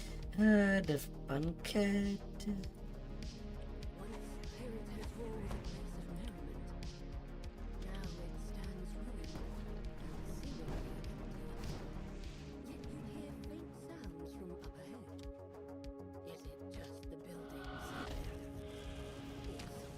The banquet. Once here it had ruled a place of merriment. Now it stands ruined and seemingly empty. Yet you hear faint sounds from up ahead. Is it just the buildings? Or something else?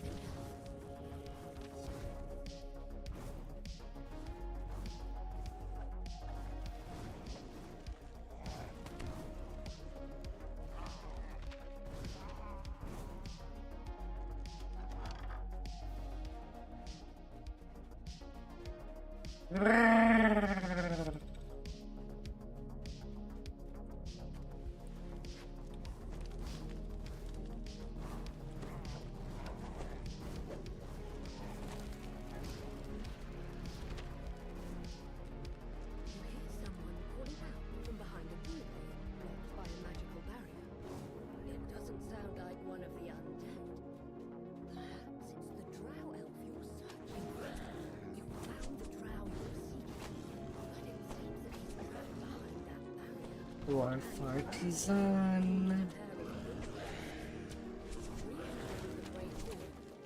You hear someone calling out from behind a doorway blocked by a magical barrier. It doesn't sound like one of the undead. Perhaps it's the drow elf you're searching for. You found the drow you're seeking, but it seems that he's trapped behind that barrier. Dwarf artisan.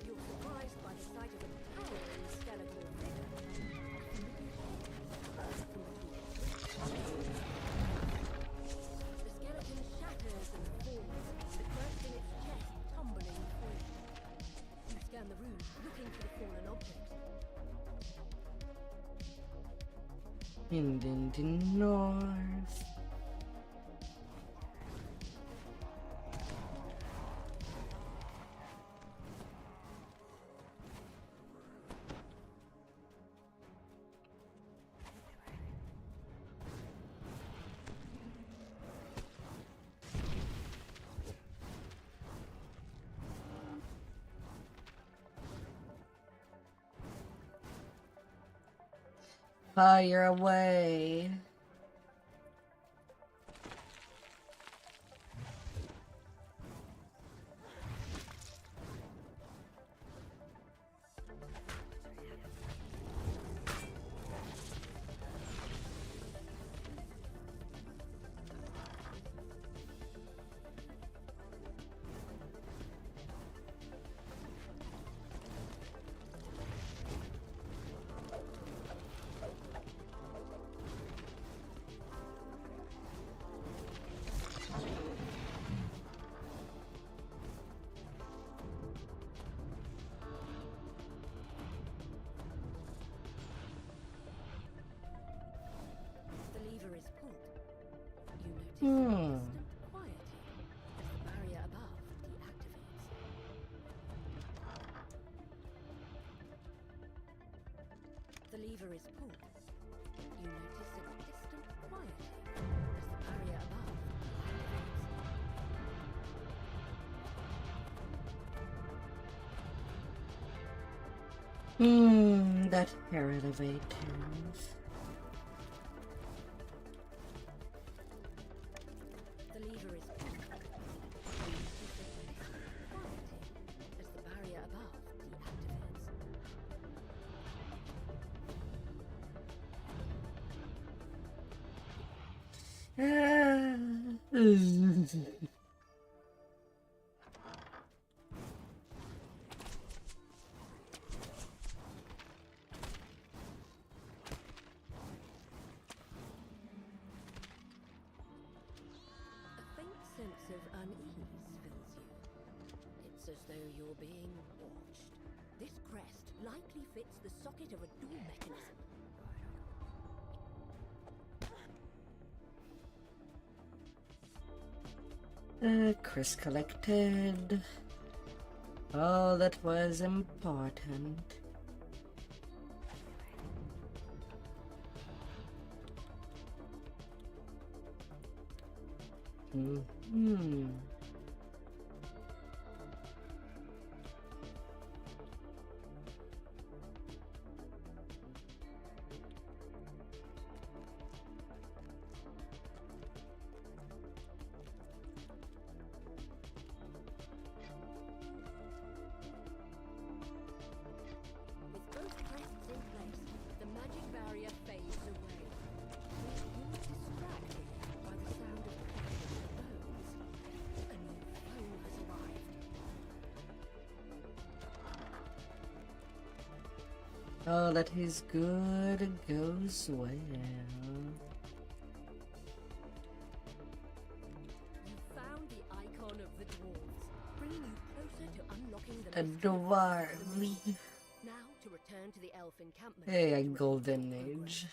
You're surprised by the sight of a towering skeletal figure. The skeleton shatters and falls, the crest in its chest tumbling free. You scan the room, looking for the fallen object. In the north. Fire away. The lever is pulled. You notice Hmm. a distant quieting as the barrier above deactivates. The lever is pulled. You notice a distant quieting as the barrier above deactivates. That elevator. The lever is pulled. You notice a distant quieting as the barrier above deactivates. A faint sense of unease fills you. It's as though you're being watched. This crest likely fits the socket of a door mechanism. Chris collected all that was important. With both crests in place, the magic barrier fades away. You're distracted by the sound of crashing bones. A new foe has arrived. All that is good goes well. You found the icon of the dwarves, bringing you closer to unlocking the A mystery of dwarf. the maze. Now to return to the elf encampment. Hey, a to repeat golden the program. age.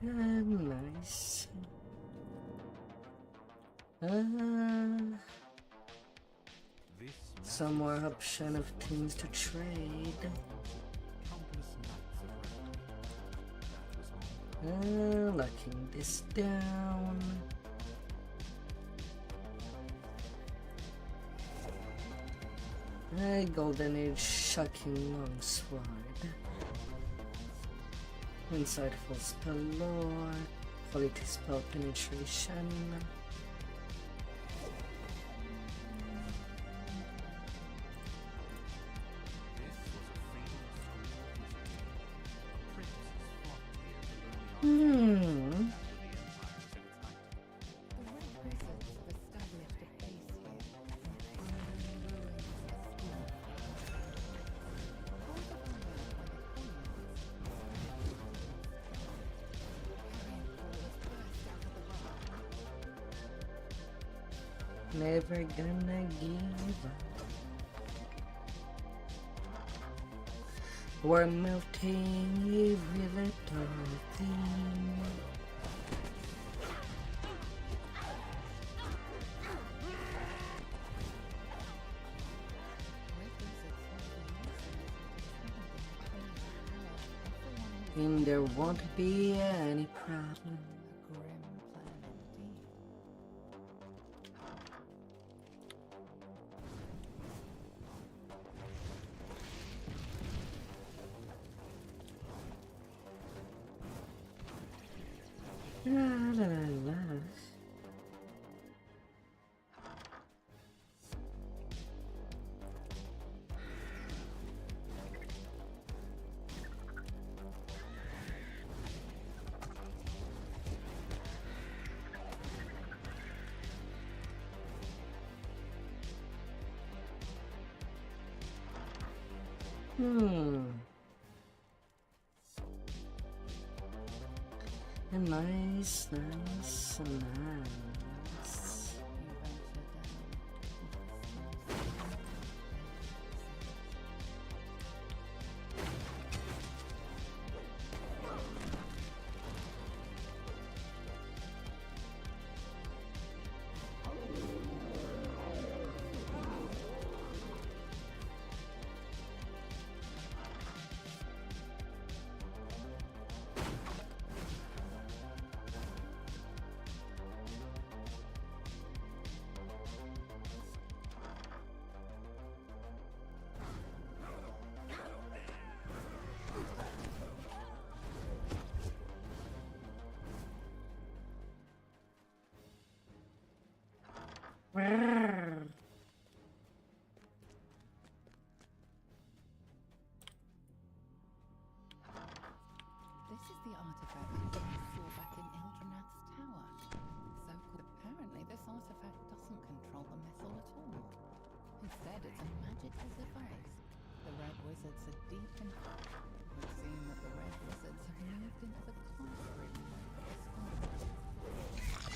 Nice. This Some more option of things to trade. countless nights of resting. Locking this down. A golden age shocking longsword. Insightful spell lore. Quality spell penetration. Never gonna give up. We're melting every little thing. And there won't be any problem. La la la. Nice, nice, nice. This is the artifact. wizards are deep in thought. It would seem that the red wizards have moved into the classroom of the storm.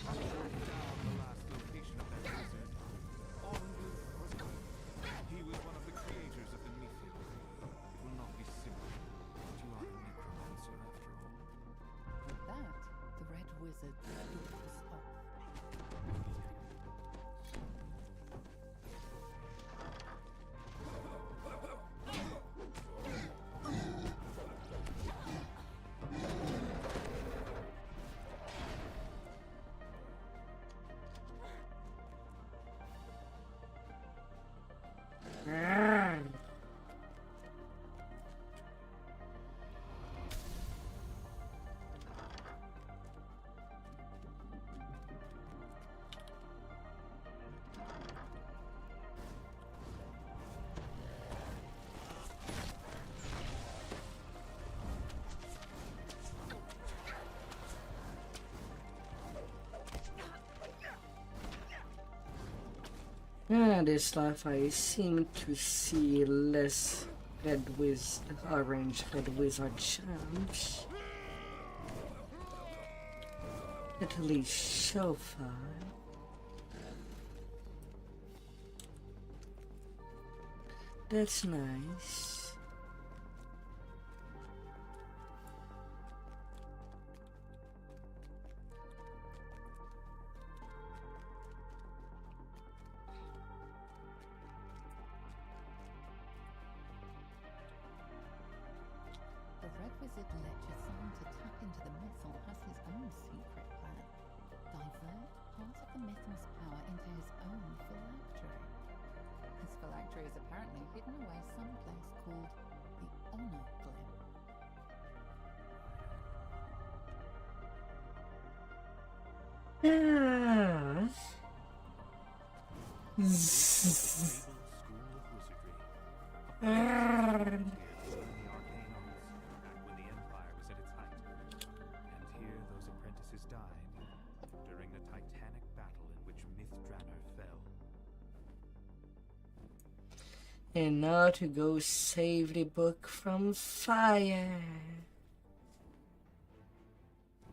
I'll track down the last location of that wizard. Ormond was good. He was one of the creators of the Mythic. It will not be simple, but you are a necromancer after all. With that, the red wizard storms off. This life I seem to see less orange red wizard champs. At least so far. That's nice. The red wizard ledger someone to tap into the mythal has his own secret plan. Divert part of the mythal's power into his own phylactery. His phylactery is apparently hidden away someplace called the Honor Glim. School of Wizardry. In the arcane arts, back when the Empire was at its height. And here those apprentices died during the titanic battle in which Mythdraenor fell. And now to go save the book from fire.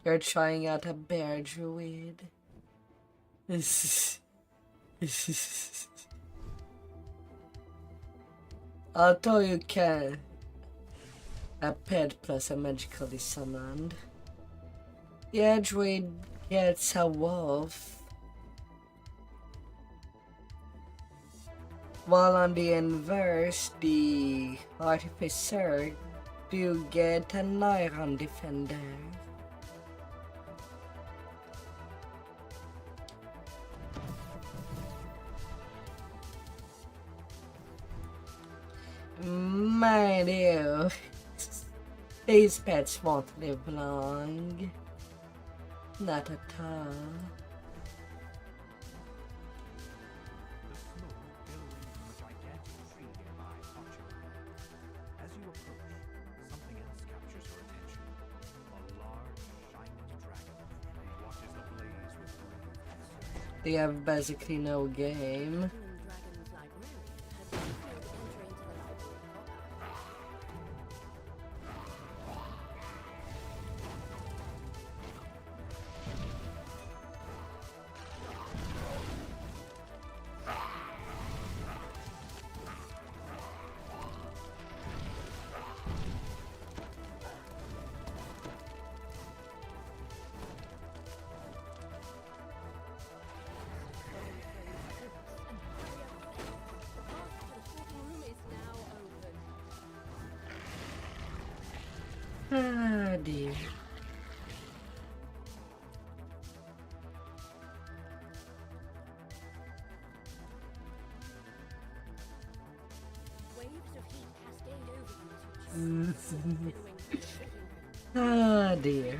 You're trying out a bear druid. Although you can a pet plus a magically summoned, the druid gets a wolf. While on the inverse, the artificer do get an iron defender. Mind you, these pets won't live long. Not at all. The smoke billowing from a gigantic tree nearby caught your eye. As you approach, something else captures your attention. A large, shining dragon watches the blaze with grave concern. They have basically no game. Dragon's librarian has been killed entering to the library proper. Ah, dear. Waves of heat cascade over you to chest, billowing from the shaking room. Ah, dear.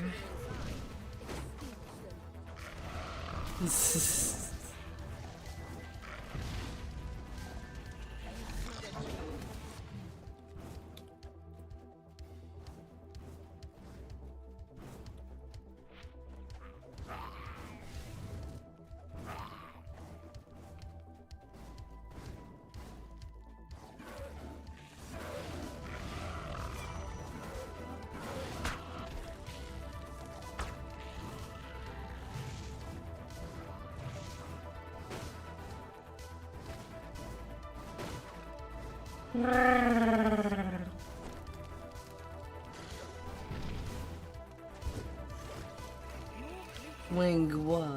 Wing what?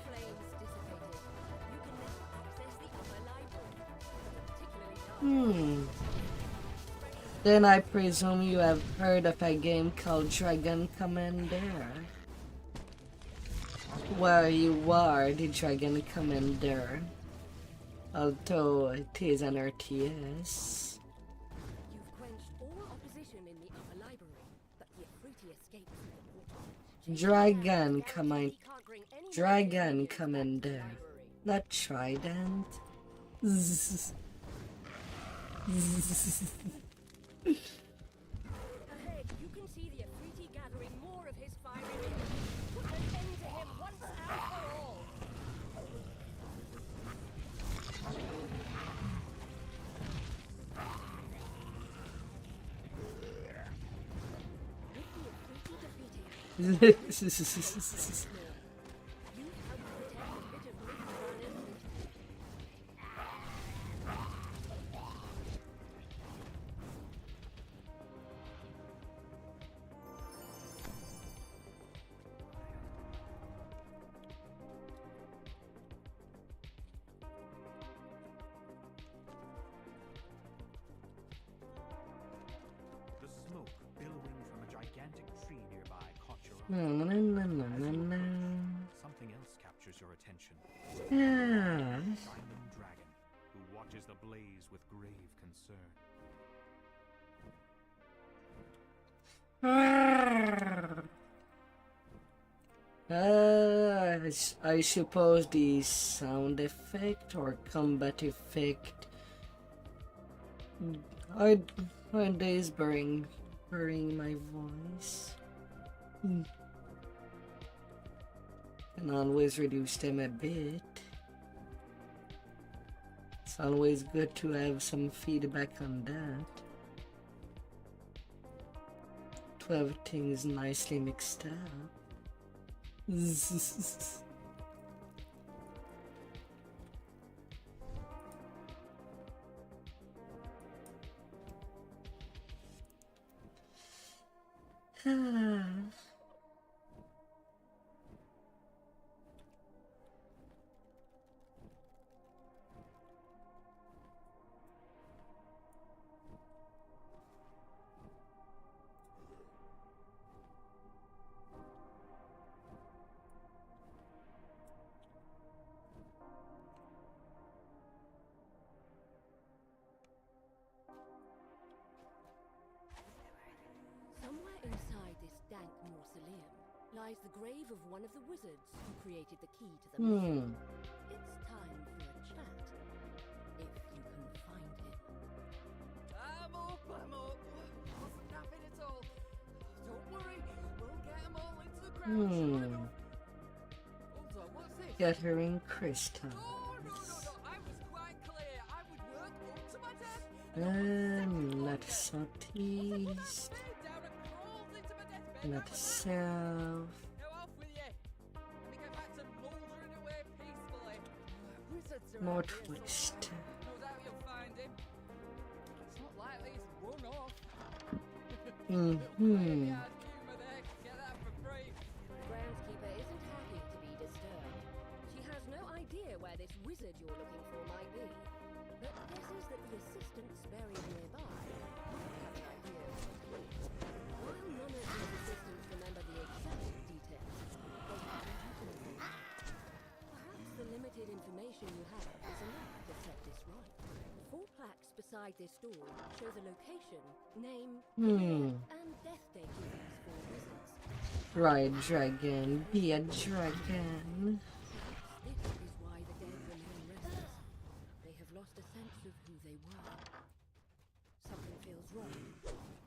Flames dissipated. You can now access the upper library. Hmm. Then I presume you have heard of a game called Dragon Commander, where you are the Dragon Commander, although it is an RTS. You've quenched all opposition in the upper library, but the Afriti escaped through the portal. Dragon Commander, not Trident. Zzz. Ahead, you can see the Afriti gathering more of his fiery men. Put an end to him once and for all. With the Afriti defeated, The smoke billowing from a gigantic tree nearby caught your eye. Something else captures your attention. Yeah. Diamond Dragon, who watches the blaze with grave concern. I suppose the sound effect or combat effect are these burying my voice. Can always reduce them a bit. It's always good to have some feedback on that. 12 things nicely mixed up. somewhere inside this dank mausoleum lies the grave of one of the wizards who created the key to the mystery. It's time for a chat, if you can find him. I'm up. Wasn't napping at all. Don't worry, we'll get them all into the ground. Sure enough. Hold on, what's this? Gathering crystals. I was quite clear. I would work up to my death. Not southeast. Not south. Now off with you. Let me get back to mouldering away peacefully. Wizards are Northwest. no doubt you'll find him. It's not likely he's run off. Mm-hmm. Get that for free. The groundskeeper isn't happy to be disturbed. She has no idea where this wizard you're looking for might be, but guesses that the assistants buried nearby might have an idea. While none of these assistants remember the exact details, they have an perhaps the limited information you have is enough to set this right. 4 plaques beside this door show the location, name, and death date of these 4 wizards. Right, dragon. Be a dragon. This is why the dead remain restless. They have lost a sense of who they were. Something feels wrong.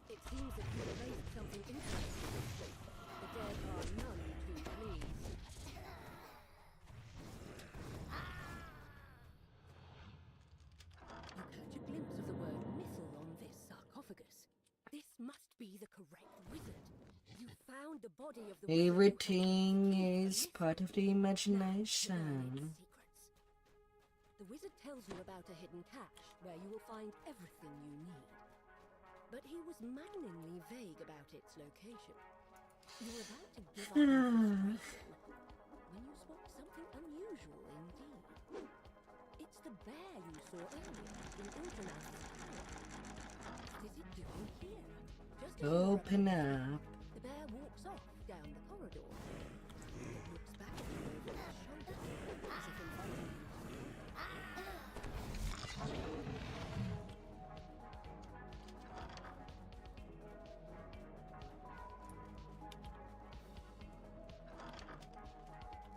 It seems that you erased something interesting. The dead are none too pleased. You catch a glimpse of the word missile on this sarcophagus. This must be the correct wizard. You found the body of the wizard. Everything is part of the imagination. The The wizard tells you about a hidden cache where you will find everything you need. But he was maddeningly vague about its location. You were about to give up in frustration when you spot something unusual indeed. It's the bear you saw earlier in Ultraman's tower. What is it doing here? Just as you were Open about to up. the bear walks off down the corridor. It looks back at you over its shoulder, as if inviting you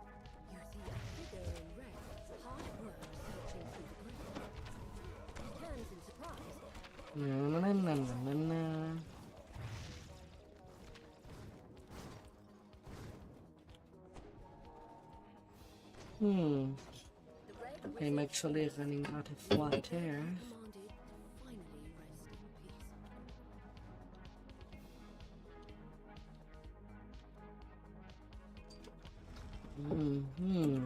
You see a figure in red, hard at work searching through the ground. He turns in surprise. Na, na, na, na, na, na. Hmm. I'm actually running out of water. Commanded to finally rest in peace. Hmm.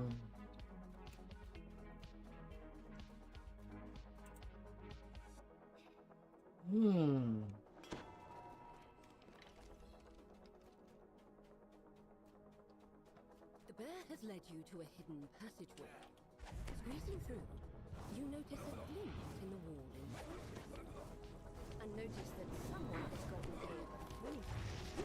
Hmm. The bear has led you to a hidden passageway. Squeezing through, you notice a glint in the wall in front of you. And notice that someone has gotten here before you.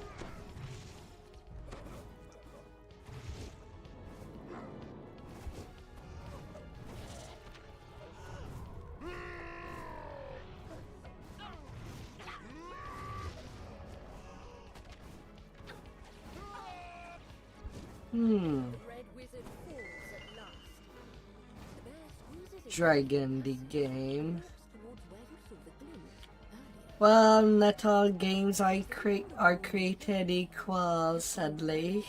Hmm. The red wizard falls at last. The bear squeezes its Dragon the game. towards where you saw the glint earlier. Well, not all games are created equal, sadly.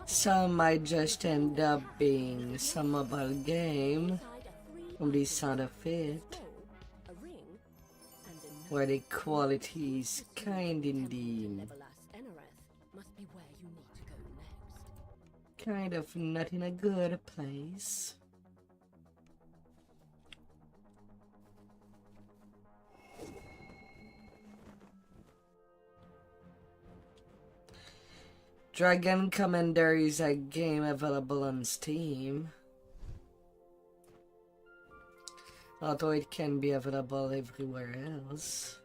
Some might just end up being some mobile game from the sound of it, A ring and a where the quality is kind indeed. Legolas Enerath must be where you need to go next. Kind of not in a good place. Dragon Commander is a game available on Steam, although it can be available everywhere else.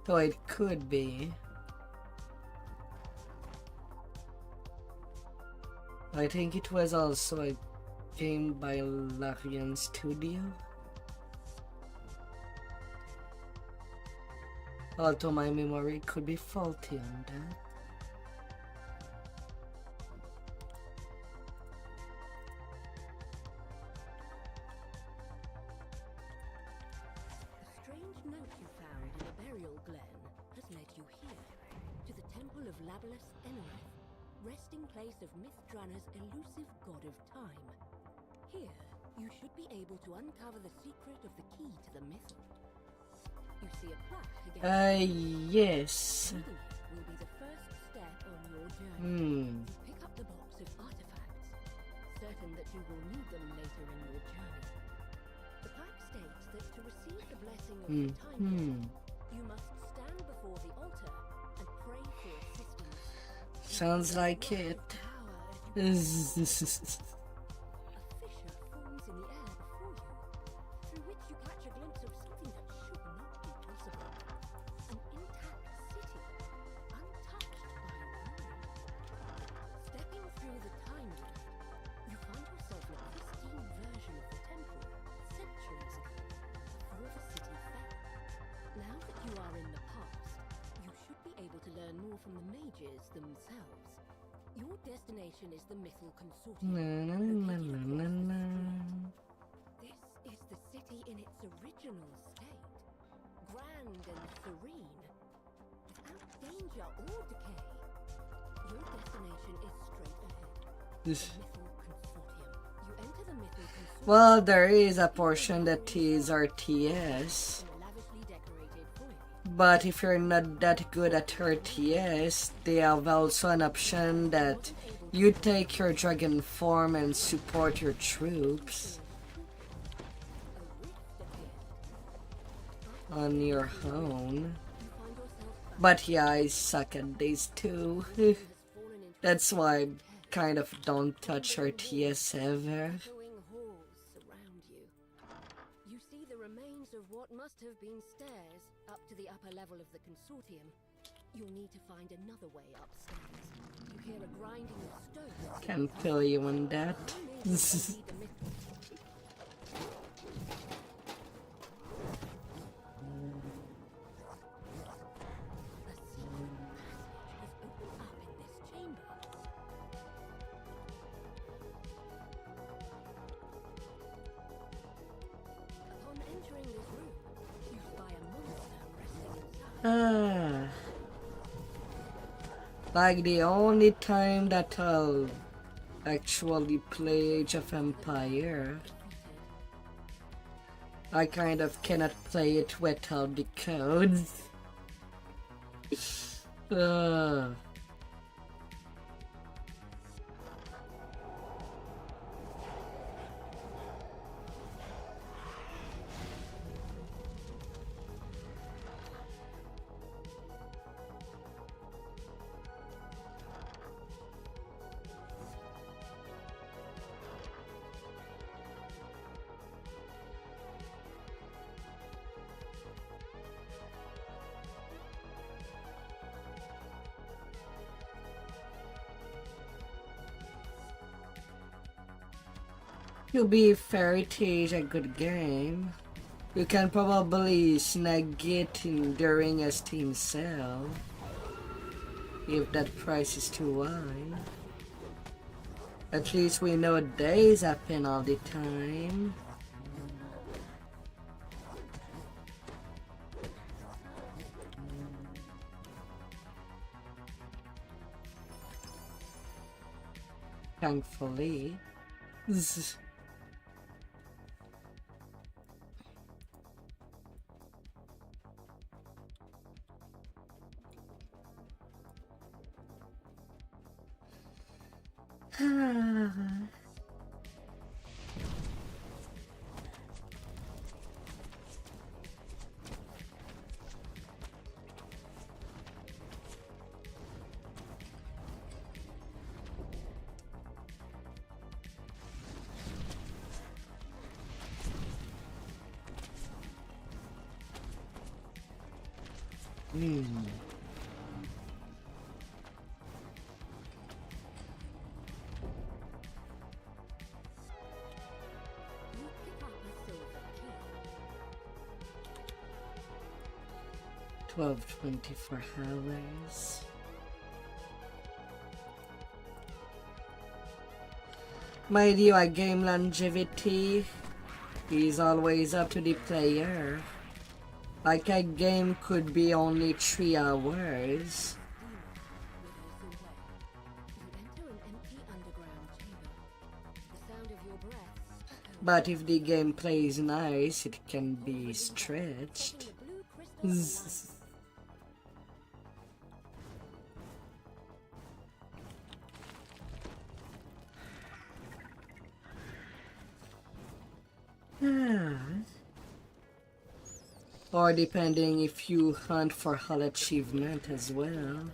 Though it could be. I think it was also a game by Larian Studio. Although my memory could be faulty on that. The strange note you found in a burial glen has led you here, to the temple of Legolas Enerath, resting place of Mithranna's elusive god of time. Here, you should be able to uncover the secret of the key to the mythal. You see a plaque against Yes. Reading it will be the first step on your journey. You pick up the box of artifacts, certain that you will need them later in your journey. The plaque states that to receive the blessing of the time god, you must stand before the altar and pray for assistance. Sounds like it. Power as you a fissure forms in the air before you, through which you catch a glimpse of something that should not be possible. An intact city, untouched by ruin. Stepping through the time rift, you find yourself in a pristine version of the temple centuries ago, before the city fell. Now that you are in the past, you should be able to learn more from the mages themselves. Your destination is the Mythal Consortium. Na, na, na, na, na. This is the city in its original state, grand and serene, without danger or decay. Your destination is straight ahead. This- Mythal Consortium. You enter the Mythal Consortium Well, there is a portion that is RTS. in a lavishly decorated foyer. But if you're not that good at RTS, they have also an option that you take your dragon form and support your troops on your own. But yeah, I suck at these too. That's why I kind of don't touch RTS ever. Echoing halls surround you. You see the remains of what must have been stairs up to the upper level of the consortium. You'll need to find another way upstairs. You hear a grinding of stones. Can feel you on that. Like the only time that I'll actually play Age of Empire, I kind of cannot play it without the codes. To be fair, it is a good game. You can probably snag it during a Steam sale, if that price is too high. At least we know days happen all the time. Thankfully. Twelve 24 hours. My dear, a game longevity is always up to the player. Like a game could be only 3 hours. But if the game plays nice, it can be stretched. Or depending if you hunt for hull achievement as well.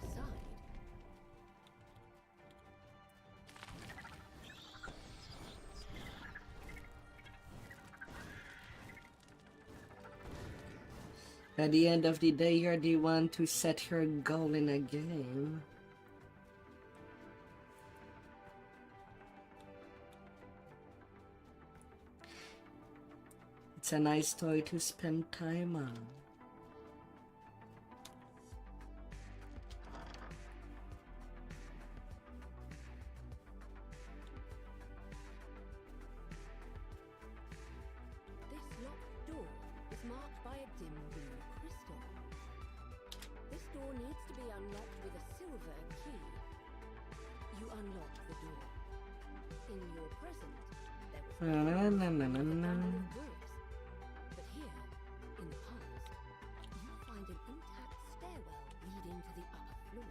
At the end of the day, you're the one to set your goal in a game. It's a nice toy to spend time on. This locked door is marked by a dim blue crystal. This door needs to be unlocked with a silver key. You unlock the door. In your present, there was a bundle of bricks. But here, in the past, you find an intact the upper floor.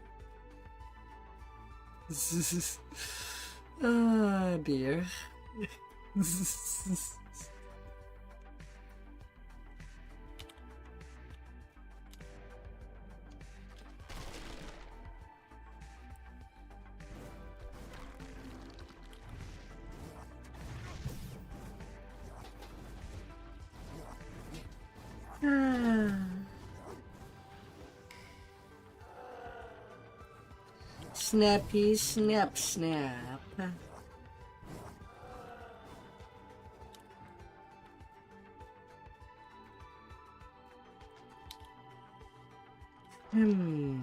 Ah, dear. Snappy, snap, snap. Hmm.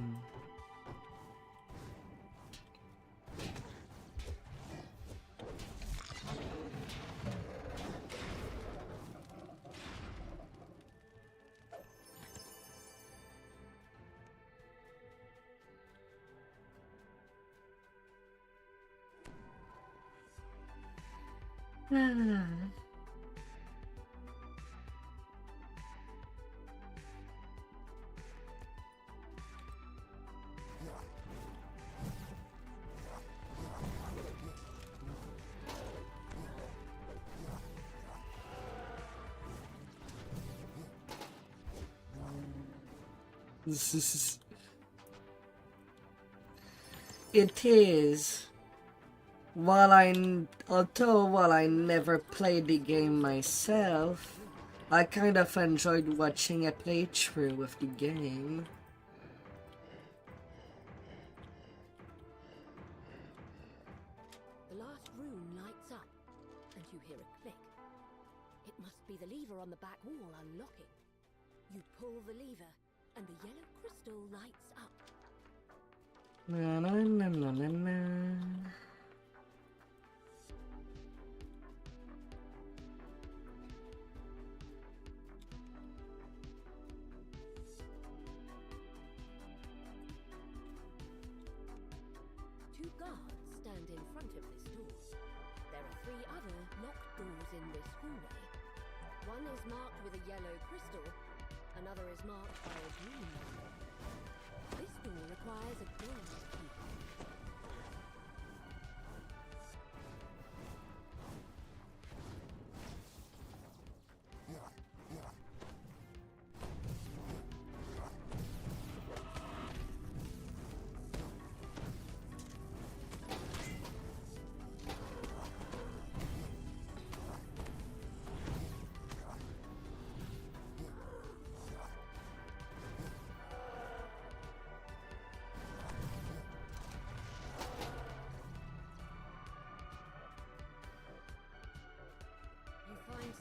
Ah. It is. While I never played the game myself, I kind of enjoyed watching a playthrough of the game. The last room lights up, and you hear a click. It must be the lever on the back wall unlocking. You pull the lever, and the yellow crystal lights up. Na na na na na na. Two guards stand in front of this door. There are three other locked doors in this hallway. One is marked with a yellow crystal, another is marked by a green one. This door requires a gold key.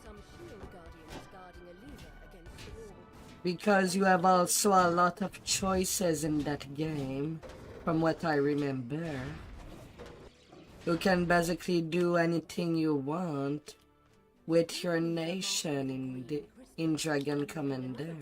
Some shield guardians guarding a lever against the wall. Because you have also a lot of choices in that game, from what I remember. You can basically do anything you want with your nation in Dragon Commander.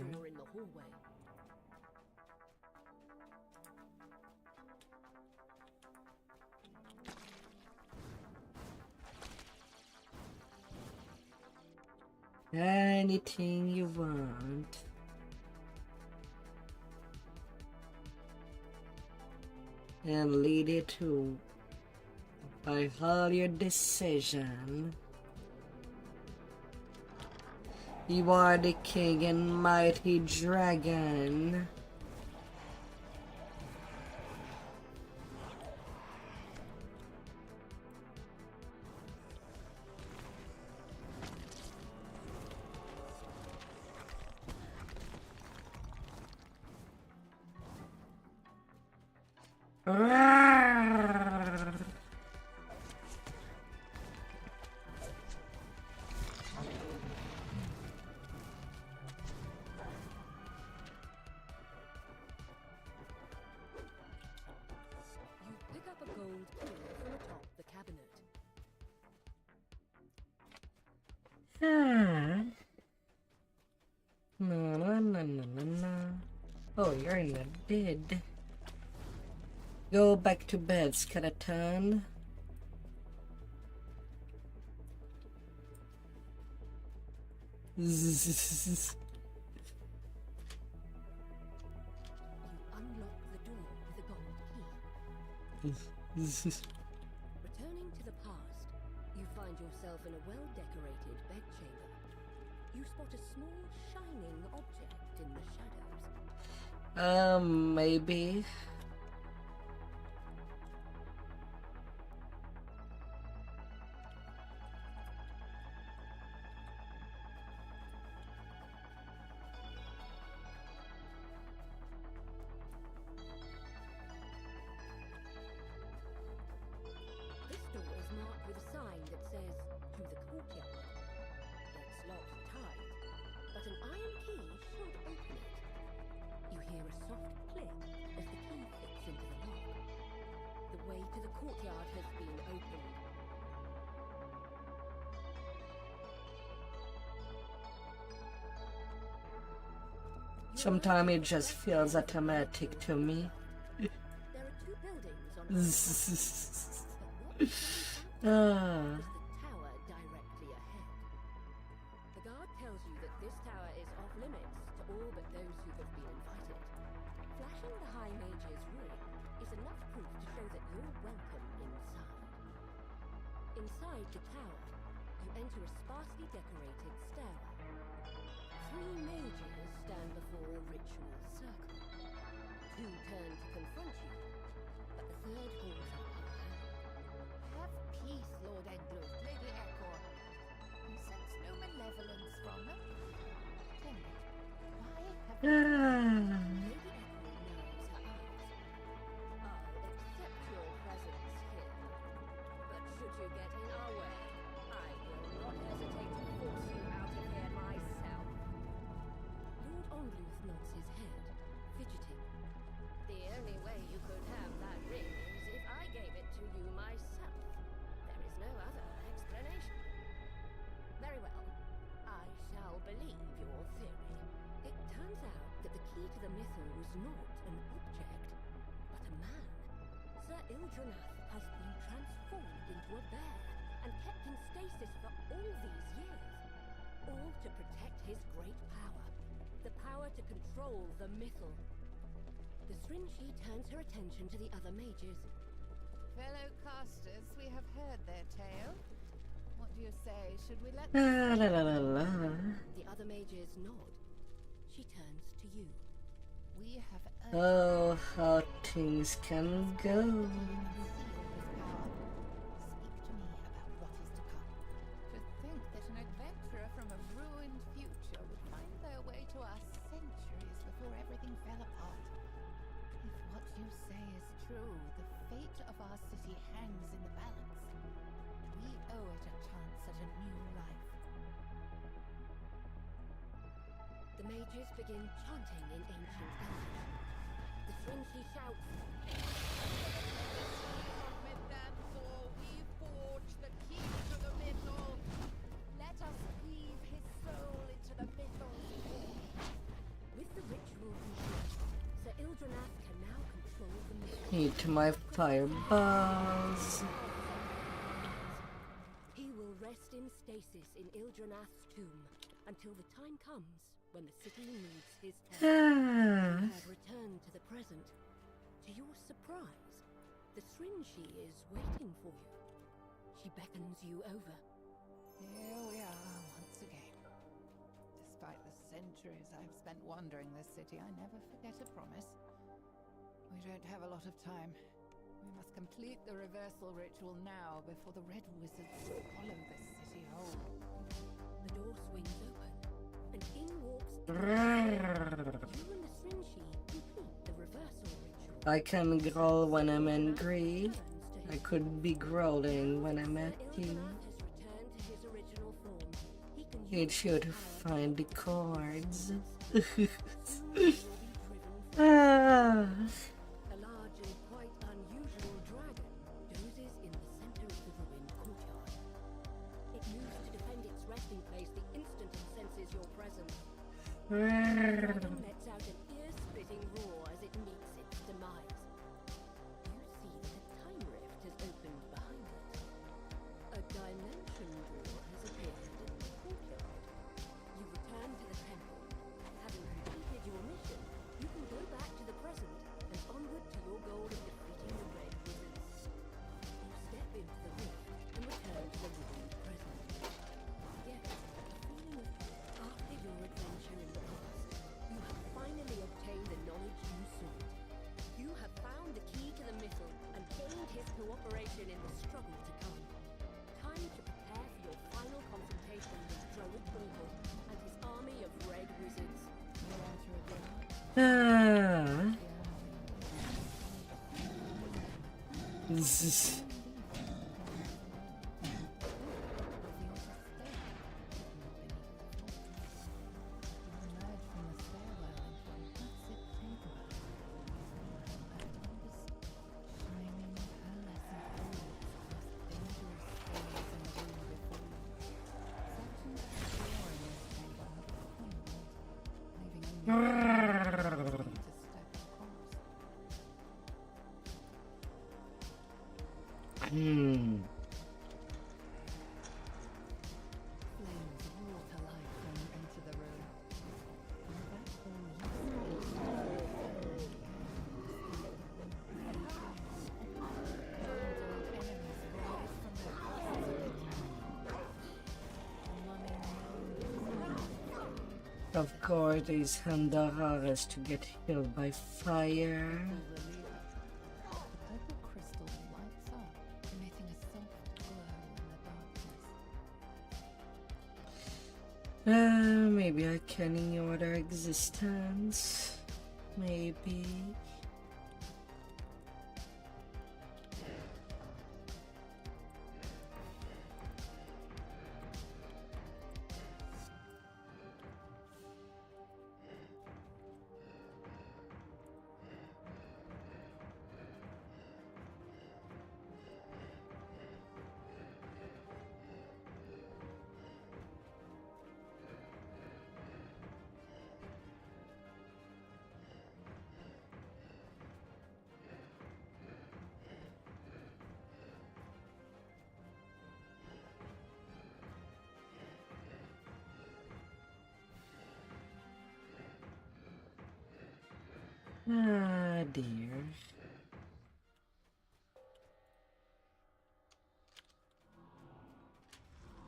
Anything you want. And lead it to by all your decision. You are the king and mighty dragon. You pick up a gold key from atop the cabinet. No, no, no, no, no, no. Oh, you're in the bed. Go back to bed, skeleton. You unlock the Returning to the past, you find yourself in a well-decorated bedchamber. You spot a small, shining object in the shadows. Maybe. This door is marked with a sign that says, "To the courtyard." It's locked tight, but an iron key should open it. You hear a soft click as the key fits into the lock. The way to the courtyard has been opened. Sometimes it just feels automatic to me. There are two buildings on Ah. is the tower directly ahead. The guard tells you that this tower is off limits to all but those who have been invited. Flashing the High Mage's ring is enough proof to show that you're welcome inside. Inside the tower, you enter a sparsely decorated stairwell. 3 mages stand before a ritual circle. 2 turn to confront you, but the third holds up her hand. Have peace, Lord Engloth, Lady Echo. You sense no malevolence from them. Tell me, why have Ah. Lady Echo narrows her eyes. I'll accept your presence here, but should you get in our way, I will not hesitate to force you out of here myself. Lord Engloth nods his head, fidgeting. The only way you could have that ring is if I gave it to you myself. There is no other explanation. Very well. I shall believe your theory. It turns out that the key to the mythal was not an object, but a man. Sir Ildranath has been transformed into a bear and kept in stasis for all these years. All to protect his great power. The power to control the mythal. The Srinshi turns her attention to the other mages. fellow casters, we have heard their tale. What do you say? Should we let La la la la la. The other mages nod. She turns to you. We have Oh, how things can go. Speak to me about what is to come. To think that an adventurer from a ruined future would find their way to us centuries before everything fell apart. If what you say is true, the fate of our city hangs in the balance. We owe it a chance at a new life. The mages begin chanting in ancient Elvish. The Srinshi shouts, we forge the key to the mythal. Let us weave his soul into the mythal. with the ritual complete, Sir Ildranath can now control the mythal. Eat my fireballs. He will rest in stasis in Ildranath's tomb until the time comes when the city needs his help. You have returned to the present. To your surprise, the Srinshi is waiting for you. She beckons you over. Here we are once again. Despite the centuries I've spent wandering this city, I never forget a promise. We don't have a lot of time. We must complete the reversal ritual now before the Red Wizards swallow this city whole. The door swings open, and in walks Ildranath. You and the Srinshi complete the reversal ritual. I can growl when I'm angry. I could be growling when I'm at you. Ildranath has returned to his original form. He can Need use you to find the chords. Ah. a large and quite unusual dragon dozes in the center of the ruined courtyard. It moves to defend its resting place the instant it senses your presence. The dragon lets out an ear-splitting roar as it meets its demise. You see that a time rift has opened behind it. A dimension door has appeared in the courtyard. You return to the temple. Having completed your mission, you can go back to the present and onward to your goal of defeating the Red Wizards. Ah. This is... Hmm. Of course, these Handararas to get healed by fire. Maybe I can ignore their existence. Maybe. Ah, dear.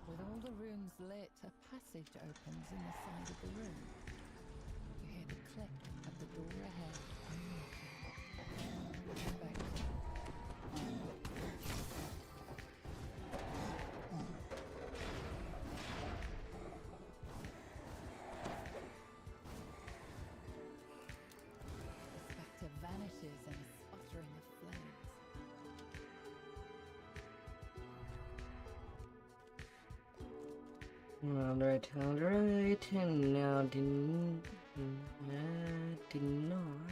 With all the rooms lit, a passage opens in the side of the room. You hear the click of the door ahead unlocking. Respect. The spectre vanishes in a sputtering of flames. Alright, and now the north.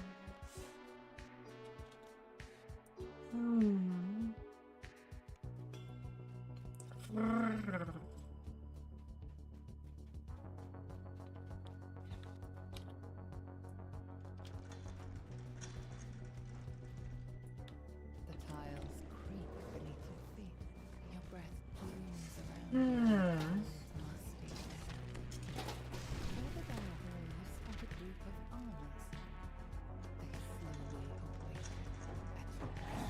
The tiles creak beneath your feet. Your breath plumes around you. Musty air. Further down the hall, you spot a group of armors. They slowly await at your presence.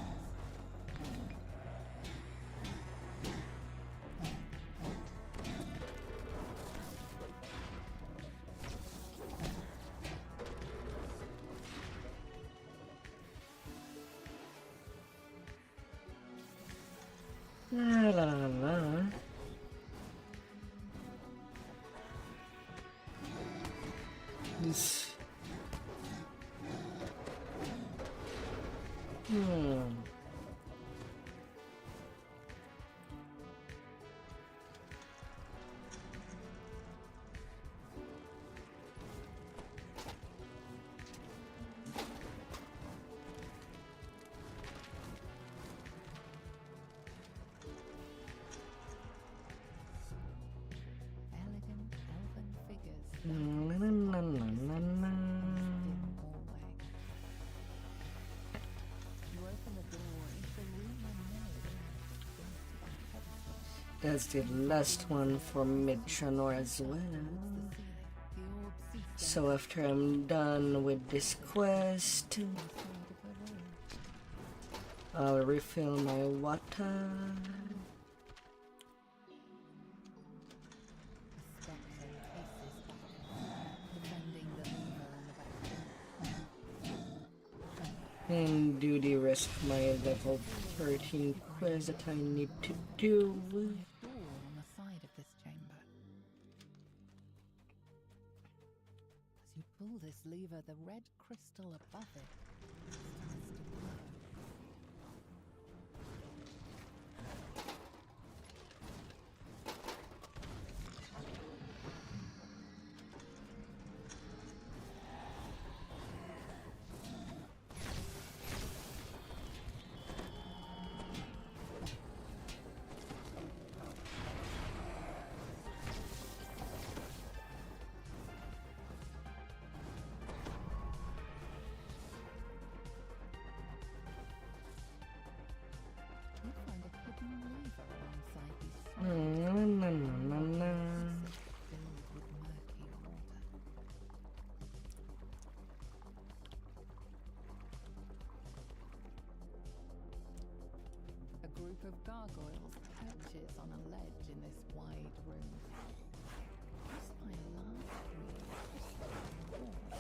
La la la la. This. Elegant elven figures La la la la la la. hallway. You open the door into a room unknown. That's the last one for Midranor as well. So after I'm done with this quest, I'll refill my water. And do the rest of my level 13 quest that I need to do. Door on the side of this chamber. As you pull this lever, the red red crystal above it starts to glow. You find a hidden lever alongside these filled with murky water. A group of gargoyles perches on a ledge in this wide room. You spy a large green crystal on the wall.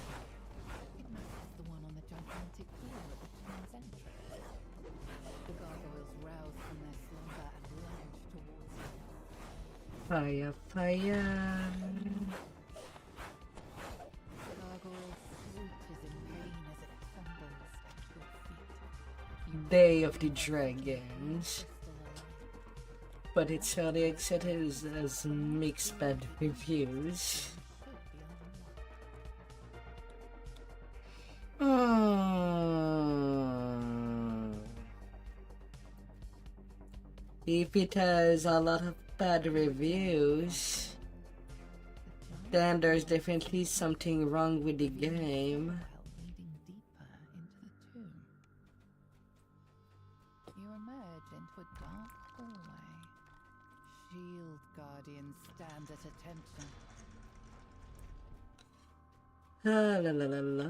It matches the one on the gigantic door at the town's entrance. The gargoyles rouse from their slumber and lunge towards you. Fire, fire. The gargoyle screeches in pain as it tumbles at your feet. Day of the Dragons. But it's already accepted as mixed bad reviews. If it has a lot of bad reviews, then there's definitely something wrong with the game. Leading deeper into the tomb. You emerge into a dark hallway. Shield guardians stand at attention. Ah, la la la la.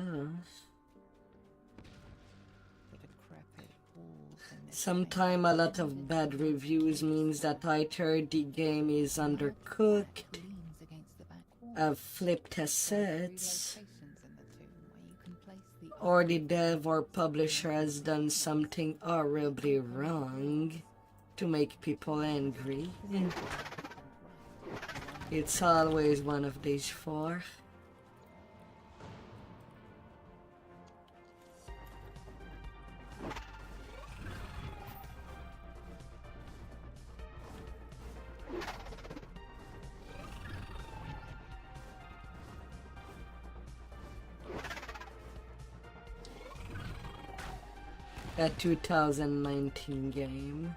The decrepit walls in this Sometime a lot of bad reviews means that either the game is undercooked, leans against the back wall. have flipped assets, Locations in the tomb where you can place the or the dev or publisher has done something horribly wrong to make people angry. It's always one of these four. A 2019 game.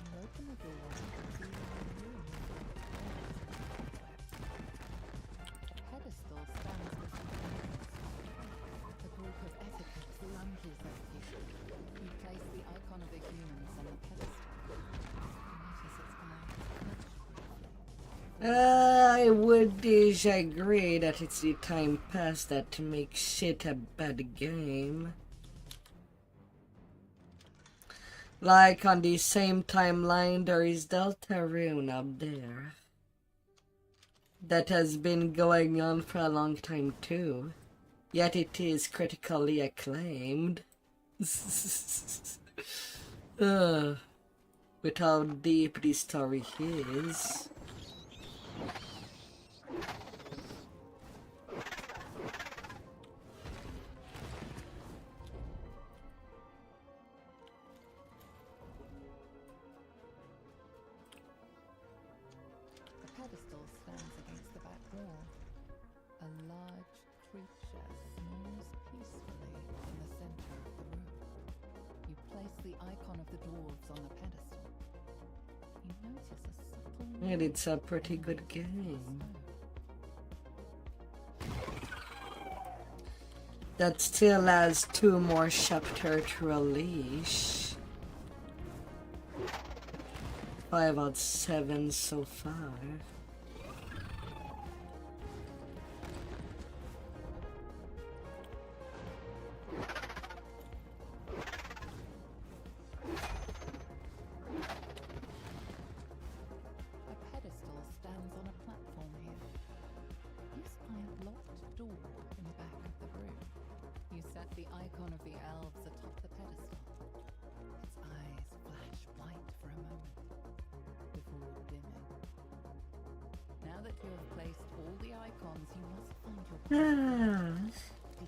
You open the door and see a room. A pedestal stands beside the entrance. A group of epithets lunges at you. You place the icon of the humans on the pedestal. You notice its eyes flash briefly. I would disagree that it's the time past that makes it a bad game. Like on the same timeline, there is Deltarune up there. That has been going on for a long time too. Yet it is critically acclaimed. With how deep the story is. The pedestal stands against the back wall. A large creature snooze peacefully in the center of the room. You place the icon of the dwarves on the pedestal. You notice a subtle And it's a pretty good game. That still has 2 more chapters to release. 5 out of 7 so far. A pedestal stands on a platform here. You spy a locked door in the back of the room. You set the icon of the elves atop the pedestal. Its eyes flash white for a moment, before dimming. Now that you have placed all the icons, you must find your path. The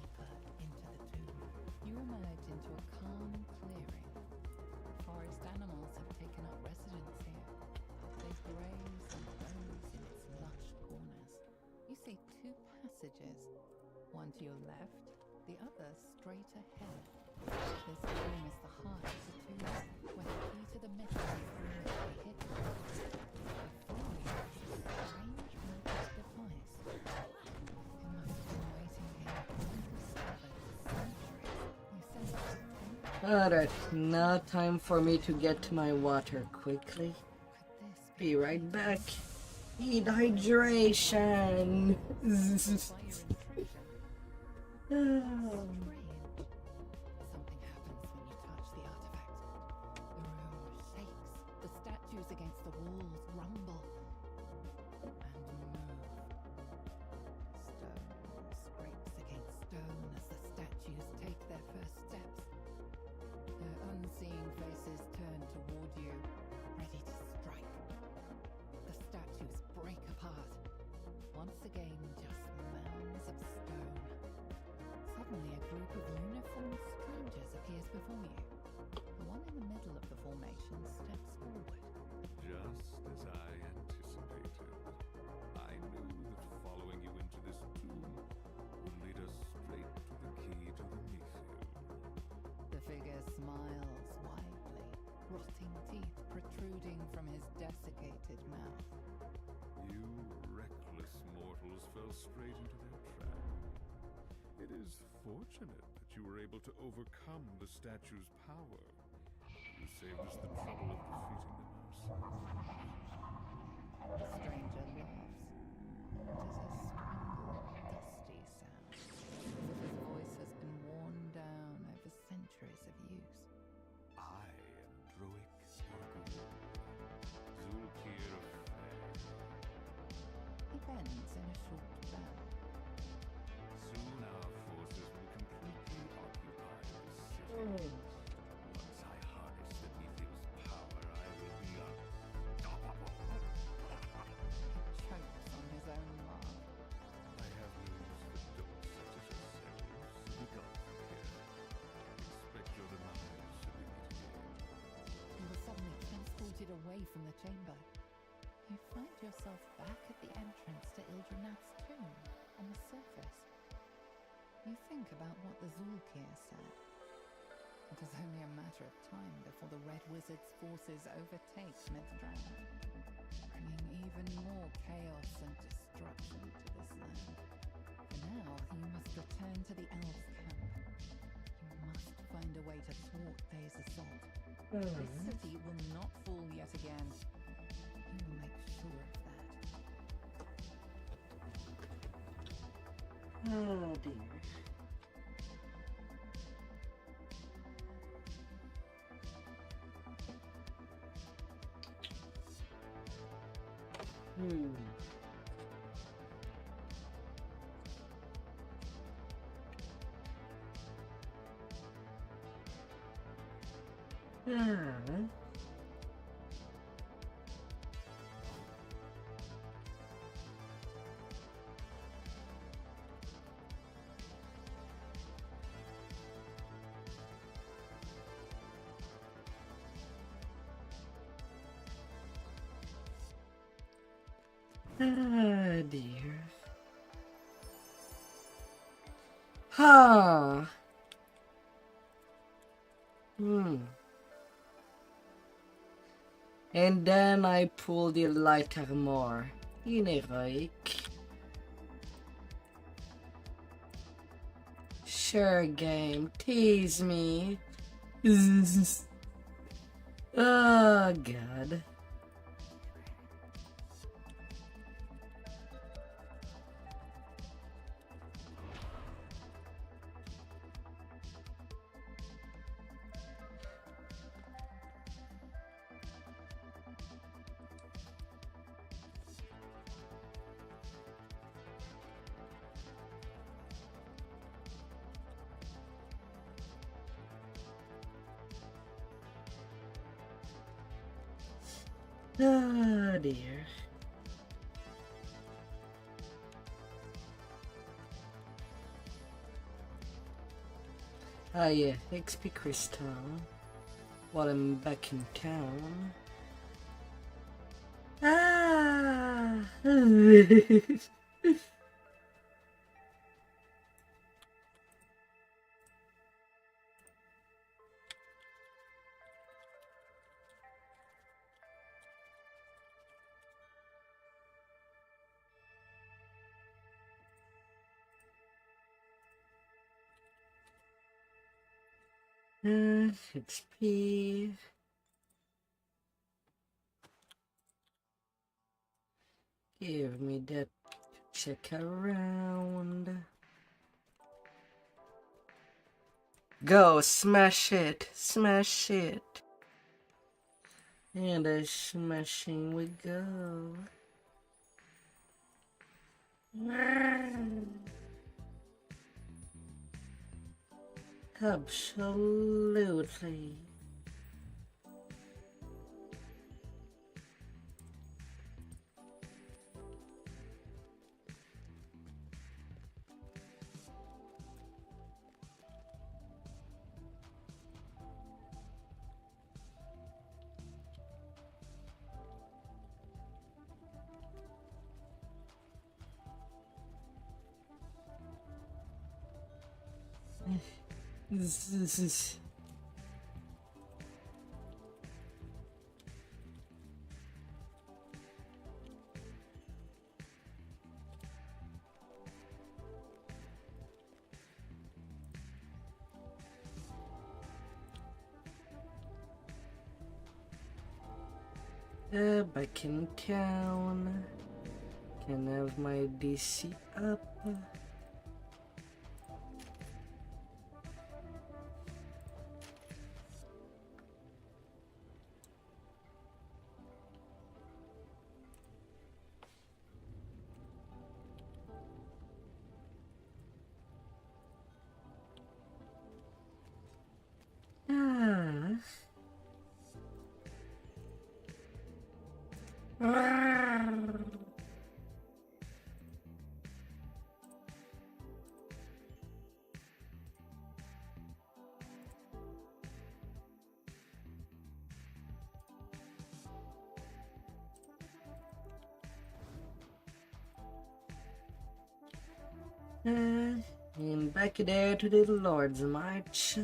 your left, the other straight ahead. This room is the heart of the tomb, where the key to the myth is permanently hidden. Before you is a strange magic device. It must have been waiting here undiscovered for centuries. You sense it. Alright, now time for me to get my water quickly. Be right back. Need hydration. Something happens when you touch the artifact. The room shakes. The statues against the walls rumble and move. Stone scrapes against stone as the statues take their first steps. Their unseeing faces turn toward you, ready to strike. The statues break apart. Once again, just mounds of stone. Suddenly, a group of uniformed strangers appears before you. The one in the middle of the formation steps forward. Just as I anticipated. I knew that following you into this tomb would lead us straight to the key to the Mythium. The figure smiles widely, rotting teeth protruding from his desiccated mouth. You reckless mortals fell straight into their trap. It is fortunate that you were able to overcome the statue's power. You saved us the trouble of defeating them ourselves. The stranger laughs. It is a strangled, dusty sound, as if his voice has been worn down over centuries of use. I am Droic Zulkir of He bends in a short bow. Soon our forces will completely occupy this city. Once I harness the Mythium's power, I will be unstoppable. He chokes on his own laugh. I have news for dogs such as yourselves. Be gone from here. Expect your demise should we meet again. You are suddenly transported away from the chamber. You find yourself back at the entrance to Ildranath's tomb, on the surface. You think about what the Zulkir said. It is only a matter of time before the Red Wizard's forces overtake Mythdrawn, bringing even more chaos and destruction to this land. For now, you must return to the Elves' camp. You must find a way to thwart Thay's assault. This city will not fall yet again. You will make sure of that. Oh dear. Ah, dear. Ha. And then I pull the light armor. Heroic. Sure, game. Tease me. Oh, God. Oh dear. Ah yeah, XP crystal. While I'm back in town. Ah! XP. Give me that. Check around. Go, smash it, smash it. And a smashing we go. Absolutely. This is back in town. Can have my DC up. And back there to the Lord's March.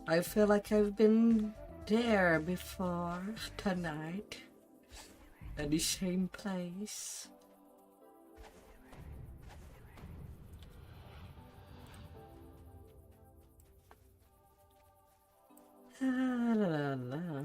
I feel like I've been there before tonight. At the same place. La la la.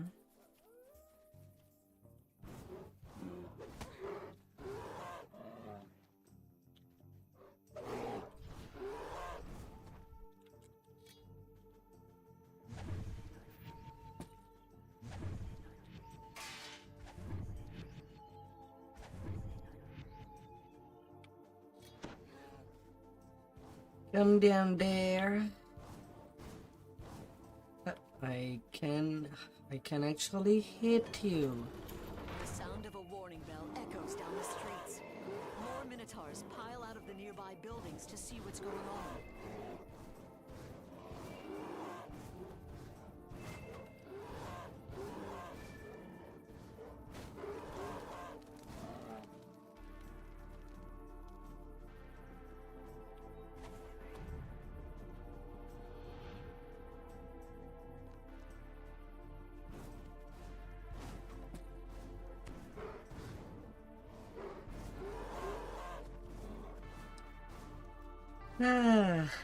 Come down there. I can actually hit you. The sound of a warning bell echoes down the streets. More minotaurs pile out of the nearby buildings to see what's going on.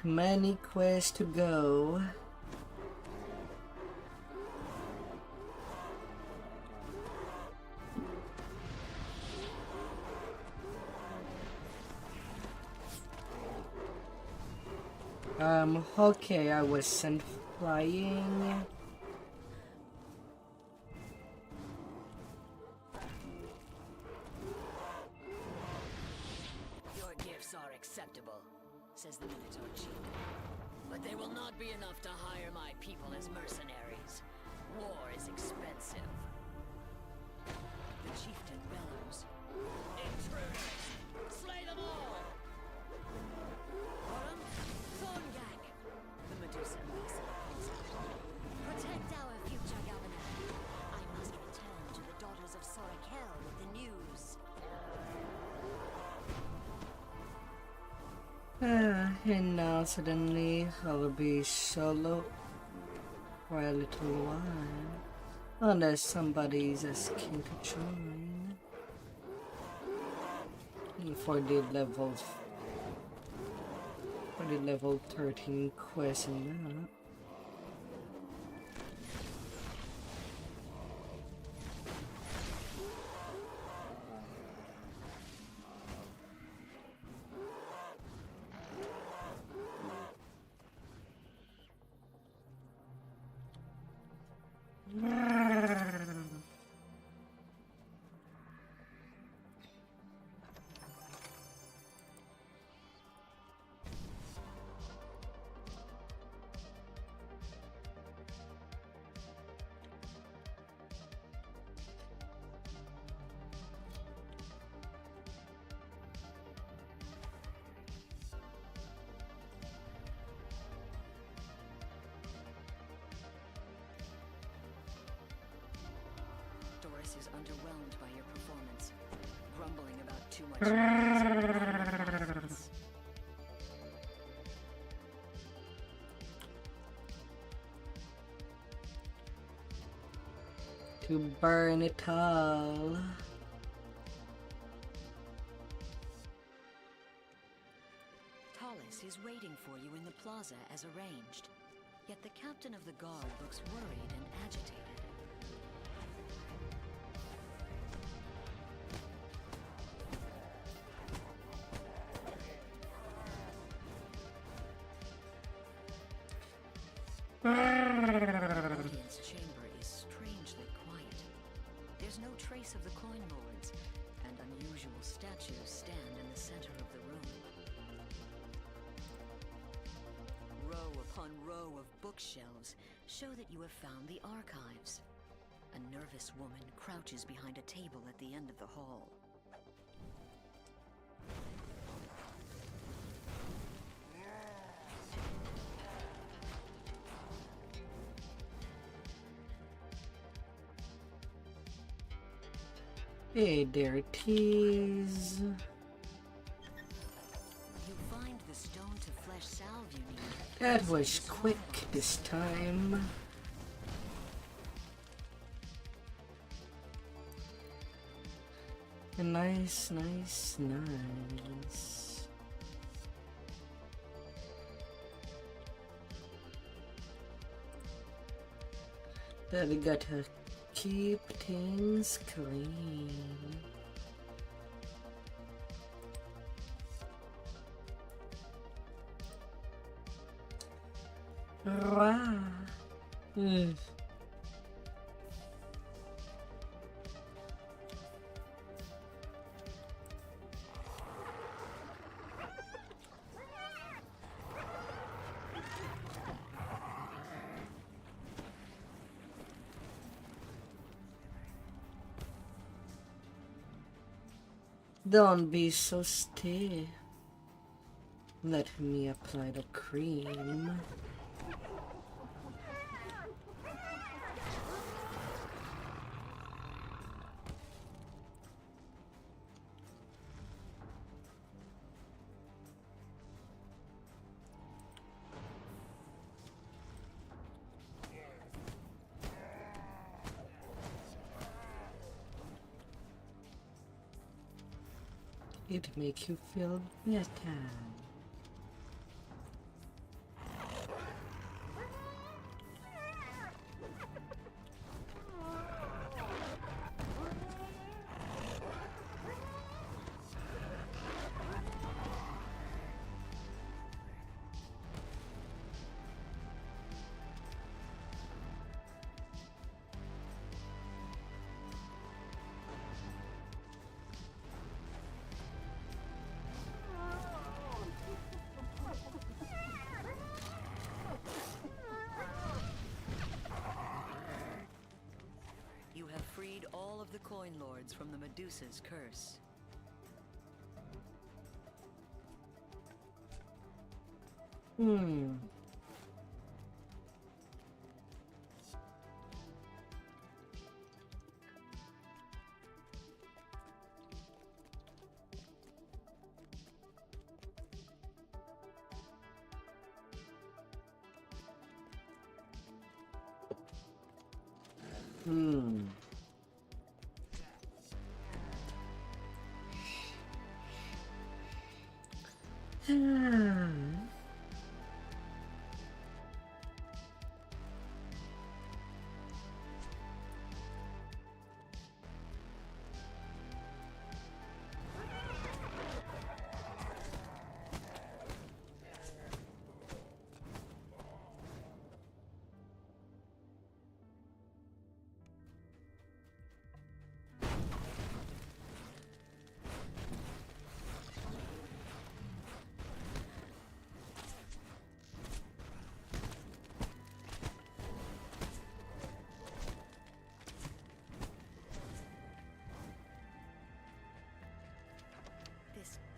Many quests to go. Okay, I was sent flying. Your gifts are acceptable, says the Minotaur chief. But they will not be enough to hire my people as mercenaries. War is expensive. The chieftain bellows. Intruders! Slay them all! Orum, Thorngag! The Medusa ambassador calls out. Protect our future governor. I must return to the daughters of Sorakel with the news. And now suddenly I'll be solo for a little while. Unless somebody's asking to join. For the level Already level 13 quest in that. Doris is underwhelmed by your performance, grumbling about too much noise and not enough offense. To burn it all. Tallis is waiting for you in the plaza as arranged, yet the captain of the guard looks worried and agitated. The audience chamber is strangely quiet. There's no trace of the coin lords, and unusual statues stand in the center of the room. Row upon row of bookshelves show that you have found the archives. A nervous woman crouches behind a table at the end of the hall. Hey there, tease. You find the stone to flesh salve you need. That was quick this time. Nice, nice, nice. Then we gotta keep things clean. Rah. Ugh. Don't be so stiff. Let me apply the cream. It make you feel better. You have freed all of the coin lords from the Medusa's curse.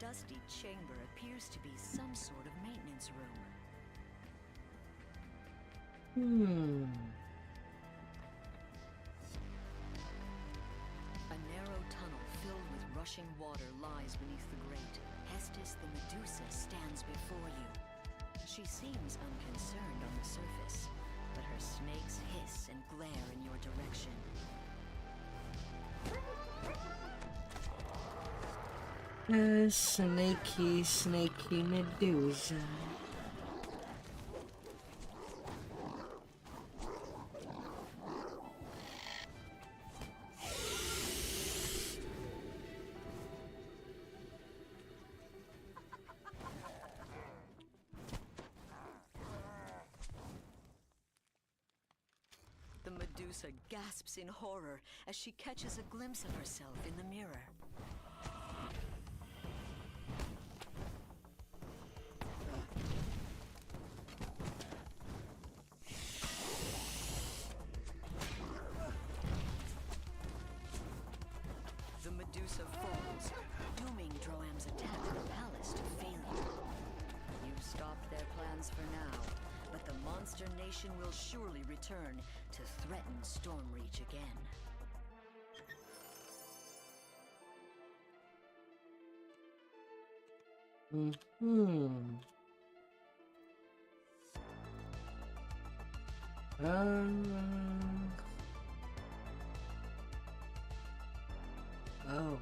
dusty chamber appears to be some sort of maintenance room. A narrow tunnel filled with rushing water lies beneath the grate. Hestis the Medusa stands before you. She seems unconcerned on the surface, but her snakes hiss and glare in your direction. Snaky Medusa. The Medusa gasps in horror as she catches a glimpse of herself in the mirror. The Medusa falls, dooming Droam's attack on the palace to failure. You've stopped their plans for now, but the monster nation will surely return to threaten Stormreach again. Oh.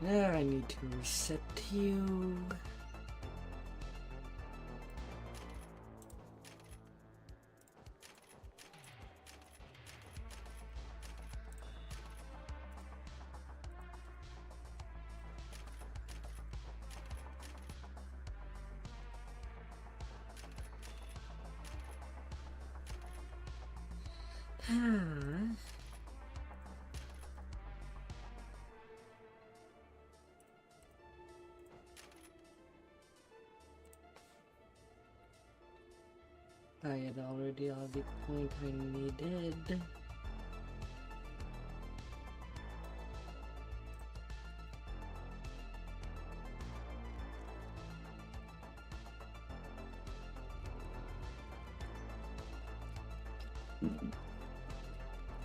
Now I need to reset you. I had already all the point I needed.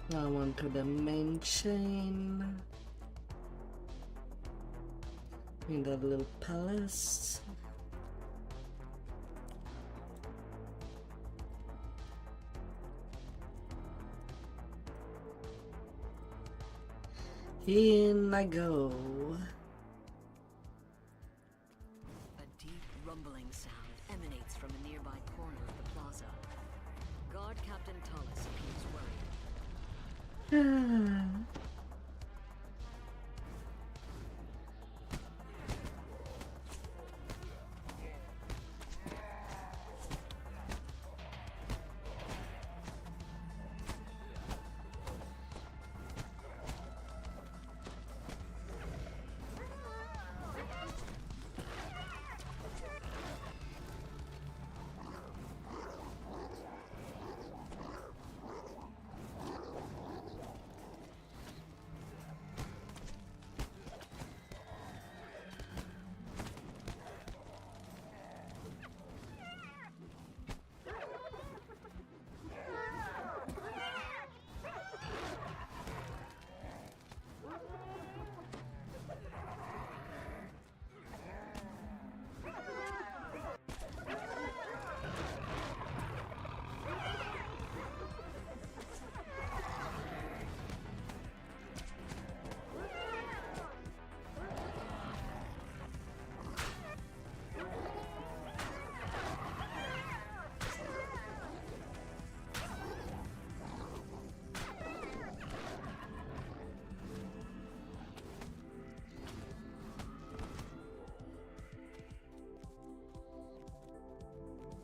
Now onto the main chain. In the little palace. In I go. A deep rumbling sound emanates from a nearby corner of the plaza. Guard Captain Tullis appears worried.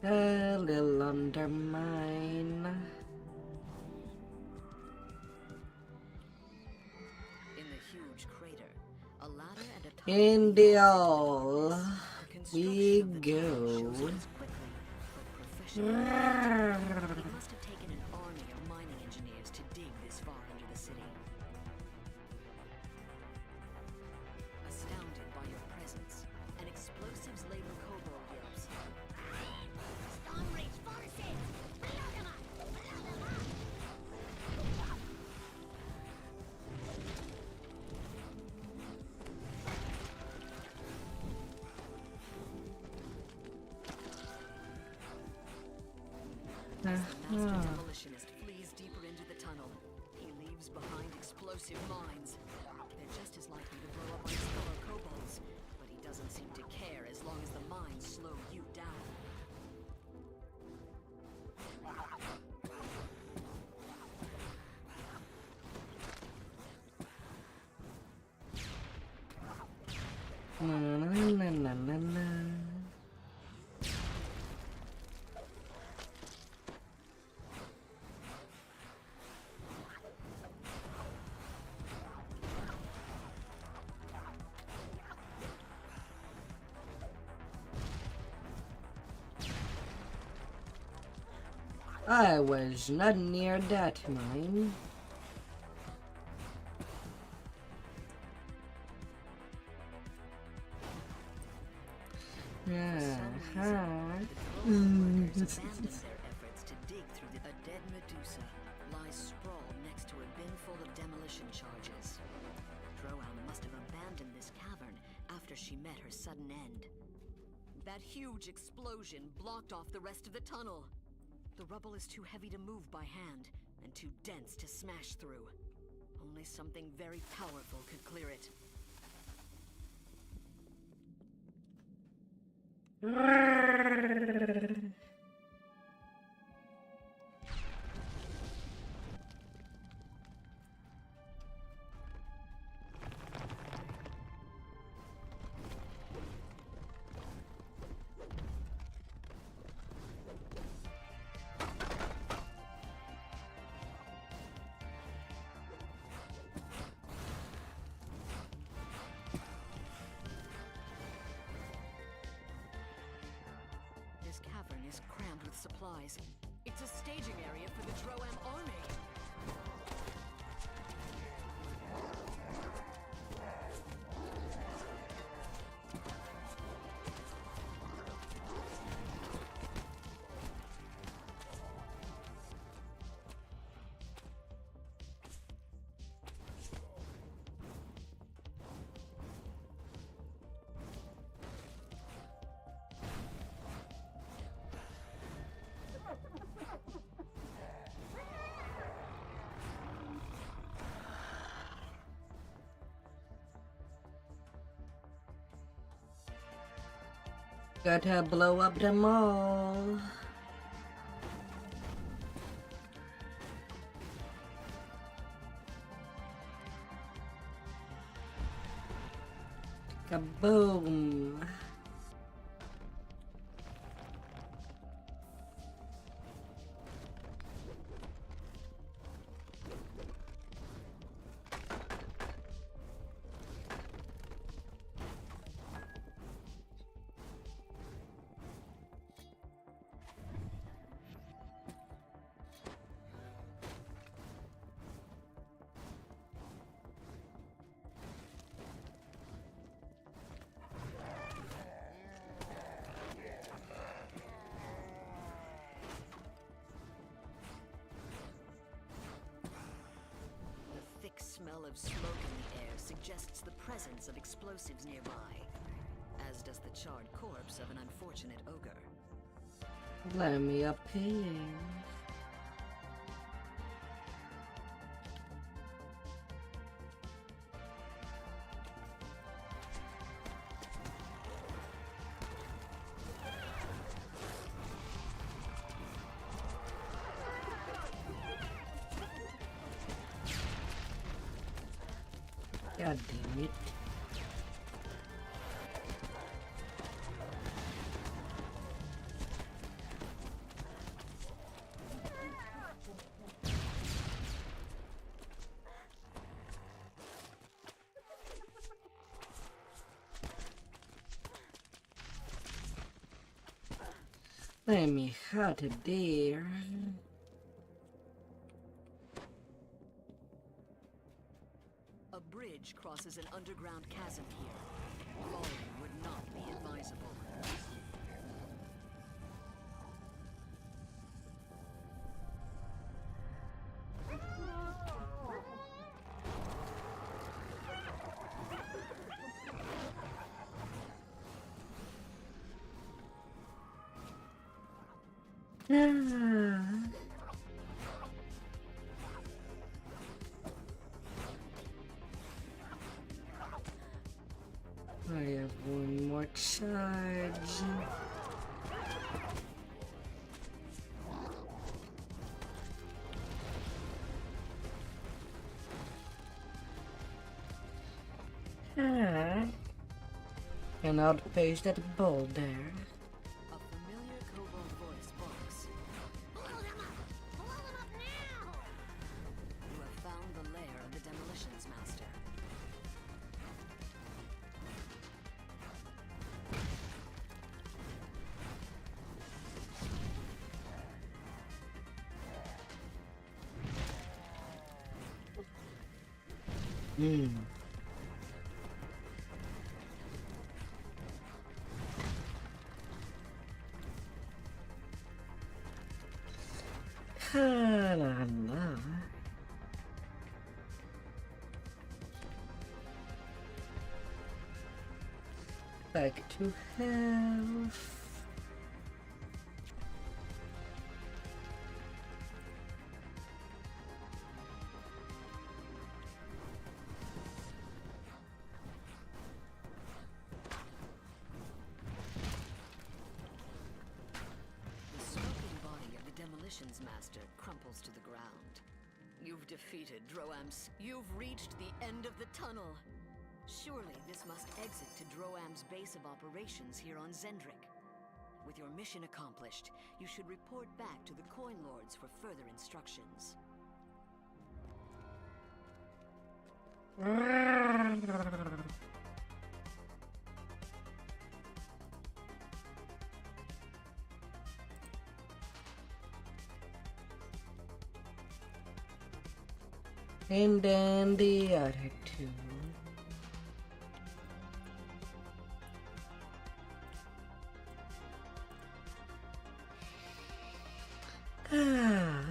A little undermine. In the huge crater, a ladder and a tunnel In the all we construction of the tunnel go. shows it's quickly, but professionally. It must have taken an army of mining engineers to dig this far under the city. As the master Uh-huh. demolitionist flees deeper into the tunnel, he leaves behind explosive mines. They're just as likely to blow up on his fellow kobolds, but he doesn't seem to care as long as the mines slow you down. Na, na, na, na, na. I was not near that mine. Abandoned their efforts to dig through a dead Medusa lies sprawled next to a bin full of demolition charges. Droam must have abandoned this cavern after she met her sudden end. That huge explosion blocked off the rest of the tunnel. The rubble is too heavy to move by hand and too dense to smash through. Only something very powerful could clear it. This cavern is crammed with supplies. It's a staging area for the Droam army. Gotta blow up the mall. Kaboom. Smell of smoke in the air suggests the presence of explosives nearby, as does the charred corpse of an unfortunate ogre. Let me up here. God damn it. Let me out of there. A bridge crosses an underground chasm here. Crawling would not be advisable. charge. Ah, and outpace that ball there. A familiar kobold voice barks. Blow them up! Blow them up now! You have found the lair of the Demolitions Master. La la la. Back to health. The smoking body of the Demolitions Master crumples to the ground. You've defeated Droam's. You've reached the end of the tunnel. Surely this must exit to Droam's base of operations here on Zendrik. With your mission accomplished, you should report back to the Coin Lords for further instructions. And then the other two. Ah,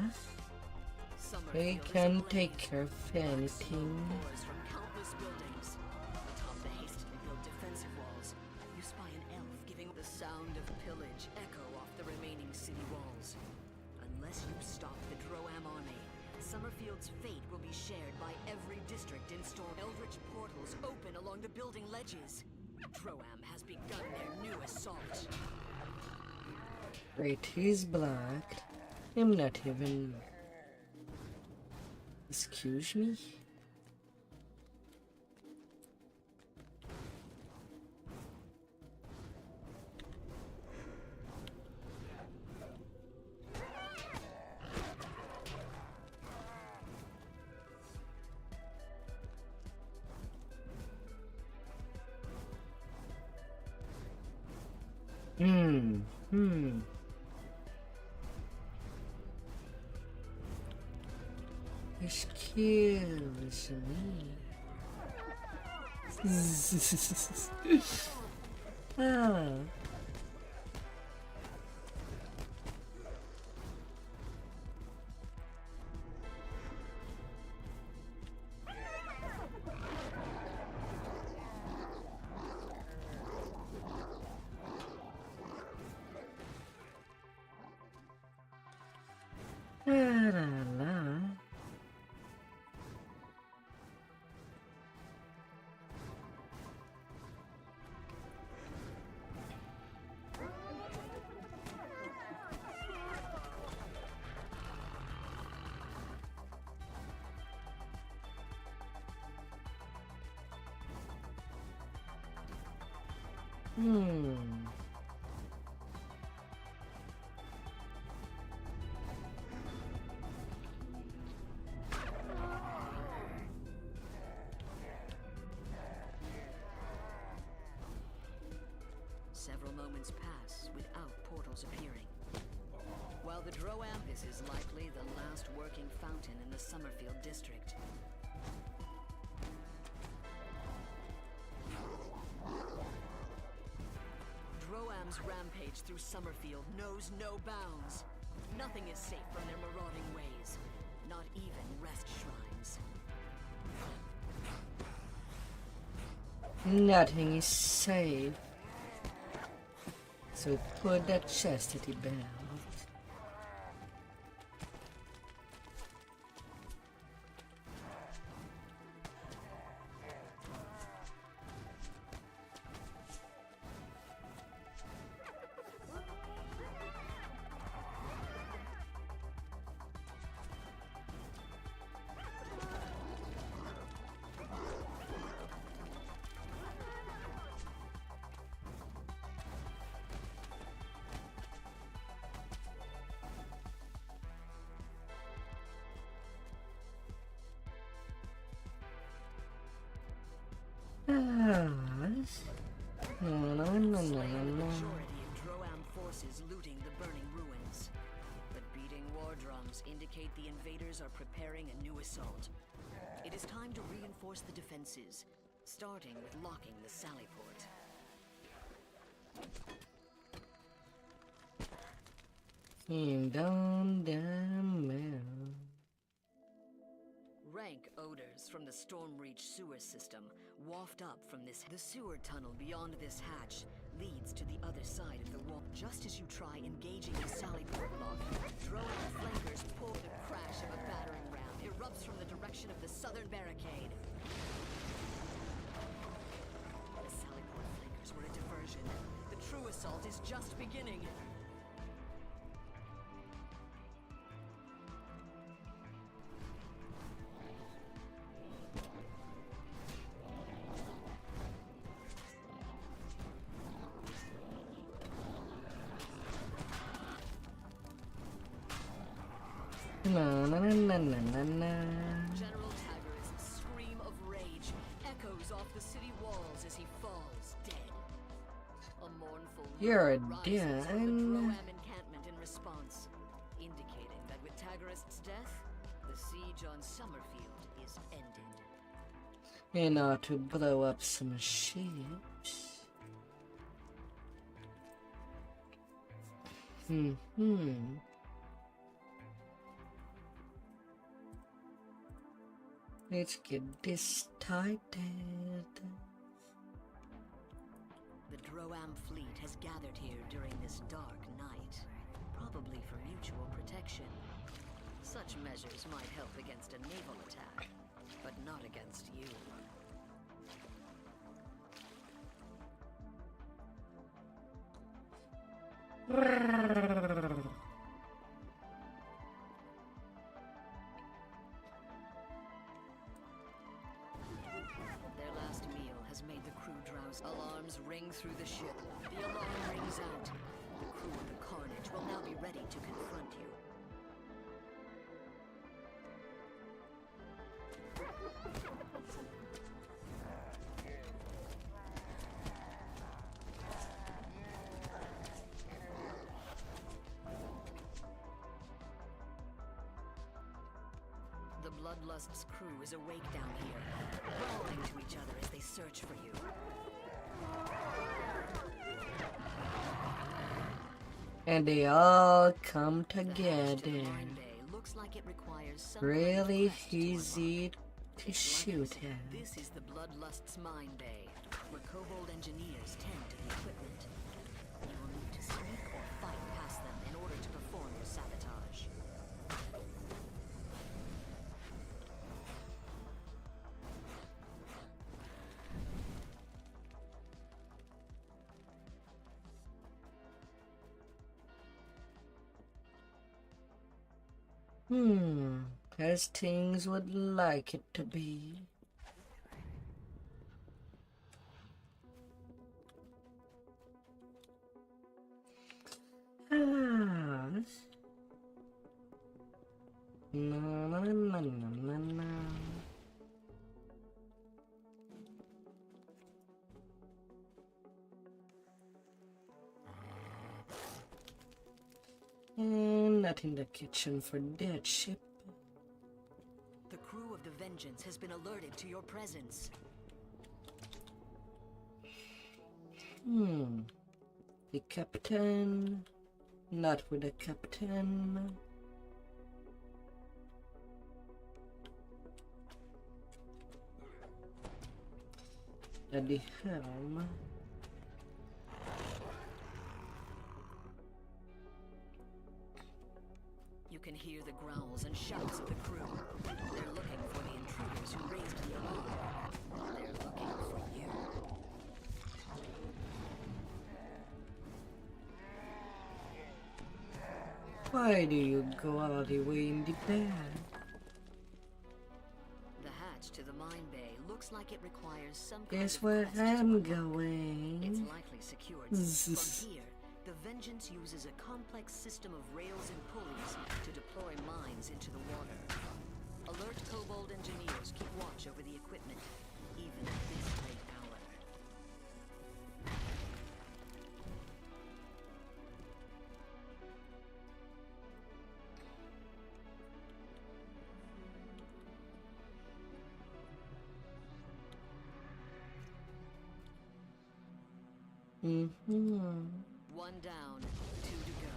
they can take care of anything. Pours from countless buildings. Atop the hastily built defensive walls, you spy an elf giving the sound of pillage echo off the remaining city walls. Unless you stop the Droam army, Summerfield's fate will be shared by every district in storm. Eldritch portals open along the building ledges. Droam has begun their new assault. Wait, he's black. I'm not even. Excuse me? Excuse me. Ah. La la la. Several moments pass without portals appearing. While the Droam, this is likely the last working fountain in the Summerfield district. Droam's rampage through Summerfield knows no bounds. Nothing is safe from their marauding ways, not even rest shrines. Nothing is safe. So put that chastity belt. No, no, no, no, Slaying the no. majority of Droam forces looting the burning ruins. But beating war drums indicate the invaders are preparing a new assault. It is time to reinforce the defenses, starting with locking the sally port. Down the mountain. Rank odors from the Stormreach sewer system waft up from this. The sewer tunnel beyond this hatch leads to the other side of the wall. Just as you try engaging the sally port lock, Droam flankers pull. The crash of a battering ram erupts from the direction of the southern barricade. The sally port flankers were a diversion. The true assault is just beginning. Na na na na na na na. General Tagar's scream of rage echoes off the city walls as he falls dead. A mournful You're roar rises from the done. Droam encampment in response, indicating that with Tagarist's death, the siege on Summerfield is ended. And ought to blow up some ships. Let's get this started. The Droam fleet has gathered here during this dark night, probably for mutual protection. Such measures might help against a naval attack, but not against you. Their last meal has made the crew drowsy. Alarms ring through the ship. The alarm rings out. The crew of the Carnage will now be ready to confront you. The Bloodlust's crew is awake down here, growling to each other as they search for you. And they all come The hatch to together. the mine bay looks like it requires some Really quest to easy to Like shoot I said, at. This is the Bloodlust's mine bay, where Kobold engineers tend to the equipment. You will need to sneak or fight past them in order to perform your sabotage. As things would like it to be. Na na na na na na. And not in the kitchen for that ship. The crew of the Vengeance has been alerted to your presence. The captain. Not with the captain. At the helm. You can hear the growls and shouts of the crew. They're looking for the intruders who raised the alarm. They're looking for you. Why do you go all the way in the back? The hatch to the mine bay looks like it requires some kind Guess of where quest to I'm unlock. It's going? likely secured. From here, the Vengeance uses a complex system of rails and pulleys to deploy mines into the water. Alert Kobold engineers keep watch over the equipment, even at this late hour. Mm-hmm. One down, two to go.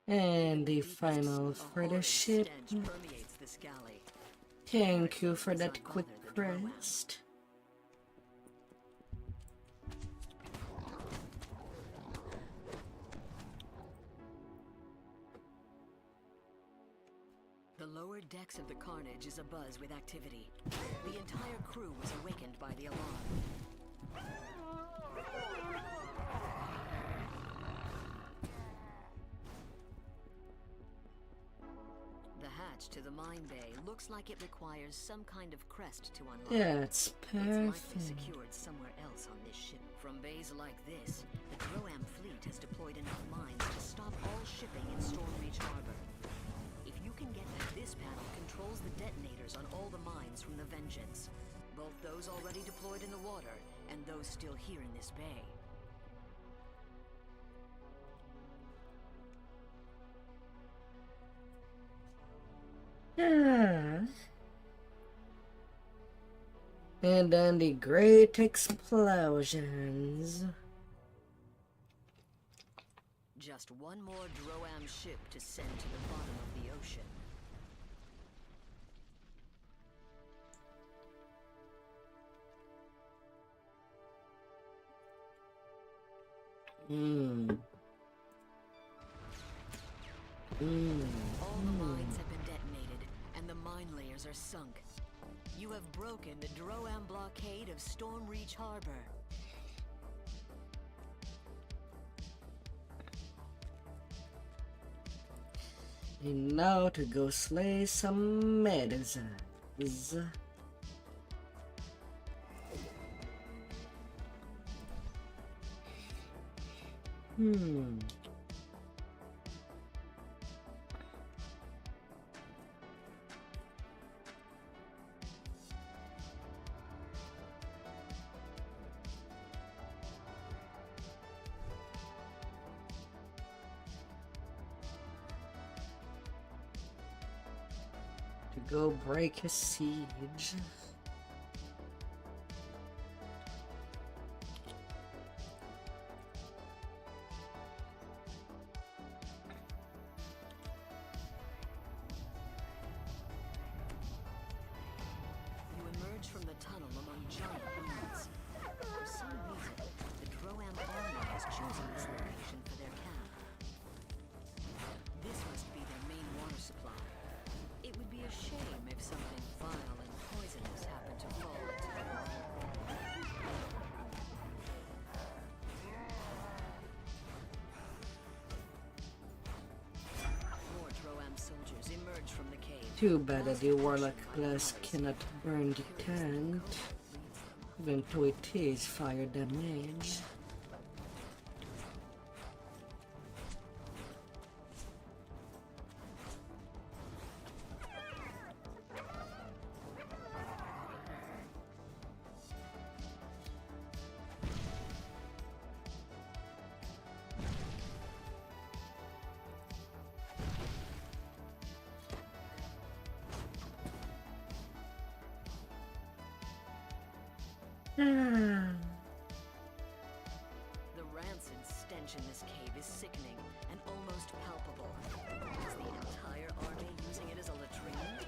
And the final for the ship. Permeates this galley. Thank you for that quick rest. The lower decks of the Carnage is abuzz with activity. The entire crew was awakened by the alarm. The hatch to the mine bay looks like it requires some kind of crest to unlock. Yeah, it's likely perfect. secured somewhere else on this ship. From bays like this, the Droam fleet has deployed enough mines to stop all shipping in Stormreach Harbor. If you can get that this panel controls the detonators on all the mines from the Vengeance, both those already deployed in the water and those still here in this bay. Yeah. And then the great explosions. Just one more Droam ship to send to the bottom of the ocean. All the mines have been detonated, and the mine layers are sunk. You have broken the Droam blockade of Stormreach Harbor. And now to go slay some medicines. To go break a siege. You emerge from the tunnel among giant ruins. For some reason, the Droam army has chosen this location for their camp. This must be their main water supply. It would be a shame if something vile and poisonous happened to fall into the water. More Droam soldiers emerge from the cave. Too bad that the Warlock class cannot burn the tent, even though it is fire damage. The rancid stench in this cave is sickening and almost palpable. Is the entire army using it as a latrine?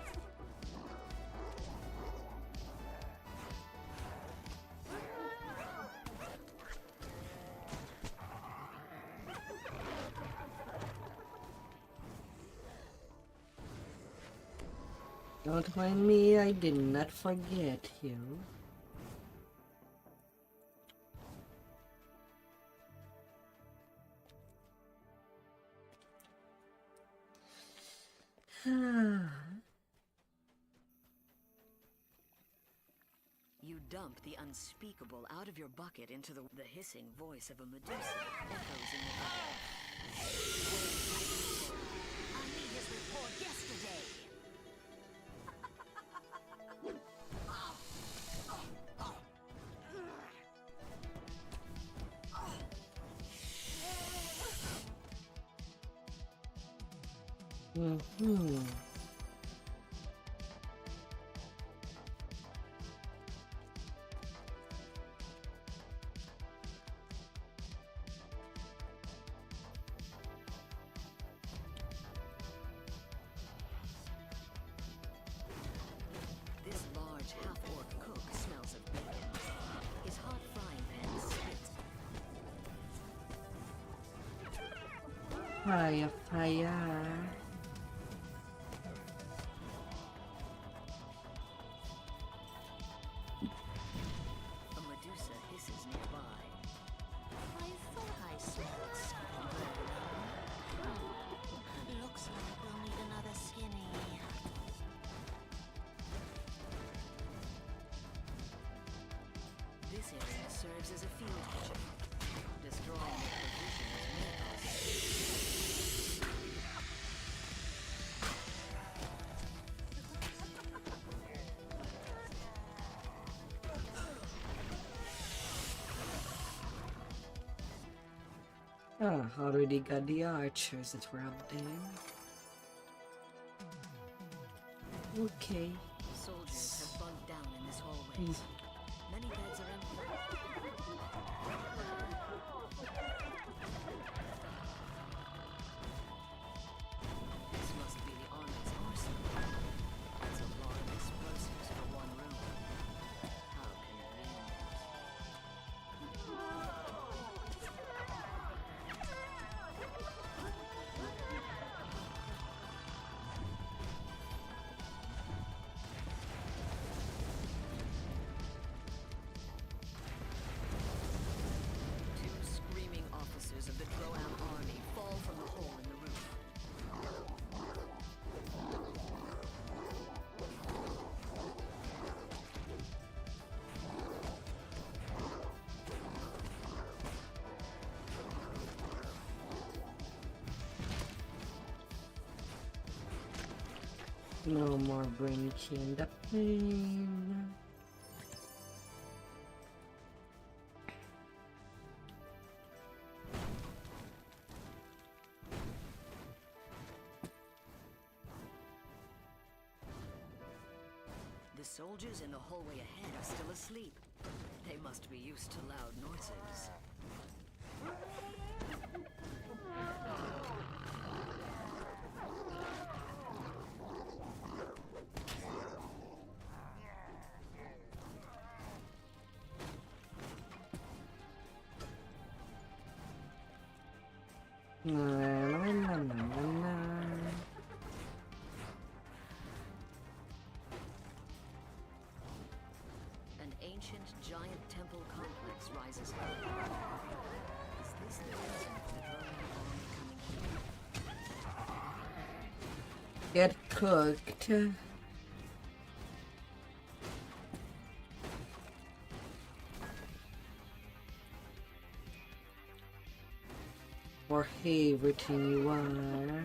Don't mind me, I did not forget you. You dump the unspeakable out of your bucket into the hissing voice of a Medusa echoes in the air. I made his report yesterday. Mm-hmm. This large half-orc cook smells of bacon. His hot frying pan spits. Fire, fire. A Medusa hisses nearby. I thought I smelled something burning. Looks like we'll need another skinny. This area serves as a field kitchen. Destroying the provisions may cause Ah, already got the archers that were up there. Okay. soldiers have bunked down in this hallway. Please. Many beds are empty. This must be the army's arsenal. That's a lot of explosives for one room. How convenient. Two screaming officers of the Droam army fall from the hole in the roof. No more breaking the plane. The soldiers in the hallway ahead are still asleep. They must be used to loud noises. Na, na, na, na, na, na. An ancient giant temple complex rises high. Is this the reason for the Droam army coming here? Get cooked. Or hey, everything you are.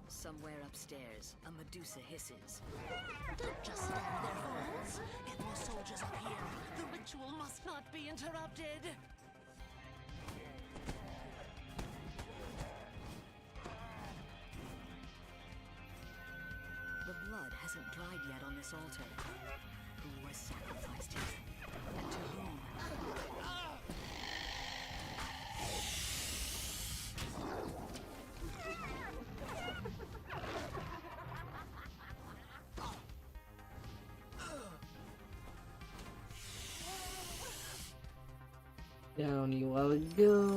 Somewhere upstairs, a Medusa hisses. Don't just stand there, fools. Get more soldiers up here. The ritual must not be interrupted. The blood hasn't dried yet on this altar. Who was sacrificed here? And to whom? Down you all go.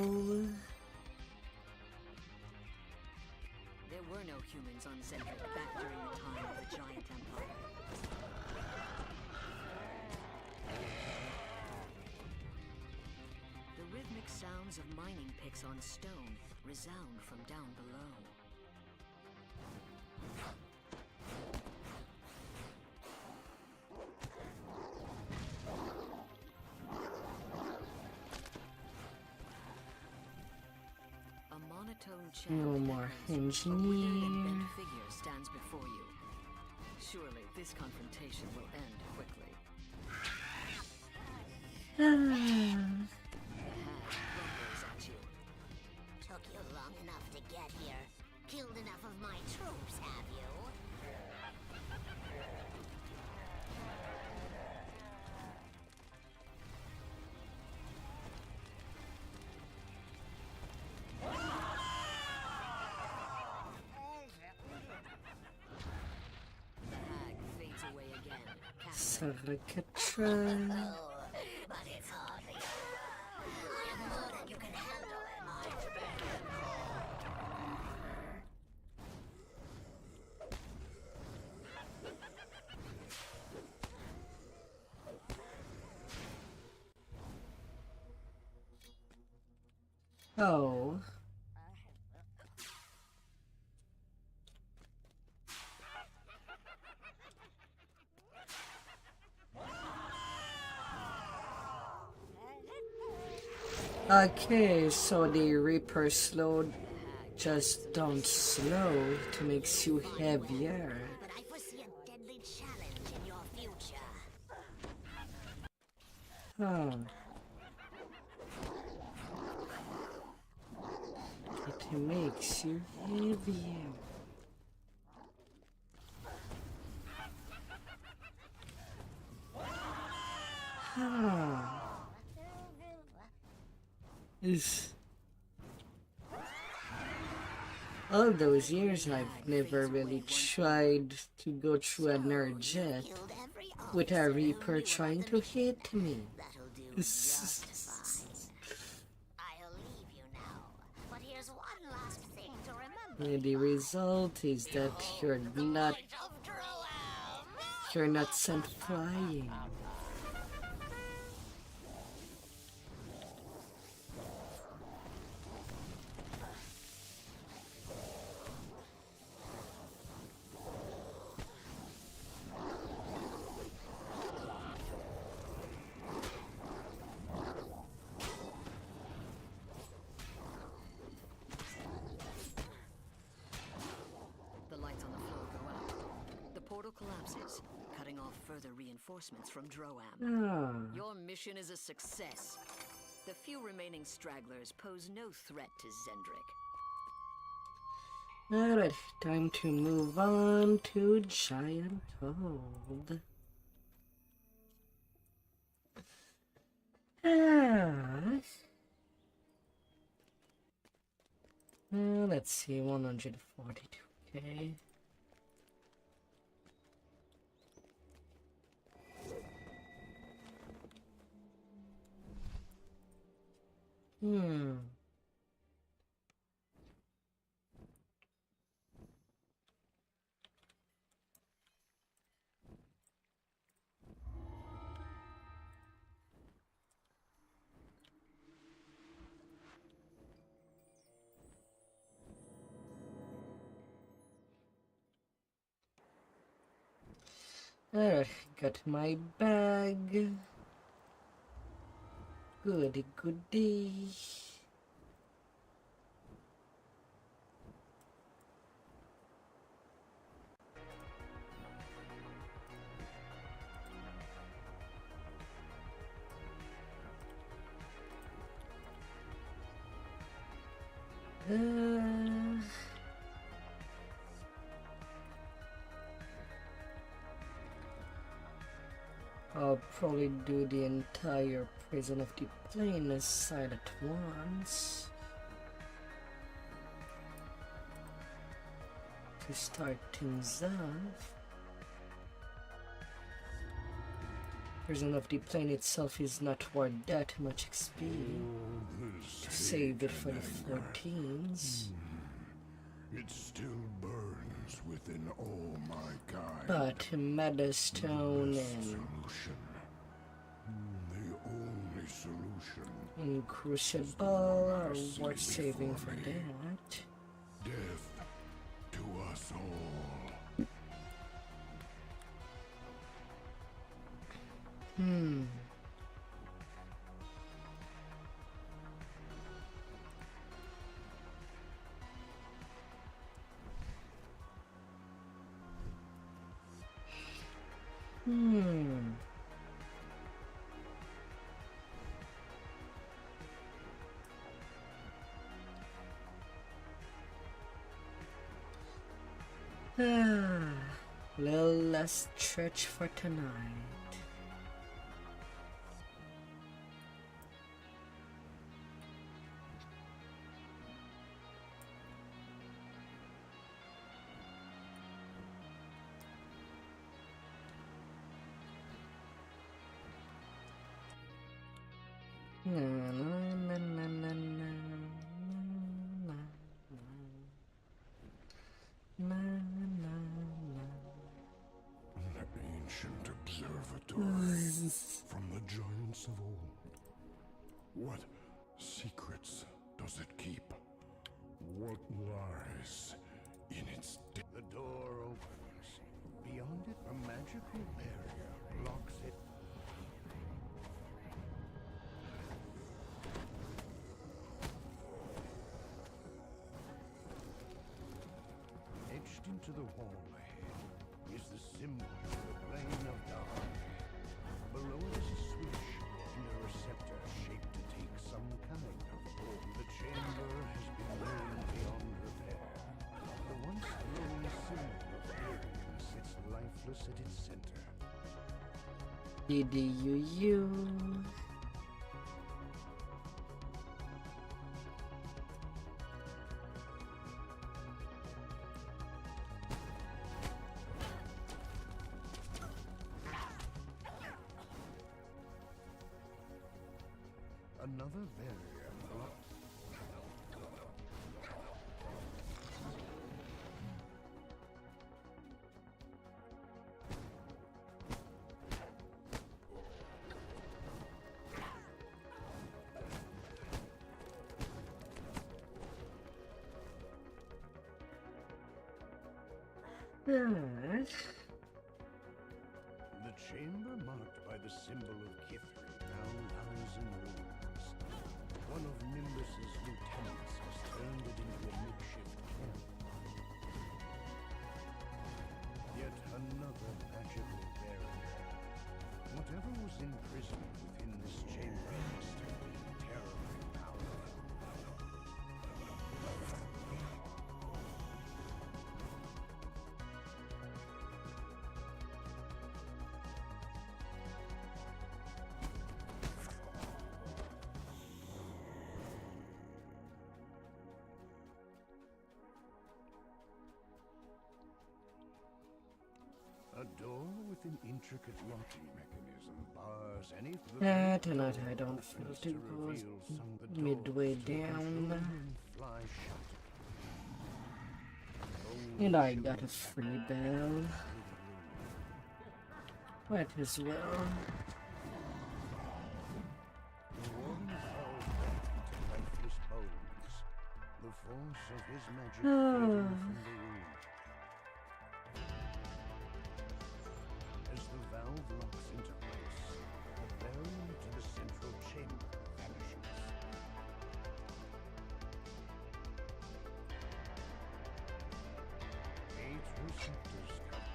There were no humans on Zendrick back during the time of the Giant Empire. The rhythmic sounds of mining picks on stone resound from down below. A monotone chant No more echoes. A withered and engineer. bent figure stands before you. Surely this confrontation will end quickly. killed enough of my troops, have you? The hag fades away again. Sarakacha. But it's hardly over. I am more than you can handle at my beck and Oh. Okay, so the Reaper slowed just don't slow to makes you heavier. but I foresee a deadly challenge in your future. Huh. It makes you heavier. Huh. Is all those years I've never really tried to go through a nerd jet with a Reaper trying to hit me. That'll do just fine. I'll leave you now, but here's one last thing to remember. And the result is that you're not sent flying. The lights on the floor go out. The portal collapses, cutting off further reinforcements from Droam. Ah. Your mission is a success. The few remaining stragglers pose no threat to Zendrik. Alright, time to move on to Giant Toad. Let's see, 142k. Alright, got my bag. Goody goody. I'll probably do the entire Prison of the Plain side at once to start things off. Prison of the Plain itself is not worth that much XP to save it for the 14s. It still burns within all my kind. But Meadowstone and Solution. The only solution. and Crucible are worth saving for that. Death to us all. Little less church for tonight. Na, na, na, na, na, na, na, na, na, na. An ancient observatory from the giants of old. What secrets does it keep? What lies in its depth? The door opens. Beyond it, a magical barrier blocks it. Etched into the wall ahead is the symbol of the plane of dark. Below it is a switch and a receptor shaped to take some kind of form. The chamber has been ruined beyond repair. The once glowing symbol of Arian sits lifeless at its center. DDUU. Another barrier blocked. Yes. The chamber marked by the symbol of Kithrin now lies in ruins. One of Nimbus's lieutenants has turned it into a makeshift camp. Yet another magical barrier. Whatever was imprisoned within this chamber must have been terribly powerful. A door with an intricate locking mechanism bars any... Tonight I don't feel to go midway down. And I got a free bell. Might as well. The warden falls back into lifeless bones. The force of his magic fading from the room. As the valve locks into place, the barrier to the central chamber vanishes. Eight receptors come.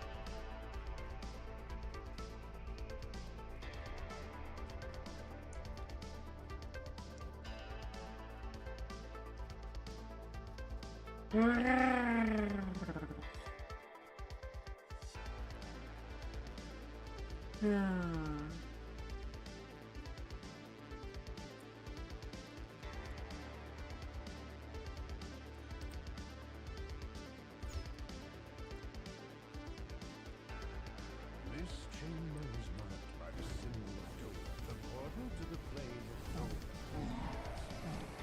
This chamber is marked by the symbol of Duergar, the portal to the plane of Duergar.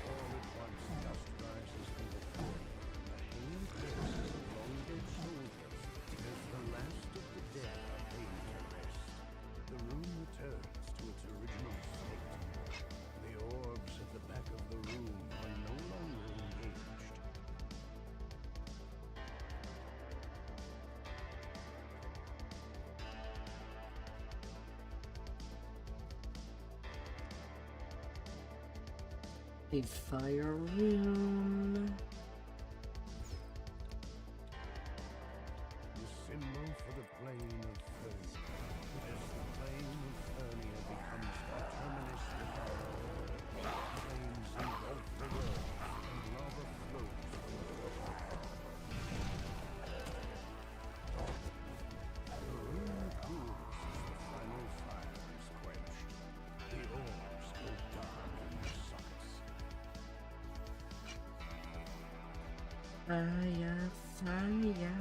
All at once, dust rises from the floor, and the hail pierces of long-dead soldiers as the last of the dead are laid to rest. The room returns to its original state. The orbs at the back of the room are no longer engaged. A fire room. The symbol for the plane of Fernia. As the plane of Fernia becomes the terminus of our world, flames engulf the world, and lava flows from the Fire, fire.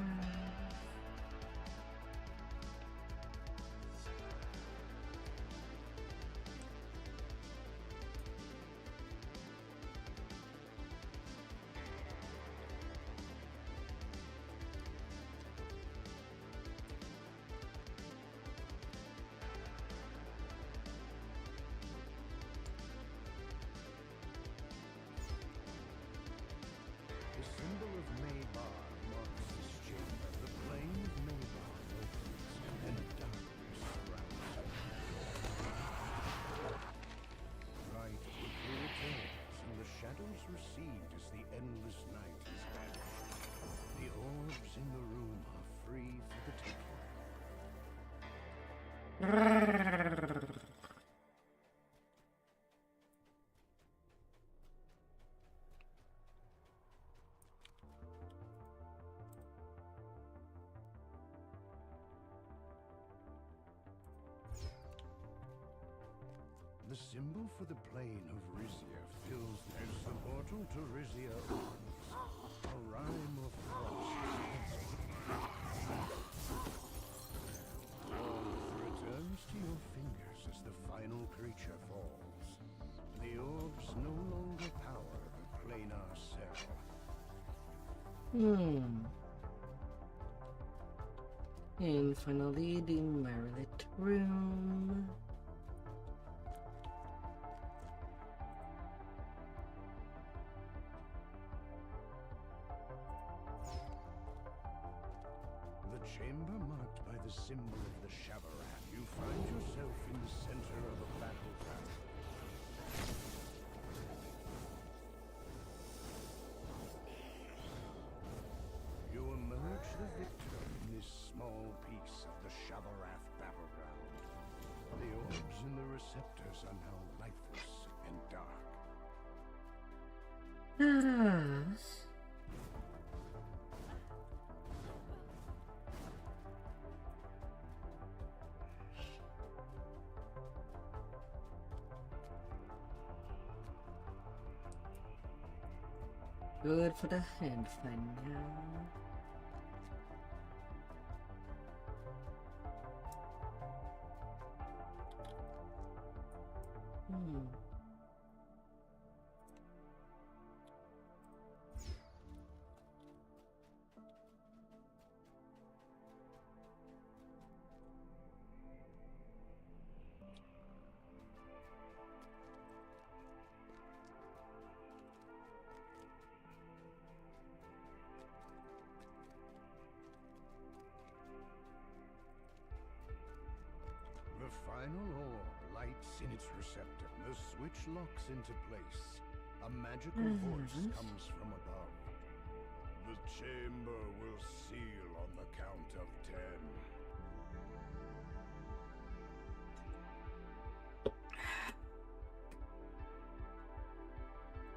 The symbol of Maybar marks this chamber. The plane of Maybar opens, and darkness surrounds it. Light quickly returns, and the shadows recede as the endless night is banished. The orbs in the room are free for the taking. The symbol for the plane of Rizia fills as the portal to Rizia opens. A rhyme of frost. Warmth returns to your fingers as the final creature falls. The orbs no longer power the planar cell. And finally, the Marilith room. The chamber marked by the symbol of the Shavarath, you find yourself in the center of a battleground. You emerge the victor in this small piece of the Shavarath battleground. The orbs in the receptors are now lifeless and dark. Good for the hand find now. The final orb lights in its receptor. The switch locks into place. A magical voice comes from above. The chamber will seal on the count of 10.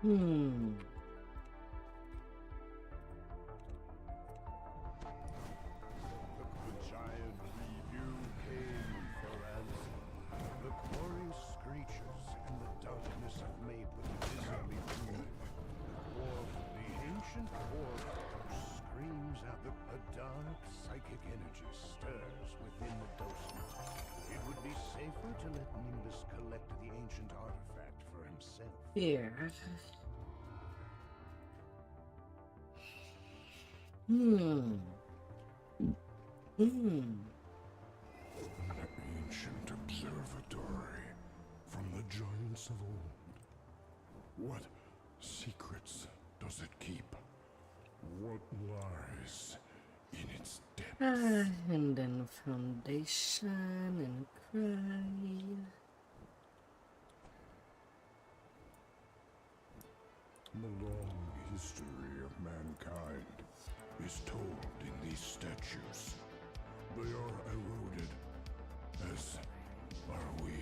The giant review came for ransom. The quarry screeches, and the darkness of Maywood visibly moved. The ancient dwarf screams out. A dark psychic energy stirs within the docent. It would be safer to let Nimbus collect the ancient artifact for himself. Here. An ancient observatory from the giants of old. What secrets does it keep? What lies in its depths? And then foundation and cry. The long history of mankind is told in these statues. They are eroded, as are we.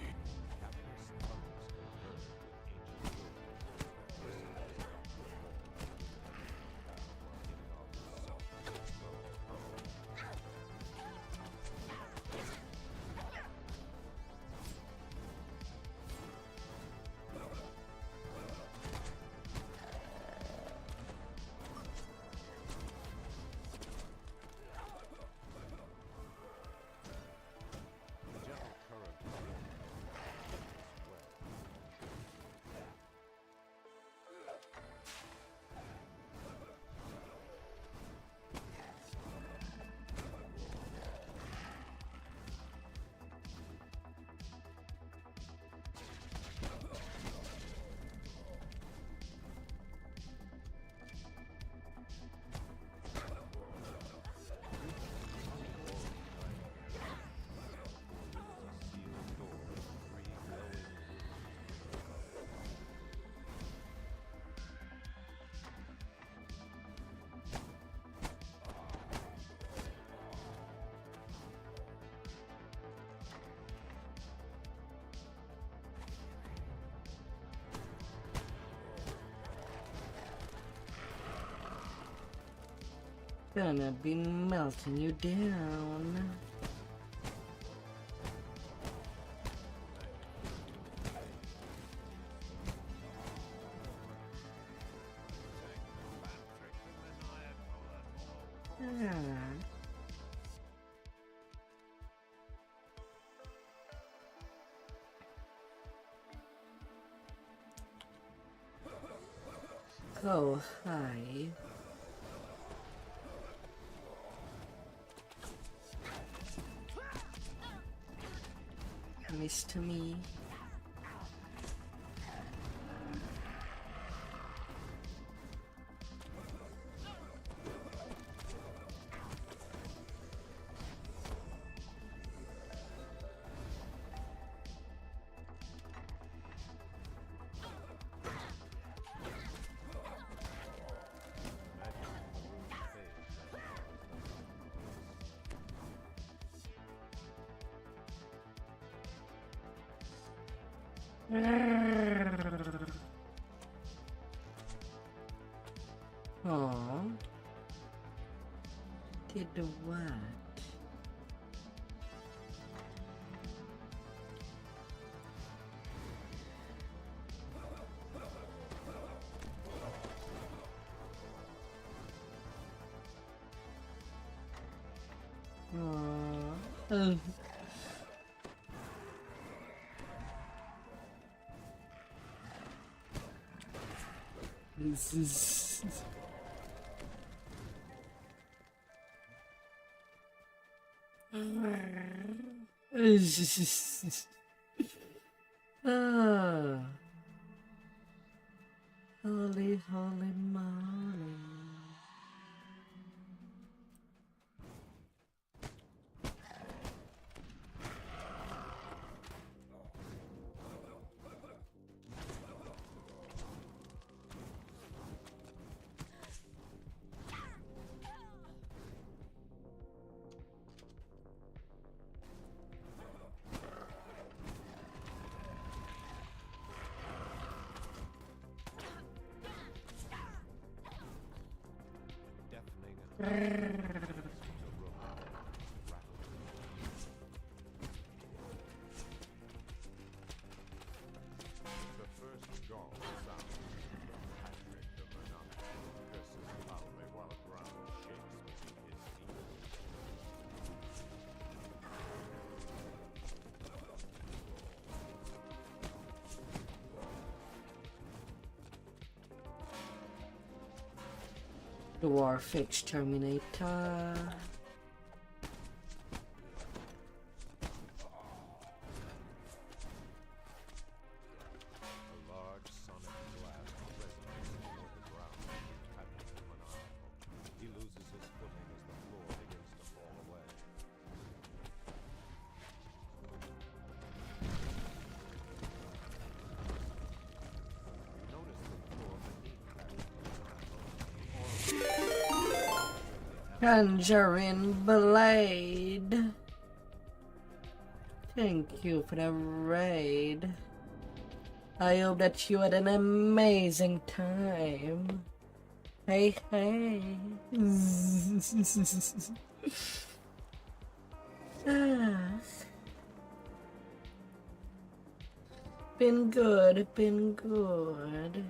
Gonna be melting you down. Oh, hi. Mr. Me. Aw. Did what? Aw. This is... Ah. Holy, holy moly. Dwarf exterminator. Conjuring Blade. Thank you for the raid. I hope that you had an amazing time. Hey, hey. Been good, been good.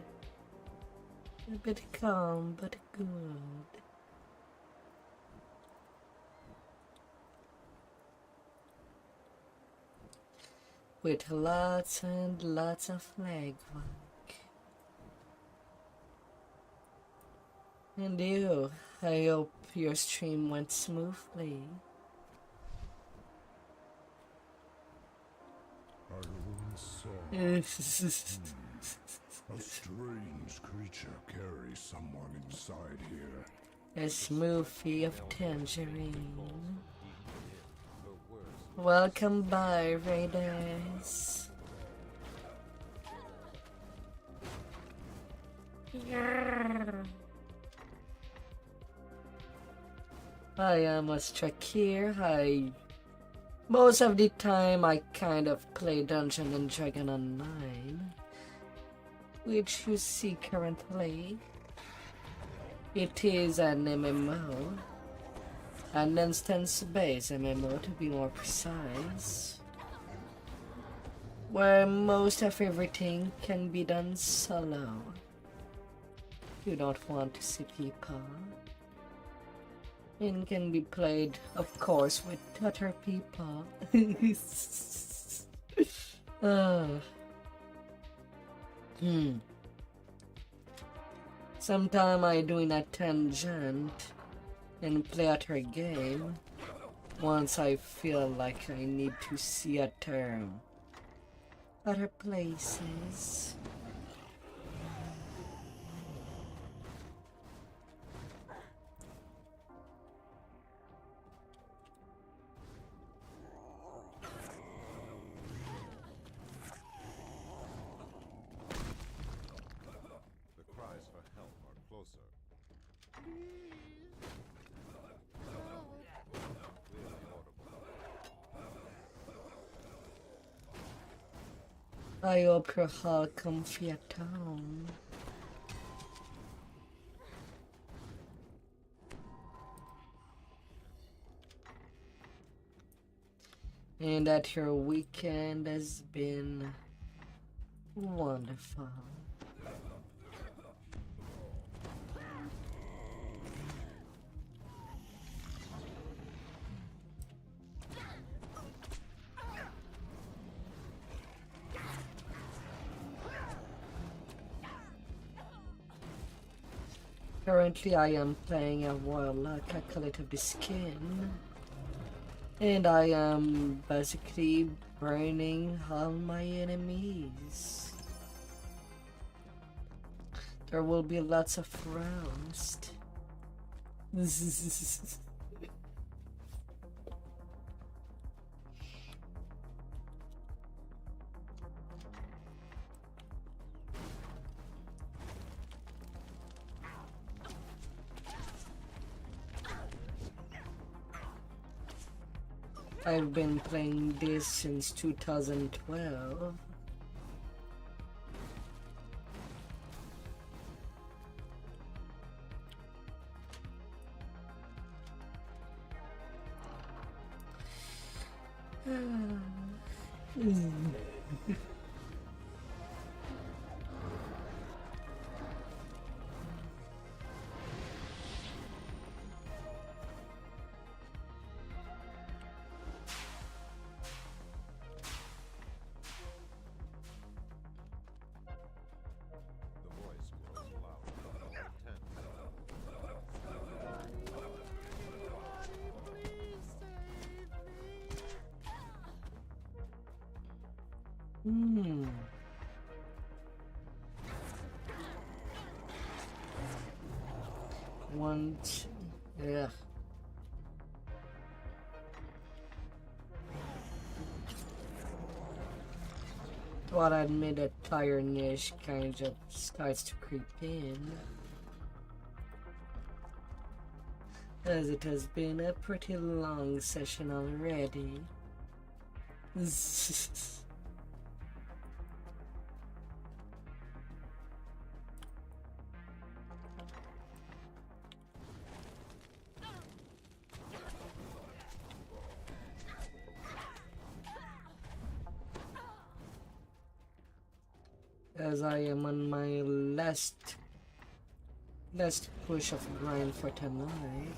A bit calm, but good. With lots and lots of legwork. And you, I hope your stream went smoothly. I once saw a strange creature carry someone inside here. A smoothie of tangerine. Welcome by, Raiders. I am a Strakir. Most of the time I kind of play Dungeon and Dragon Online, which you see currently. It is an MMO. An instance-based MMO to be more precise, where most of everything can be done solo. You don't want to see people. And can be played, of course, with other people. Sometime I doing a tangent and play at her game once I feel like I need to see a term. Other places. The cries for help are closer. Clearly audible. I hope you're all comfy at home. And that your weekend has been wonderful. Currently I am playing a warlock Acolyte of the Skin. And I am basically burning all my enemies. There will be lots of roast. I've been playing this since 2012. The voice grows louder, more intense. Yeah. Well, I admit that tiredness kind of starts to creep in, as it has been a pretty long session already. As I am on my last push of grind for tonight.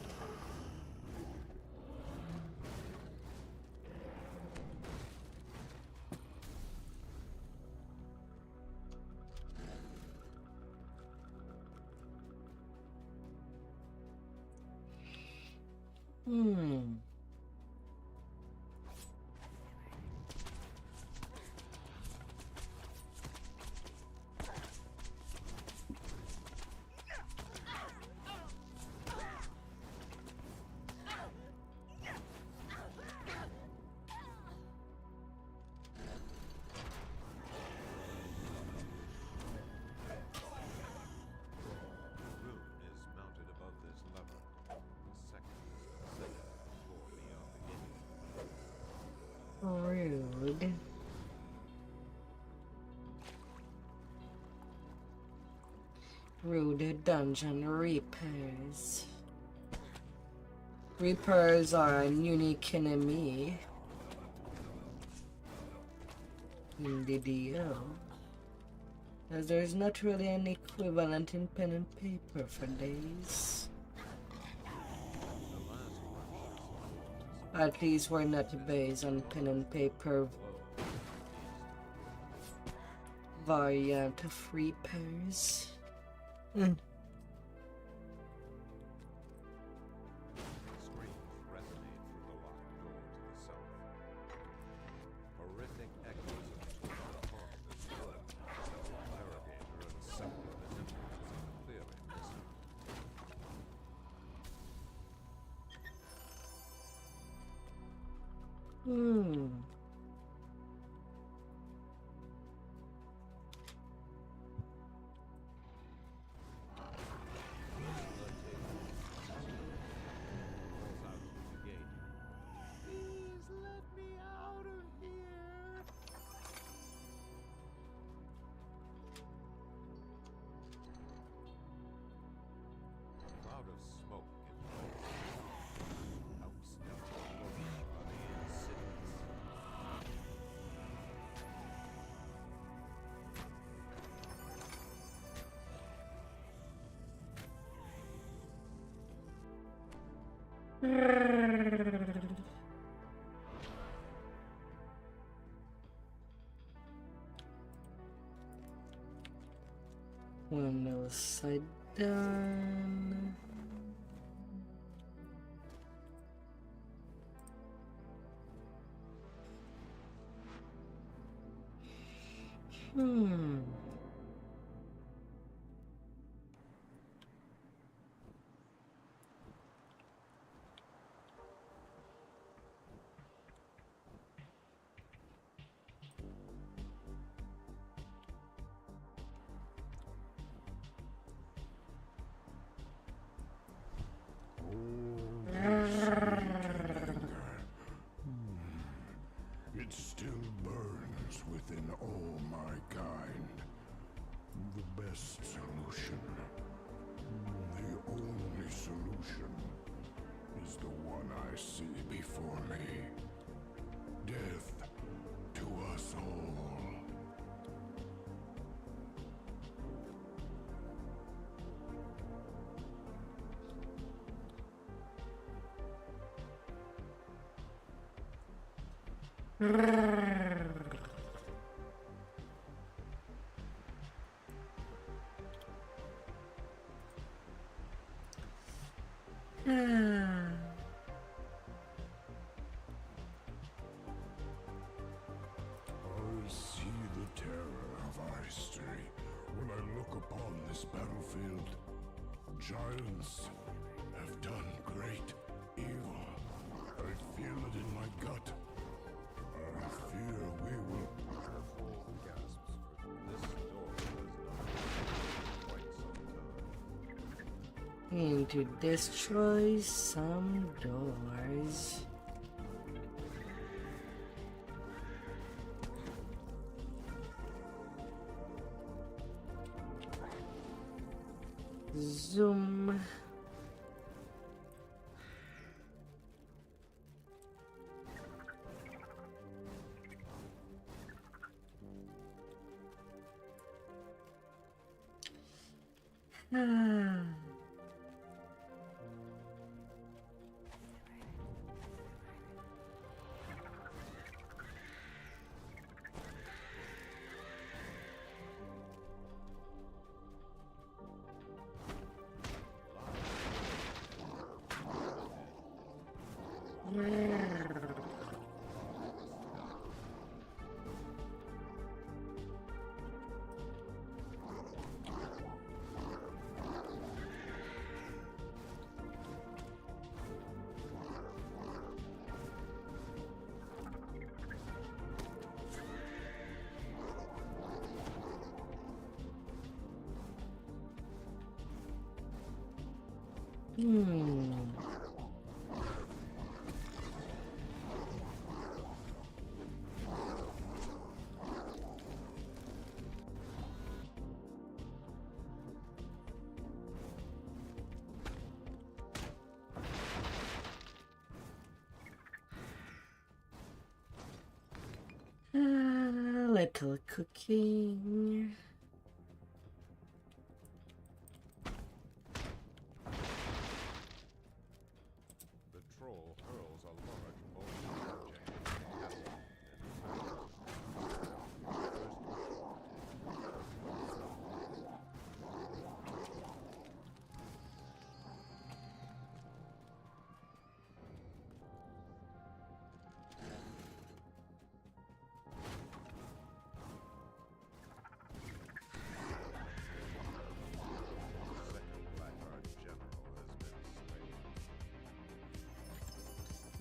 Rune is mounted above this lever. The second is considered the floor beyond the gate. Rude. Rude dungeon repairs. Reapers are a unique enemy in DDO, as there is not really an equivalent in pen and paper for days. At least we're not based on pen and paper variant of Reapers. Screams resonate through the locked door to the south. Horrific echoes of the haunt the wood. Barricade heard several attempts clearly distant. Cloud of smoke envelops. Outsteps the lurker on the insidious. One else side done. It still burns within all my kind. The best solution, the only solution, is the one I see before me. Death to us all. I see the terror of our history when I look upon this battlefield. Giants have done great evil. I feel it in my gut. I fear we will. Full gasps, for this door has not been quite some time. And to destroy some doors. Zoom. little cooking. The troll hurls a large bone object at the castle,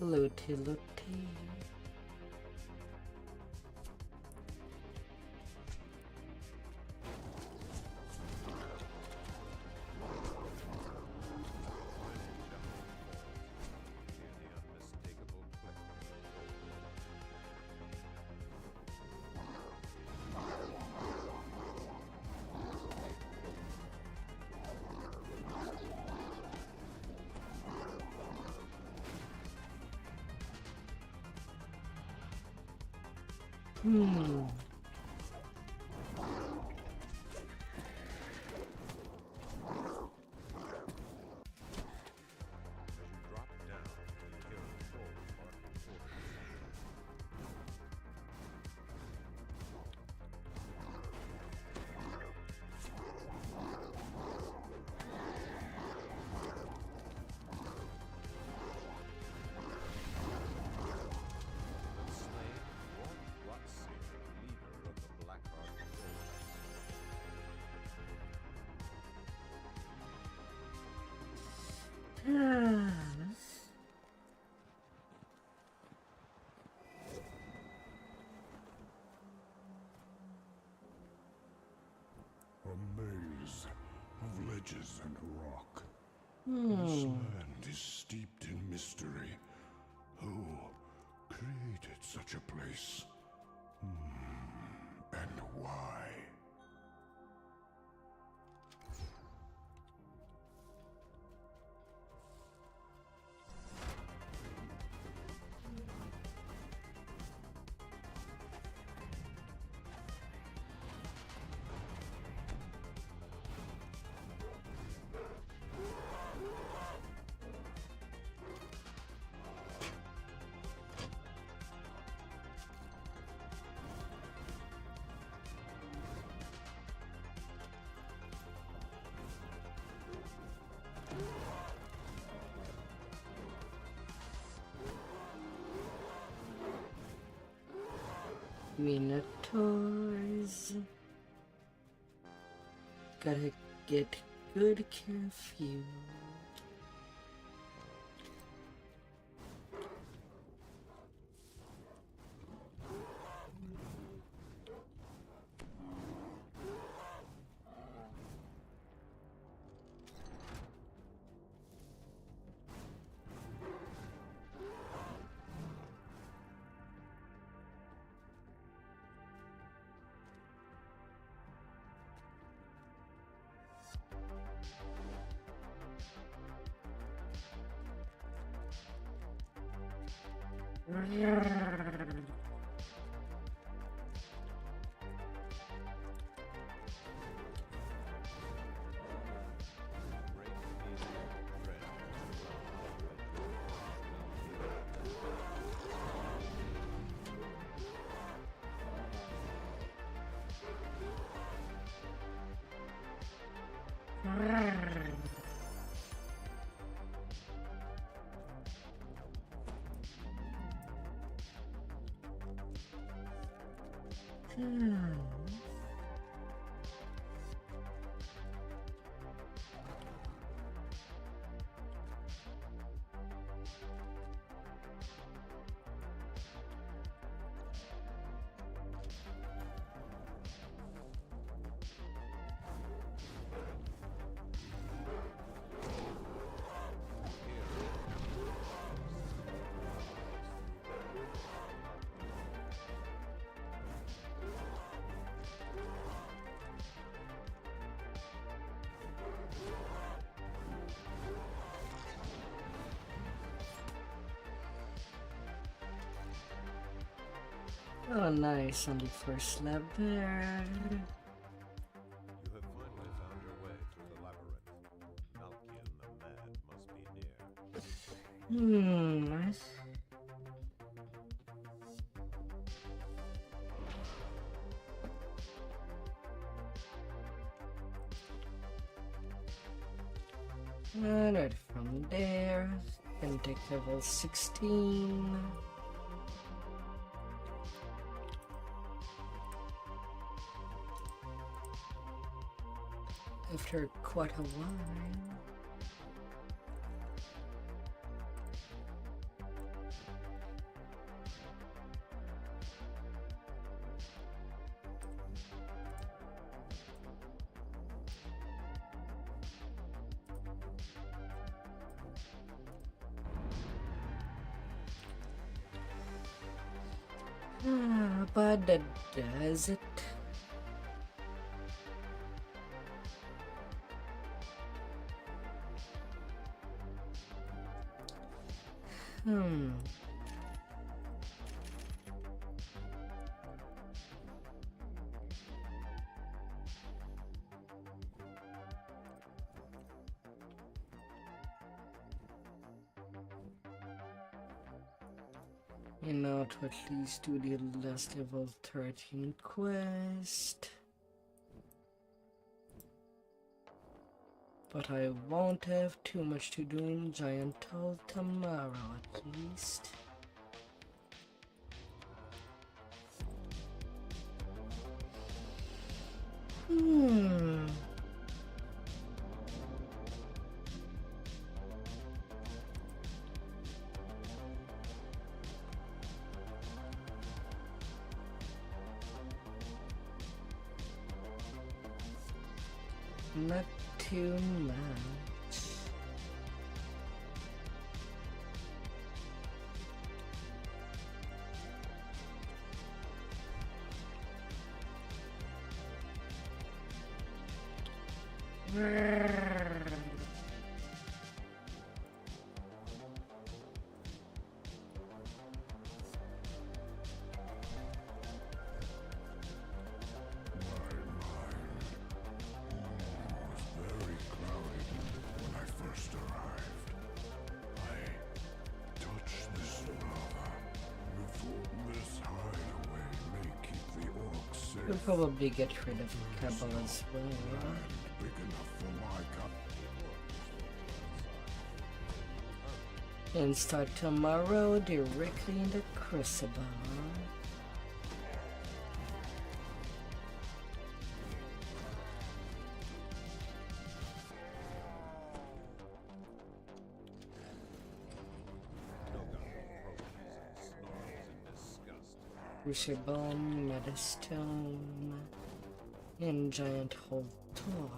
Looty looty. A maze of ledges and rock. Hmm. This land is steeped in mystery. Who created such a place? And why? Minotaurs. Gotta get good care of you. Oh, nice on the first level. You have finally found your way through the labyrinth. Malkian the Mad must be near. Nice. And right from there, can take level 16. After quite a while. But that does it. You know, to at least do the last level 13 quest. But I won't have too much to do in Giant Hall tomorrow at least. Not too much. We'll probably get rid of Cabal as well. And start tomorrow directly in the Crucible. Crucible, Metastone, and Giant Hole Tour.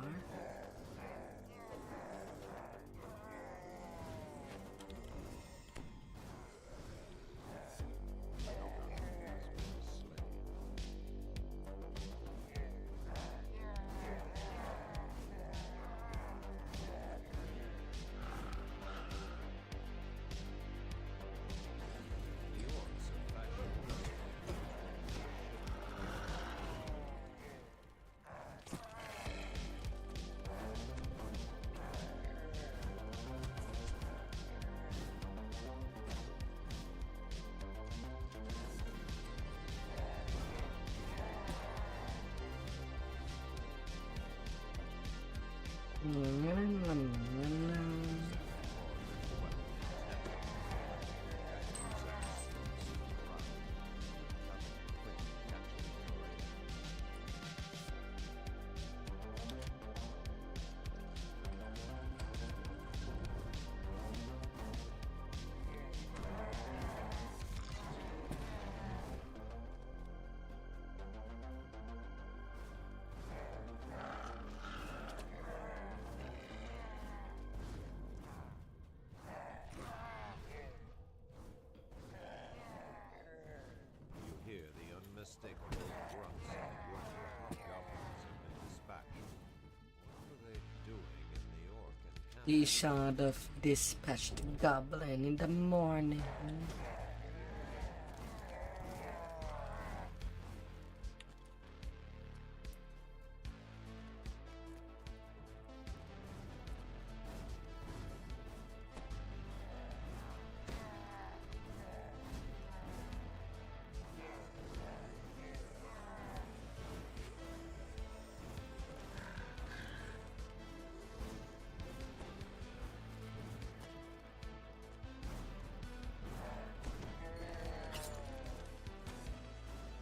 The shard of dispatched goblin in the morning.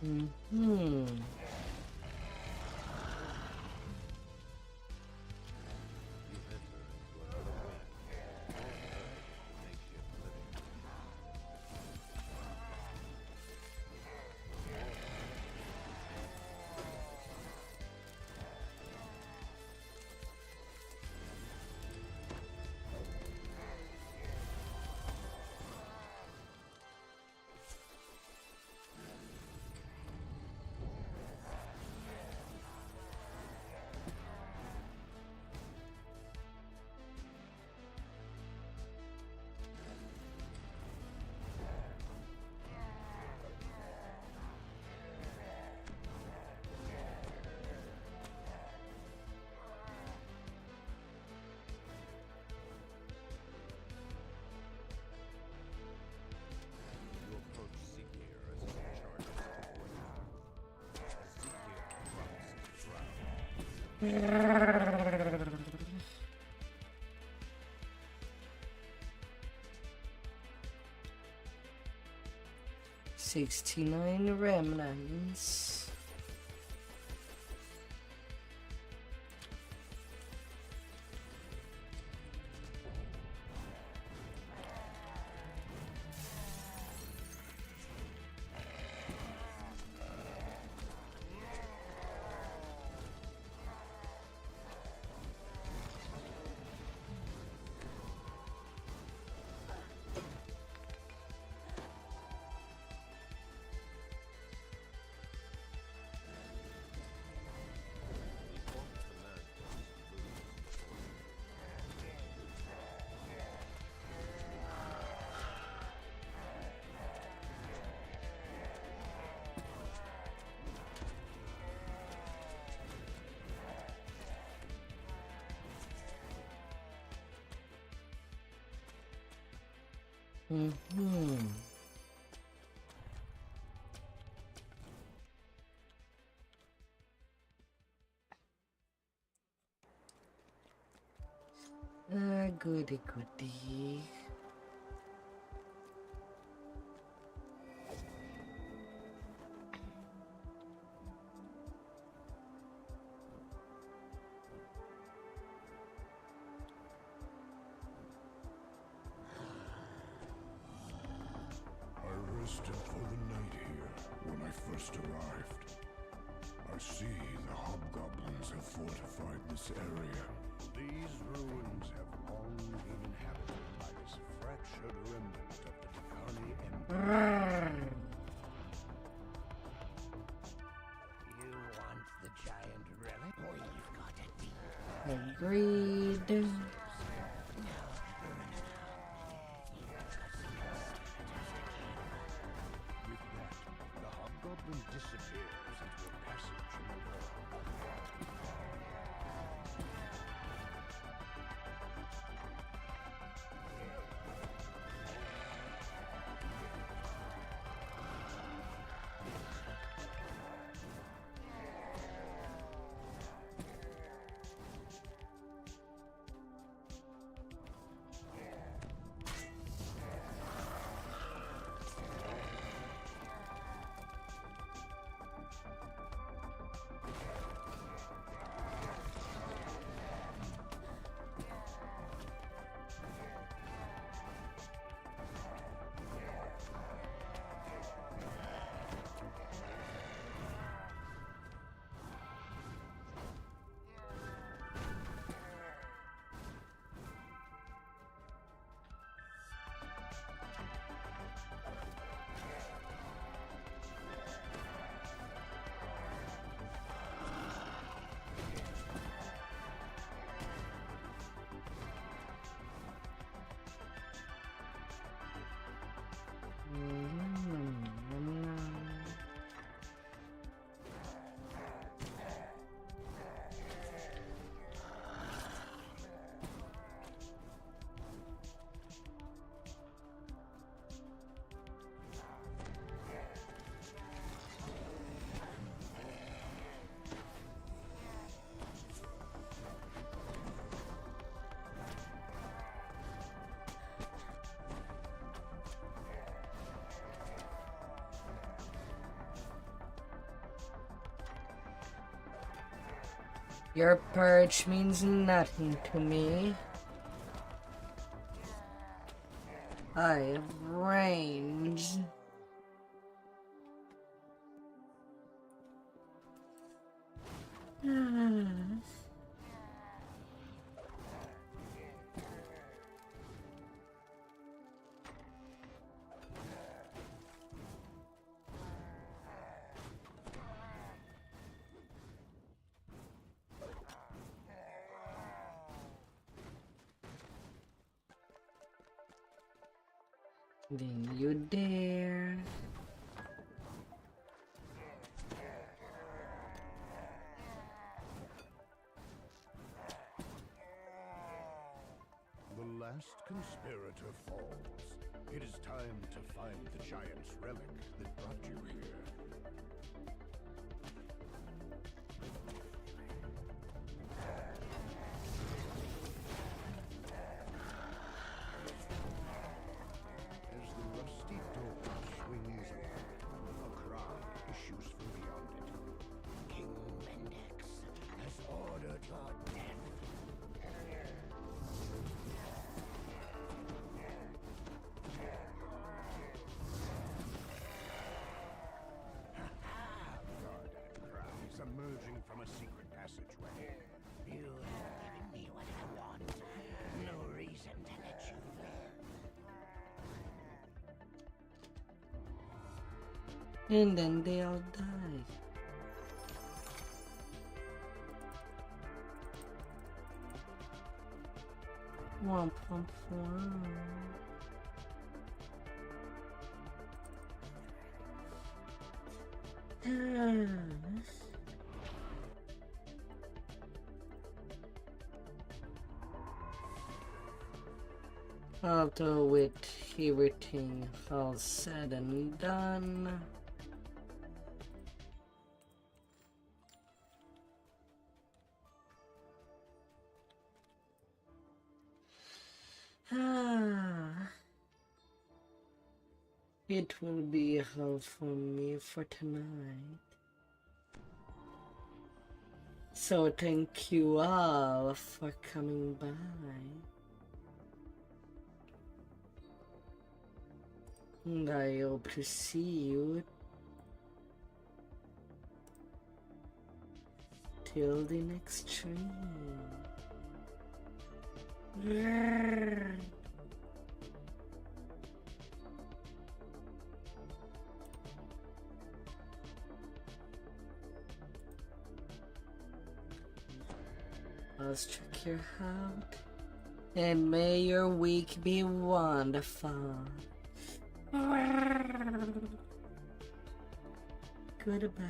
Mm-hmm. You enter into another wing, or makeshift living. 69 remnants. Goody goody. I rested for the night here when I first arrived. I see the hobgoblins have fortified this area. These ruins have long been inhabited by this fractured remnant of the Decani Empire. You want the giant relic? Well, you've got it. Agreed. With that, the hobgoblin disappears into a passage in the wall. Your purge means nothing to me. I have range. Then you dare. The last conspirator falls. It is time to find the giant's relic that brought you here. As the rusty door swings wide, a cry issues from beyond it. King Mendex has ordered your death. Guarded cries emerging from a secret passageway. You have given me what I want. No reason to let you live. And then they all die. Womp womp womp. Although with everything all said and done, it will be all for me for tonight. So thank you all for coming by. And I hope to see you till the next stream. Let's check your out, and may your week be wonderful. Goodbye.